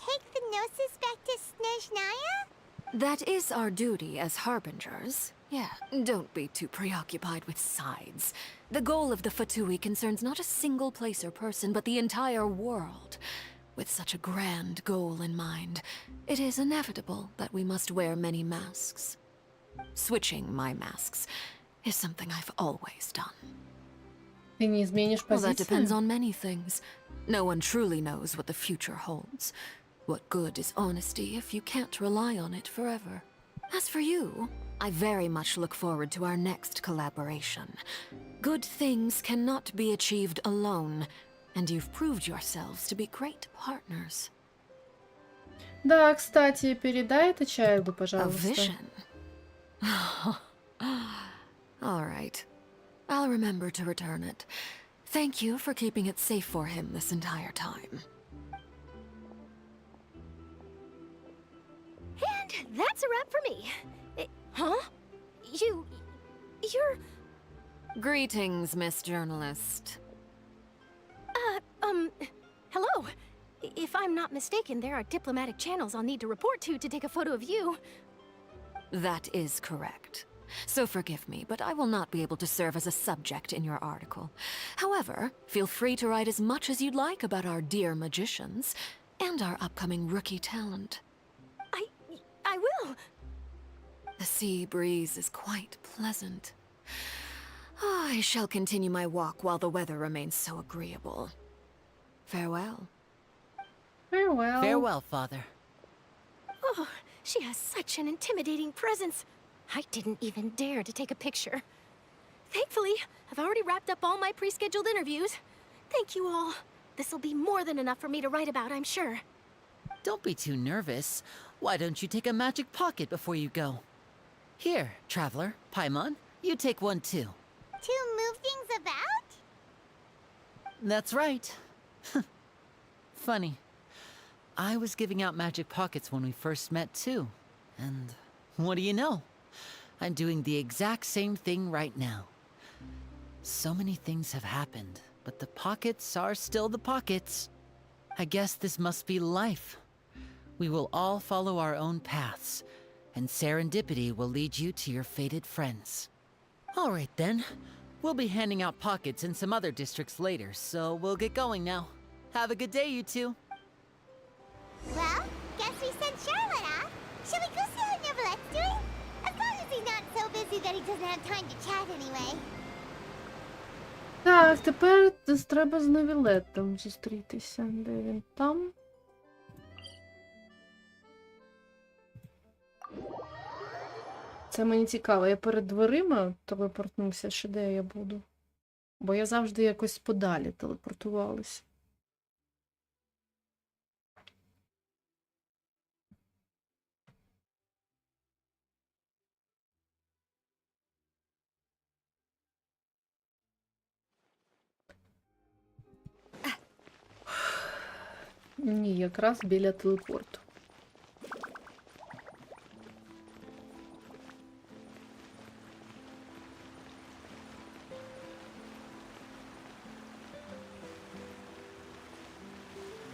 take the gnosis back to Snezhnaya? That is our duty as harbingers. Yeah, don't be too preoccupied with sides. The goal of the Fatui concerns not a single place or person, but the entire world. With such a grand goal in mind, it is inevitable that we must wear many masks. Switching my masks is something I've always done. Ты не изменишь Well, that depends позицию? on many things. No one truly knows what the future holds. What good is honesty if you can't rely on it forever? As for you, I very much look forward to our next collaboration. Good things cannot be achieved alone, and you've proved yourselves to be great partners. Да, кстати, передай это Чайлду, A пожалуйста. vision? All right. I'll remember to return it. Thank you for keeping it safe for him this entire time. And that's a wrap for me. Huh? You're... Greetings, Miss Journalist. Hello. If I'm I'm not mistaken, there are diplomatic channels I'll need to report to take a photo of you. That is correct. So forgive me, but I will not be able to serve as a subject in your article. However, feel free to write as much as you'd like about our dear magicians and our upcoming rookie talent. I will. The sea breeze is quite pleasant. I shall continue my walk while the weather remains so agreeable. Farewell. Farewell. Farewell, Father. Oh, she has such an intimidating presence. I didn't even dare to take a picture. Thankfully, I've already wrapped up all my pre-scheduled interviews. Thank you all. This'll be more than enough for me to write about, I'm sure. Don't be too nervous. Why don't you take a magic pocket before you go? Here, Traveler, Paimon, you take one too. To move things about? That's right. Funny. I was giving out magic pockets when we first met too. And what do you know? I'm doing the exact same thing right now. So many things have happened, but the pockets are still the pockets. I guess this must be life. We will all follow our own paths, and serendipity will lead you to your fated friends. All right then. We'll be handing out pockets in some other districts later, so we'll get going now. Have a good day, you two. Well, guess we sent Charlotte off. Shall we go see how Neverlette's doing? As long as he's not so busy that he doesn't have time to chat anyway. Так, тепер треба з Невілеттом зустрітися. Де він там? Це мені цікаво. Я перед дверима телепортнувся, чи де я буду? Бо я завжди якось подалі телепортувалася. Ні, якраз біля телепорту.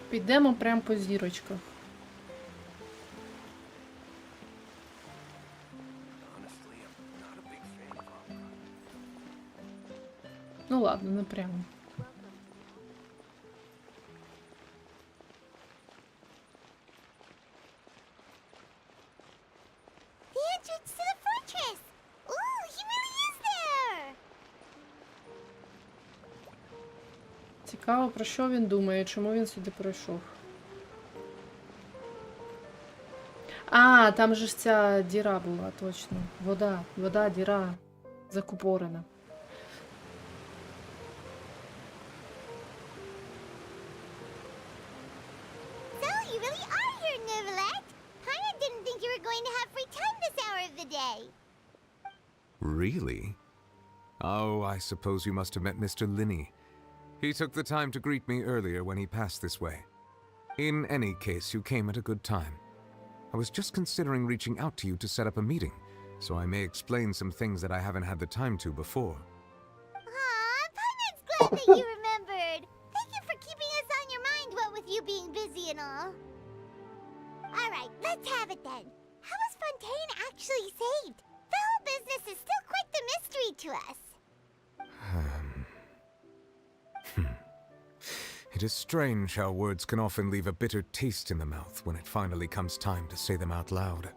Підемо прямо по зірочках. Ну ладно, не прямо. The entrance to the fortress! Ooh, he really is there! Цікаво, про що він думає, чому він сюди прийшов. А, там же ж ця діра була, точно. Вода, діра. Закупорена. So, you really are here, Neverlette! Paimon didn't think you were going to have free time this hour of the day. Really? Oh, I suppose you must have met Mr. Linney. He took the time to greet me earlier when he passed this way. In any case, you came at a good time. I was just considering reaching out to you to set up a meeting, so I may explain some things that I haven't had the time to before. Aw, Paimon's glad that you remembered. Thank you for keeping us on your mind, what with you being busy and all. Alright, let's have it then. How was Fontaine actually saved? The whole business is still quite the mystery to us. It is strange how words can often leave a bitter taste in the mouth when it finally comes time to say them out loud.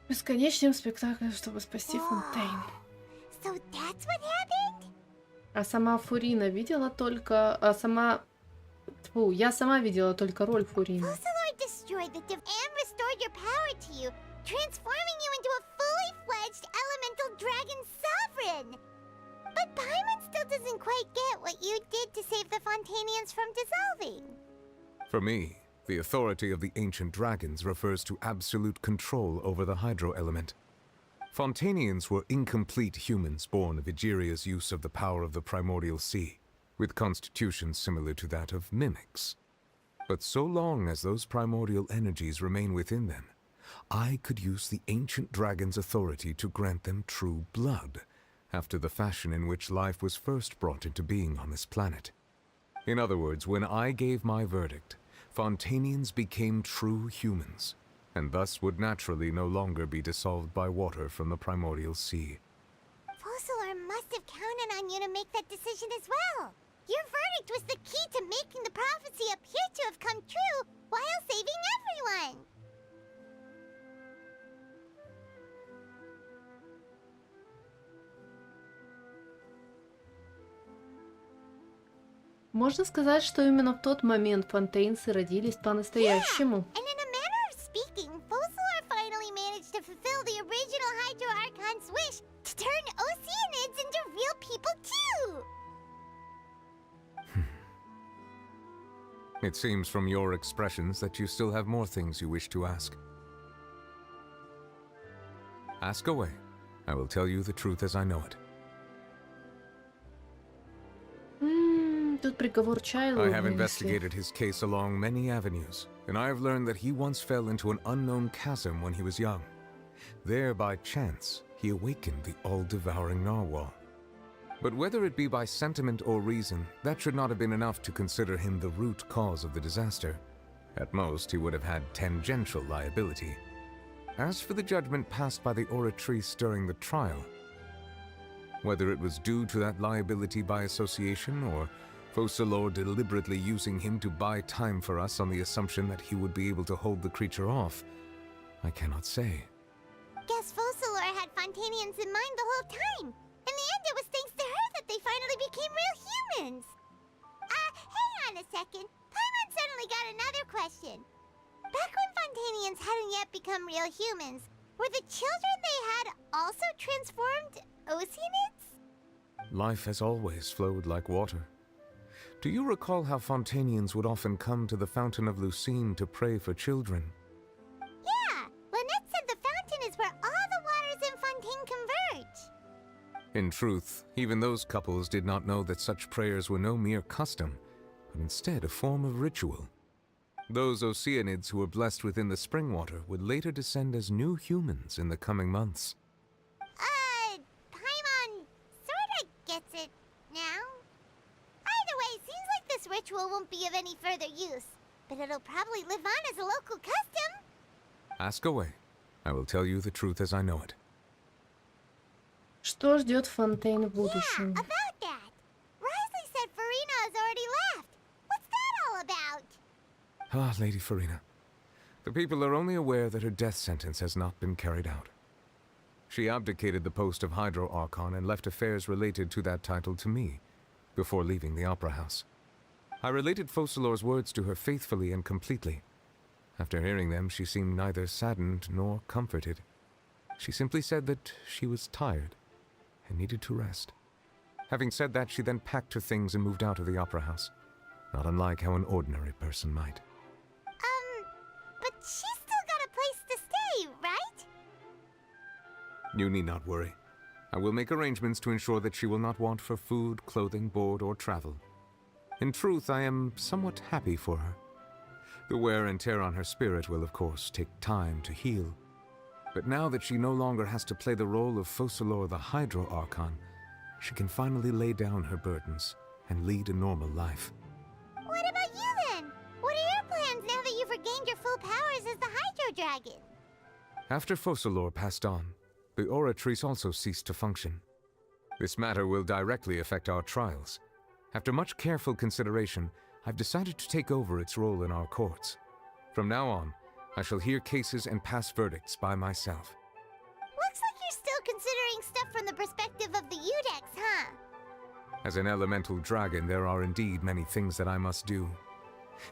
Бесконечным спектаклем, чтобы спасти Фонтейн. So that's what happened? А сама Фурина видела только... я сама видела только роль Фурины. Fusillor destroyed the div and restored your power to you, transforming you into a fully fledged elemental dragon sovereign. But Paimon still doesn't quite get what you did to save the Fontainians from dissolving. For me, the authority of the ancient dragons refers to absolute control over the hydro element. Fontainians were incomplete humans born of Egeria's use of the power of the primordial sea, with constitutions similar to that of mimics. But so long as those primordial energies remain within them, I could use the ancient dragon's authority to grant them true blood, after the fashion in which life was first brought into being on this planet. In other words, when I gave my verdict, Fontanians became true humans, and thus would naturally no longer be dissolved by water from the primordial sea. Fossilor must have counted on you to make that decision as well. Your verdict was the key to making the prophecy appear to have come true while saving everyone. Можно сказать, что именно в тот момент фонтейнцы родились по-настоящему. And in a manner of speaking, Fossilor finally managed to fulfill the original Hydro Archon's wish to turn Oceanids into real people too! It seems from your expressions that you still have more things you wish to ask. Ask away. I will tell you the truth as I know it. Тут приговор Чайлу I have вынесли. investigated his case along many avenues, and I have learned that he once fell into an unknown chasm when he was young. There, by chance, he awakened the all-devouring narwhal. But whether it be by sentiment or reason, that should not have been enough to consider him the root cause of the disaster. At most, he would have had tangential liability. As for the judgment passed by the oratrice during the trial, whether it was due to that liability by association or Fossilor deliberately using him to buy time for us on the assumption that he would be able to hold the creature off, I cannot say. Guess Fossilor had Fontanians in mind the whole time. In the end, it was thanks to her that they finally became real humans. Hang on a second. Paimon suddenly got another question. Back when Fontanians hadn't yet become real humans, were the children they had also transformed Oceanids? Life has always flowed like water. Do you recall how Fontanians would often come to the Fountain of Lucine to pray for children? Yeah, Lynette said the fountain is where all the waters in Fontaine converge. In truth, even those couples did not know that such prayers were no mere custom, but instead a form of ritual. Those Oceanids who were blessed within the spring water would later descend as new humans in the coming months. Paimon sorta gets it now. Either way, seems like this ritual won't be of any further use, but it'll probably live on as a local custom. Ask away. I will tell you the truth as I know it. Что ждет Фонтейн в будущем? About that. Risley said Farina has already left. What's that all about? Ah, Lady Farina. The people are only aware that her death sentence has not been carried out. She abdicated the post of Hydro Archon and left affairs related to that title to me, before leaving the Opera House. I related Fossilor's words to her faithfully and completely. After hearing them, she seemed neither saddened nor comforted. She simply said that she was tired and needed to rest. Having said that, she then packed her things and moved out of the Opera House, not unlike how an ordinary person might. But she's still got a place to stay, right? You need not worry. I will make arrangements to ensure that she will not want for food, clothing, board, or travel. In truth, I am somewhat happy for her. The wear and tear on her spirit will, of course, take time to heal. But now that she no longer has to play the role of Fossilor the Hydro Archon, she can finally lay down her burdens and lead a normal life. What about you then? What are your plans now that you've regained your full powers as the Hydro Dragon? After Fossilor passed on, the Oratrice also ceased to function. This matter will directly affect our trials. After much careful consideration, I've decided to take over its role in our courts. From now on, I shall hear cases and pass verdicts by myself. Looks like you're still considering stuff from the perspective of the Udex, huh? As an elemental dragon, there are indeed many things that I must do.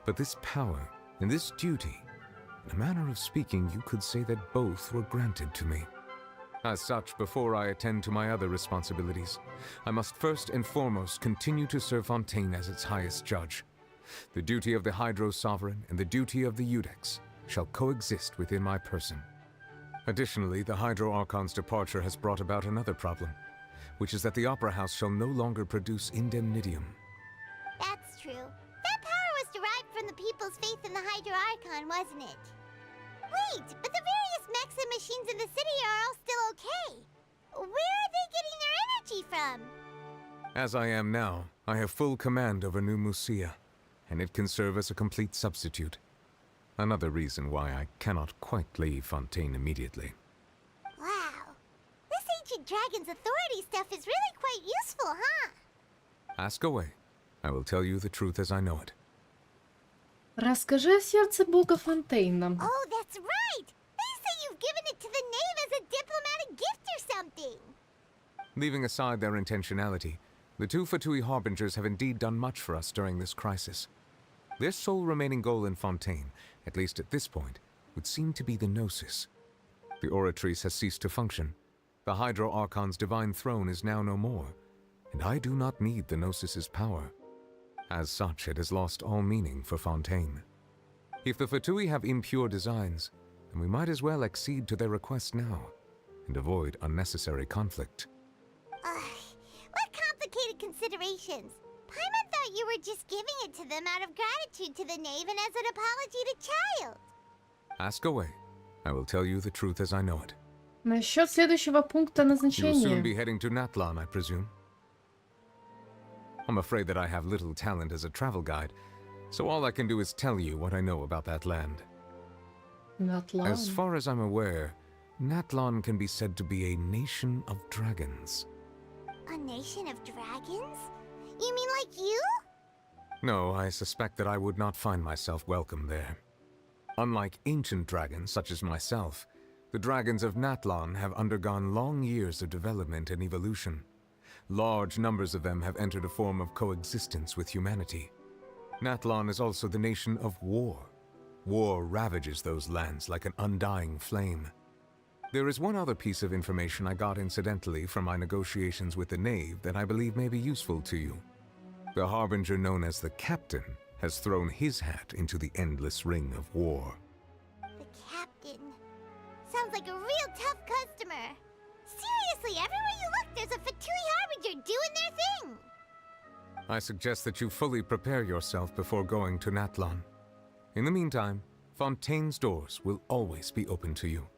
But this power and this duty, in a manner of speaking, you could say that both were granted to me. As such, before I attend to my other responsibilities, I must first and foremost continue to serve Fontaine as its highest judge. The duty of the Hydro Sovereign and the duty of the Udex shall coexist within my person. Additionally, the Hydro Archon's departure has brought about another problem, which is that the Opera House shall no longer produce indemnitium. That's true. That power was derived from the people's faith in the Hydro Archon, wasn't it? Wait, but the very mechs and machines in the city are all still okay. Where are they getting their energy from? As I am now, I have full command over New Musia, and it can serve as a complete substitute. Another reason why I cannot quite leave Fontaine immediately. Wow. This ancient dragon's authority stuff is really quite useful, huh? Ask away. I will tell you the truth as I know it. Розкажи о сердце бога Фонтейна. Oh, that's right! They say you've given it to the knave as a diplomatic gift or something. Leaving aside their intentionality, the two Fatui Harbingers have indeed done much for us during this crisis. Their sole remaining goal in Fontaine, at least at this point, would seem to be the Gnosis. The Oratrice has ceased to function. The Hydro Archon's divine throne is now no more, and I do not need the Gnosis's power. As such, it has lost all meaning for Fontaine. If the Fatui have impure designs, then we might as well accede to their request now, and avoid unnecessary conflict. What complicated considerations. Paimon thought you were just giving it to them out of gratitude to the knave and as an apology to Child. Ask away. I will tell you the truth as I know it. Насчет следующего пункта You will soon назначения. be heading to Natlan, I presume. I'm afraid that I have little talent as a travel guide, so all I can do is tell you what I know about that land. Natlan. As far as I'm aware, Natlan can be said to be a nation of dragons. A nation of dragons? You mean like you? No, I suspect that I would not find myself welcome there. Unlike ancient dragons such as myself, the dragons of Natlan have undergone long years of development and evolution. Large numbers of them have entered a form of coexistence with humanity. Natlan is also the nation of war. War ravages those lands like an undying flame. There is one other piece of information I got incidentally from my negotiations with the knave that I believe may be useful to you. The harbinger known as the Captain has thrown his hat into the endless ring of war. The captain. Sounds like a real tough customer. Seriously, everywhere you look, there's a Fatui Harbinger doing their thing. I suggest that you fully prepare yourself before going to Natlan. In the meantime, Fontaine's doors will always be open to you.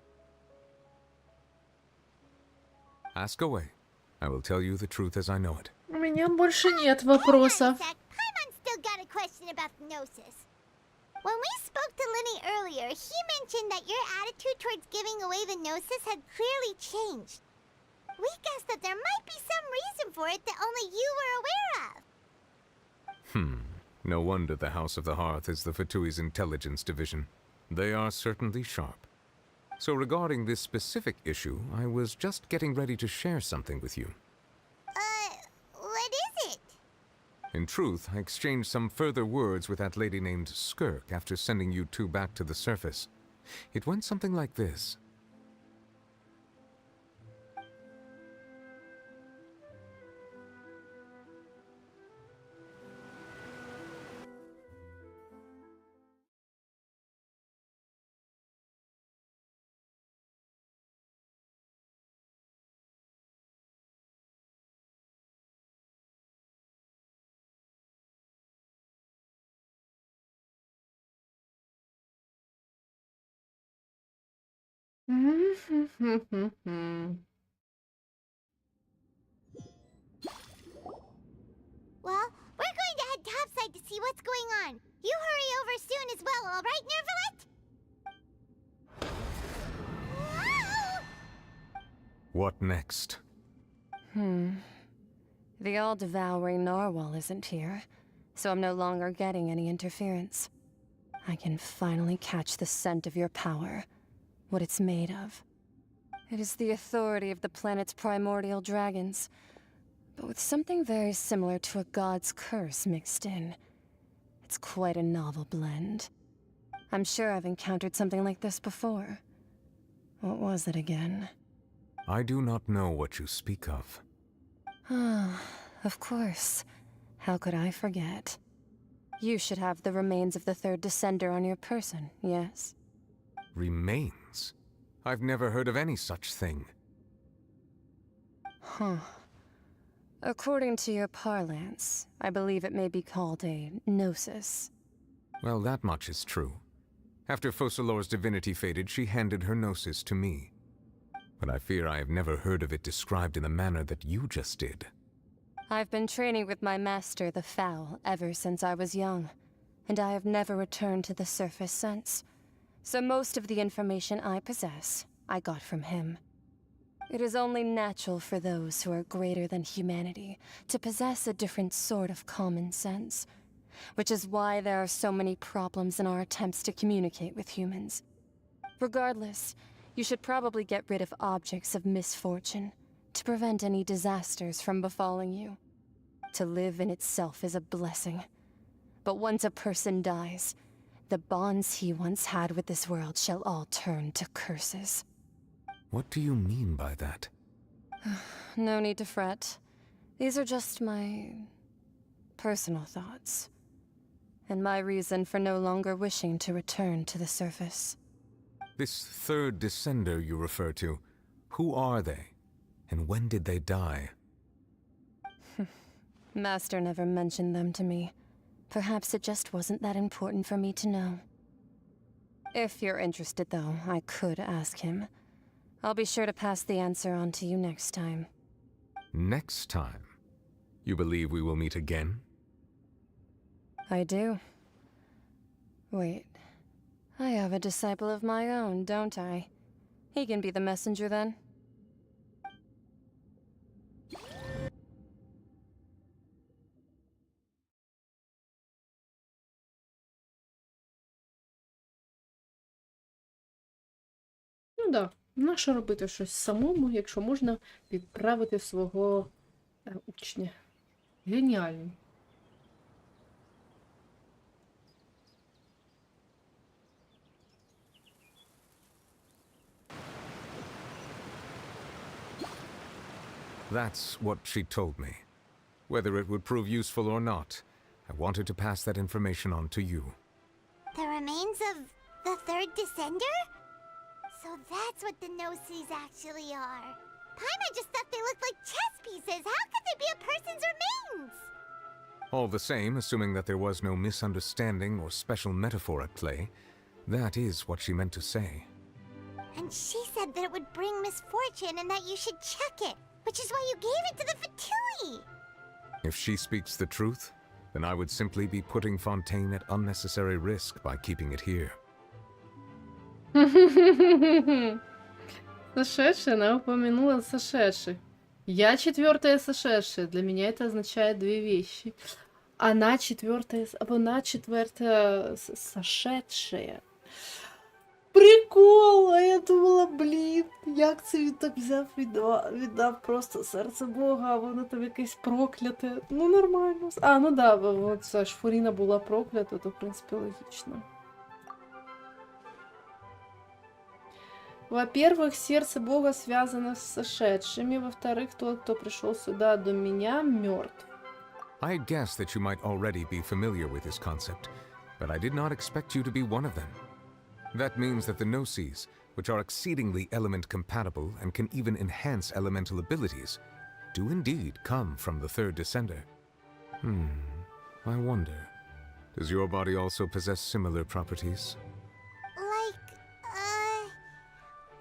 Ask away. I will tell you the truth as I know it. У меня больше нет вопросов. Paimon still got a question about the Gnosis. When we spoke to Linny earlier, he mentioned that your attitude towards giving away the Gnosis had clearly changed. We guessed that there might be some reason for it that only you were aware of. No wonder the House of the Hearth is the Fatui's intelligence division. They are certainly sharp. So regarding this specific issue, I was just getting ready to share something with you. What is it? In truth, I exchanged some further words with that lady named Skirk after sending you two back to the surface. It went something like this. Well, we're going to head topside to see what's going on. You hurry over soon as well, all right, Nervalet? Whoa! What next? The all-devouring narwhal isn't here, so I'm no longer getting any interference. I can finally catch the scent of your power, what it's made of. It is the authority of the planet's primordial dragons, but with something very similar to a god's curse mixed in. It's quite a novel blend. I'm sure I've encountered something like this before. What was it again? I do not know what you speak of. Ah, of course. How could I forget? You should have the remains of the third descender on your person, yes? Remains? I've never heard of any such thing. Huh. According to your parlance, I believe it may be called a gnosis. Well, that much is true. After Focalor's divinity faded, she handed her gnosis to me. But I fear I have never heard of it described in the manner that you just did. I've been training with my master, the Fowl, ever since I was young, and I have never returned to the surface since. So most of the information I possess, I got from him. It is only natural for those who are greater than humanity to possess a different sort of common sense, which is why there are so many problems in our attempts to communicate with humans. Regardless, you should probably get rid of objects of misfortune to prevent any disasters from befalling you. To live in itself is a blessing. But once a person dies, the bonds he once had with this world shall all turn to curses. What do you mean by that? No need to fret. These are just my personal thoughts, and my reason for no longer wishing to return to the surface. This third descender you refer to, who are they? And when did they die? Master never mentioned them to me. Perhaps it just wasn't that important for me to know. If you're interested, though, I could ask him. I'll be sure to pass the answer on to you next time. Next time? You believe we will meet again? I do. Wait. I have a disciple of my own, don't I? He can be the messenger then. Ну да, нащо робити щось самому, якщо можна відправити свого учня. Геніально. That's what she told me. Whether it would prove useful or not, I wanted to pass that information on to you. The remains of the third descender? So that's what the Gnosis actually are. Paimon just thought they looked like chess pieces. How could they be a person's remains? All the same, assuming that there was no misunderstanding or special metaphor at play, that is what she meant to say. And she said that it would bring misfortune and that you should check it, which is why you gave it to the Fatui. If she speaks the truth, then I would simply be putting Fontaine at unnecessary risk by keeping it here. Сошедшая, она упомянула сошедших. Я четвертая сошедшая. Для меня это означает две вещи. Она четвертая сошедшая. Прикол! А я думала, блін, як це він так взяв, віддав просто серце Бога, а воно там якесь прокляте. Ну, нормально. А, ну да, от це ж Фуріна була проклята, то, в принципі, логічно. Во-первых, сердце Бога связано с сошедшими. Во-вторых, тот, кто пришел сюда до меня, мертв. I guess that you might already be familiar with this concept, but I did not expect you to be one of them. That means that the Gnosis, which are exceedingly element-compatible and can even enhance elemental abilities, do indeed come from the third descender. I wonder, does your body also possess similar properties?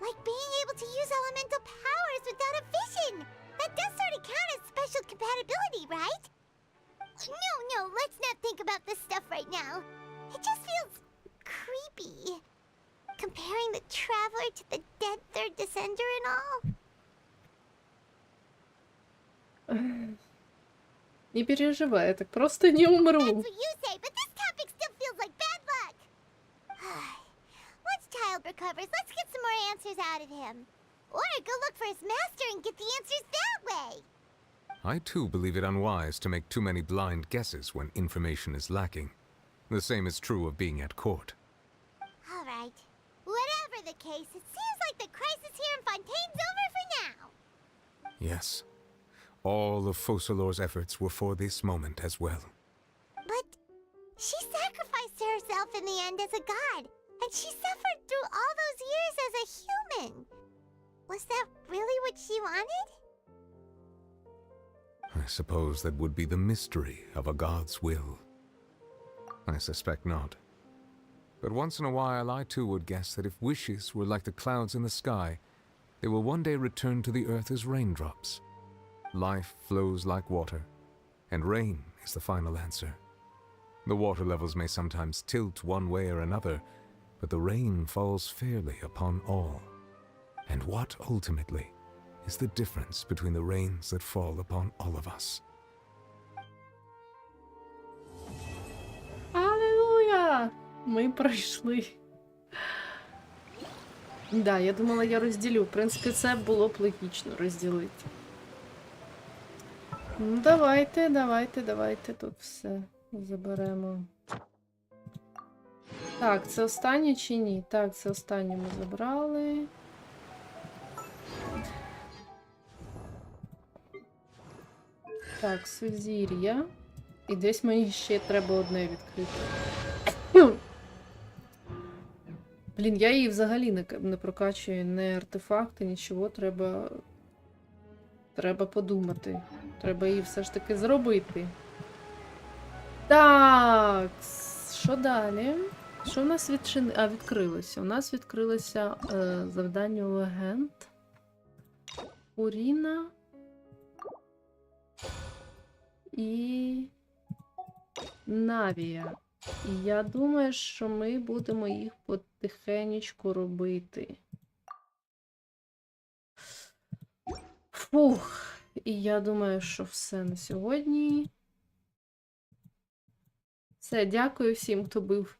Like being able to use elemental powers without a vision. That does sort of count as special compatibility, right? No, let's not think about this stuff right now. It just feels creepy. Comparing the Traveler to the dead third descender and all. Не переживай, я так просто не умру. That's what you say, but this topic still feels like bad luck. Once Child recovers, let's get some more answers out of him. Or go look for his master and get the answers that way. I too believe it unwise to make too many blind guesses when information is lacking. The same is true of being at court. All right. Whatever the case, it seems like the crisis here in Fontaine's over for now. Yes. All of Focalor's efforts were for this moment as well. But she sacrificed herself in the end as a god, and she suffered through all those years as a human. Was that really what she wanted? I suppose that would be the mystery of a god's will. I suspect not. But once in a while, I too would guess that if wishes were like the clouds in the sky, they will one day return to the earth as raindrops. Life flows like water, and rain is the final answer. The water levels may sometimes tilt one way or another, but the rain falls fairly upon all. And what, ultimately, is the difference between the rains that fall upon all of us? Алілуя! Ми пройшли. Да, я думала, я розділю. В принципі, це було б логічно розділити. Ну, давайте тут все заберемо. Так, це останнє чи ні? Так, це останнє ми забрали. Так, сузір'я. І десь мені ще треба одне відкрити. Блін, я її взагалі не прокачую, не артефакти, нічого. Треба подумати. Треба її все ж таки зробити. Так, що далі? Що в нас відкрилося? У нас відкрилося завдання легенд. Уріна. І Навія. І я думаю, що ми будемо їх потихенечку робити. Фух. І я думаю, що все на сьогодні. Все, дякую всім, хто був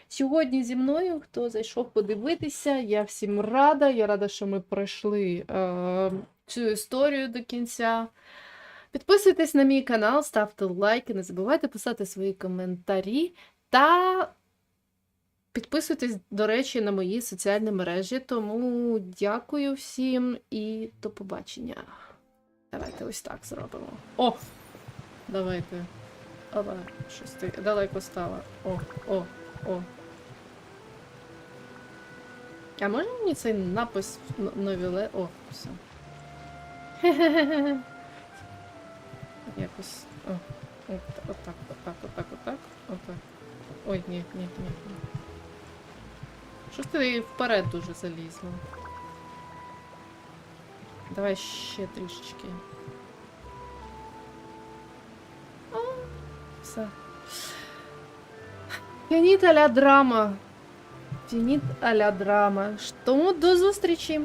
сьогодні зі мною, хто зайшов подивитися. Я всім рада. Я рада, що ми пройшли цю історію до кінця. Підписуйтесь на мій канал, ставте лайки, не забувайте писати свої коментарі та підписуйтесь, до речі, на мої соціальні мережі. Тому дякую всім і до побачення. Давайте ось так зробимо. О! Давайте. Але щось ти далеко стало. О. А можна мені цей напис новіле? О, все. Хе-хе-хе. Якось. Отак. Ой, ні. Що ж ти вперед дуже залізла? Давай ще трішечки. Все. Фініт а-ля драма. Тому до зустрічі.